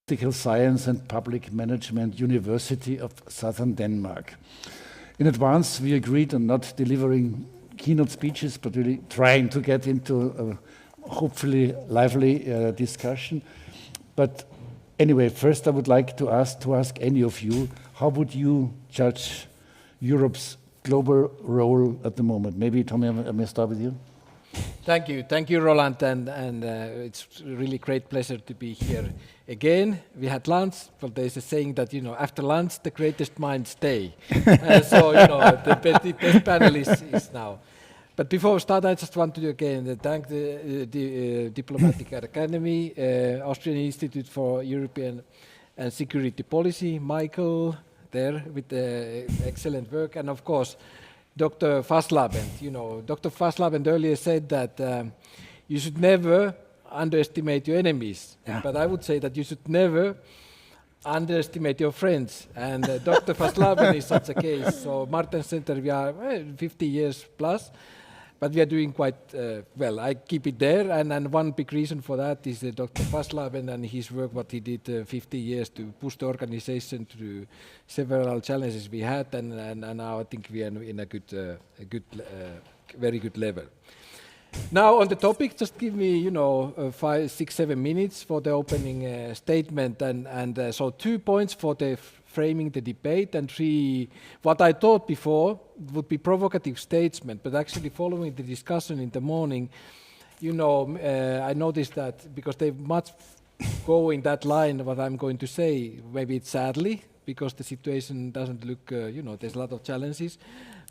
Political Science and Public Management University of Southern Denmark. In advance, we agreed on not delivering keynote speeches, but really trying to get into a hopefully lively discussion. But anyway, first I would like to ask any of you, how would you judge Europe's global role at the moment? Maybe Tommy, I may start with you. Thank you, Roland, and it's really great pleasure to be here again. We had lunch, but there's a saying that, you know, after lunch the greatest minds stay. So, you know, the best panel is now. But before we start, I just want to again thank the Diplomatic Academy, Austrian Institute for European and Security Policy, Michael there with the excellent work, and of course Dr. Fasslabend. You know, Dr. Fasslabend earlier said that you should never underestimate your enemies, but I would say that you should never underestimate your friends. And Dr. Fasslabend is such a case. So Martens Center, we are 50 years plus, but we are doing quite well. I keep it there, and one big reason for that is Dr. Fasslabend and his work, what he did 50 years to push the organization through several challenges we had, and now I think we are in a very good level. Now on the topic, just give me, you know, 5, 6, 7 minutes for the opening statement, and so 2 points for the framing the debate, and 3 what I thought before would be provocative statement, but actually following the discussion in the morning, you know, I noticed that because they much go in that line what I'm going to say, maybe it's sadly, because the situation doesn't look, you know, there's a lot of challenges,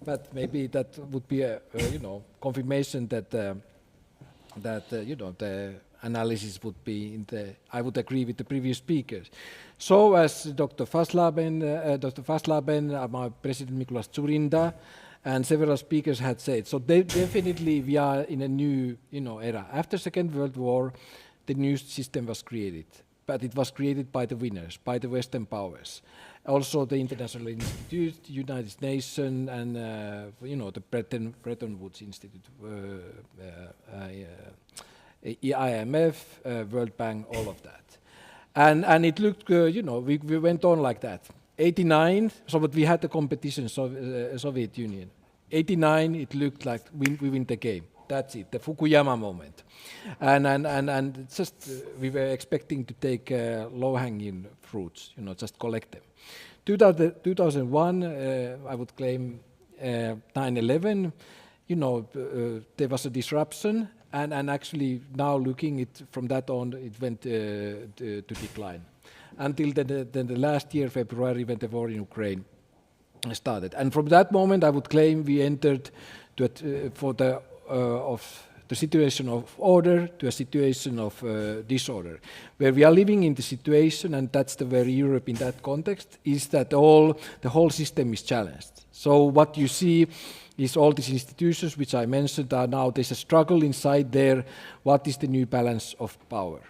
but maybe that would be a you know, confirmation that you know, the analysis would be in the, I would agree with the previous speakers. So as Dr. Fasslabend, my President Mikuláš Dzurinda, and several speakers had said, so definitely we are in a new, you know, era. After Second World War, the new system was created, but it was created by the winners, by the Western powers. Also the international institutes, United Nations, and you know, the Bretton Woods Institute, IMF, World Bank, all of that. And it looked, you know, we went on like that. 89, so but we had the competition, Soviet Union. 89, it looked like we win the game. That's it, the Fukuyama moment. And just we were expecting to take low-hanging fruits, you know, just collect them. 2001, I would claim 9/11, you know, there was a disruption, and actually now looking it from that on, it went to decline. Until the last year, February, when the war in Ukraine started. And from that moment, I would claim we entered of the situation of order to a situation of disorder, where we are living in the situation, and that's where Europe in that context is that the whole system is challenged. So what you see is all these institutions which I mentioned are now, there's a struggle inside there, what is the new balance of power?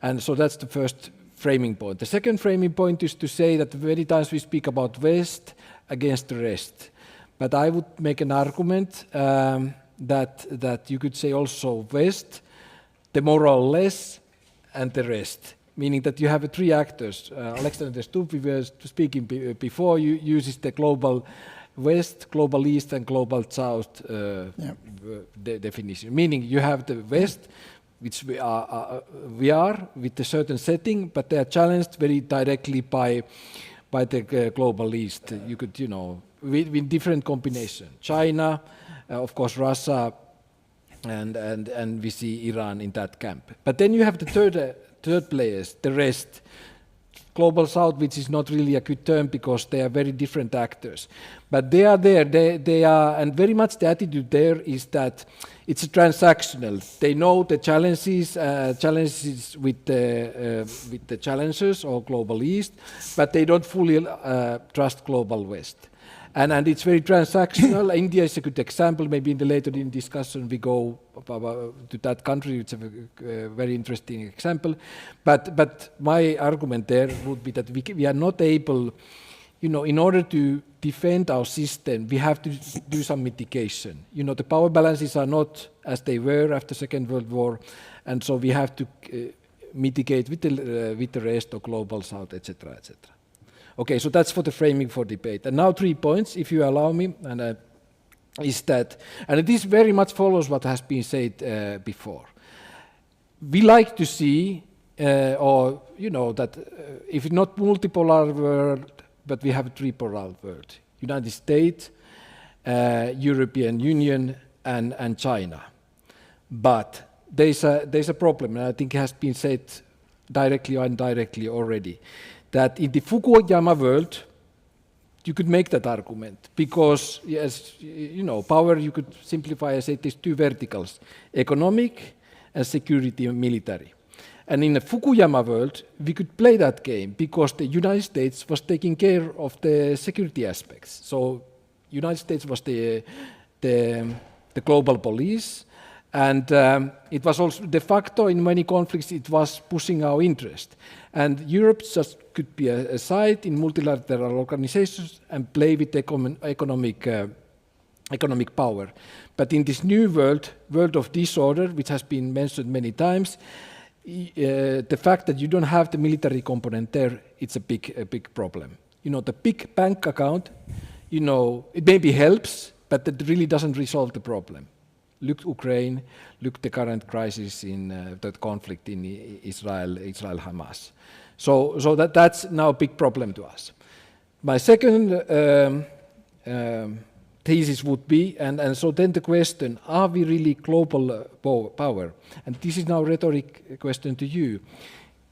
And so that's the first framing point. The second framing point is to say that many times we speak about West against the rest, but I would make an argument that you could say also West, the moral less, and the rest, meaning that you have 3 actors. Alexander Stubb, we were speaking before, uses the global West, global East, and global South definition, meaning you have the West, which we are with a certain setting, but they are challenged very directly by the global East. You could, you know, with different combination. China, of course, Russia, and we see Iran in that camp. But then you have the third players, the rest. Global South, which is not really a good term because they are very different actors. But they are there, they are, and very much the attitude there is that it's transactional. They know the challenges with the challengers or global East, but they don't fully trust global West. And it's very transactional. India is a good example. Maybe later in discussion we go to that country. It's a very interesting example. But my argument there would be that we are not able, you know, in order to defend our system, we have to do some mitigation. You know, the power balances are not as they were after Second World War, and so we have to mitigate with the rest of global south, etc., etc. Okay, so that's for the framing for debate. And now 3 points, if you allow me, and is that, and this very much follows what has been said before. We like to see, or you know, that if not multipolar world, but we have a tripolar world: United States, European Union, and China. But there's a problem, and I think it has been said directly or indirectly already, that in the Fukuyama world, you could make that argument because, yes, you know, power, you could simplify and say there's two verticals: economic and security and military. And in the Fukuyama world, we could play that game because the United States was taking care of the security aspects. So United States was the global police, and it was also de facto in many conflicts it was pushing our interest. And Europe just could be a side in multilateral organizations and play with economic power. But in this new world of disorder, which has been mentioned many times, the fact that you don't have the military component there, it's a big problem. You know, the big bank account, you know, it maybe helps, but it really doesn't resolve the problem. Look Ukraine, look the current crisis in that conflict in Israel-Hamas. So that's now a big problem to us. My second thesis would be, and so then the question, are we really global power? And this is now a rhetoric question to you.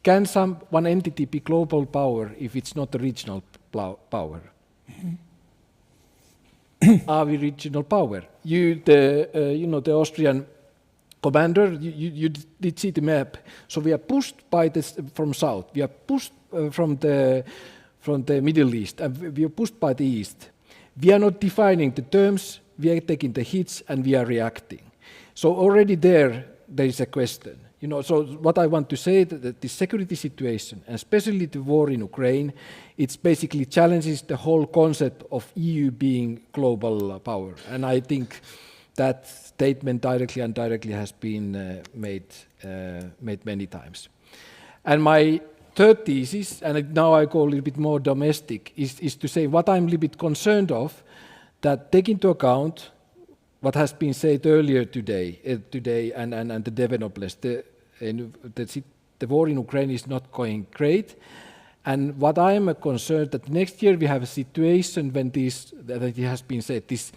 Can one entity be global power if it's not a regional power? Are we regional power? You know, the Austrian commander, you did see the map. So we are pushed by this from south. We are pushed from the Middle East, and we are pushed by the east. We are not defining the terms. We are taking the hits, and we are reacting. So already there is a question. You know, so what I want to say that the security situation, and especially the war in Ukraine, it basically challenges the whole concept of EU being global power. And I think that statement directly and indirectly has been made many times. And my third thesis, and now I go a little bit more domestic, is to say what I'm a little bit concerned of, that take into account what has been said earlier today and the developments. The war in Ukraine is not going great, and what I am concerned that next year we have a situation when that it has been said, this,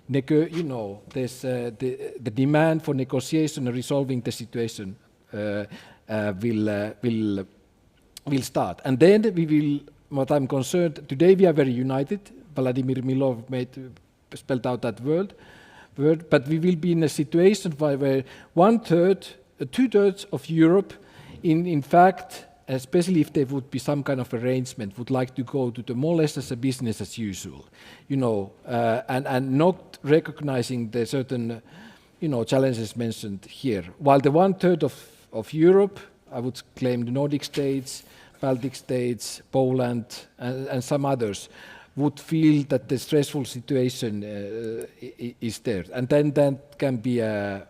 you know, there's the demand for negotiation and resolving the situation will start, and then we will. What I'm concerned today, we are very united. Vladimir Milov spelled out that word, but we will be in a situation where 2/3 of Europe, in fact, especially if there would be some kind of arrangement, would like to go to the more or less as a business as usual, you know, and not recognizing the certain, you know, challenges mentioned here. While the 1/3 of Europe, I would claim the Nordic states, Baltic states, Poland, and some others, would feel that the stressful situation is there, and then that can be a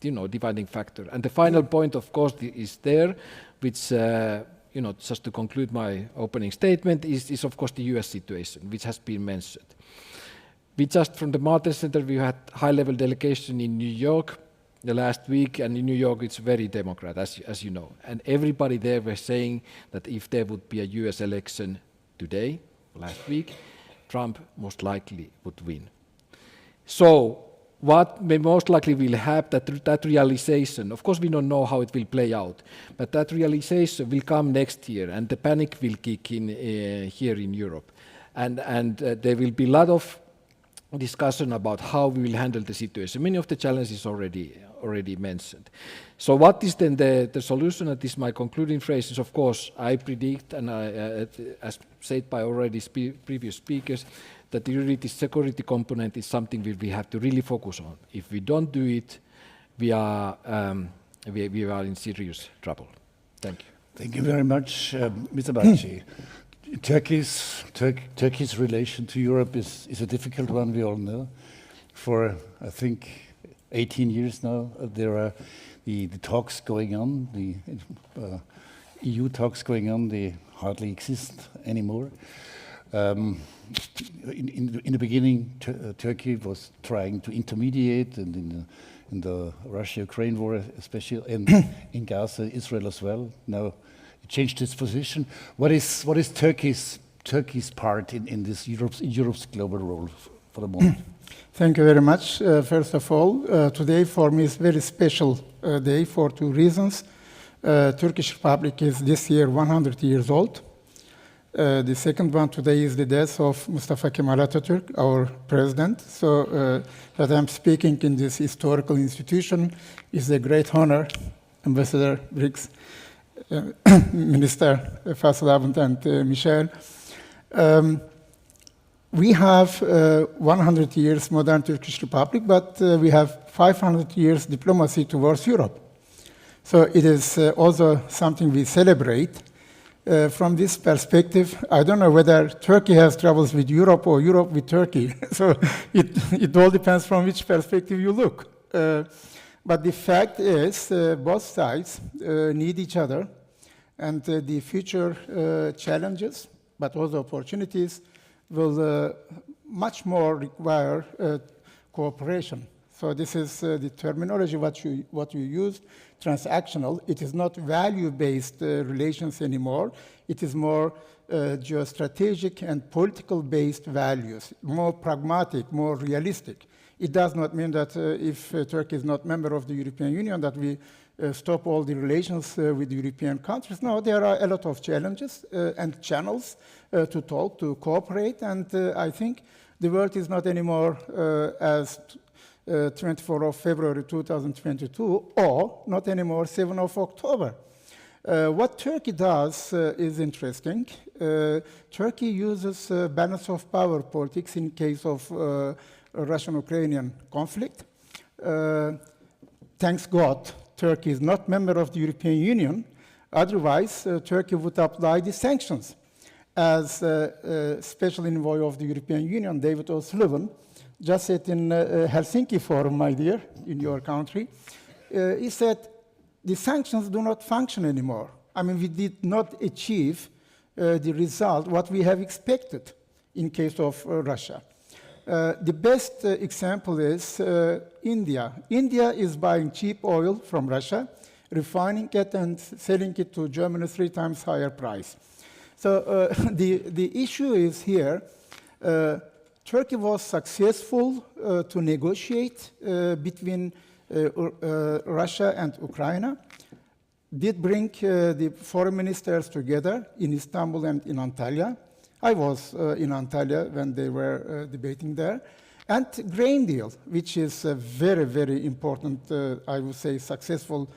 you know, dividing factor. And the final point, of course, is there, which you know, just to conclude my opening statement, is of course the U.S. situation, which has been mentioned. We just from the Martens Center, we had high-level delegation in New York the last week, and in New York it's very Democrat, as you know, and everybody there was saying that if there would be a U.S. election today, last week, Trump most likely would win. So what may most likely will happen, that realization, of course we don't know how it will play out, but that realization will come next year, and the panic will kick in here in Europe, and there will be a lot of discussion about how we will handle the situation. Many of the challenges already mentioned. So what is then the solution? And this is my concluding phrase is, of course, I predict, and as said by already previous speakers, that the security component is something that we have to really focus on. If we don't do it, we are in serious trouble. Thank you. Thank you very much, Mr. Bağci. Turkey's relation to Europe is a difficult one, we all know. For, I think, 18 years now, there are the talks going on, the EU talks going on, they hardly exist anymore. In the beginning, Turkey was trying to intermediate, and in the Russia-Ukraine war especially, and in Gaza, Israel as well. Now it changed its position. What is Turkey's part in this Europe's global role for the moment? Thank you very much. First of all, today for me is a very special day for two reasons. Turkish Republic is this year 100 years old. The second one today is the death of Mustafa Kemal Atatürk, our president. So that I'm speaking in this historical institution is a great honor. Ambassador Brix, Minister Fasslabend, and Michel. We have 100 years modern Turkish Republic, but we have 500 years diplomacy towards Europe. So it is also something we celebrate. From this perspective, I don't know whether Turkey has troubles with Europe or Europe with Turkey. So it all depends from which perspective you look. But the fact is, both sides need each other, and the future challenges, but also opportunities, will much more require cooperation. So this is the terminology what you use, transactional. It is not value-based relations anymore. It is more geostrategic and political-based values, more pragmatic, more realistic. It does not mean that if Turkey is not member of the European Union that we stop all the relations with the European countries. No, there are a lot of challenges and channels to talk, to cooperate, and I think the world is not anymore as 24th of February 2022, or not anymore 7th of October. What Turkey does is interesting. Turkey uses balance of power politics in case of Russian-Ukrainian conflict. Thanks God, Turkey is not member of the European Union. Otherwise, Turkey would apply the sanctions. As special envoy of the European Union, David O'Sullivan, just said in Helsinki Forum, my dear, in your country, he said, the sanctions do not function anymore. I mean, we did not achieve the result, what we have expected in case of Russia. The best example is India. India is buying cheap oil from Russia, refining it and selling it to Germany 3 times higher price. So the issue is here, Turkey was successful to negotiate between Russia and Ukraine, did bring the foreign ministers together in Istanbul and in Antalya. I was in Antalya when they were debating there. And grain deal, which is a very, very important, I would say, successful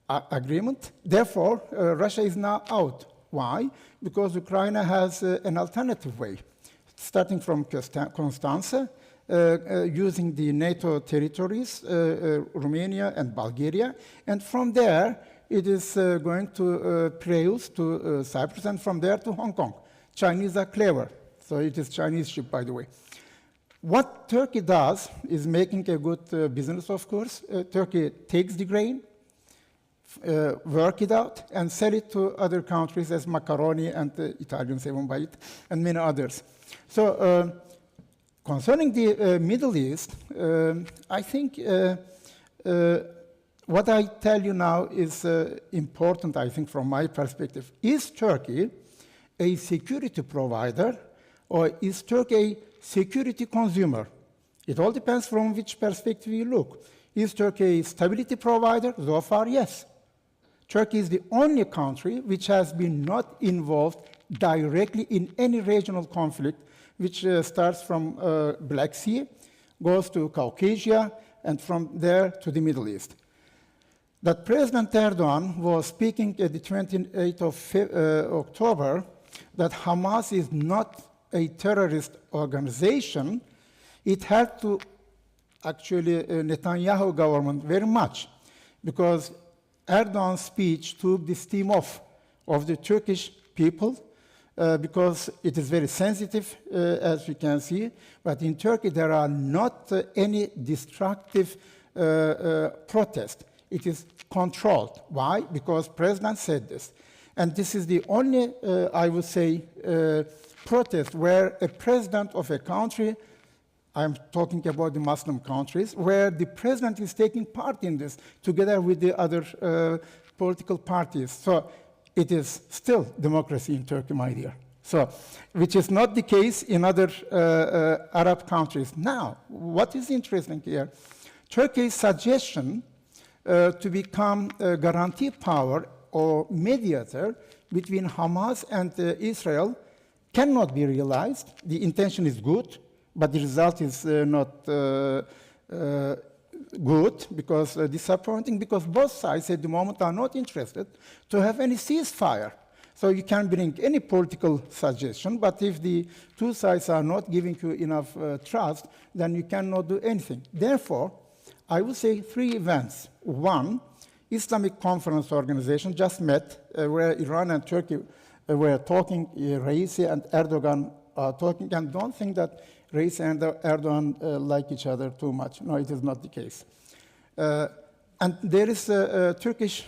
agreement. Therefore, Russia is now out. Why? Because Ukraine has an alternative way. Starting from Constanța, using the NATO territories, Romania and Bulgaria, and from there, it is going to Piraeus, to Cyprus, and from there to Hong Kong. Chinese are clever, so it is Chinese ship, by the way. What Turkey does is making a good business, of course. Turkey takes the grain, work it out, and sell it to other countries as macaroni, and Italians even buy it, and many others. So concerning the Middle East, I think what I tell you now is important, I think, from my perspective. Is Turkey a security provider, or is Turkey a security consumer? It all depends from which perspective you look. Is Turkey a stability provider? So far, yes. Turkey is the only country which has been not involved directly in any regional conflict, which starts from Black Sea, goes to Caucasia, and from there to the Middle East. That President Erdogan was speaking at the 28th of October that Hamas is not a terrorist organization. It helped to actually Netanyahu government very much, because Erdogan's speech took the steam off of the Turkish people, because it is very sensitive, as we can see. But in Turkey, there are not any destructive protest. It is controlled. Why? Because President said this. And this is the only, I would say, protest where a president of a country, I'm talking about the Muslim countries, where the president is taking part in this together with the other political parties. So it is still democracy in Turkey, my dear. So, which is not the case in other Arab countries. Now, what is interesting here, Turkey's suggestion to become a guarantee power or mediator between Hamas and Israel cannot be realized. The intention is good, but the result is not good, because disappointing, because both sides at the moment are not interested to have any ceasefire. So you can bring any political suggestion, but if the two sides are not giving you enough trust, then you cannot do anything. Therefore, I would say three events. One, Islamic Conference Organization just met, where Iran and Turkey were talking. Raisi and Erdogan are talking, and don't think that Raisi and Erdogan like each other too much. No, it is not the case. And there is a Turkish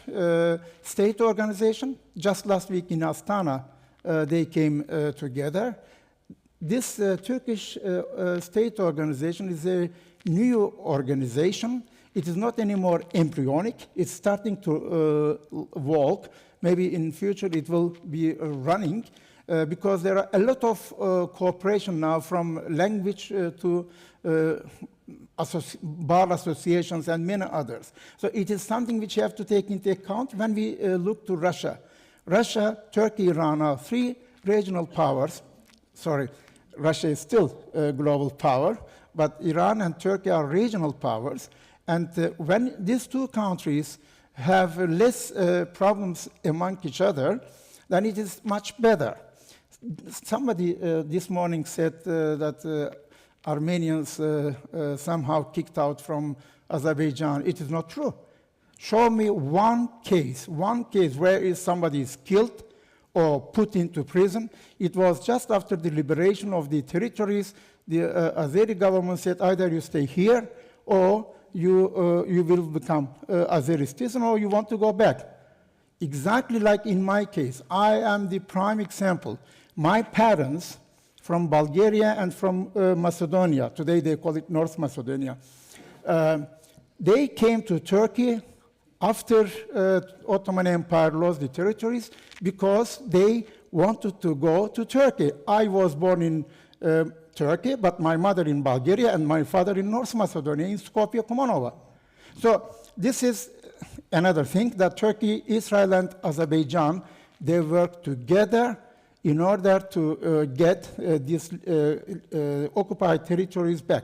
state organization. Just last week in Astana, they came together. This Turkish state organization is a new organization. It is not anymore embryonic. It's starting to walk. Maybe in future it will be running, because there are a lot of cooperation now, from language to bar associations and many others. So it is something which you have to take into account when we look to Russia. Russia, Turkey, Iran are three regional powers. Sorry, Russia is still a global power, but Iran and Turkey are regional powers. And when these two countries have less problems among each other, then it is much better. Somebody this morning said that Armenians somehow kicked out from Azerbaijan. It is not true. Show me one case where somebody is killed or put into prison. It was just after the liberation of the territories. The Azeri government said, either you stay here or you will become Azeri citizen, or you want to go back. Exactly like in my case. I am the prime example. My parents from Bulgaria and from Macedonia, today they call it North Macedonia, they came to Turkey after Ottoman Empire lost the territories, because they wanted to go to Turkey. I was born in Turkey, but my mother in Bulgaria and my father in North Macedonia, in Skopje, Kumanova. So this is another thing, that Turkey, Israel, and Azerbaijan, they work together in order to get these occupied territories back.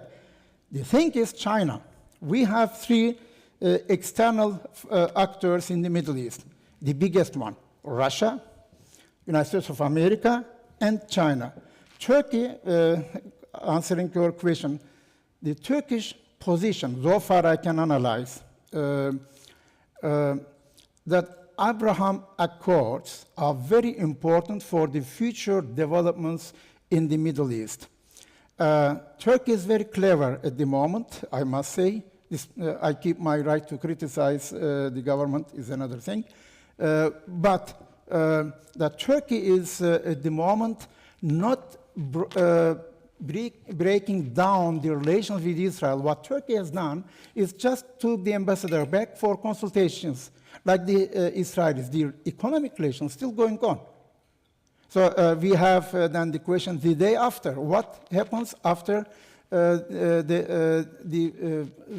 The thing is China. We have three external actors in the Middle East. The biggest one, Russia, United States of America, and China. Turkey, answering your question, the Turkish position, so far I can analyze, that Abraham Accords are very important for the future developments in the Middle East. Turkey is very clever at the moment, I must say. I keep my right to criticize the government is another thing. But that Turkey is at the moment not breaking down the relations with Israel. What Turkey has done is just took the ambassador back for consultations, like the Israelis. The economic relations still going on. So we have then the question the day after. What happens after the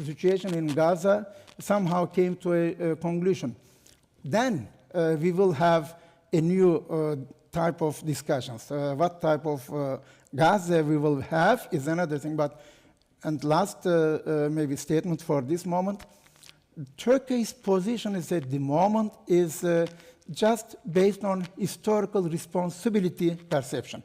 situation in Gaza somehow came to a conclusion? Then we will have a new type of discussions. What type of Gaza we will have is another thing. And last maybe statement for this moment, Turkey's position is at the moment is just based on historical responsibility perception.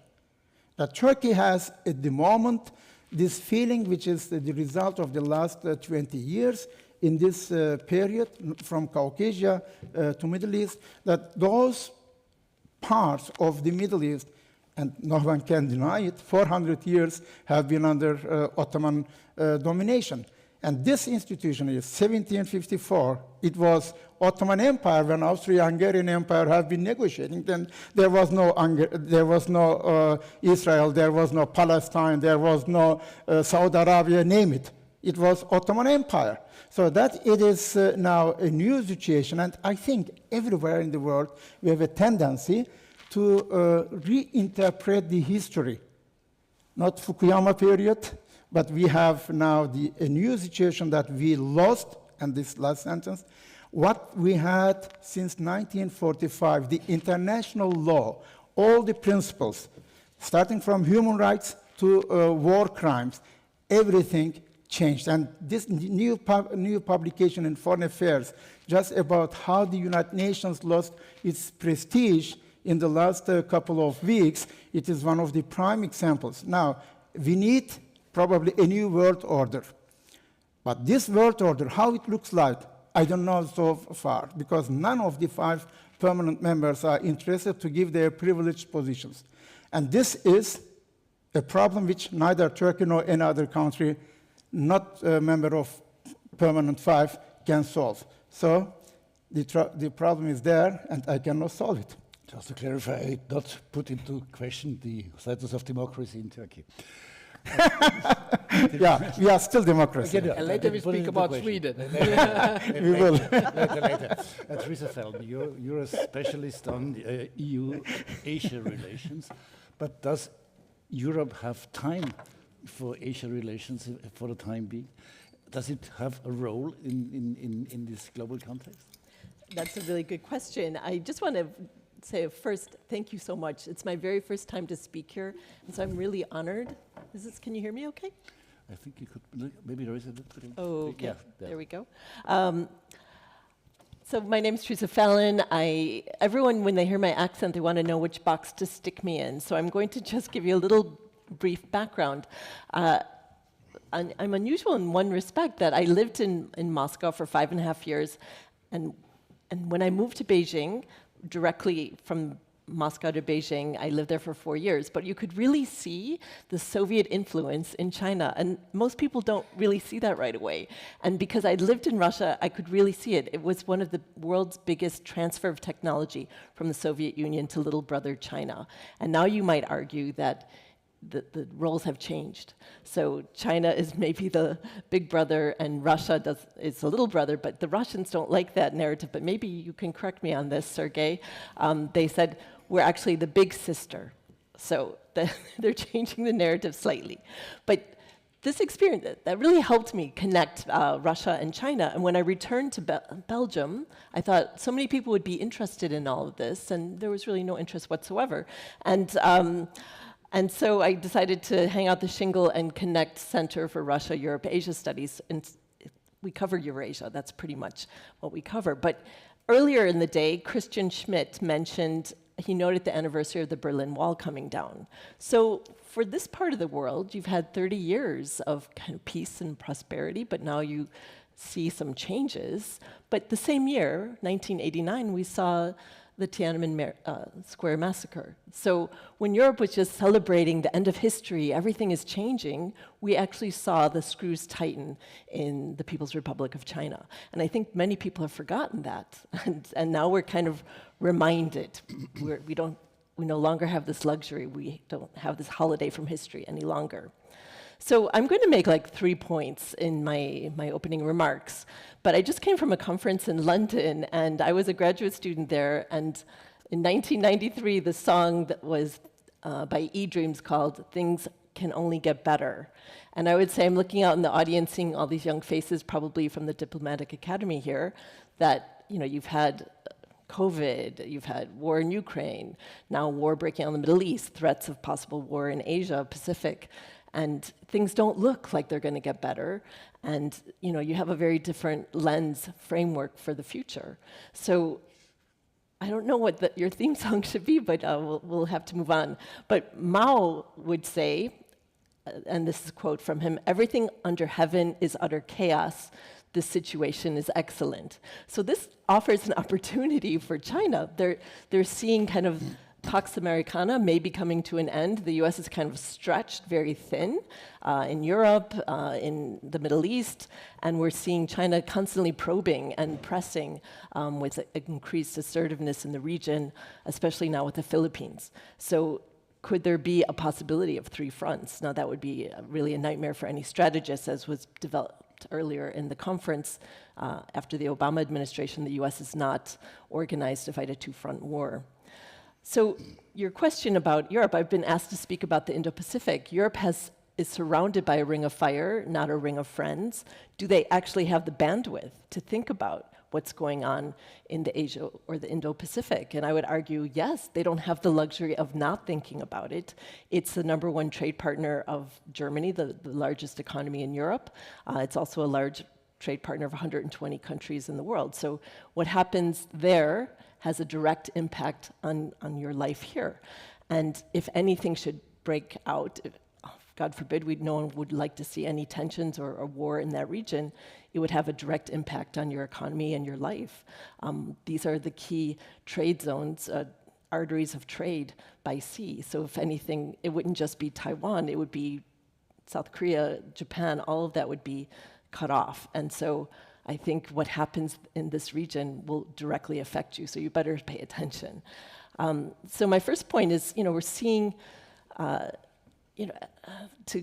That Turkey has at the moment this feeling, which is the result of the last 20 years in this period from Caucasia to Middle East, that those parts of the Middle East, and no one can deny it, 400 years have been under Ottoman domination. And this institution is 1754. It was Ottoman Empire when Austro-Hungarian Empire have been negotiating. Then there was no Israel, there was no Palestine, there was no Saudi Arabia, name it. It was Ottoman Empire. So that it is now a new situation, and I think everywhere in the world we have a tendency to reinterpret the history. Not Fukuyama period, but we have now a new situation that we lost, and this last sentence, what we had since 1945, the international law, all the principles, starting from human rights to war crimes, everything changed. And this new publication in Foreign Affairs, just about how the United Nations lost its prestige in the last couple of weeks, it is one of the prime examples. Now, we need probably a new world order. But this world order, how it looks like, I don't know so far, because none of the 5 permanent members are interested to give their privileged positions. And this is a problem which neither Turkey nor any other country, not a member of permanent 5, can solve. So the problem is there, and I cannot solve it. Just to clarify, I did not put into question the status of democracy in Turkey. Yeah, we are still democracy. And later we speak about Sweden. We will. Later. Theresa Fallon, you're a specialist on EU-Asia relations, but does Europe have time for Asia relations for the time being? Does it have a role in this global context? That's a really good question. I just want to say first, thank you so much. It's my very first time to speak here, and so I'm really honored. Can you hear me okay? I think you could, maybe raise it a little bit. Oh, okay. Yeah, there we go. So my name is Theresa Fallon. Everyone, when they hear my accent, they want to know which box to stick me in. So I'm going to just give you a little brief background. I'm unusual in one respect, that I lived in Moscow for 5.5 years, and when I moved to Beijing, directly from Moscow to Beijing, I lived there for 4 years, but you could really see the Soviet influence in China, and most people don't really see that right away. And because I lived in Russia, I could really see it. It was one of the world's biggest transfer of technology from the Soviet Union to little brother China. And now you might argue that the roles have changed. So China is maybe the big brother and Russia is the little brother, but the Russians don't like that narrative, but maybe you can correct me on this, Sergei. They said, we're actually the big sister. So they're changing the narrative slightly. But this experience, that really helped me connect Russia and China. And when I returned to Belgium, I thought so many people would be interested in all of this, and there was really no interest whatsoever. And so I decided to hang out the shingle and connect Center for Russia, Europe, Asia Studies. And we cover Eurasia. That's pretty much what we cover. But earlier in the day, Christian Schmidt mentioned, he noted the anniversary of the Berlin Wall coming down. So for this part of the world, you've had 30 years of kind of peace and prosperity, but now you see some changes. But the same year, 1989, we saw the Tiananmen Square massacre. So when Europe was just celebrating the end of history, everything is changing, we actually saw the screws tighten in the People's Republic of China. And I think many people have forgotten that. And now we're kind of reminded. We no longer have this luxury. We don't have this holiday from history any longer. So I'm going to make like 3 points in my opening remarks. But I just came from a conference in London, and I was a graduate student there. And in 1993, the song that was by E-Dreams called "Things Can Only Get Better." And I would say I'm looking out in the audience, seeing all these young faces, probably from the Diplomatic Academy here, that you've had COVID, you've had war in Ukraine, now war breaking out in the Middle East, threats of possible war in Asia, Pacific. And things don't look like they're going to get better. And you have a very different lens framework for the future. So I don't know what your theme song should be, but we'll have to move on. But Mao would say, and this is a quote from him, "Everything under heaven is utter chaos. This situation is excellent." So this offers an opportunity for China. They're seeing kind of Pax Americana may be coming to an end. The US is kind of stretched very thin in Europe, in the Middle East, and we're seeing China constantly probing and pressing with increased assertiveness in the region, especially now with the Philippines. So could there be a possibility of three fronts? Now that would be really a nightmare for any strategist, as was developed earlier in the conference. After the Obama administration, the US is not organized to fight a two-front war. So your question about Europe, I've been asked to speak about the Indo-Pacific. Europe is surrounded by a ring of fire, not a ring of friends. Do they actually have the bandwidth to think about what's going on in the Asia or the Indo-Pacific? And I would argue, yes, they don't have the luxury of not thinking about it. It's the #1 trade partner of Germany, the largest economy in Europe. It's also a large trade partner of 120 countries in the world. So what happens there has a direct impact on your life here. And if anything should break out, God forbid, no one would like to see any tensions or a war in that region, it would have a direct impact on your economy and your life. These are the key trade zones, arteries of trade by sea. So if anything, it wouldn't just be Taiwan, it would be South Korea, Japan, all of that would be cut off. And so I think what happens in this region will directly affect you, so you better pay attention. So my first point is, we're seeing, to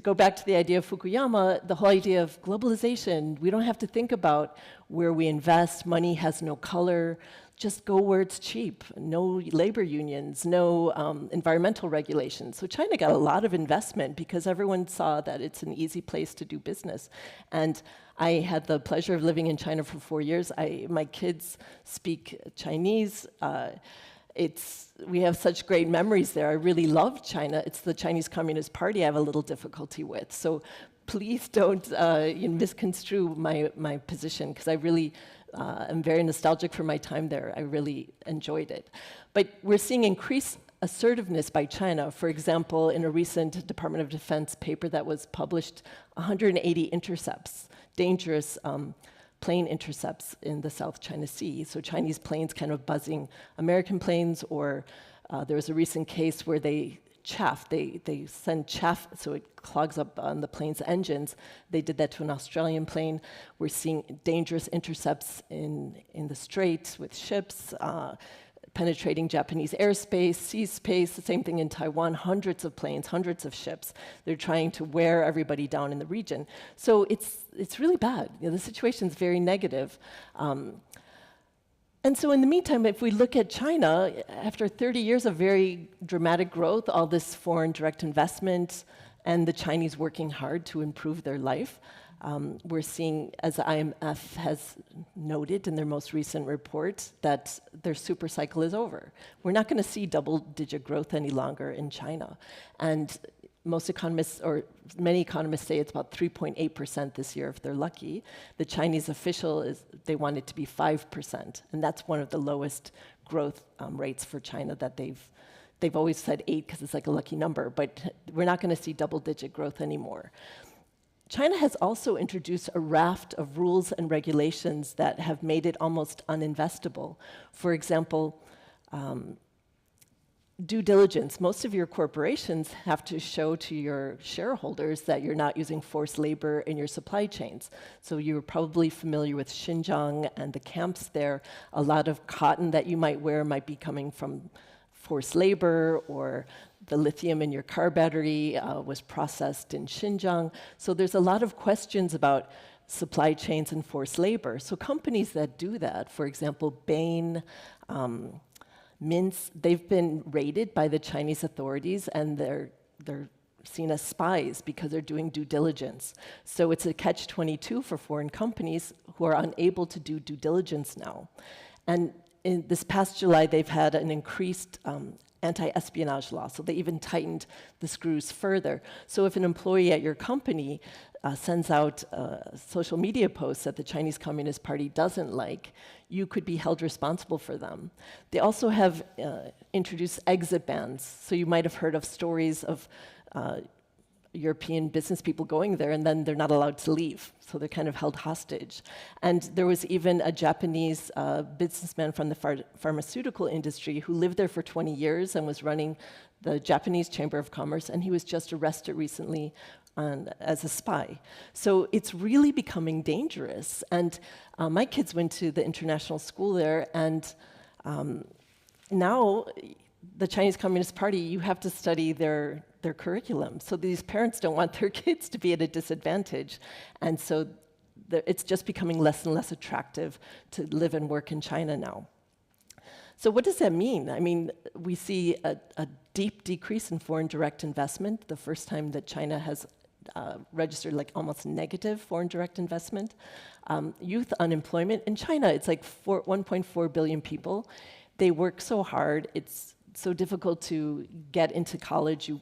go back to the idea of Fukuyama, the whole idea of globalization, we don't have to think about where we invest, money has no color, just go where it's cheap, no labor unions, no environmental regulations. So China got a lot of investment because everyone saw that it's an easy place to do business. And I had the pleasure of living in China for 4 years. My kids speak Chinese. We have such great memories there. I really love China. It's the Chinese Communist Party I have a little difficulty with. So please don't misconstrue my position, because I really am very nostalgic for my time there. I really enjoyed it. But we're seeing increased assertiveness by China. For example, in a recent Department of Defense paper that was published, 180 intercepts, dangerous plane intercepts in the South China Sea. So Chinese planes kind of buzzing American planes, or there was a recent case where they send chaff so it clogs up on the plane's engines. They did that to an Australian plane. We're seeing dangerous intercepts in the Strait with ships, penetrating Japanese airspace, sea space, the same thing in Taiwan, hundreds of planes, hundreds of ships. They're trying to wear everybody down in the region. So it's really bad. The situation's very negative. And so in the meantime, if we look at China, after 30 years of very dramatic growth, all this foreign direct investment, and the Chinese working hard to improve their life, we're seeing, as IMF has noted in their most recent report, that their super cycle is over. We're not going to see double-digit growth any longer in China. And most economists, or many economists, say it's about 3.8% this year if they're lucky. The Chinese official they want it to be 5%, and that's one of the lowest growth rates for China that they've always said 8 because it's like a lucky number, but we're not going to see double-digit growth anymore. China has also introduced a raft of rules and regulations that have made it almost uninvestable. For example, due diligence. Most of your corporations have to show to your shareholders that you're not using forced labor in your supply chains. So you're probably familiar with Xinjiang and the camps there. A lot of cotton that you might wear might be coming from forced labor, or the lithium in your car battery was processed in Xinjiang. So there's a lot of questions about supply chains and forced labor. So companies that do that, for example, Bain, Mintz, they've been raided by the Chinese authorities, and they're seen as spies because they're doing due diligence. So it's a catch-22 for foreign companies who are unable to do due diligence now. And in this past July, they've had an increased anti-espionage law, so they even tightened the screws further. So if an employee at your company sends out social media posts that the Chinese Communist Party doesn't like, you could be held responsible for them. They also have introduced exit bans. So you might have heard of stories of European business people going there, and then they're not allowed to leave. So they're kind of held hostage. And there was even a Japanese businessman from the pharmaceutical industry who lived there for 20 years and was running the Japanese Chamber of Commerce, and he was just arrested recently as a spy. So it's really becoming dangerous. And my kids went to the international school there, and now the Chinese Communist Party, you have to study their curriculum. So these parents don't want their kids to be at a disadvantage. And so it's just becoming less and less attractive to live and work in China now. So what does that mean? I mean, we see a deep decrease in foreign direct investment, the first time that China has registered like almost negative foreign direct investment. Youth unemployment in China, it's like 1.4 billion people. They work so hard, it's so difficult to get into college. You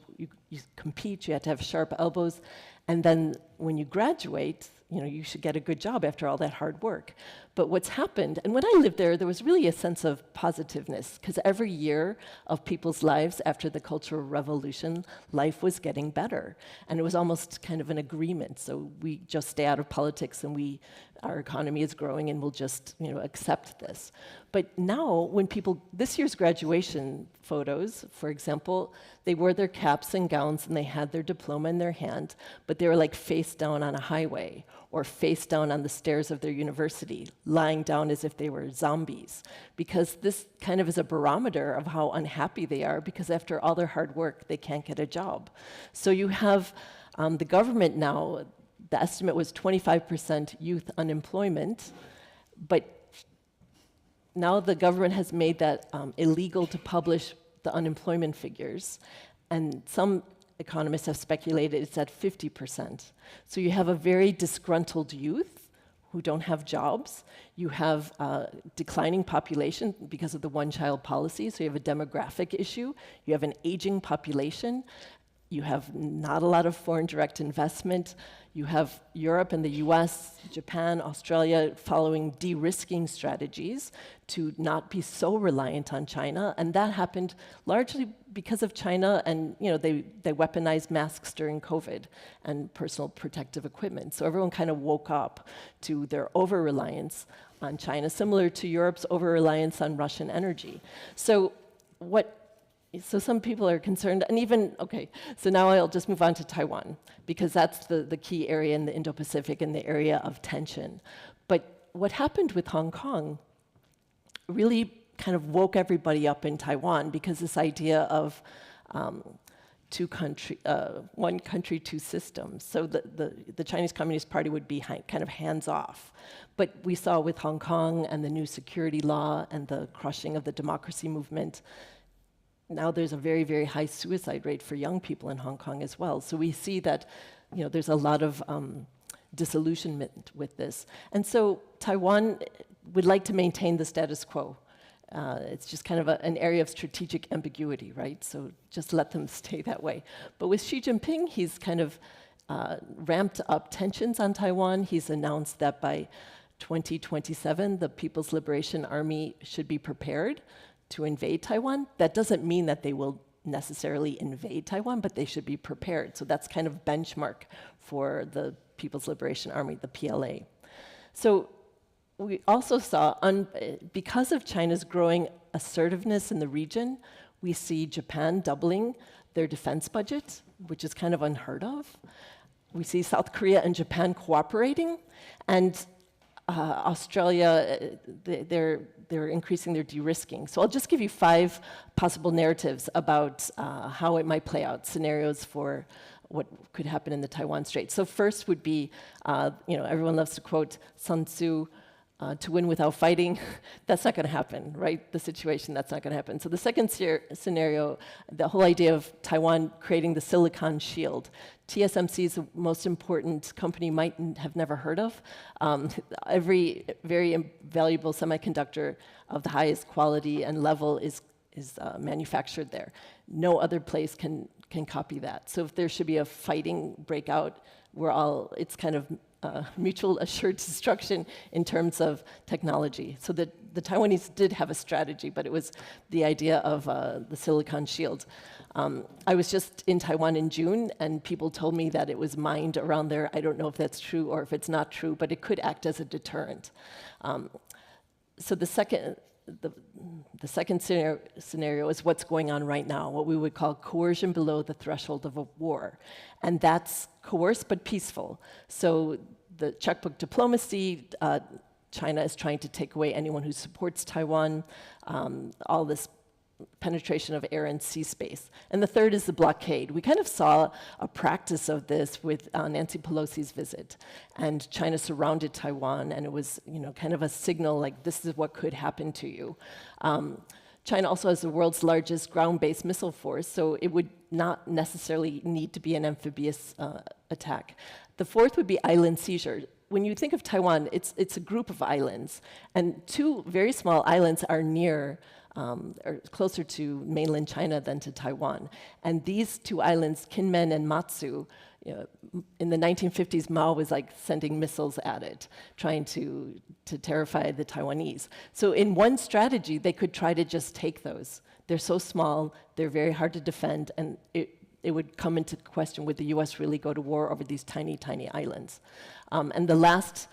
compete, you have to have sharp elbows, and then when you graduate, you should get a good job after all that hard work. But what's happened, and when I lived there was really a sense of positiveness, because every year of people's lives after the Cultural Revolution, life was getting better. And it was almost kind of an agreement. So we just stay out of politics, and our economy is growing, and we'll just accept this. But now, when this year's graduation photos, for example, they wore their caps and gowns, and they had their diploma in their hand, but they were like face down on a highway, or face down on the stairs of their university, lying down as if they were zombies, because this kind of is a barometer of how unhappy they are, because after all their hard work, they can't get a job. So you have the government now, the estimate was 25% youth unemployment, but now the government has made that illegal to publish the unemployment figures, and some economists have speculated it's at 50%. So you have a very disgruntled youth who don't have jobs. You have a declining population because of the one-child policy, so you have a demographic issue. You have an aging population. You have not a lot of foreign direct investment. You have Europe and the US, Japan, Australia following de-risking strategies to not be so reliant on China. And that happened largely because of China, and they weaponized masks during COVID and personal protective equipment. So everyone kind of woke up to their over-reliance on China, similar to Europe's over-reliance on Russian energy. So some people are concerned, and even, so now I'll just move on to Taiwan, because that's the key area in the Indo-Pacific and the area of tension. But what happened with Hong Kong really kind of woke everybody up in Taiwan, because this idea of one country, two systems. So the Chinese Communist Party would be kind of hands-off. But we saw with Hong Kong and the new security law and the crushing of the democracy movement, now there's a very, very high suicide rate for young people in Hong Kong as well. So we see that there's a lot of disillusionment with this. And so Taiwan would like to maintain the status quo. It's just kind of an area of strategic ambiguity, right? So just let them stay that way. But with Xi Jinping, he's kind of ramped up tensions on Taiwan. He's announced that by 2027, the People's Liberation Army should be prepared to invade Taiwan. That doesn't mean that they will necessarily invade Taiwan, but they should be prepared. So that's kind of benchmark for the People's Liberation Army, the PLA. So we also saw, because of China's growing assertiveness in the region, we see Japan doubling their defense budget, which is kind of unheard of. We see South Korea and Japan cooperating, and Australia, they're increasing their de-risking. So I'll just give you 5 possible narratives about how it might play out, scenarios for what could happen in the Taiwan Strait. So first would be, everyone loves to quote Sun Tzu, to win without fighting. That's not going to happen, right? The situation, that's not going to happen. So the second scenario, the whole idea of Taiwan creating the Silicon Shield. TSMC is the most important company you might have never heard of. Every very valuable semiconductor of the highest quality and level is manufactured there. No other place can copy that. So if there should be a fighting breakout, it's kind of mutual assured destruction in terms of technology. So the the Taiwanese did have a strategy, but it was the idea of the silicon shield. I was just in Taiwan in June, and people told me that it was mined around there. I don't know if that's true or if it's not true, but it could act as a deterrent. So the second scenario is what's going on right now, what we would call coercion below the threshold of a war. And that's coerced but peaceful. So the checkbook diplomacy, China is trying to take away anyone who supports Taiwan, all this penetration of air and sea space. And the third is the blockade. We kind of saw a practice of this with Nancy Pelosi's visit. And China surrounded Taiwan, and it was, kind of a signal like, this is what could happen to you. China also has the world's largest ground-based missile force, so it would not necessarily need to be an amphibious attack. The fourth would be island seizure. When you think of Taiwan, it's a group of islands, and two very small islands are near, or closer to mainland China than to Taiwan. And these two islands, Kinmen and Matsu, in the 1950s, Mao was like sending missiles at it, trying to terrify the Taiwanese. So in one strategy, they could try to just take those. They're so small, they're very hard to defend, and it would come into question, would the US really go to war over these tiny, tiny islands? And the last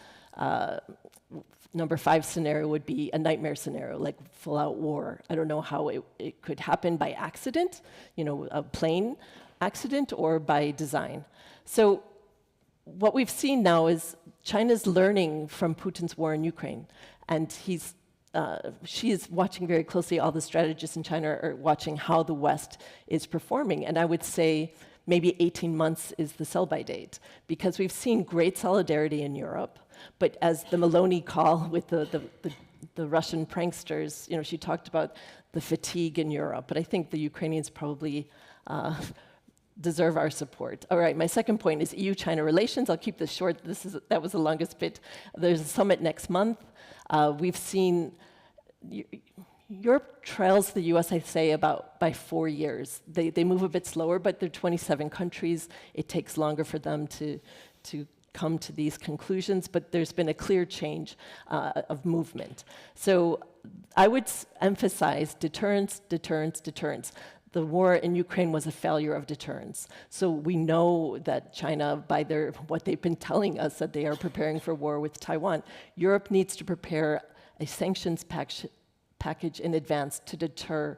number 5 scenario would be a nightmare scenario, like full-out war. I don't know how it could happen by accident, a plane accident, or by design. So what we've seen now is China's learning from Putin's war in Ukraine, and she is watching very closely. All the strategists in China are watching how the West is performing, and I would say maybe 18 months is the sell-by date, because we've seen great solidarity in Europe, but as the Maloney call with the Russian pranksters, she talked about the fatigue in Europe, but I think the Ukrainians probably deserve our support. All right, my second point is EU-China relations. I'll keep this short. That was the longest bit. There's a summit next month. We've seen Europe trails the US, I say, about by 4 years. They move a bit slower, but they're 27 countries. It takes longer for them to come to these conclusions, but there's been a clear change of movement. So I would emphasize deterrence, deterrence, deterrence. The war in Ukraine was a failure of deterrence. So we know that China, by what they've been telling us, that they are preparing for war with Taiwan. Europe needs to prepare a sanctions package in advance to deter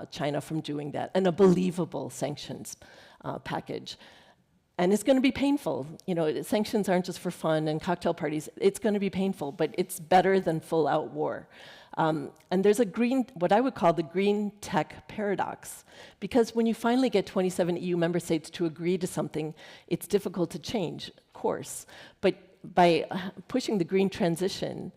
China from doing that, and a believable sanctions package. And it's going to be painful. Sanctions aren't just for fun and cocktail parties. It's going to be painful, but it's better than full-out war. And there's what I would call the green tech paradox, because when you finally get 27 EU member states to agree to something, it's difficult to change course. But by pushing the green transition,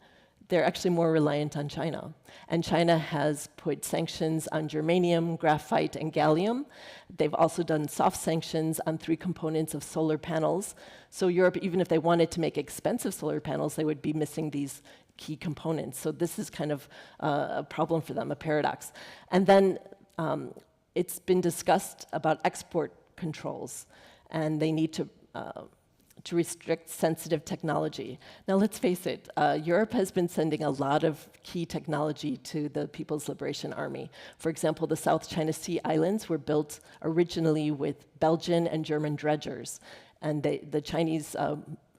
they're actually more reliant on China. And China has put sanctions on germanium, graphite, and gallium. They've also done soft sanctions on 3 components of solar panels. So Europe, even if they wanted to make expensive solar panels, they would be missing these key components. So this is kind of a problem for them, a paradox. And then it's been discussed about export controls, and they need to restrict sensitive technology. Now let's face it, Europe has been sending a lot of key technology to the People's Liberation Army. For example, the South China Sea Islands were built originally with Belgian and German dredgers, and the Chinese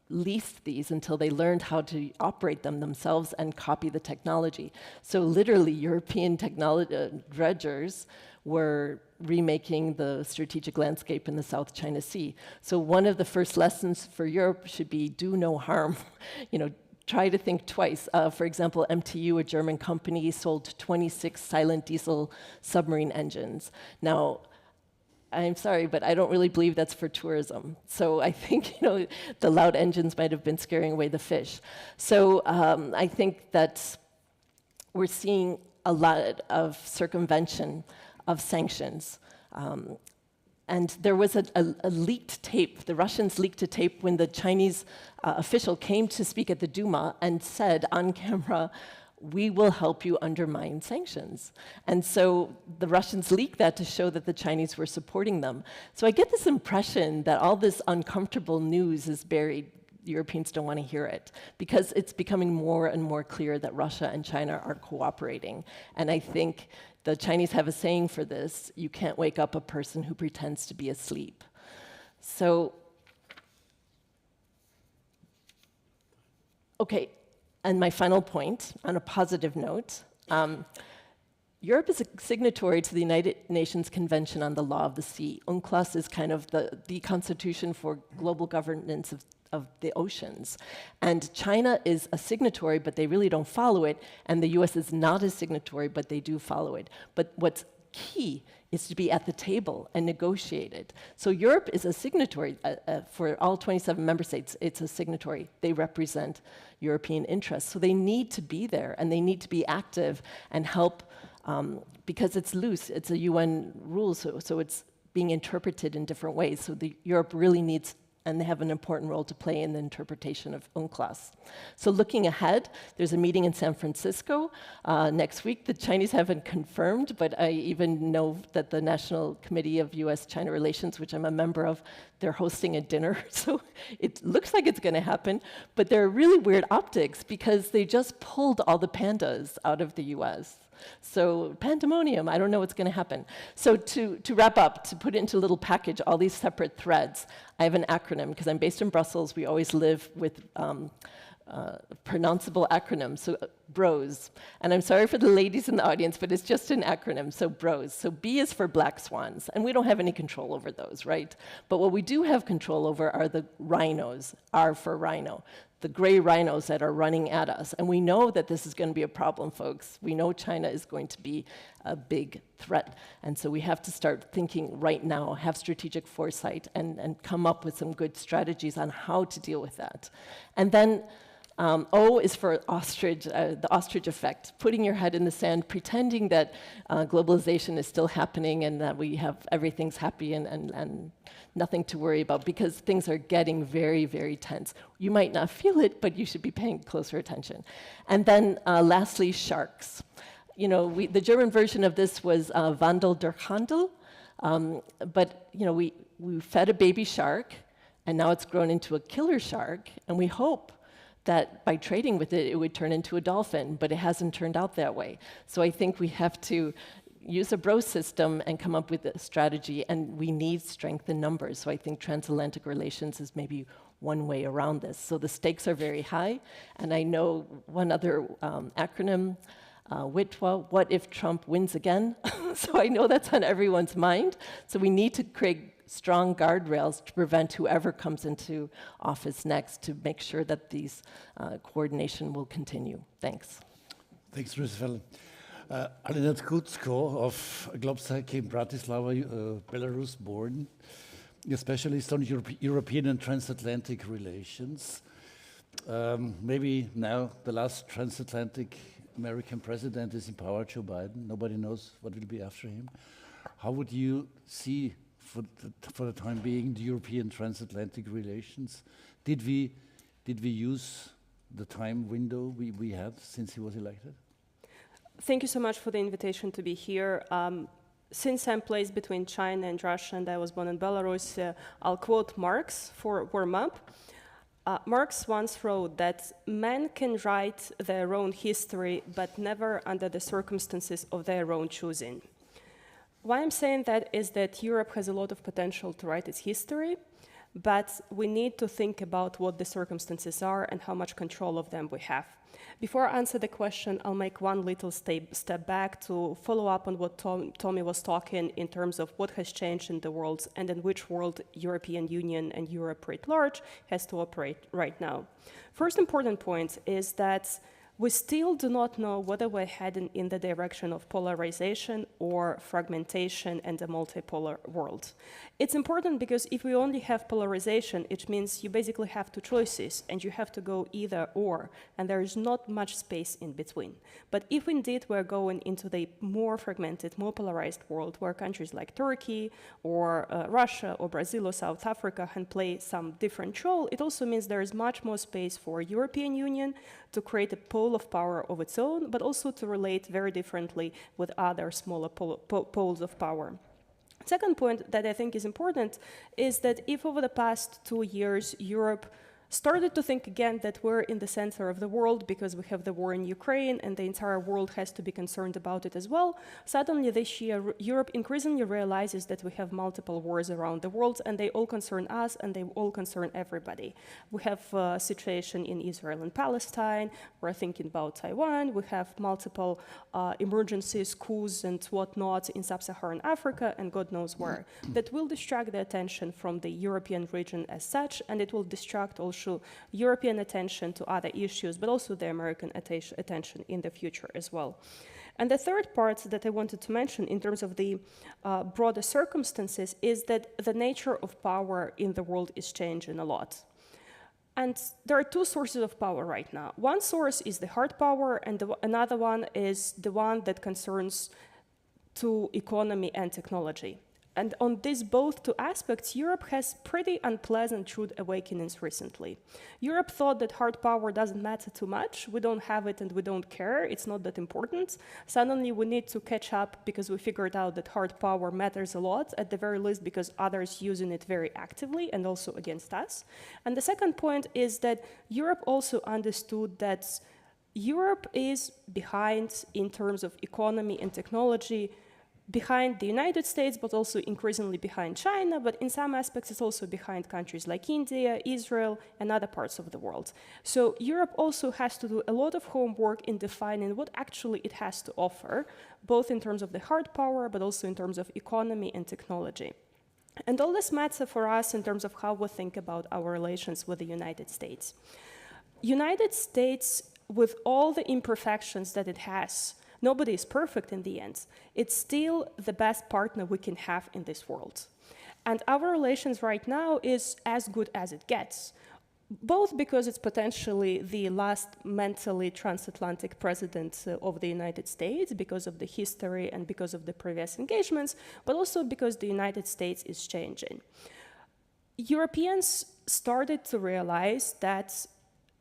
leased these until they learned how to operate them themselves and copy the technology. So literally, European dredgers were remaking the strategic landscape in the South China Sea. So one of the first lessons for Europe should be do no harm. Try to think twice. For example, MTU, a German company, sold 26 silent diesel submarine engines. Now, I'm sorry, but I don't really believe that's for tourism. So I think the loud engines might have been scaring away the fish. So I think that we're seeing a lot of circumvention of sanctions. And there was a leaked tape. The Russians leaked a tape when the Chinese official came to speak at the Duma and said on camera, "We will help you undermine sanctions." And so the Russians leaked that to show that the Chinese were supporting them. So I get this impression that all this uncomfortable news is buried Europeans don't want to hear it, because it's becoming more and more clear that Russia and China are cooperating. And I think the Chinese have a saying for this: you can't wake up a person who pretends to be asleep. So, okay, and my final point, on a positive note, Europe is a signatory to the United Nations Convention on the Law of the Sea. UNCLOS is kind of the constitution for global governance of the oceans. And China is a signatory, but they really don't follow it. And the US is not a signatory, but they do follow it. But what's key is to be at the table and negotiate it. So Europe is a signatory for all 27 member states. It's a signatory. They represent European interests. So they need to be there, and they need to be active and help, because it's loose. It's a UN rule, so it's being interpreted in different ways. So Europe really needs, and they have an important role to play in the interpretation of UNCLOS. So looking ahead, there's a meeting in San Francisco next week. The Chinese haven't confirmed, but I even know that the National Committee of US-China Relations, which I'm a member of, they're hosting a dinner. So it looks like it's going to happen, but there are really weird optics because they just pulled all the pandas out of the US. So pandemonium, I don't know what's going to happen. So to wrap up, to put it into a little package, all these separate threads, I have an acronym, because I'm based in Brussels. We always live with pronounceable acronyms, so BROS. And I'm sorry for the ladies in the audience, but it's just an acronym, so BROS. So B is for black swans, and we don't have any control over those, right? But what we do have control over are the rhinos, R for rhino, the gray rhinos that are running at us. And we know that this is going to be a problem, folks. We know China is going to be a big threat. And so we have to start thinking right now, have strategic foresight, and come up with some good strategies on how to deal with that. And then O is for ostrich, the ostrich effect, putting your head in the sand, pretending that globalization is still happening and that we have everything's happy and nothing to worry about, because things are getting very, very tense. You might not feel it, but you should be paying closer attention. And then lastly, sharks. You know, the German version of this was Wandel durch Handel, but you know, we fed a baby shark, and now it's grown into a killer shark, and we hope that by trading with it, it would turn into a dolphin, but it hasn't turned out that way. So I think we have to use a BRO system and come up with a strategy, and we need strength in numbers. So I think transatlantic relations is maybe one way around this. So the stakes are very high, and I know one other acronym, WITWA, what if Trump wins again? So I know that's on everyone's mind. So we need to create strong guardrails to prevent whoever comes into office next, to make sure that these coordination will continue. Thanks. Thanks, Theresa Fallon. Alinat Kutsko of Globsec in Bratislava, Belarus born, a specialist on European and transatlantic relations. Maybe now the last transatlantic American president is in power, Joe Biden. Nobody knows what will be after him. How would you see, for the time being, the European transatlantic relations? Did we use the time window we had since he was elected? Thank you so much for the invitation to be here. Since I'm placed between China and Russia, and I was born in Belarus, I'll quote Marx for warm up. Marx once wrote that men can write their own history, but never under the circumstances of their own choosing. Why I'm saying that is that Europe has a lot of potential to write its history, but we need to think about what the circumstances are and how much control of them we have. Before I answer the question, I'll make one little step back to follow up on what Tommy was talking in terms of what has changed in the world and in which world European Union and Europe writ large has to operate right now. First important point is that we still do not know whether we're heading in the direction of polarization or fragmentation and a multipolar world. It's important because if we only have polarization, it means you basically have two choices and you have to go either or, and there is not much space in between. But if indeed we're going into the more fragmented, more polarized world where countries like Turkey or Russia or Brazil or South Africa can play some different role, it also means there is much more space for European Union to create a pole of power of its own, but also to relate very differently with other smaller poles of power. Second point that I think is important is that if over the past 2 years Europe started to think again that we're in the center of the world because we have the war in Ukraine and the entire world has to be concerned about it as well, suddenly this year Europe increasingly realizes that we have multiple wars around the world and they all concern us and they all concern everybody. We have a situation in Israel and Palestine, we're thinking about Taiwan, we have multiple emergencies, coups and whatnot in sub-Saharan Africa and God knows where. That will distract the attention from the European region as such, and it will distract also European attention to other issues, but also the American attention in the future as well. And the third part that I wanted to mention in terms of the broader circumstances is that the nature of power in the world is changing a lot. And there are two sources of power right now. One source is the hard power, and another one is the one that concerns to economy and technology. And on these both two aspects, Europe has pretty unpleasant truth awakenings recently. Europe thought that hard power doesn't matter too much. We don't have it and we don't care. It's not that important. Suddenly we need to catch up because we figured out that hard power matters a lot, at the very least because others using it very actively and also against us. And the second point is that Europe also understood that Europe is behind in terms of economy and technology, behind the United States, but also increasingly behind China, but in some aspects it's also behind countries like India, Israel, and other parts of the world. So Europe also has to do a lot of homework in defining what actually it has to offer, both in terms of the hard power, but also in terms of economy and technology. And all this matters for us in terms of how we think about our relations with the United States. United States, with all the imperfections that it has, nobody is perfect in the end. It's still the best partner we can have in this world. And our relations right now is as good as it gets, both because it's potentially the last mentally transatlantic president of the United States because of the history and because of the previous engagements, but also because the United States is changing. Europeans started to realize that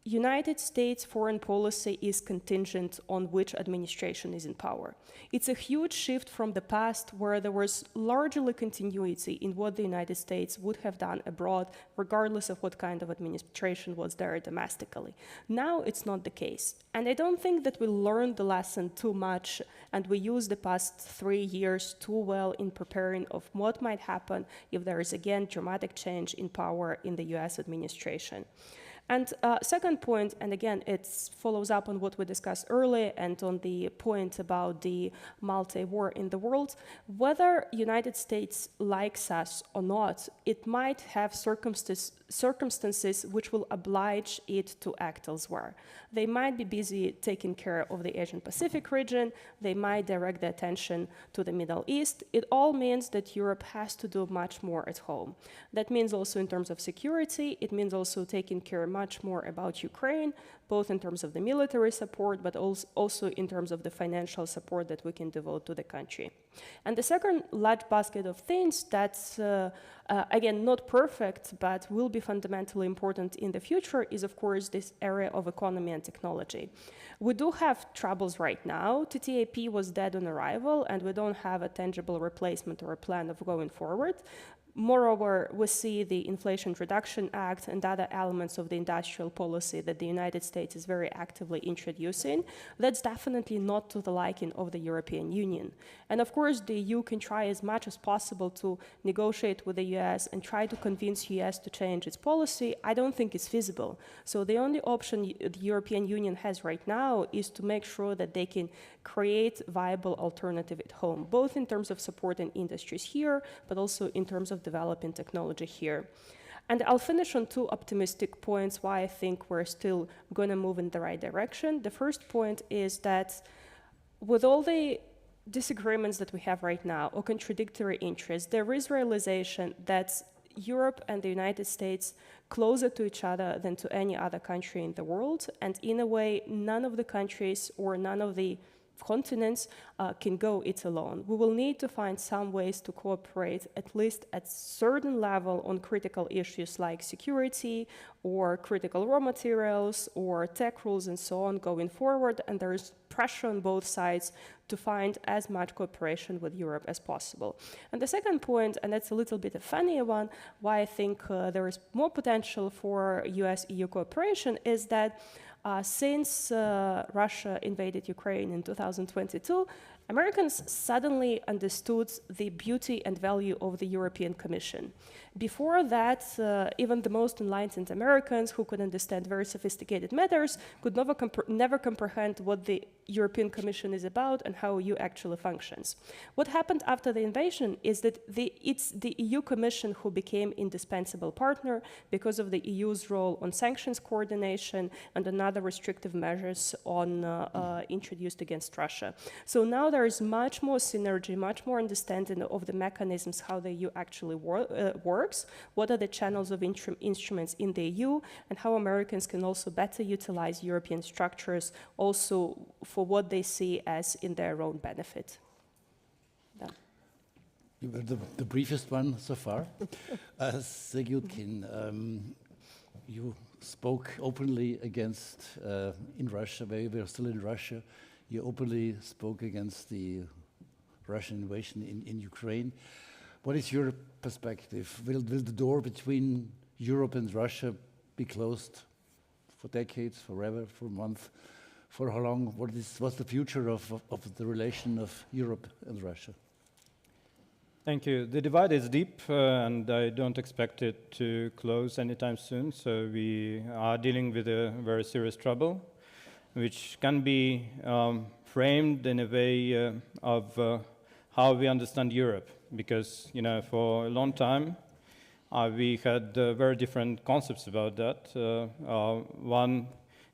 United States foreign policy is contingent on which administration is in power. It's a huge shift from the past where there was largely continuity in what the United States would have done abroad, regardless of what kind of administration was there domestically. Now it's not the case. And I don't think that we learned the lesson too much and we used the past 3 years too well in preparing of what might happen if there is again dramatic change in power in the US administration. And second point, and again, it follows up on what we discussed earlier and on the point about the multi-war in the world, whether United States likes us or not, it might have circumstances which will oblige it to act elsewhere. They might be busy taking care of the Asian Pacific region, they might direct their attention to the Middle East. It all means that Europe has to do much more at home. That means also in terms of security, it means also taking care much more about Ukraine, both in terms of the military support, but also in terms of the financial support that we can devote to the country. And the second large basket of things that's, again, not perfect, but will be fundamentally important in the future is, of course, this area of economy and technology. We do have troubles right now. TTIP was dead on arrival, and we don't have a tangible replacement or a plan of going forward. Moreover, we see the Inflation Reduction Act and other elements of the industrial policy that the United States is very actively introducing. That's definitely not to the liking of the European Union. And of course, the EU can try as much as possible to negotiate with the US and try to convince US to change its policy. I don't think it's feasible. So the only option the European Union has right now is to make sure that they can create viable alternative at home, both in terms of supporting industries here, but also in terms of developing technology here. And I'll finish on two optimistic points why I think we're still going to move in the right direction. The first point is that with all the disagreements that we have right now, or contradictory interests, there is realization that Europe and the United States closer to each other than to any other country in the world. And in a way, none of the countries or none of the continents can go it alone. We will need to find some ways to cooperate, at least at certain level, on critical issues like security or critical raw materials or tech rules and so on going forward, and there is pressure on both sides to find as much cooperation with Europe as possible. And the second point, and that's a little bit a funnier one, why I think there is more potential for US-EU cooperation is that since Russia invaded Ukraine in 2022, Americans suddenly understood the beauty and value of the European Commission. Before that, even the most enlightened Americans who could understand very sophisticated matters could never comprehend what the European Commission is about and how EU actually functions. What happened after the invasion is that it's the EU Commission who became indispensable partner because of the EU's role on sanctions coordination and another restrictive measures on introduced against Russia. So now there is much more synergy, much more understanding of the mechanisms, how the EU actually works, what are the channels of instruments in the EU, and how Americans can also better utilize European structures also for what they see as in their own benefit. Done. You were the briefest one so far. Segutin, you spoke openly against, in Russia, where you were still in Russia, you openly spoke against the Russian invasion in Ukraine. What is your perspective? Will the door between Europe and Russia be closed for decades, forever, for a month? For how long? What's the future of the relation of Europe and Russia? Thank you. The divide is deep, and I don't expect it to close anytime soon. So we are dealing with a very serious trouble, which can be framed in a way of how we understand Europe. Because, you know, for a long time, we had very different concepts about that. One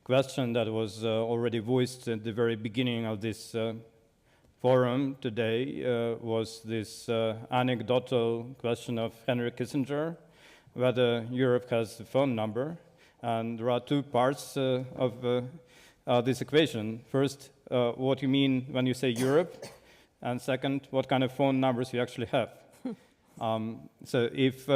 question that was already voiced at the very beginning of this forum today was this anecdotal question of Henry Kissinger, whether Europe has a phone number. And there are two parts of this equation. First, what you mean when you say Europe, and second, what kind of phone numbers you actually have. So if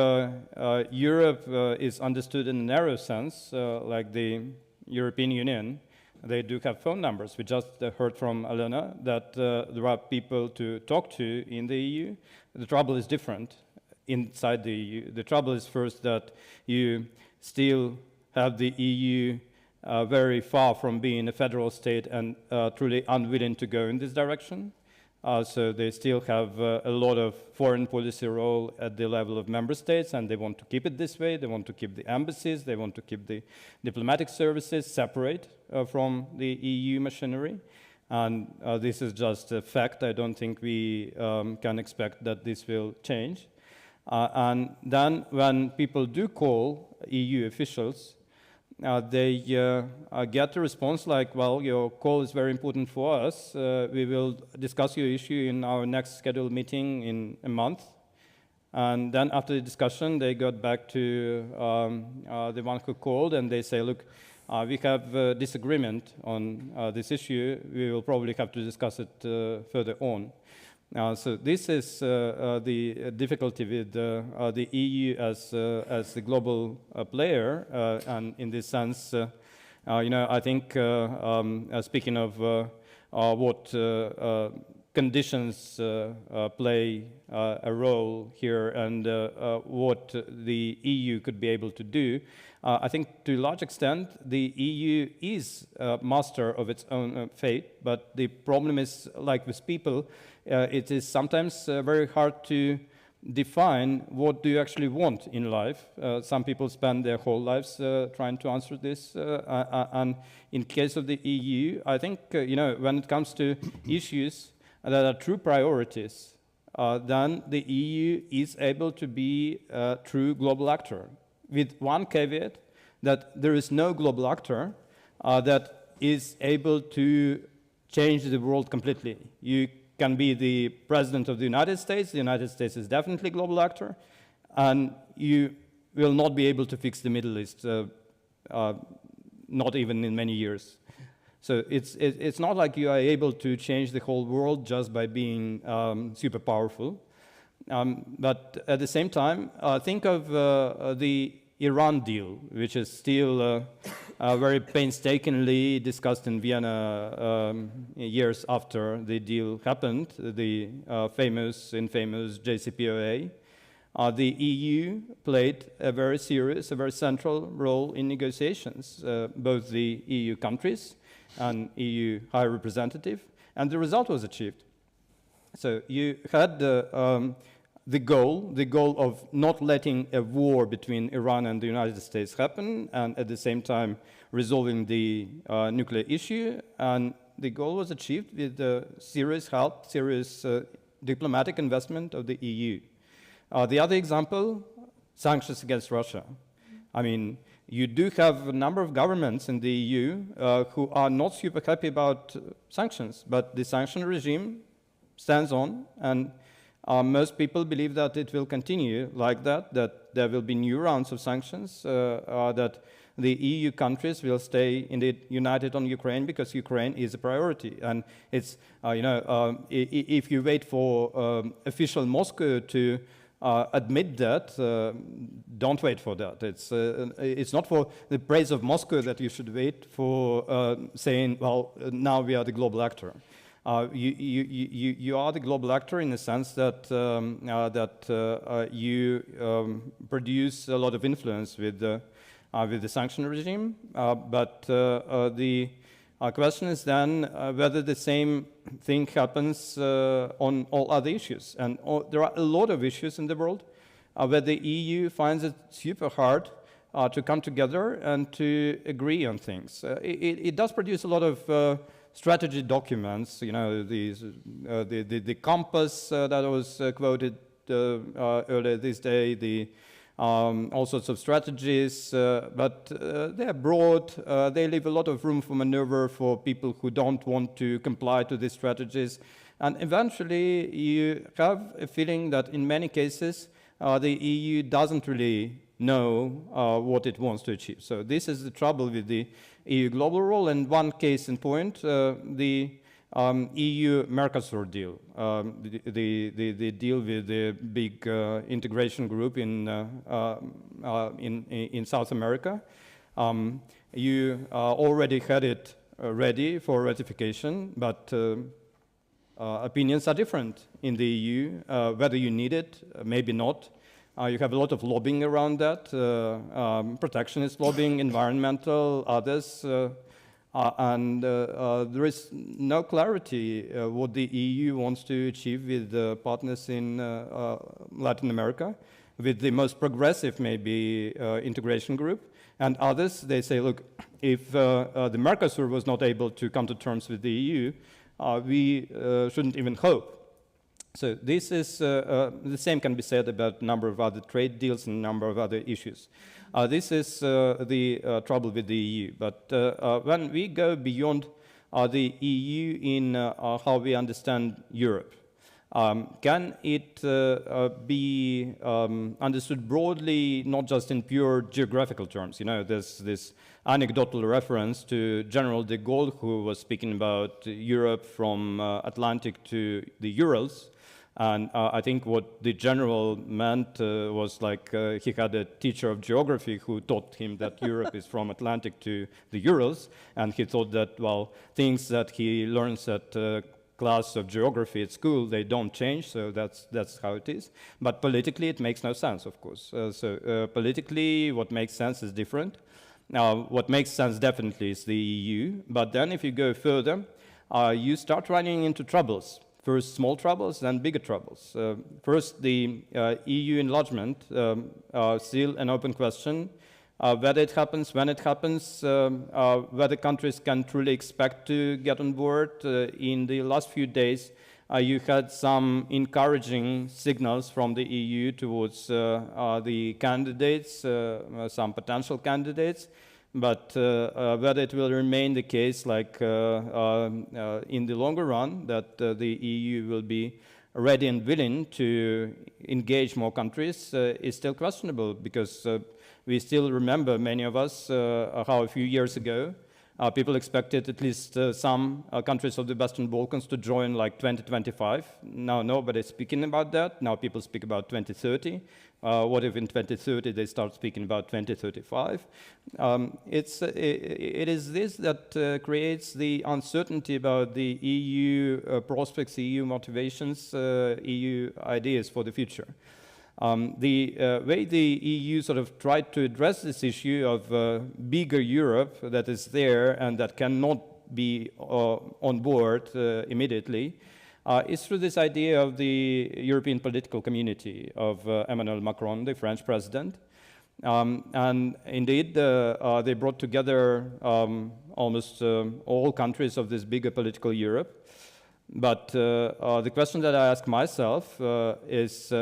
Europe is understood in a narrow sense, like the European Union, they do have phone numbers. We just heard from Elena that there are people to talk to in the EU. The trouble is different inside the EU. The trouble is first that you still have the EU very far from being a federal state and truly unwilling to go in this direction. So they still have a lot of foreign policy role at the level of member states, and they want to keep it this way. They want to keep the embassies, they want to keep the diplomatic services separate from the EU machinery. And this is just a fact. I don't think we can expect that this will change. And then when people do call EU officials, they get a response like, well, your call is very important for us. We will discuss your issue in our next scheduled meeting in a month. And then after the discussion, they got back to the one who called and they say, look, we have a disagreement on this issue. We will probably have to discuss it further on. So this is the difficulty with the EU as the global player, and in this sense, you know, I think speaking of what conditions play a role here and what the EU could be able to do, I think to a large extent the EU is master of its own fate, but the problem is, like with people, it is sometimes very hard to define what do you actually want in life. Some people spend their whole lives trying to answer this, and in case of the EU, I think you know, when it comes to issues that are true priorities, then the EU is able to be a true global actor, with one caveat, that there is no global actor that is able to change the world completely. You can be the president of the United States is definitely a global actor, and you will not be able to fix the Middle East, not even in many years. So it's not like you are able to change the whole world just by being super powerful. But at the same time, think of the Iran deal, which is still very painstakingly discussed in Vienna years after the deal happened, the infamous JCPOA. The EU played a very serious, a very central role in negotiations, both the EU countries and EU High Representative, and the result was achieved. So you had the goal of not letting a war between Iran and the United States happen, and at the same time resolving the nuclear issue, and the goal was achieved with serious help, serious diplomatic investment of the EU. The other example, sanctions against Russia. I mean, you do have a number of governments in the EU who are not super happy about sanctions, but the sanction regime stands on, and most people believe that it will continue like that there will be new rounds of sanctions, that the EU countries will stay indeed united on Ukraine because Ukraine is a priority. And it's, if you wait for official Moscow to admit that, don't wait for that. It's not for the praise of Moscow that you should wait for saying, well, now we are the global actor. You are the global actor in the sense that you produce a lot of influence with the sanction regime, but the question is then whether the same thing happens on all other issues. And there are a lot of issues in the world where the EU finds it super hard to come together and to agree on things. It does produce a lot of strategy documents, the compass that was quoted earlier this day, all sorts of strategies, but they are broad. They leave a lot of room for maneuver for people who don't want to comply to these strategies. And eventually, you have a feeling that in many cases, the EU doesn't really know what it wants to achieve. So this is the trouble with the EU global role. And one case in point, the EU-Mercosur deal, the deal with the big integration group in South America. You already had it ready for ratification, but opinions are different in the EU, whether you need it, maybe not. You have a lot of lobbying around that, protectionist lobbying, environmental, others, and there is no clarity what the EU wants to achieve with partners in Latin America, with the most progressive, maybe, integration group. And others, they say, look, if the Mercosur was not able to come to terms with the EU, we shouldn't even hope. So this is, the same can be said about a number of other trade deals and a number of other issues. This is the trouble with the EU. But when we go beyond the EU in how we understand Europe, can it be understood broadly, not just in pure geographical terms? There's this anecdotal reference to General de Gaulle, who was speaking about Europe from Atlantic to the Urals. And I think what the general meant was like he had a teacher of geography who taught him that Europe is from Atlantic to the Urals, and he thought that, well, things that he learns at class of geography at school, they don't change, so that's how it is. But politically, it makes no sense, of course. Politically, what makes sense is different. Now, what makes sense definitely is the EU, but then if you go further, you start running into troubles. First small troubles, then bigger troubles. First, the EU enlargement, still an open question. Whether it happens, when it happens, whether countries can truly expect to get on board. In the last few days, you had some encouraging signals from the EU towards the candidates, some potential candidates. But whether it will remain the case, like in the longer run, that the EU will be ready and willing to engage more countries is still questionable, because we still remember, many of us, how a few years ago People expected at least some countries of the Western Balkans to join like 2025. Now nobody's speaking about that. Now people speak about 2030. What if in 2030 they start speaking about 2035? It is this that creates the uncertainty about the EU prospects, EU motivations, EU ideas for the future. The way the EU sort of tried to address this issue of bigger Europe that is there and that cannot be on board immediately is through this idea of the European political community of Emmanuel Macron, the French president. And indeed, they brought together almost all countries of this bigger political Europe. But the question that I ask myself is,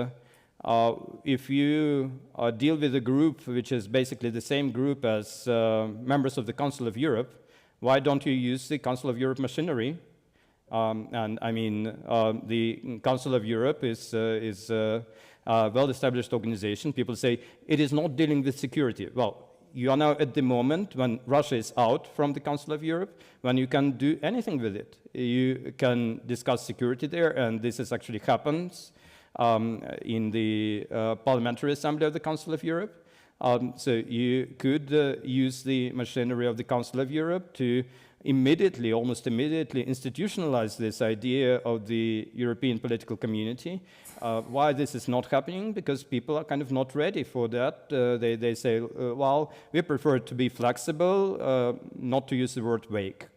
if you deal with a group which is basically the same group as members of the Council of Europe, why don't you use the Council of Europe machinery? And I mean, the Council of Europe is a well-established organization. People say it is not dealing with security. Well, you are now at the moment when Russia is out from the Council of Europe, when you can do anything with it. You can discuss security there, and this is actually happens in the Parliamentary Assembly of the Council of Europe. So you could use the machinery of the Council of Europe to immediately, almost immediately, institutionalize this idea of the European political community. Why this is not happening? Because people are kind of not ready for that. They say, well, we prefer to be flexible, not to use the word vague.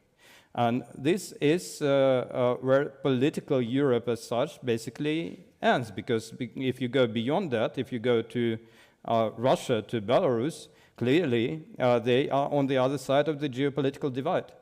And this is where political Europe as such basically ends, because if you go beyond that, if you go to Russia, to Belarus, clearly they are on the other side of the geopolitical divide.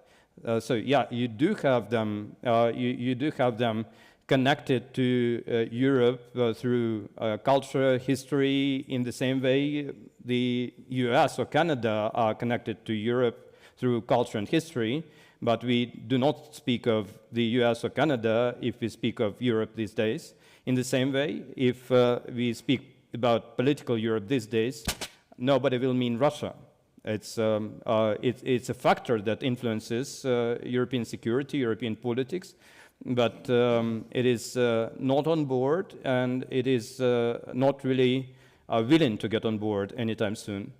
So yeah, you do have them. You do have them connected to Europe through culture, history. In the same way, the U.S. or Canada are connected to Europe through culture and history. But we do not speak of the U.S. or Canada if we speak of Europe these days. In the same way, if we speak about political Europe these days, nobody will mean Russia. It's a factor that influences European security, European politics, but it is not on board, and it is not really willing to get on board anytime soon.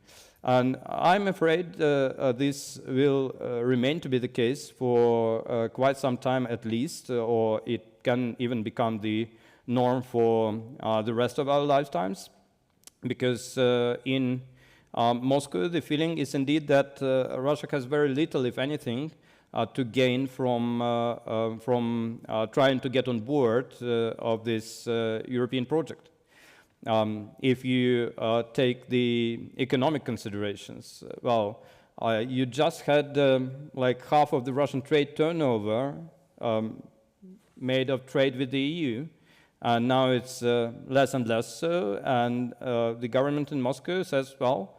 And I'm afraid this will remain to be the case for quite some time at least, or it can even become the norm for the rest of our lifetimes, because in Moscow, the feeling is indeed that Russia has very little, if anything, to gain from trying to get on board of this European project. If you take the economic considerations, well, you just had like half of the Russian trade turnover made of trade with the EU, and now it's less and less so, and the government in Moscow says, well,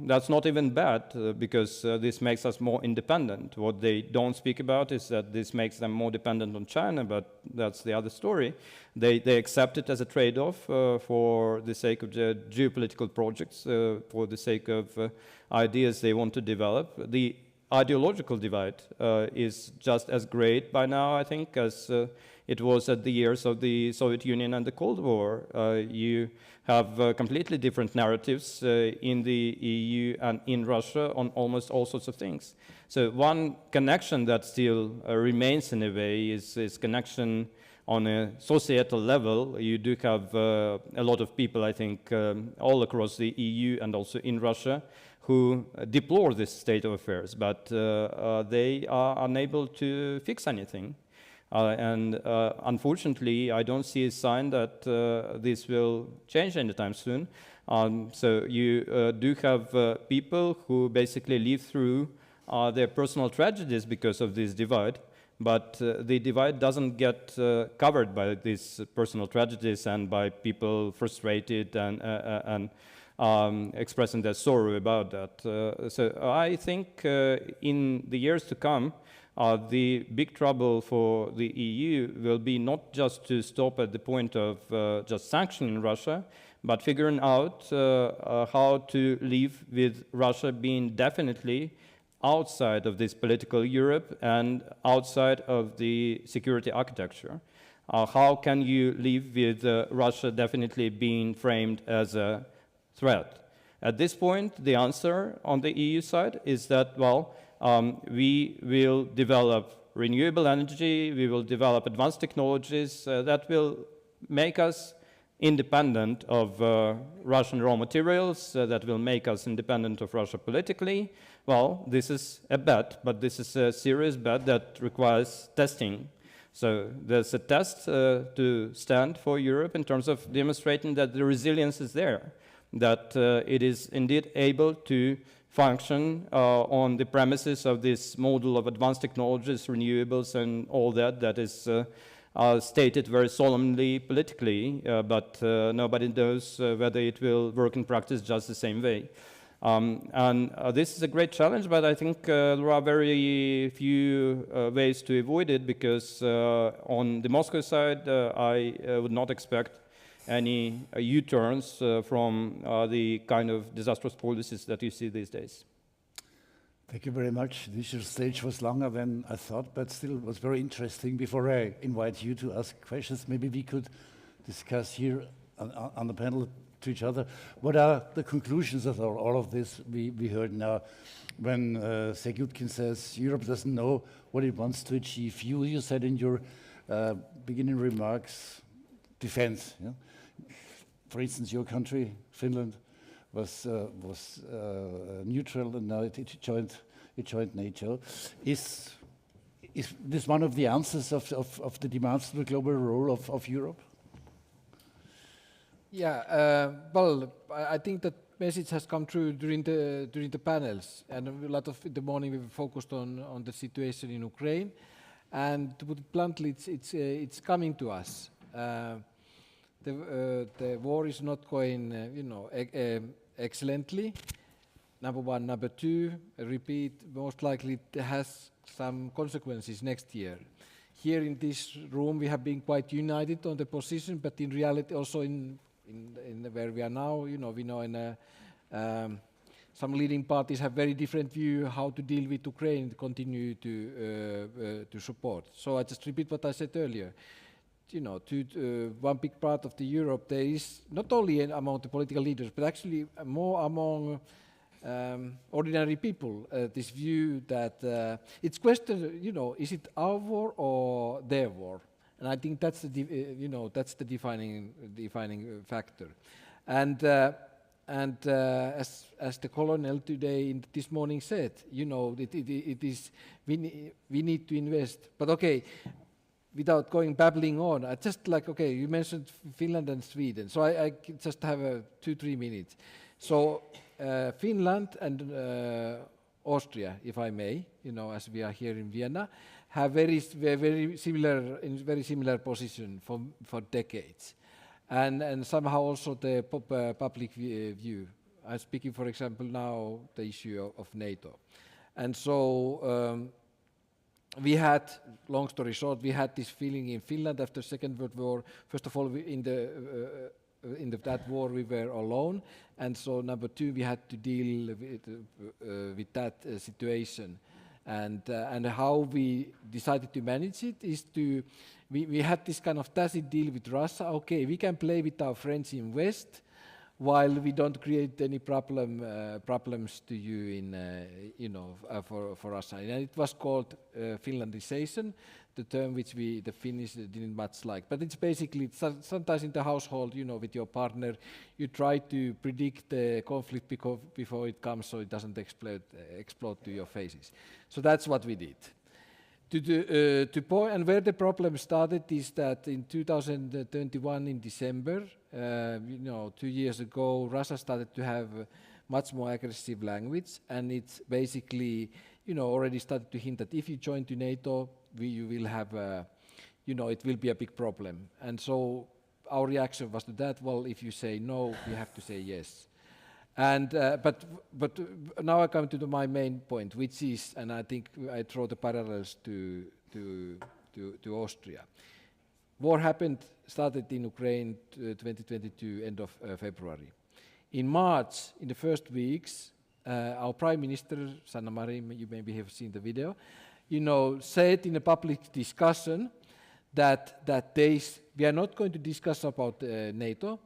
that's not even bad, because this makes us more independent. What they don't speak about is that this makes them more dependent on China, but that's the other story. They accept it as a trade-off for the sake of the geopolitical projects, for the sake of ideas they want to develop. The ideological divide is just as great by now, I think, as it was at the years of the Soviet Union and the Cold War. You have completely different narratives in the EU and in Russia on almost all sorts of things. So one connection that still remains in a way is connection on a societal level. You do have a lot of people, I think, all across the EU and also in Russia, who deplore this state of affairs, but they are unable to fix anything. And unfortunately, I don't see a sign that this will change anytime soon. So you do have people who basically live through their personal tragedies because of this divide, but the divide doesn't get covered by these personal tragedies and by people frustrated and expressing their sorrow about that. So I think in the years to come, the big trouble for the EU will be not just to stop at the point of just sanctioning Russia, but figuring out how to live with Russia being definitely outside of this political Europe and outside of the security architecture? How can you live with Russia definitely being framed as a threat? At this point, the answer on the EU side is that, well, we will develop renewable energy, we will develop advanced technologies that will make us independent of Russian raw materials, that will make us independent of Russia politically. Well, this is a bet, but this is a serious bet that requires testing. So there's a test to stand for Europe in terms of demonstrating that the resilience is there, that it is indeed able to function on the premises of this model of advanced technologies, renewables, and all that is stated very solemnly politically, but nobody knows whether it will work in practice just the same way. This is a great challenge, but I think there are very few ways to avoid it, because on the Moscow side, I would not expect any U-turns from the kind of disastrous policies that you see these days. Thank you very much. This stage was longer than I thought, but still was very interesting. Before I invite you to ask questions, maybe we could discuss here on the panel to each other. What are the conclusions of all of this we heard now? When Segutkin says Europe doesn't know what it wants to achieve. You said in your beginning remarks, defense. Yeah? For instance, your country, Finland, was neutral, and now it joined NATO. Is this one of the answers of the demands to the global role of Europe? Yeah, well, I think that message has come through during the panels, and a lot of the morning we focused on the situation in Ukraine, and to put it bluntly, it's coming to us. The war is not going, excellently. Number one. Number two, I repeat, most likely it has some consequences next year. Here in this room, we have been quite united on the position, but in reality, also in where we are now, we know in some leading parties have very different view how to deal with Ukraine and continue to support. So I just repeat what I said earlier. One big part of the Europe, there is not only among the political leaders, but actually more among ordinary people, this view that it's question, is it our war or their war? And I think that's the defining factor. And as the colonel today this morning said, it is we need to invest. But okay. Without babbling on, I just you mentioned Finland and Sweden, so I just have 2-3 minutes. So Finland and Austria, if I may, as we are here in Vienna, have very similar position for decades, and somehow also the public view. I'm speaking, for example, now the issue of NATO, and so. We had, long story short, we had this feeling in Finland after the Second World War. First of all, in that war we were alone, and so number two, we had to deal with that situation, and how we decided to manage it is we had this kind of tacit deal with Russia. Okay, we can play with our friends in West, while we don't create any problems to you for Russia. And it was called Finlandization, the term which the Finnish didn't much like. But it's basically, sometimes in the household, with your partner, you try to predict the conflict before it comes so it doesn't explode to your faces. So that's what we did. And where the problem started is that in 2021 in December, 2 years ago, Russia started to have much more aggressive language, and it's basically, already started to hint that if you join to NATO, you will have, it will be a big problem. And so our reaction was to that, well, if you say no, you have to say yes. And but now I come to my main point, which is, and I think I draw the parallels to Austria. War started in Ukraine 2022, end of February. In March, in the first weeks, our Prime Minister, Sanna Marin, you maybe have seen the video, said in a public discussion that we are not going to discuss about NATO,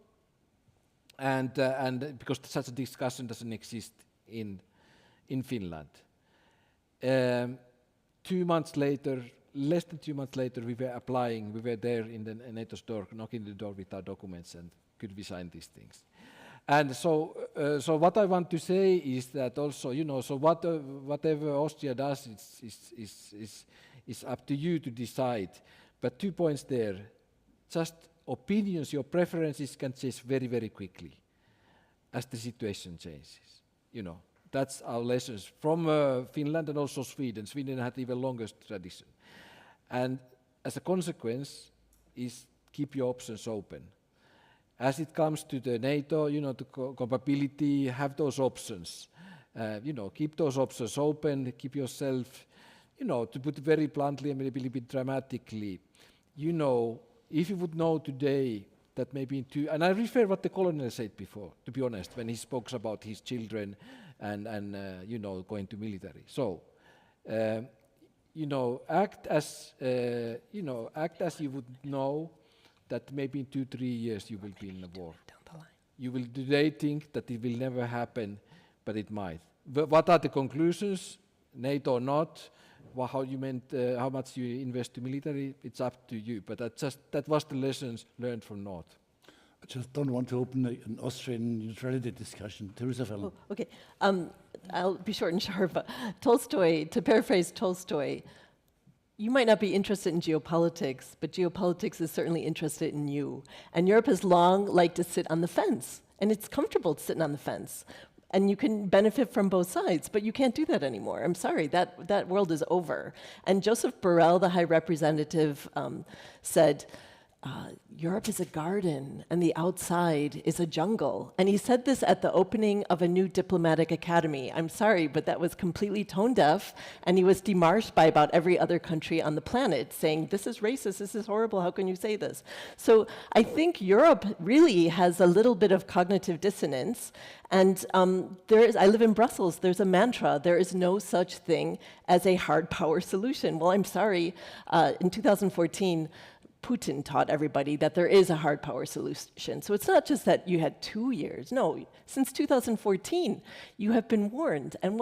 and because such a discussion doesn't exist in Finland. 2 months later, less than 2 months later, we were applying, we were there in the NATO's door, knocking the door with our documents, and could we sign these things? And so what I want to say is that also, so whatever Austria does is up to you to decide. But 2 points there. Just opinions, your preferences can change very, very quickly as the situation changes. That's our lessons from Finland and also Sweden. Sweden had even longer tradition. And as a consequence is keep your options open. As it comes to the NATO, to compatibility, have those options. Keep those options open, keep yourself, to put it very bluntly and maybe a little bit dramatically, if you would know today that maybe in and I refer what the colonel said before, to be honest, when he spoke about his children and going to military. So, act as you would know that maybe in 2-3 years you will be in a war. You will today think that it will never happen, but it might. What are the conclusions? NATO or not? How much you invest to military? It's up to you. But that was the lessons learned from North. I just don't want to open an Austrian neutrality discussion. Theresa Fallon. Oh, okay. I'll be short and sharp. Tolstoy, to paraphrase Tolstoy, you might not be interested in geopolitics, but geopolitics is certainly interested in you. And Europe has long liked to sit on the fence, and it's comfortable sitting on the fence. And you can benefit from both sides, but you can't do that anymore. I'm sorry, that world is over. And Joseph Borrell, the High Representative, said, Europe is a garden and the outside is a jungle. And he said this at the opening of a new diplomatic academy. I'm sorry, but that was completely tone deaf, and he was demarched by about every other country on the planet, saying, this is racist, this is horrible, how can you say this? So I think Europe really has a little bit of cognitive dissonance, and I live in Brussels, there's a mantra, there is no such thing as a hard power solution. Well, I'm sorry, in 2014, Putin taught everybody that there is a hard power solution. So it's not just that you had 2 years. No, since 2014, you have been warned. And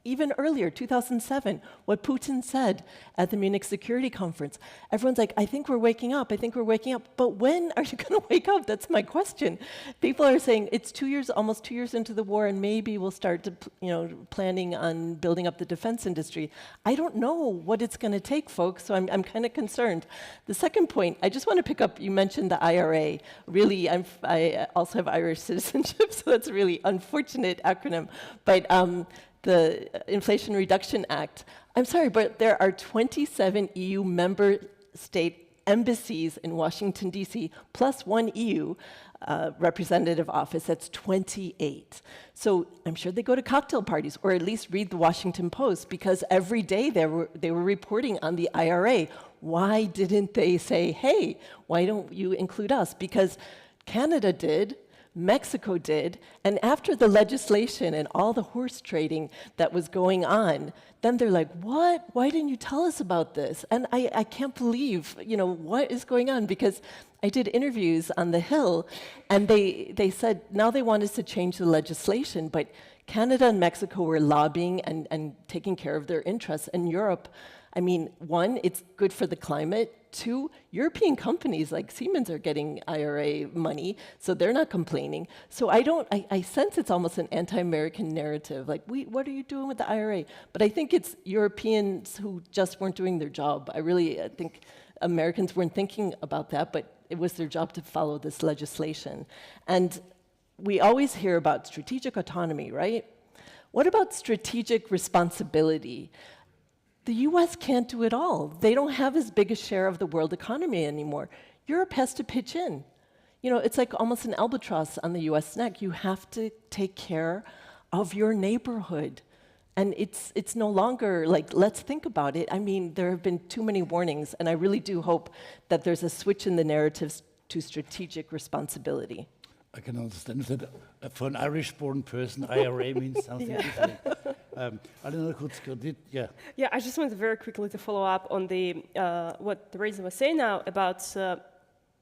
even earlier, 2007, what Putin said at the Munich Security Conference, everyone's like, I think we're waking up, I think we're waking up. But when are you going to wake up? That's my question. People are saying it's 2 years, almost 2 years into the war, and maybe we'll start to, planning on building up the defense industry. I don't know what it's going to take, folks, so I'm kind of concerned. The second point, I just want to pick up, you mentioned the IRA. Really, I also have Irish citizenship, so that's a really unfortunate acronym. But the Inflation Reduction Act, I'm sorry, but there are 27 EU member state embassies in Washington, D.C., plus one EU representative office. That's 28. So I'm sure they go to cocktail parties, or at least read the Washington Post, because every day they were reporting on the IRA. Why didn't they say, hey, why don't you include us? Because Canada did, Mexico did, and after the legislation and all the horse trading that was going on, then they're like, what? Why didn't you tell us about this? And I can't believe, what is going on? Because I did interviews on the Hill, and they said now they want us to change the legislation, but Canada and Mexico were lobbying and taking care of their interests. And Europe, I mean, one, it's good for the climate. Two, European companies like Siemens are getting IRA money, so they're not complaining. So I sense it's almost an anti-American narrative, like, what are you doing with the IRA? But I think it's Europeans who just weren't doing their job. I think Americans weren't thinking about that, but it was their job to follow this legislation. And we always hear about strategic autonomy, right? What about strategic responsibility? The US can't do it all. They don't have as big a share of the world economy anymore. Europe has to pitch in. It's like almost an albatross on the US neck. You have to take care of your neighborhood. And it's no longer like, let's think about it. I mean, there have been too many warnings, and I really do hope that there's a switch in the narratives to strategic responsibility. I can understand that for an Irish-born person, IRA means something different. Yeah, I just wanted very quickly to follow up on what Theresa was saying now about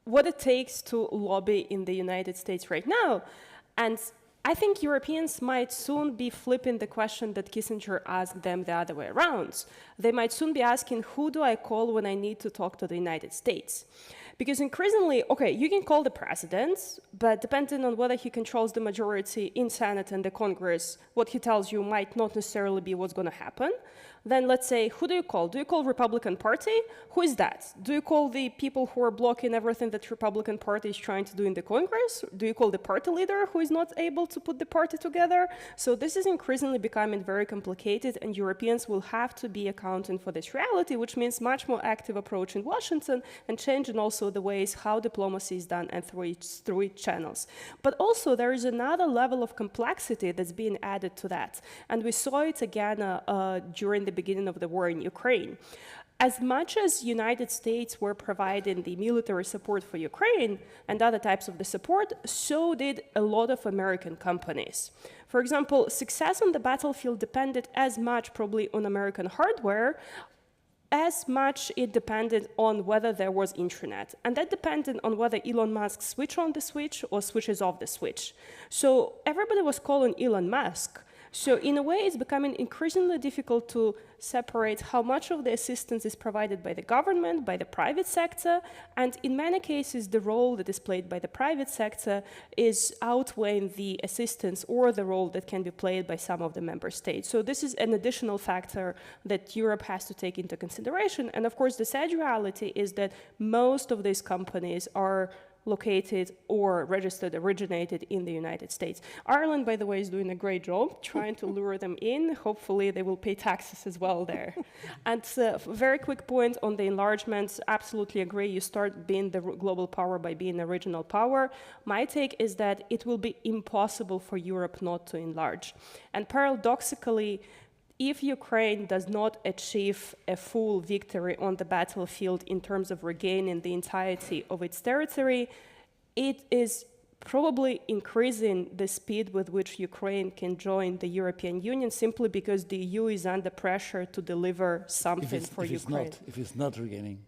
what it takes to lobby in the United States right now. And I think Europeans might soon be flipping the question that Kissinger asked them the other way around. They might soon be asking, who do I call when I need to talk to the United States? Because increasingly, okay, you can call the president, but depending on whether he controls the majority in Senate and the Congress, what he tells you might not necessarily be what's going to happen. Then let's say, who do you call? Do you call Republican Party? Who is that? Do you call the people who are blocking everything that Republican Party is trying to do in the Congress? Do you call the party leader who is not able to put the party together? So this is increasingly becoming very complicated, and Europeans will have to be accounting for this reality, which means much more active approach in Washington and changing also the ways how diplomacy is done and through its channels. But also there is another level of complexity that's being added to that. And we saw it again during the beginning of the war in Ukraine. As much as United States were providing the military support for Ukraine and other types of the support, so did a lot of American companies. For example, success on the battlefield depended as much probably on American hardware as much it depended on whether there was internet. And that depended on whether Elon Musk switched on the switch or switches off the switch. So everybody was calling Elon Musk. So in a way, it's becoming increasingly difficult to separate how much of the assistance is provided by the government, by the private sector, and in many cases, the role that is played by the private sector is outweighing the assistance or the role that can be played by some of the member states. So this is an additional factor that Europe has to take into consideration. And of course, the sad reality is that most of these companies are located or originated in the United States. Ireland, by the way, is doing a great job trying to lure them in. Hopefully they will pay taxes as well there. And very quick point on the enlargement, absolutely agree. You start being the global power by being a regional power. My take is that it will be impossible for Europe not to enlarge. And paradoxically, if Ukraine does not achieve a full victory on the battlefield in terms of regaining the entirety of its territory, it is probably increasing the speed with which Ukraine can join the European Union simply because the EU is under pressure to deliver something for Ukraine. If it's not regaining.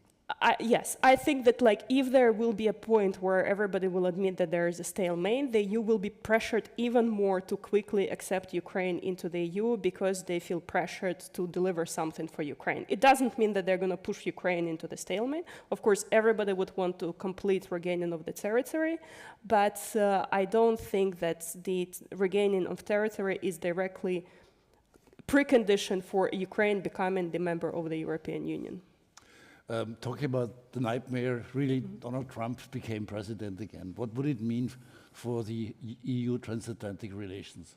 Yes, I think that if there will be a point where everybody will admit that there is a stalemate, the EU will be pressured even more to quickly accept Ukraine into the EU because they feel pressured to deliver something for Ukraine. It doesn't mean that they're going to push Ukraine into the stalemate. Of course, everybody would want to complete regaining of the territory, but I don't think that the regaining of territory is directly precondition for Ukraine becoming the member of the European Union. Talking about the nightmare, really, Donald Trump became president again. What would it mean for the EU transatlantic relations?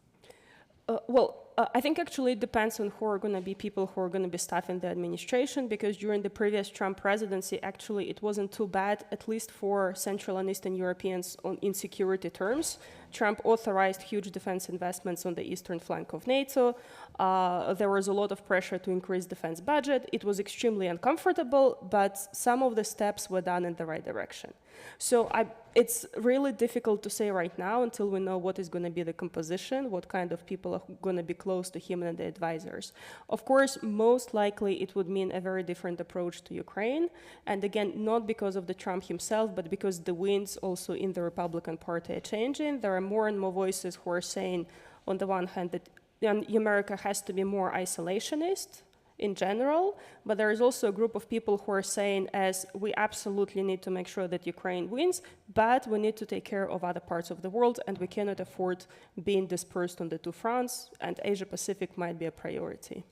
I think actually it depends on who are going to be people who are going to be staffing the administration, because during the previous Trump presidency, actually it wasn't too bad, at least for Central and Eastern Europeans in security terms. Trump authorized huge defense investments on the eastern flank of NATO. There was a lot of pressure to increase defense budget. It was extremely uncomfortable, but some of the steps were done in the right direction. So it's really difficult to say right now until we know what is going to be the composition, what kind of people are going to be close to him and the advisors. Of course, most likely it would mean a very different approach to Ukraine. And again, not because of the Trump himself, but because the winds also in the Republican Party are changing. There are more and more voices who are saying, on the one hand, that America has to be more isolationist in general, but there is also a group of people who are saying, as we absolutely need to make sure that Ukraine wins, but we need to take care of other parts of the world, and we cannot afford being dispersed on the two fronts, and Asia-Pacific might be a priority.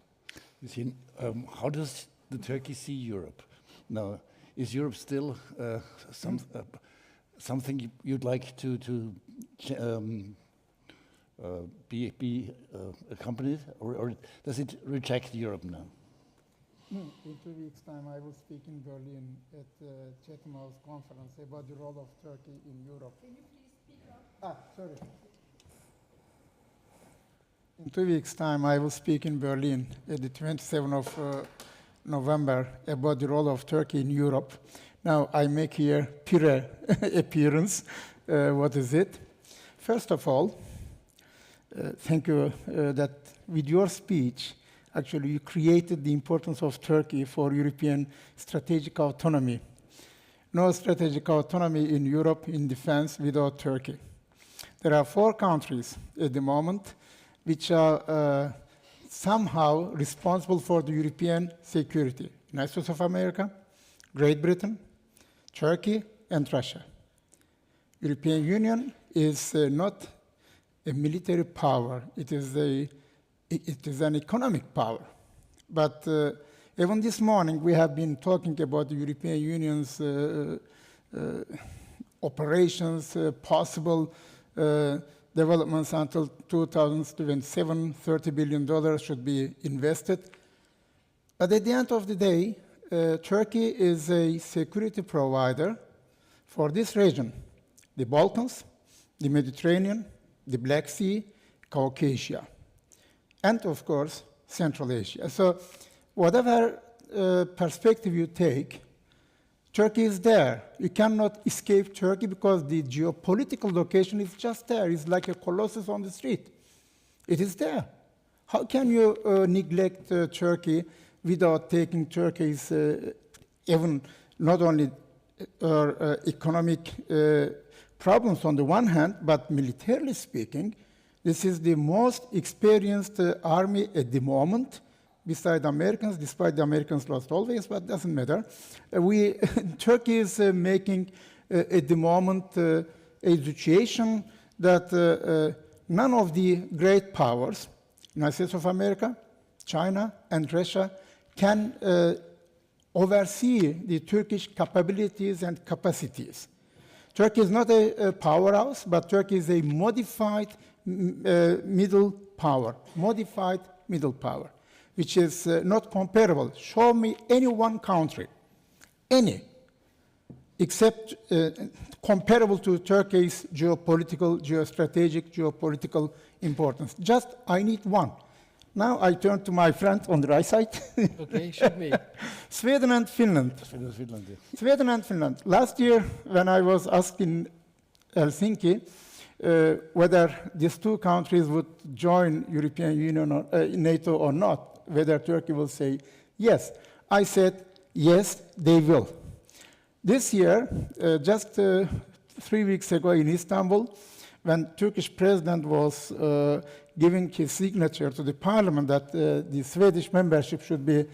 How does the Turkey see Europe? Now, is Europe still something you'd like to be accompanied, or does it reject Europe now? In 2 weeks' time, I will speak in Berlin at the Chatham House conference about the role of Turkey in Europe. Can you please speak up? Sorry. In 2 weeks' time, I will speak in Berlin at the 27th of November about the role of Turkey in Europe. Now, I make here appearance. What is it? First of all, thank you that with your speech, actually you created the importance of Turkey for European strategic autonomy. No strategic autonomy in Europe in defense without Turkey. There are 4 countries at the moment which are somehow responsible for the European security. United States of America, Great Britain, Turkey, and Russia. European Union is not a military power. It is an economic power. But even this morning, we have been talking about the European Union's operations, possible developments until 2027, $30 billion should be invested. But at the end of the day, Turkey is a security provider for this region, the Balkans, the Mediterranean, the Black Sea, Caucasia, and of course, Central Asia. So whatever perspective you take, Turkey is there. You cannot escape Turkey because the geopolitical location is just there. It's like a colossus on the street. It is there. How can you neglect Turkey without taking Turkey's even not only economic problems on the one hand, but militarily speaking, this is the most experienced army at the moment, beside the Americans, despite the Americans lost always, but doesn't matter. Turkey is making at the moment a situation that none of the great powers, United States of America, China, and Russia, can oversee the Turkish capabilities and capacities. Turkey is not a powerhouse, but Turkey is a modified middle power, which is not comparable. Show me any one country, any, except comparable to Turkey's geopolitical, geostrategic, geopolitical importance. Just, I need one. Now I turn to my friend on the right side. Okay, show me. Sweden and Finland. Sweden and Finland. Last year, when I was asked in Helsinki whether these 2 countries would join European Union or NATO or not, whether Turkey will say yes, I said yes, they will. This year, just 3 weeks ago in Istanbul, when Turkish president was giving his signature to the parliament that the Swedish membership should be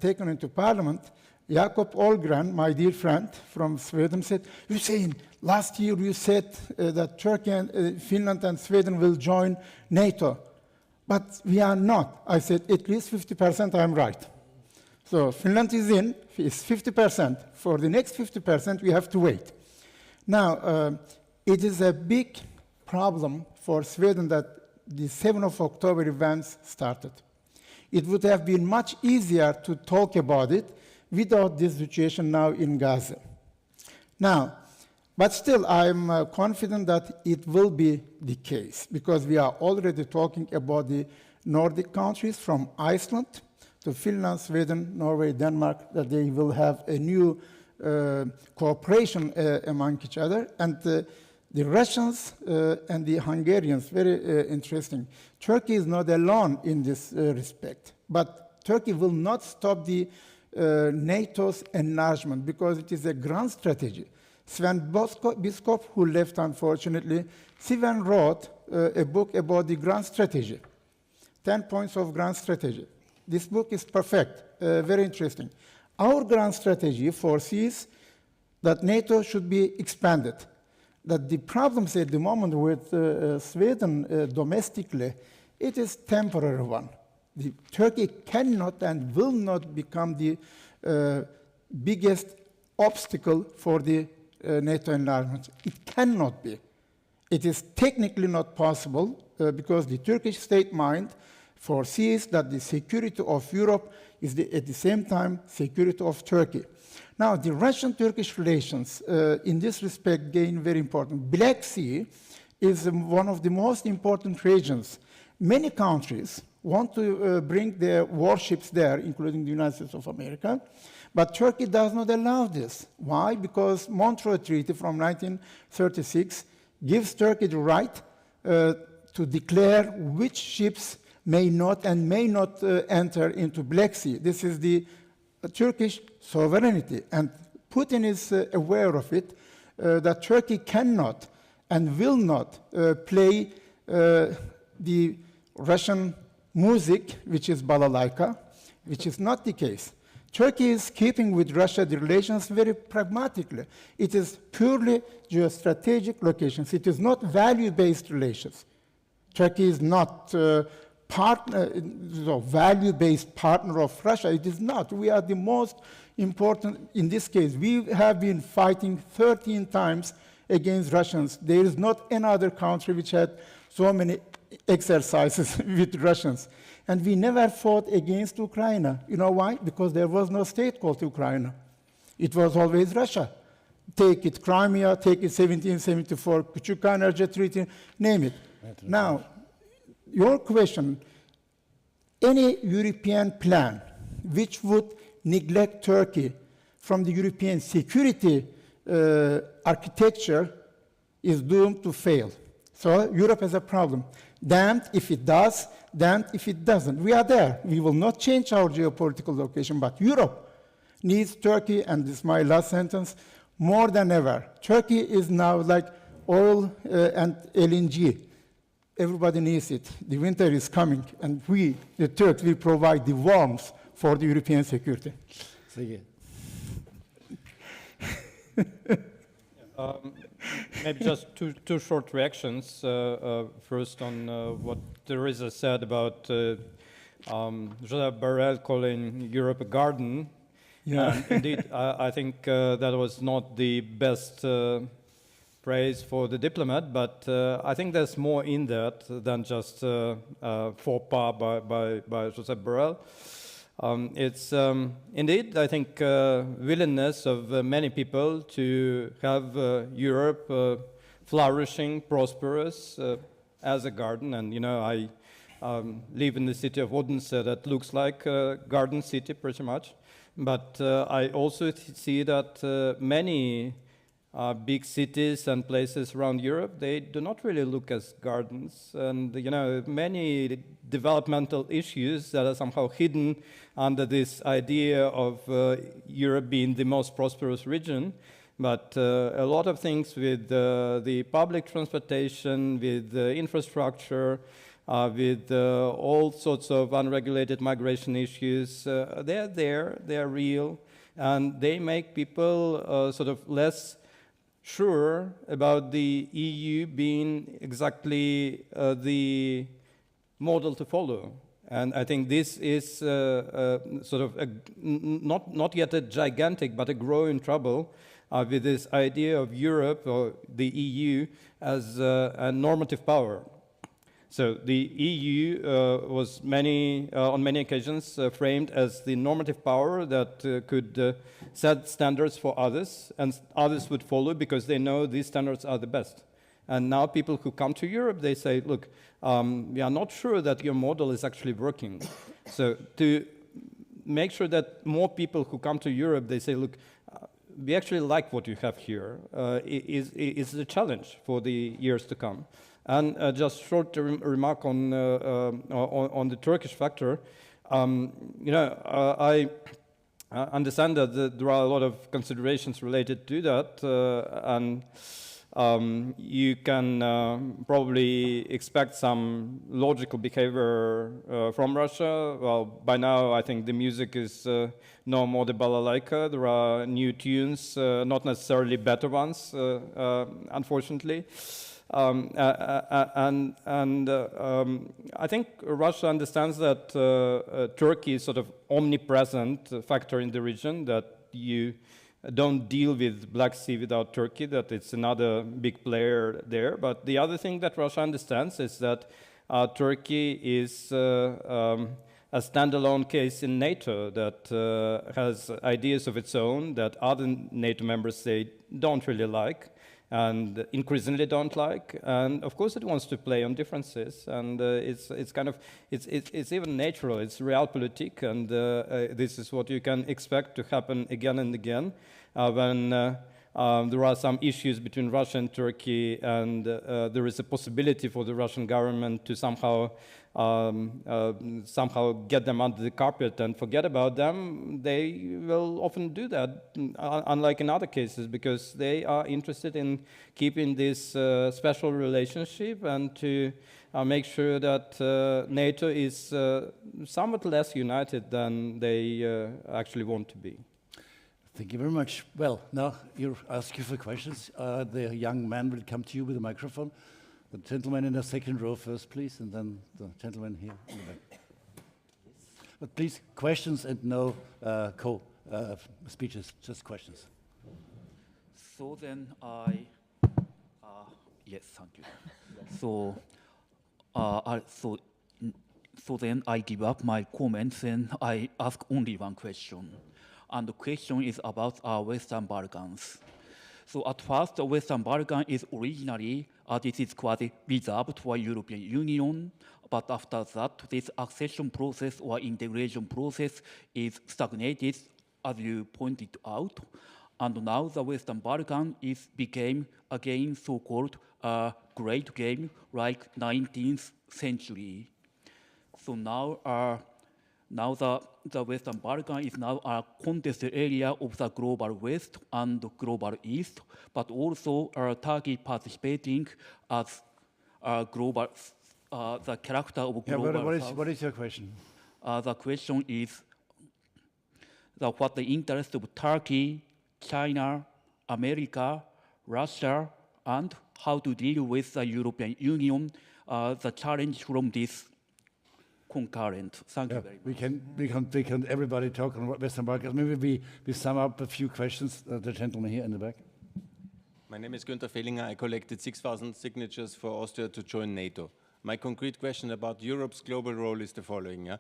taken into parliament, Jakob Olgren, my dear friend from Sweden, said, Hüseyin, last year you said that Turkey and Finland and Sweden will join NATO, but we are not. I said, at least 50% I'm right. So Finland is in, it's 50%. For the next 50%, we have to wait. Now, it is a big problem for Sweden that the 7th of October events started. It would have been much easier to talk about it without this situation now in Gaza. Now, but still, I'm confident that it will be the case, because we are already talking about the Nordic countries, from Iceland to Finland, Sweden, Norway, Denmark, that they will have a new cooperation among each other. And the Russians and the Hungarians, very interesting. Turkey is not alone in this respect, but Turkey will not stop the NATO's enlargement because it is a grand strategy. Sven Biscop, who left unfortunately, Sven wrote a book about the grand strategy, 10 points of grand strategy. This book is perfect, very interesting. Our grand strategy foresees that NATO should be expanded, that the problems at the moment with Sweden domestically, it is temporary one. Turkey cannot and will not become the biggest obstacle for the NATO enlargement. It cannot be. It is technically not possible because the Turkish state mind foresees that the security of Europe is at the same time security of Turkey. Now, the Russian-Turkish relations in this respect gain very important. Black Sea is one of the most important regions. Many countries want to bring their warships there, including the United States of America, but Turkey does not allow this. Why? Because Montreux Treaty from 1936 gives Turkey the right to declare which ships may not enter into Black Sea. This is the Turkish sovereignty, and Putin is aware of it, that Turkey cannot and will not play the Russian music, which is balalaika, which is not the case. Turkey is keeping with Russia the relations very pragmatically. It is purely geostrategic locations. It is not value-based relations. Turkey is not value-based partner of Russia. It is not. We are the most important in this case. We have been fighting 13 times against Russians. There is not another country which had so many exercises with Russians. And we never fought against Ukraine. You know why? Because there was no state called Ukraine. It was always Russia. Take it Crimea, take it 1774, Küçük Treaty, name it. Now, your question, any European plan which would neglect Turkey from the European security architecture is doomed to fail. So Europe has a problem. Damned if it does, damned if it doesn't. We are there. We will not change our geopolitical location, but Europe needs Turkey, and this is my last sentence, more than ever. Turkey is now like oil and LNG. Everybody needs it. The winter is coming, and we, the Turks, will provide the warmth for the European security. Maybe just two short reactions. First on what Theresa said about Josep Borrell calling Europe a garden. Yeah. Indeed, I think that was not the best praise for the diplomat, but I think there's more in that than just faux pas by Josep Borrell. It's indeed, I think, willingness of many people to have Europe flourishing, prosperous as a garden. And, you know, I live in the city of Odense that looks like a garden city pretty much. But I also see that many big cities and places around Europe, they do not really look as gardens. And, you know, many developmental issues that are somehow hidden under this idea of Europe being the most prosperous region. But a lot of things with the public transportation, with infrastructure, with all sorts of unregulated migration issues, they're there, they're real, and they make people sort of less sure about the EU being exactly the model to follow. And I think this is sort of not yet a gigantic, but a growing trouble with this idea of Europe or the EU as a normative power. So the EU was on many occasions framed as the normative power that could set standards for others, and others would follow because they know these standards are the best. And now people who come to Europe, they say, look, we are not sure that your model is actually working. So to make sure that more people who come to Europe, they say, look, we actually like what you have here, is the challenge for the years to come. And just short remark on the Turkish factor. You know, I understand that there are a lot of considerations related to that, and you can probably expect some logical behavior from Russia. Well, by now I think the music is no more the balalaika. There are new tunes, not necessarily better ones, unfortunately. And I think Russia understands that Turkey is sort of omnipresent factor in the region, that you don't deal with Black Sea without Turkey, that it's another big player there. But the other thing that Russia understands is that Turkey is a standalone case in NATO that has ideas of its own that other NATO members they don't really like, and increasingly don't like, and of course it wants to play on differences, and it's kind of it's even natural. It's realpolitik, and this is what you can expect to happen again and again when there are some issues between Russia and Turkey, and there is a possibility for the Russian government to somehow get them under the carpet and forget about them, they will often do that, unlike in other cases, because they are interested in keeping this special relationship and to make sure that NATO is somewhat less united than they actually want to be. Thank you very much. Well, now you're asking for questions. The young man will come to you with a microphone. The gentleman in the second row first, please, and then the gentleman here in the back. But please, questions and no speeches, just questions. So then yes, thank you. So then I give up my comments and I ask only one question. And the question is about our Western Balkans. So at first, the Western Balkan is originally, this is quite reserved for European Union, but after that, this accession process or integration process is stagnated, as you pointed out. And now the Western Balkan became again so-called a great game like 19th century. So now the Western Balkan is now a contested area of the global West and global East, but also Turkey participating as global, the character of global South. What is your question? The question is what the interest of Turkey, China, America, Russia, and how to deal with the European Union, the challenge from this concurrent. Thank you very much. We can everybody talk on Western Balkans. Maybe we sum up a few questions. The gentleman here in the back. My name is Günther Fehlinger. I collected 6,000 signatures for Austria to join NATO. My concrete question about Europe's global role is the following. Are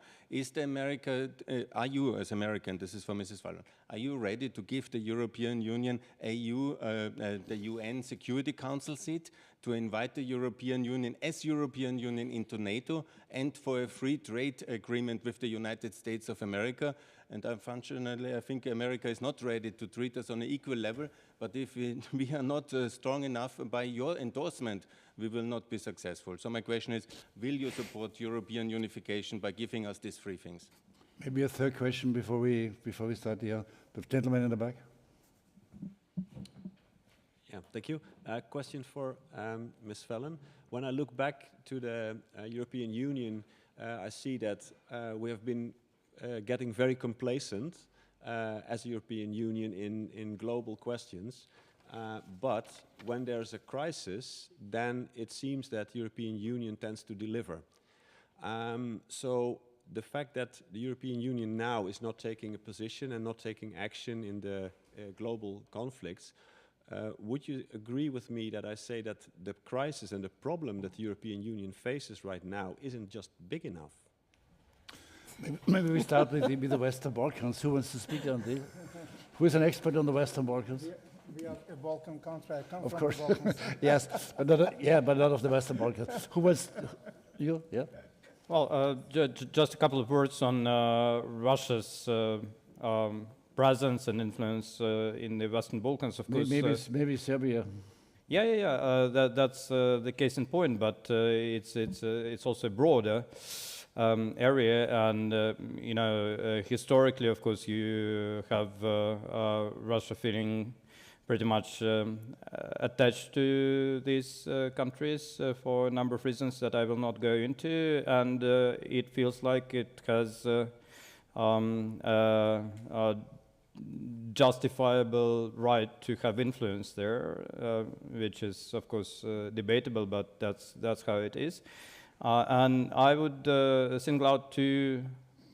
you, as American, this is for Mrs. Fallon, are you ready to give the European Union, the UN Security Council seat, to invite the European Union as European Union into NATO, and for a free trade agreement with the United States of America? And unfortunately, I think America is not ready to treat us on an equal level, but if we are not strong enough by your endorsement, we will not be successful. So my question is, will you support European unification by giving us these three things? Maybe a third question before we start here. The gentleman in the back. Yeah, thank you. A question for Ms. Fallon. When I look back to the European Union, I see that we have been getting very complacent as a European Union in global questions. But when there's a crisis, then it seems that the European Union tends to deliver. So the fact that the European Union now is not taking a position and not taking action in the global conflicts, would you agree with me that I say that the crisis and the problem that the European Union faces right now isn't just big enough? Maybe we start with the Western Balkans. Who wants to speak on this? Who is an expert on the Western Balkans? We are a Balkan country. I come of from course. the Balkans. Yes, but not of the Western Balkans. Who was you? Yeah. Well, just a couple of words on Russia's presence and influence in the Western Balkans, of course. Maybe Serbia. Yeah. That's the case in point, but it's also a broader area, and historically, of course, you have Russia feeling pretty much attached to these countries for a number of reasons that I will not go into, and it feels like it has justifiable right to have influence there, which is of course debatable, but that's how it is. And I would single out two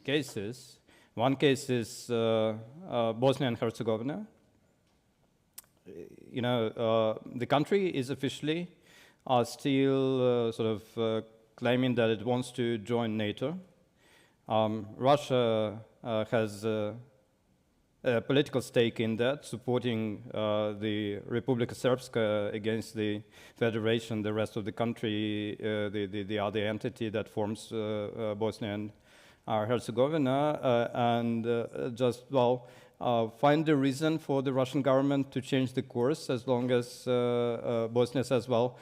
cases. One case is Bosnia and Herzegovina. The country is officially still sort of claiming that it wants to join NATO. Russia has a political stake in that, supporting the Republika Srpska against the federation, the rest of the country, the other entity that forms Bosnia and Herzegovina, and find a reason for the Russian government to change the course, as long as Bosnia says, well,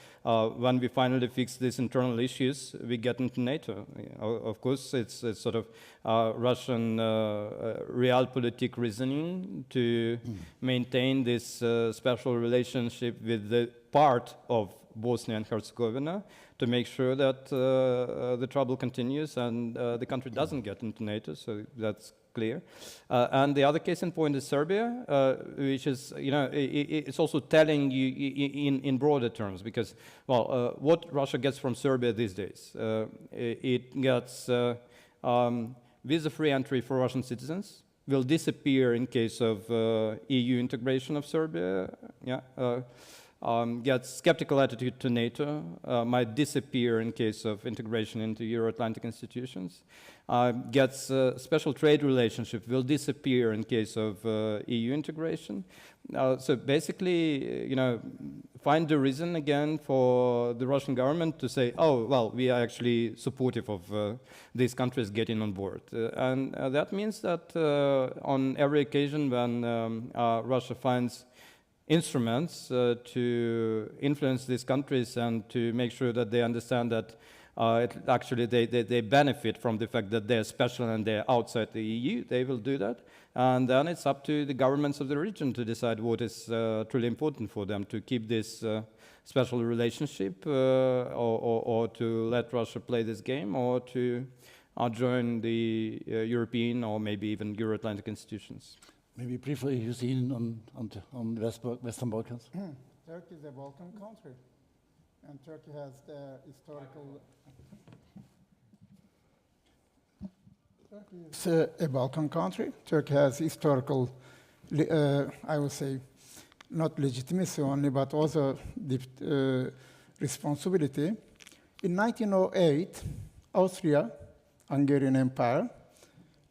when we finally fix these internal issues, we get into NATO. Of course, it's sort of Russian realpolitik reasoning to maintain this special relationship with the part of Bosnia and Herzegovina to make sure that the trouble continues and the country doesn't get into NATO, so that's clear. And the other case in point is Serbia, which is, it's also telling you in broader terms, because, well, what Russia gets from Serbia these days, it gets visa-free entry for Russian citizens, will disappear in case of EU integration of Serbia, gets skeptical attitude to NATO, might disappear in case of integration into Euro-Atlantic institutions, gets special trade relationship, will disappear in case of EU integration. So basically, find the reason again for the Russian government to say, oh, well, we are actually supportive of these countries getting on board. And that means that on every occasion when Russia finds instruments to influence these countries and to make sure that they understand that actually they benefit from the fact that they're special and they're outside the EU, they will do that. And then it's up to the governments of the region to decide what is truly important for them, to keep this special relationship or to let Russia play this game, or to join the European or maybe even Euro-Atlantic institutions. Maybe briefly, Hüseyin, on Western Balkans. Turkey is a Balkan country, and Turkey has the historical. Turkey is a Balkan country. Turkey has historical, I would say, not legitimacy only, but also the responsibility. In 1908, Austria-Hungarian Empire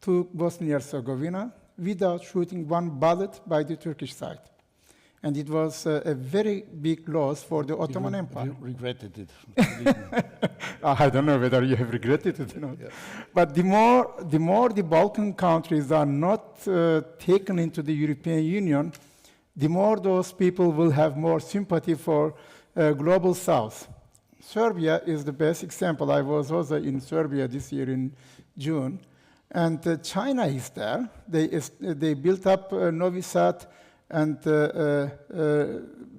took Bosnia-Herzegovina without shooting one bullet by the Turkish side. And it was a very big loss for the Ottoman Empire. You regretted it. I don't know whether you have regretted it or not. Yeah. But the more the Balkan countries are not taken into the European Union, the more those people will have more sympathy for global South. Serbia is the best example. I was also in Serbia this year in June. And China is there. They built up Novi Sad and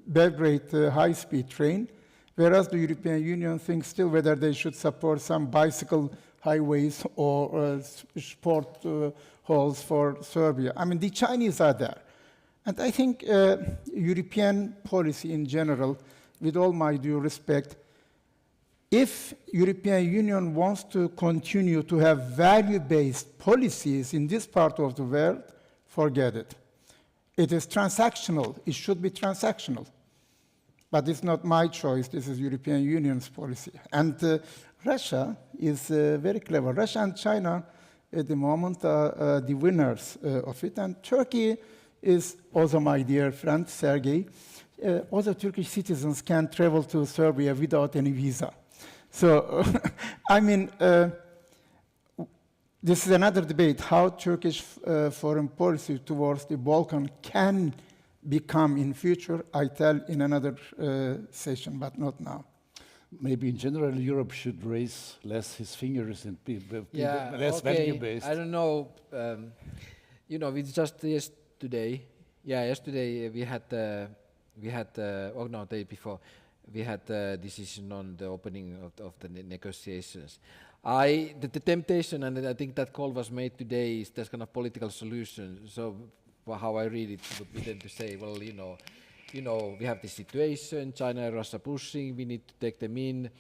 Belgrade high-speed train, whereas the European Union thinks still whether they should support some bicycle highways or sport halls for Serbia. I mean, the Chinese are there. And I think European policy in general, with all my due respect, if European Union wants to continue to have value-based policies in this part of the world, forget it. It is transactional. It should be transactional. But it's not my choice. This is European Union's policy. And Russia is very clever. Russia and China, at the moment, are the winners of it. And Turkey is also my dear friend, Sergei. Also, Turkish citizens can travel to Serbia without any visa. So, I mean, this is another debate, how Turkish foreign policy towards the Balkan can become in future. I tell in another session, but not now. Maybe in general, Europe should raise less his fingers and be less value-based. I don't know. It's just yesterday. Yeah, yesterday we had oh no, day before. We had a decision on the opening of the negotiations. The temptation, and I think that call was made today, is this kind of political solution. So how I read it would be then to say, well, we have this situation, China and Russia pushing, we need to take them in.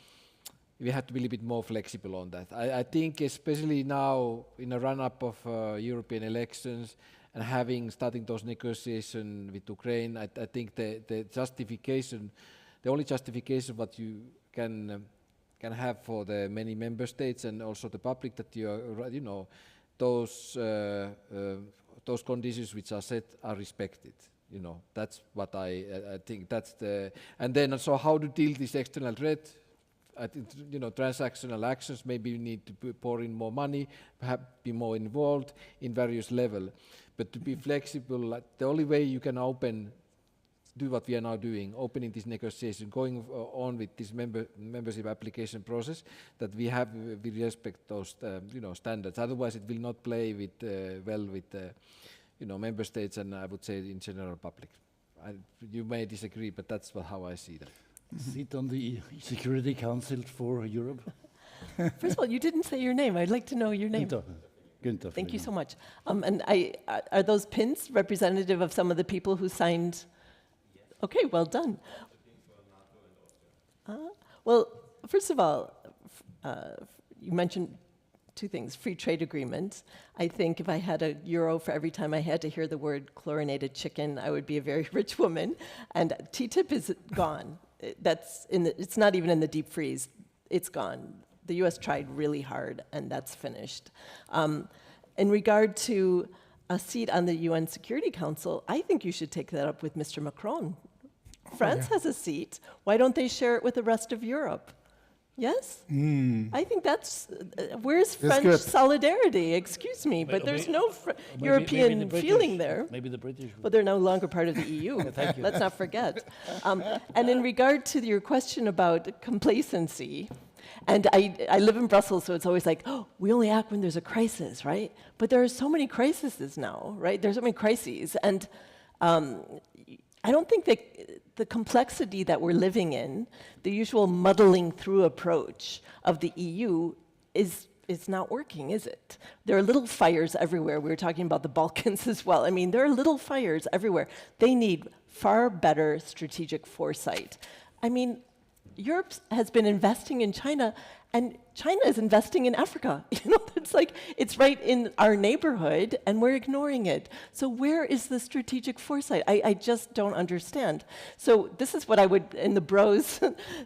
We have to be a little bit more flexible on that. I think especially now in a run-up of European elections and starting those negotiations with Ukraine, I think the justification, the only justification what you can have for the many member states and also the public that those conditions which are set are respected. That's what I think. That's the and then so how to deal with this external threat. I think, you know, transactional actions, maybe you need to pour in more money, perhaps be more involved in various levels. But to be flexible, the only way you can do what we are now doing, opening this negotiation, going on with this membership application process, that we respect those you know, standards. Otherwise, it will not play with well with you know, member states, and I would say in general public. You may disagree, but that's how I see that. Sit on the Security Council for Europe. First of all, you didn't say your name. I'd like to know your name. Günther. Thank you so much. And are those pins representative of some of the people who signed? Okay, well done. Well, first of all, you mentioned two things, free trade agreement. I think if I had €1 for every time I had to hear the word chlorinated chicken, I would be a very rich woman. And TTIP is gone. It's not even in the deep freeze. It's gone. The US tried really hard, and that's finished. In regard to a seat on the UN Security Council, I think you should take that up with Mr. Macron. France has a seat. Why don't they share it with the rest of Europe? Yes? I think that's, where's French solidarity? Excuse me, but there's no European feeling there. Maybe the British. But they're no longer part of the EU. Thank you. Let's not forget. And in regard to your question about complacency, and I live in Brussels, so it's always like, oh, we only act when there's a crisis, right? But there are so many crises now, right? There's so many crises. And I don't think that the complexity that we're living in, the usual muddling through approach of the EU is not working, is it? There are little fires everywhere. We were talking about the Balkans as well. I mean, there are little fires everywhere. They need far better strategic foresight. I mean, Europe has been investing in China, and China is investing in Africa. You know, it's like, it's right in our neighborhood, and we're ignoring it. So where is the strategic foresight? I just don't understand. So this is what I would, in the bros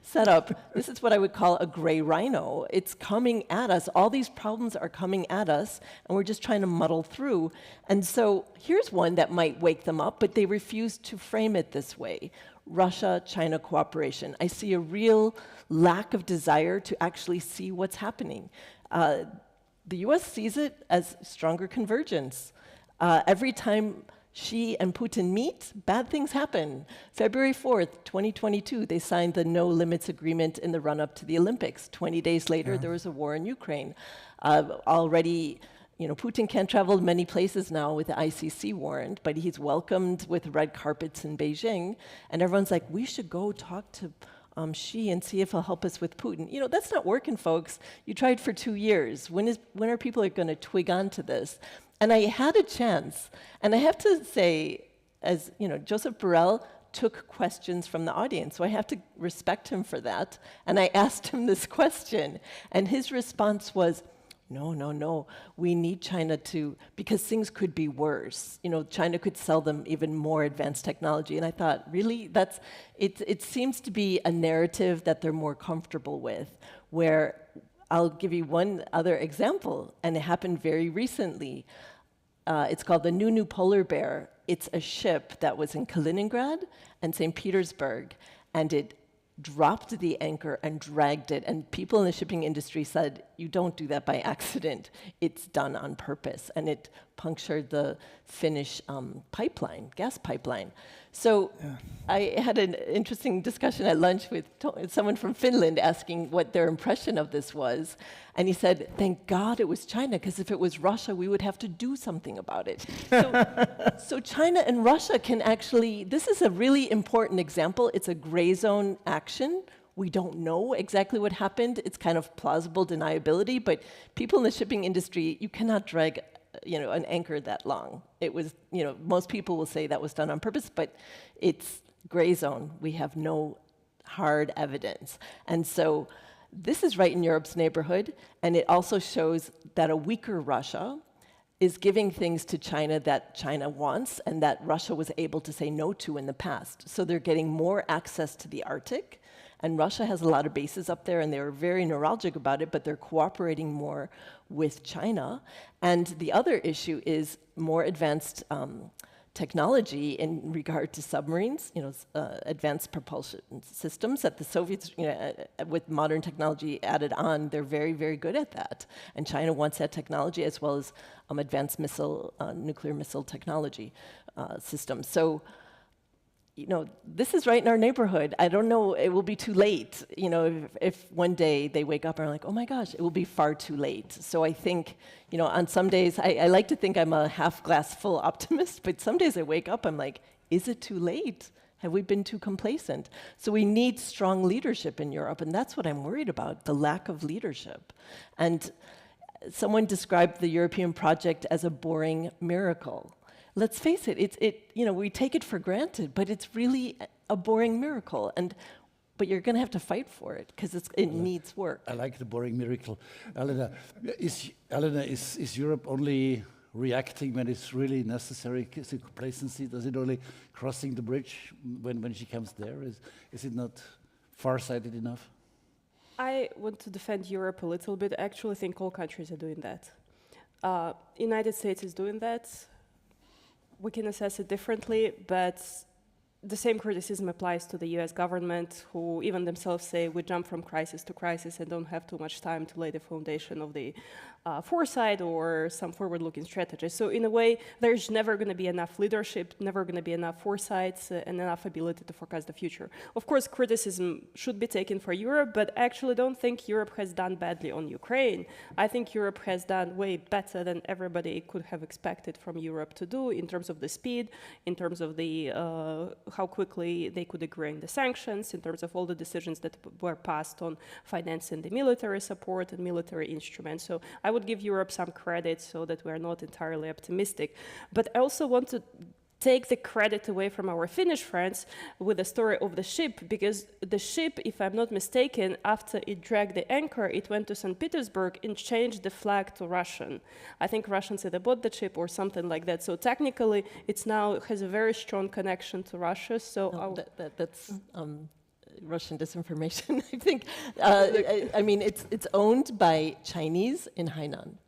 setup, this is what I would call a gray rhino. It's coming at us. All these problems are coming at us, and we're just trying to muddle through. And so here's one that might wake them up, but they refuse to frame it this way. Russia-China cooperation. I see a real lack of desire to actually see what's happening. The US sees it as stronger convergence. Every time Xi and Putin meet, bad things happen. February 4th, 2022, they signed the no limits agreement in the run-up to the Olympics. 20 days later, there was a war in Ukraine. Already, you know, Putin can't travel to many places now with the ICC warrant, but he's welcomed with red carpets in Beijing, and everyone's like, we should go talk to Xi and see if he'll help us with Putin. You know, that's not working, folks. You tried for 2 years. When are people going to twig on to this? And I had a chance, and I have to say, as you know, Joseph Borrell took questions from the audience, so I have to respect him for that. And I asked him this question, and his response was, no, we need China to, because things could be worse. You know, China could sell them even more advanced technology. And I thought, really, it seems to be a narrative that they're more comfortable with, where I'll give you one other example, and it happened very recently. It's called the Nunu Polar Bear. It's a ship that was in Kaliningrad and St. Petersburg, and it dropped the anchor and dragged it. And people in the shipping industry said, you don't do that by accident. It's done on purpose. And it punctured the Finnish gas pipeline. So I had an interesting discussion at lunch with someone from Finland asking what their impression of this was. And he said, thank God it was China, because if it was Russia, we would have to do something about it. So China and Russia can actually, this is a really important example. It's a gray zone action. We don't know exactly what happened. It's kind of plausible deniability, but people in the shipping industry, you cannot drag an anchor that long. It was, most people will say that was done on purpose, but it's gray zone. We have no hard evidence. And so this is right in Europe's neighborhood, and it also shows that a weaker Russia is giving things to China that China wants and that Russia was able to say no to in the past. So they're getting more access to the Arctic, and Russia has a lot of bases up there, and they're very neuralgic about it, but they're cooperating more with China. And the other issue is more advanced technology in regard to submarines, advanced propulsion systems that the Soviets, with modern technology added on, they're very, very good at that. And China wants that technology as well as advanced nuclear missile technology systems. So, this is right in our neighborhood. I don't know, it will be too late, if one day they wake up and are like, oh my gosh, it will be far too late. So I think, on some days, I like to think I'm a half glass full optimist, but some days I wake up, I'm like, is it too late? Have we been too complacent? So we need strong leadership in Europe, and that's what I'm worried about, the lack of leadership. And someone described the European project as a boring miracle. Let's face it, we take it for granted, but it's really a boring miracle. But you're going to have to fight for it because it needs work. I like the boring miracle. Elena, is Europe only reacting when it's really necessary? Is it complacency? Does it only crossing the bridge when she comes there? Is it not far-sighted enough? I want to defend Europe a little bit. I actually think all countries are doing that. United States is doing that. We can assess it differently, but the same criticism applies to the US government, who even themselves say we jump from crisis to crisis and don't have too much time to lay the foundation of the foresight or some forward-looking strategy. So in a way, there's never going to be enough leadership, never going to be enough foresight and enough ability to forecast the future. Of course, criticism should be taken for Europe, but I actually don't think Europe has done badly on Ukraine. I think Europe has done way better than everybody could have expected from Europe to do in terms of the speed, in terms of the how quickly they could agree on the sanctions, in terms of all the decisions that were passed on financing the military support and military instruments. So I would give Europe some credit so that we're not entirely optimistic. But I also want to take the credit away from our Finnish friends with the story of the ship, because the ship, if I'm not mistaken, after it dragged the anchor, it went to St. Petersburg and changed the flag to Russian. I think Russians either bought the ship or something like that. So technically, it now has a very strong connection to Russia. So that's Russian disinformation, I think. I mean, it's owned by Chinese in Hainan.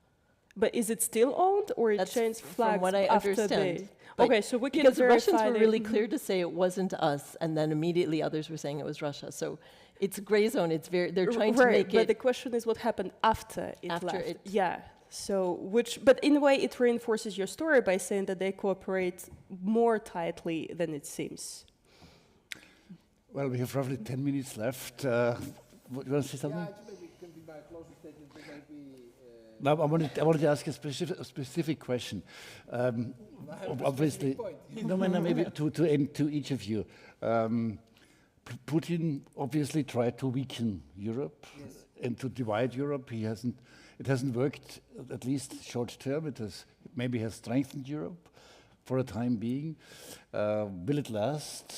But is it still owned, or it changed flags? From what I understand. Okay, so we can because the Russians were really the clear to say it wasn't us, and then immediately others were saying it was Russia. So it's a gray zone. It's they're trying to make it. But the question is, what happened after it left? Yeah. So but in a way, it reinforces your story by saying that they cooperate more tightly than it seems. Well, we have roughly 10 minutes left. You want to say something? Now, I wanted to ask a specific question. Obviously, maybe to each of you. Putin obviously tried to weaken Europe and to divide Europe. It hasn't worked, at least short term. It maybe has strengthened Europe for a time being. Will it last?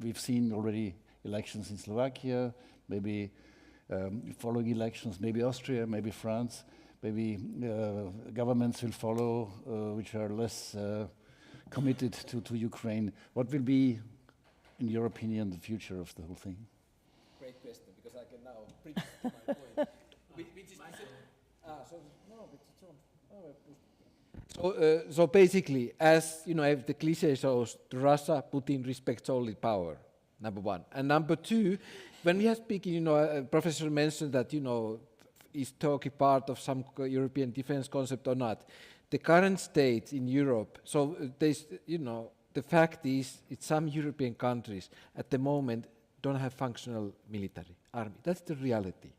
We've seen already elections in Slovakia, maybe following elections, maybe Austria, maybe France, maybe governments will follow which are less committed to Ukraine. What will be, in your opinion, the future of the whole thing? Great question, because I can now preach to my point. Which is so basically, as you know, if the cliché shows, Russia, Putin respects only power, number one. And number two, when we are speaking, a professor mentioned that, is Turkey part of some European defense concept or not? The current state in Europe, so there's, the fact is, some European countries at the moment don't have functional military army. That's the reality.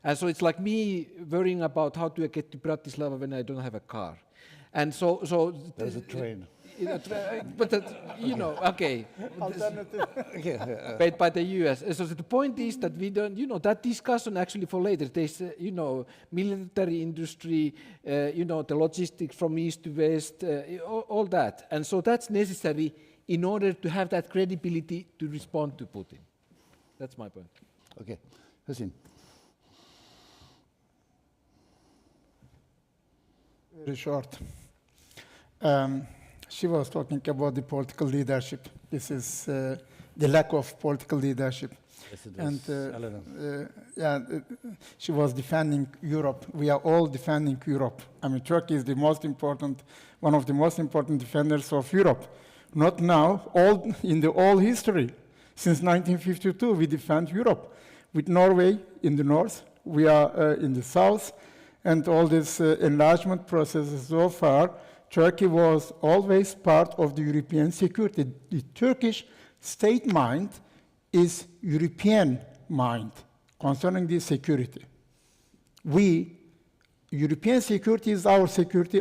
And so it's like me worrying about how do I get to Bratislava when I don't have a car. And so there's a train. But okay. Alternative. Paid by the US. So the point is that we don't, that discussion actually for later. There's, military industry, the logistics from east to west, all that. And so that's necessary in order to have that credibility to respond to Putin. That's my point. Okay. Hüseyin. Very short. She was talking about the political leadership. This is the lack of political leadership. Yes, it was Elena. She was defending Europe. We are all defending Europe. I mean, Turkey is the most important, one of the most important defenders of Europe. Not now, in the whole history. Since 1952, we defend Europe. With Norway in the north, we are in the south, and all this enlargement processes so far, Turkey was always part of the European security. The Turkish state mind is European mind concerning this security. European security is our security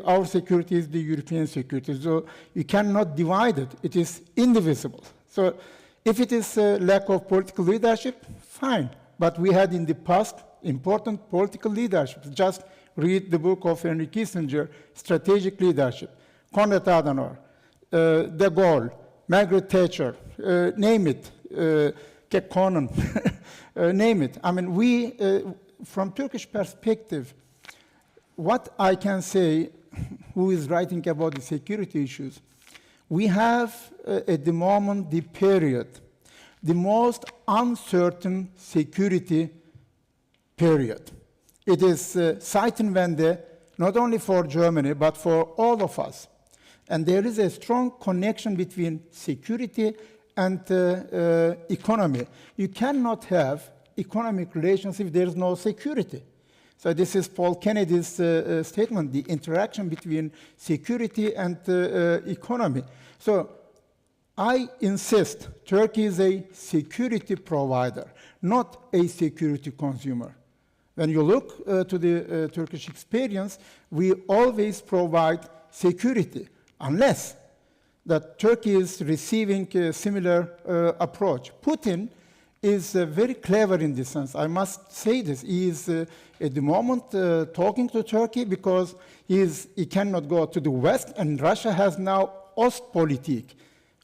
is the European security. So you cannot divide it. It is indivisible. So if it is a lack of political leadership, fine. But we had in the past important political leadership. Just read the book of Henry Kissinger, Strategic Leadership. Konrad Adenauer, De Gaulle, Margaret Thatcher, name it, Kekkonen, name it. I mean, from Turkish perspective, what I can say, who is writing about the security issues, we have at the moment the period, the most uncertain security period. It is Zeitenwende, not only for Germany, but for all of us. And there is a strong connection between security and economy. You cannot have economic relations if there is no security. So this is Paul Kennedy's statement, the interaction between security and economy. So I insist Turkey is a security provider, not a security consumer. When you look to the Turkish experience, we always provide security, unless that Turkey is receiving a similar approach. Putin is very clever in this sense. I must say this. He is at the moment talking to Turkey because he cannot go to the West, and Russia has now Ostpolitik,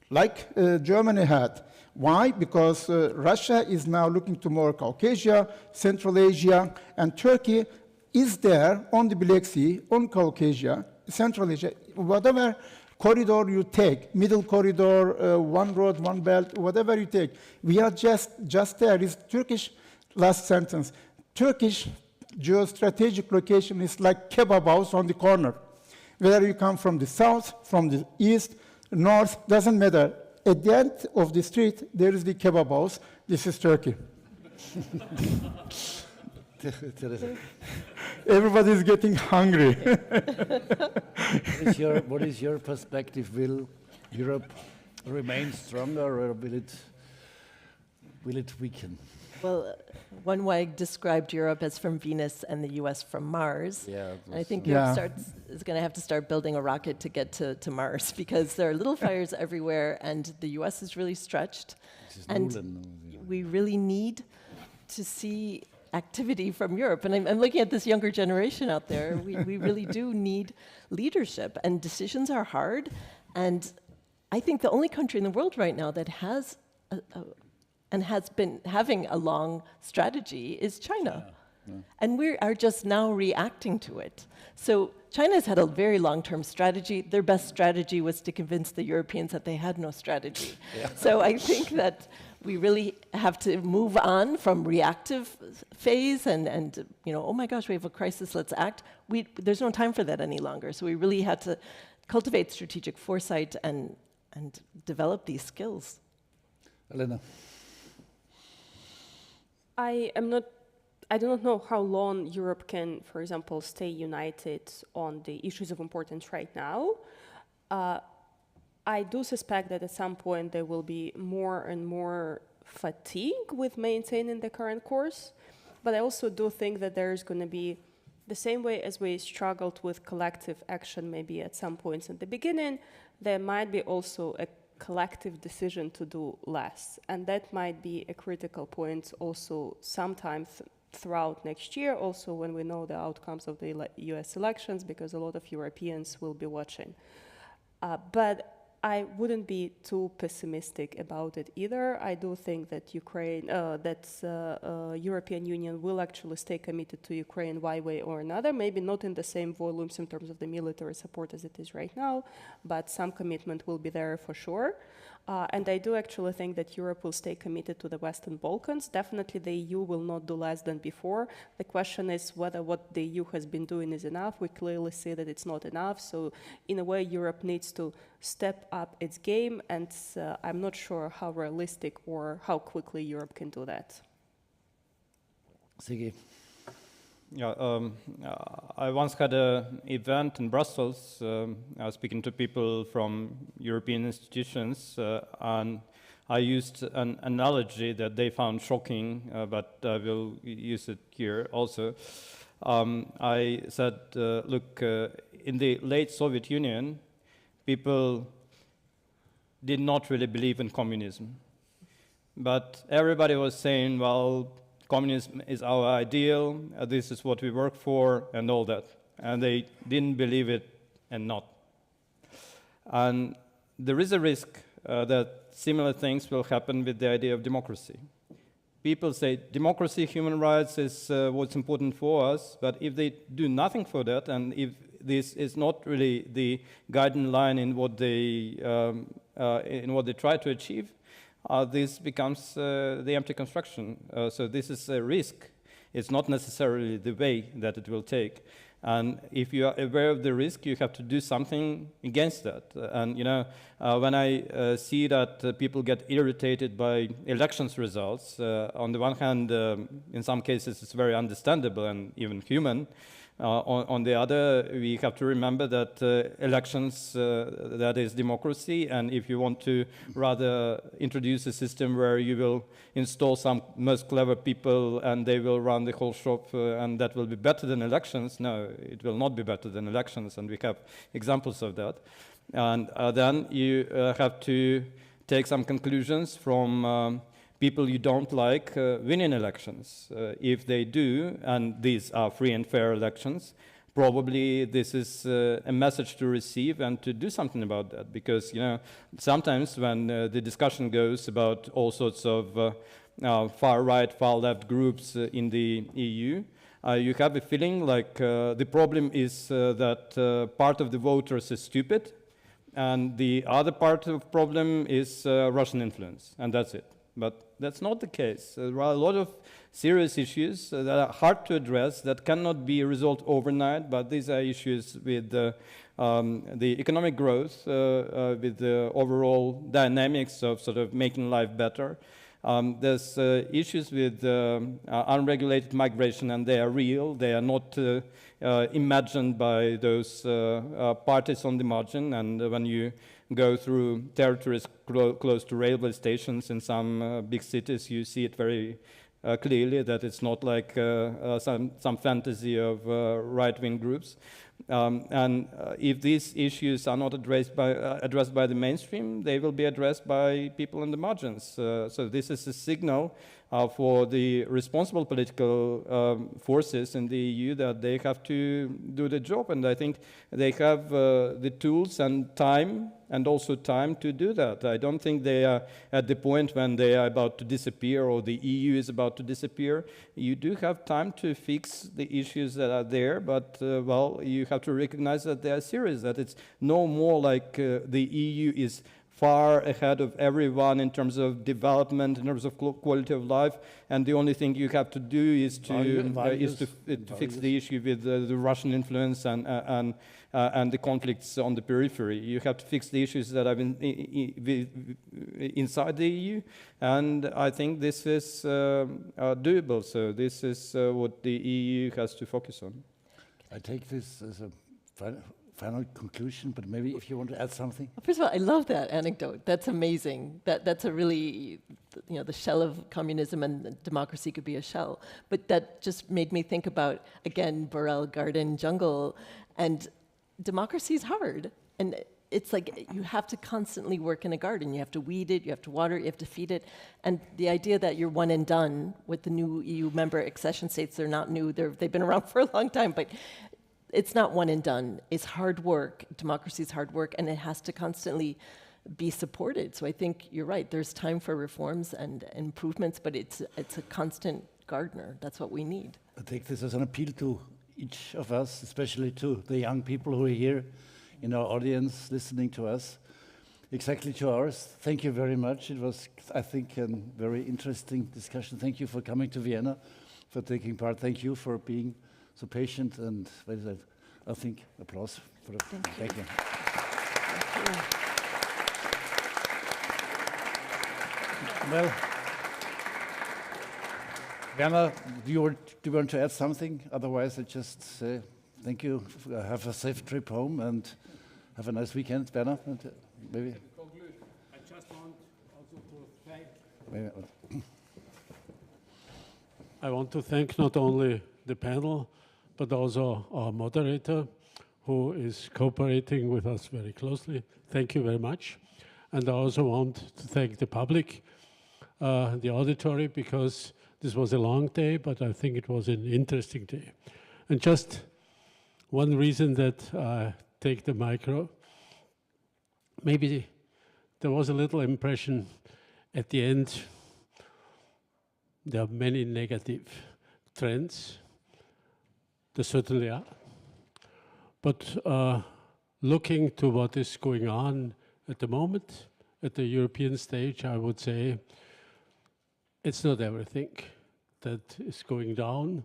like Germany had. Why? Because Russia is now looking to more Caucasia, Central Asia, and Turkey is there on the Black Sea, on Caucasia, Central Asia, whatever corridor you take, middle corridor, one road, one belt, whatever you take, we are just there. It's Turkish, last sentence, Turkish geostrategic location is like kebab house on the corner. Whether you come from the south, from the east, north, doesn't matter. At the end of the street, there is the kebab house. This is Turkey. Everybody is getting hungry. What is your perspective? Will Europe remain stronger, or will it weaken? Well, one way described Europe as from Venus and the US from Mars. Yeah, and I think Europe is going to have to start building a rocket to get to Mars, because there are little fires everywhere, and the US is really stretched. And we really need to see activity from Europe. And I'm looking at this younger generation out there. We really do need leadership, and decisions are hard. And I think the only country in the world right now that has and has been having a long strategy is China. Yeah. And we are just now reacting to it. So China's had a very long-term strategy. Their best strategy was to convince the Europeans that they had no strategy. Yeah. So I think that we really have to move on from reactive phase and oh my gosh, we have a crisis, let's act. There's no time for that any longer. So we really had to cultivate strategic foresight and develop these skills. Elena. I do not know how long Europe can, for example, stay united on the issues of importance right now. I do suspect that at some point there will be more and more fatigue with maintaining the current course, but I also do think that there is going to be, the same way as we struggled with collective action maybe at some points in the beginning, there might be also a collective decision to do less. And that might be a critical point also sometime throughout next year, also when we know the outcomes of the US elections, because a lot of Europeans will be watching. But I wouldn't be too pessimistic about it either. I do think that European Union will actually stay committed to Ukraine one way or another, maybe not in the same volumes in terms of the military support as it is right now, but some commitment will be there for sure. And I do actually think that Europe will stay committed to the Western Balkans. Definitely the EU will not do less than before. The question is whether what the EU has been doing is enough. We clearly see that it's not enough. So in a way, Europe needs to step up its game, and I'm not sure how realistic or how quickly Europe can do that. Sigi. Yeah, I once had an event in Brussels. I was speaking to people from European institutions, and I used an analogy that they found shocking, but I will use it here also. I said, look, in the late Soviet Union, people did not really believe in communism. But everybody was saying, well, communism is our ideal, this is what we work for, and all that. And they didn't believe it and not. And there is a risk that similar things will happen with the idea of democracy. People say democracy, human rights is what's important for us, but if they do nothing for that, and if this is not really the guiding line in what they try to achieve, this becomes the empty construction. So this is a risk. It's not necessarily the way that it will take. And if you are aware of the risk, you have to do something against that. And when I see that people get irritated by elections results, on the one hand, in some cases it's very understandable and even human. On the other, we have to remember that elections, that is democracy, and if you want to rather introduce a system where you will install some most clever people and they will run the whole shop and that will be better than elections, no, it will not be better than elections, and we have examples of that. And then you have to take some conclusions from people you don't like winning elections. If they do, and these are free and fair elections, probably this is a message to receive and to do something about that. Because sometimes when the discussion goes about all sorts of far-right, far-left groups in the EU, you have a feeling like the problem is that part of the voters is stupid, and the other part of the problem is Russian influence, and that's it. But that's not the case. There are a lot of serious issues that are hard to address, that cannot be resolved overnight, but these are issues with the economic growth, with the overall dynamics of sort of making life better. There's issues with unregulated migration, and they are real. They are not imagined by those parties on the margin. And when you go through territories close to railway stations in some big cities, you see it very clearly that it's not like some fantasy of right-wing groups. And if these issues are not addressed by the mainstream, they will be addressed by people on the margins. So this is a signal for the responsible political forces in the EU that they have to do the job, and I think they have the tools and time, and also time to do that. I don't think they are at the point when they are about to disappear or the EU is about to disappear. You do have time to fix the issues that are there, but well, you have to recognize that they are serious, that it's no more like the EU is far ahead of everyone in terms of development, in terms of quality of life, and the only thing you have to do is to fix the issue with the Russian influence and the conflicts on the periphery. You have to fix the issues that have been inside the EU, and I think this is doable. So this is what the EU has to focus on. I take this as a final conclusion, but maybe if you want to add something. First of all, I love that anecdote. That's amazing. That's a really, the shell of communism, and democracy could be a shell. But that just made me think about, again, Borel, garden, jungle, and democracy is hard. And it's like you have to constantly work in a garden. You have to weed it, you have to water it, you have to feed it. And the idea that you're one and done with the new EU member accession states, they're not new, they've been around for a long time, but it's not one and done. It's hard work. Democracy is hard work, and it has to constantly be supported. So I think you're right. There's time for reforms and improvements, but it's a constant gardener. That's what we need. I take this as an appeal to each of us, especially to the young people who are here in our audience listening to us. exactly 2 hours. Thank you very much. It was, I think, a very interesting discussion. Thank you for coming to Vienna, for taking part. Thank you for being so patient and, I think, applause. Thank you. Well, Werner, do you want to add something? Otherwise, I just say thank you. Have a safe trip home and have a nice weekend, Werner. Maybe. To conclude, I just want also to thank. I want to thank not only the panel, but also our moderator, who is cooperating with us very closely. Thank you very much. And I also want to thank the public, the auditory, because this was a long day, but I think it was an interesting day. And just one reason that I take the micro, maybe there was a little impression at the end. There are many negative trends. There certainly are. But looking to what is going on at the moment, at the European stage, I would say it's not everything that is going down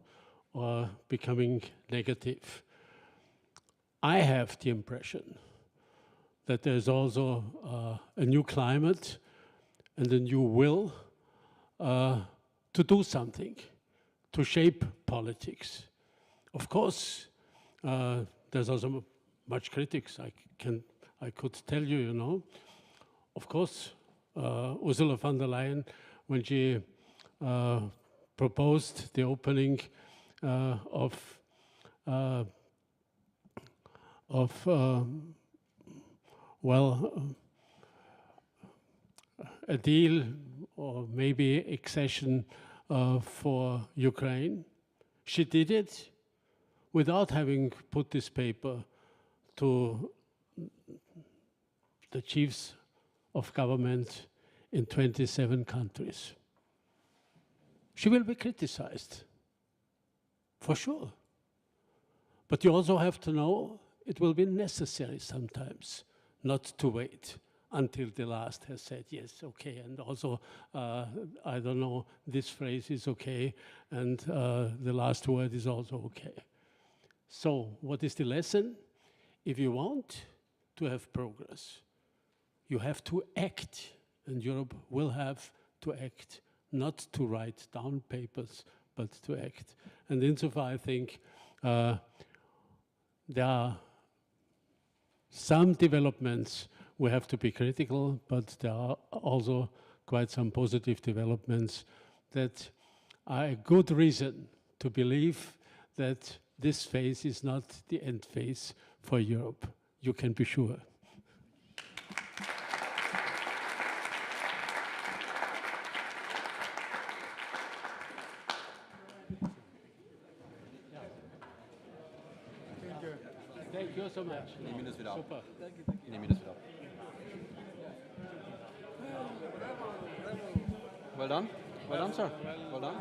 or becoming negative. I have the impression that there's also a new climate and a new will to do something, to shape politics. Of course, there's also much critics. I could tell you, you know. Of course, Ursula von der Leyen, when she proposed the opening of a deal or maybe accession for Ukraine. She did it without having put this paper to the chiefs of government in 27 countries. She will be criticized, for sure. But you also have to know it will be necessary sometimes not to wait until the last has said yes, okay, and also, I don't know, this phrase is okay, and the last word is also okay. So what is the lesson? If you want to have progress, you have to act, and Europe will have to act, not to write down papers, but to act. And insofar, I think there are some developments we have to be critical, but there are also quite some positive developments that are a good reason to believe that this phase is not the end phase for Europe. You can be sure. Thank you so much. Ich nehme das wieder ab. Super. Ich nehme das wieder ab. Well done. Well done, sir. Well done.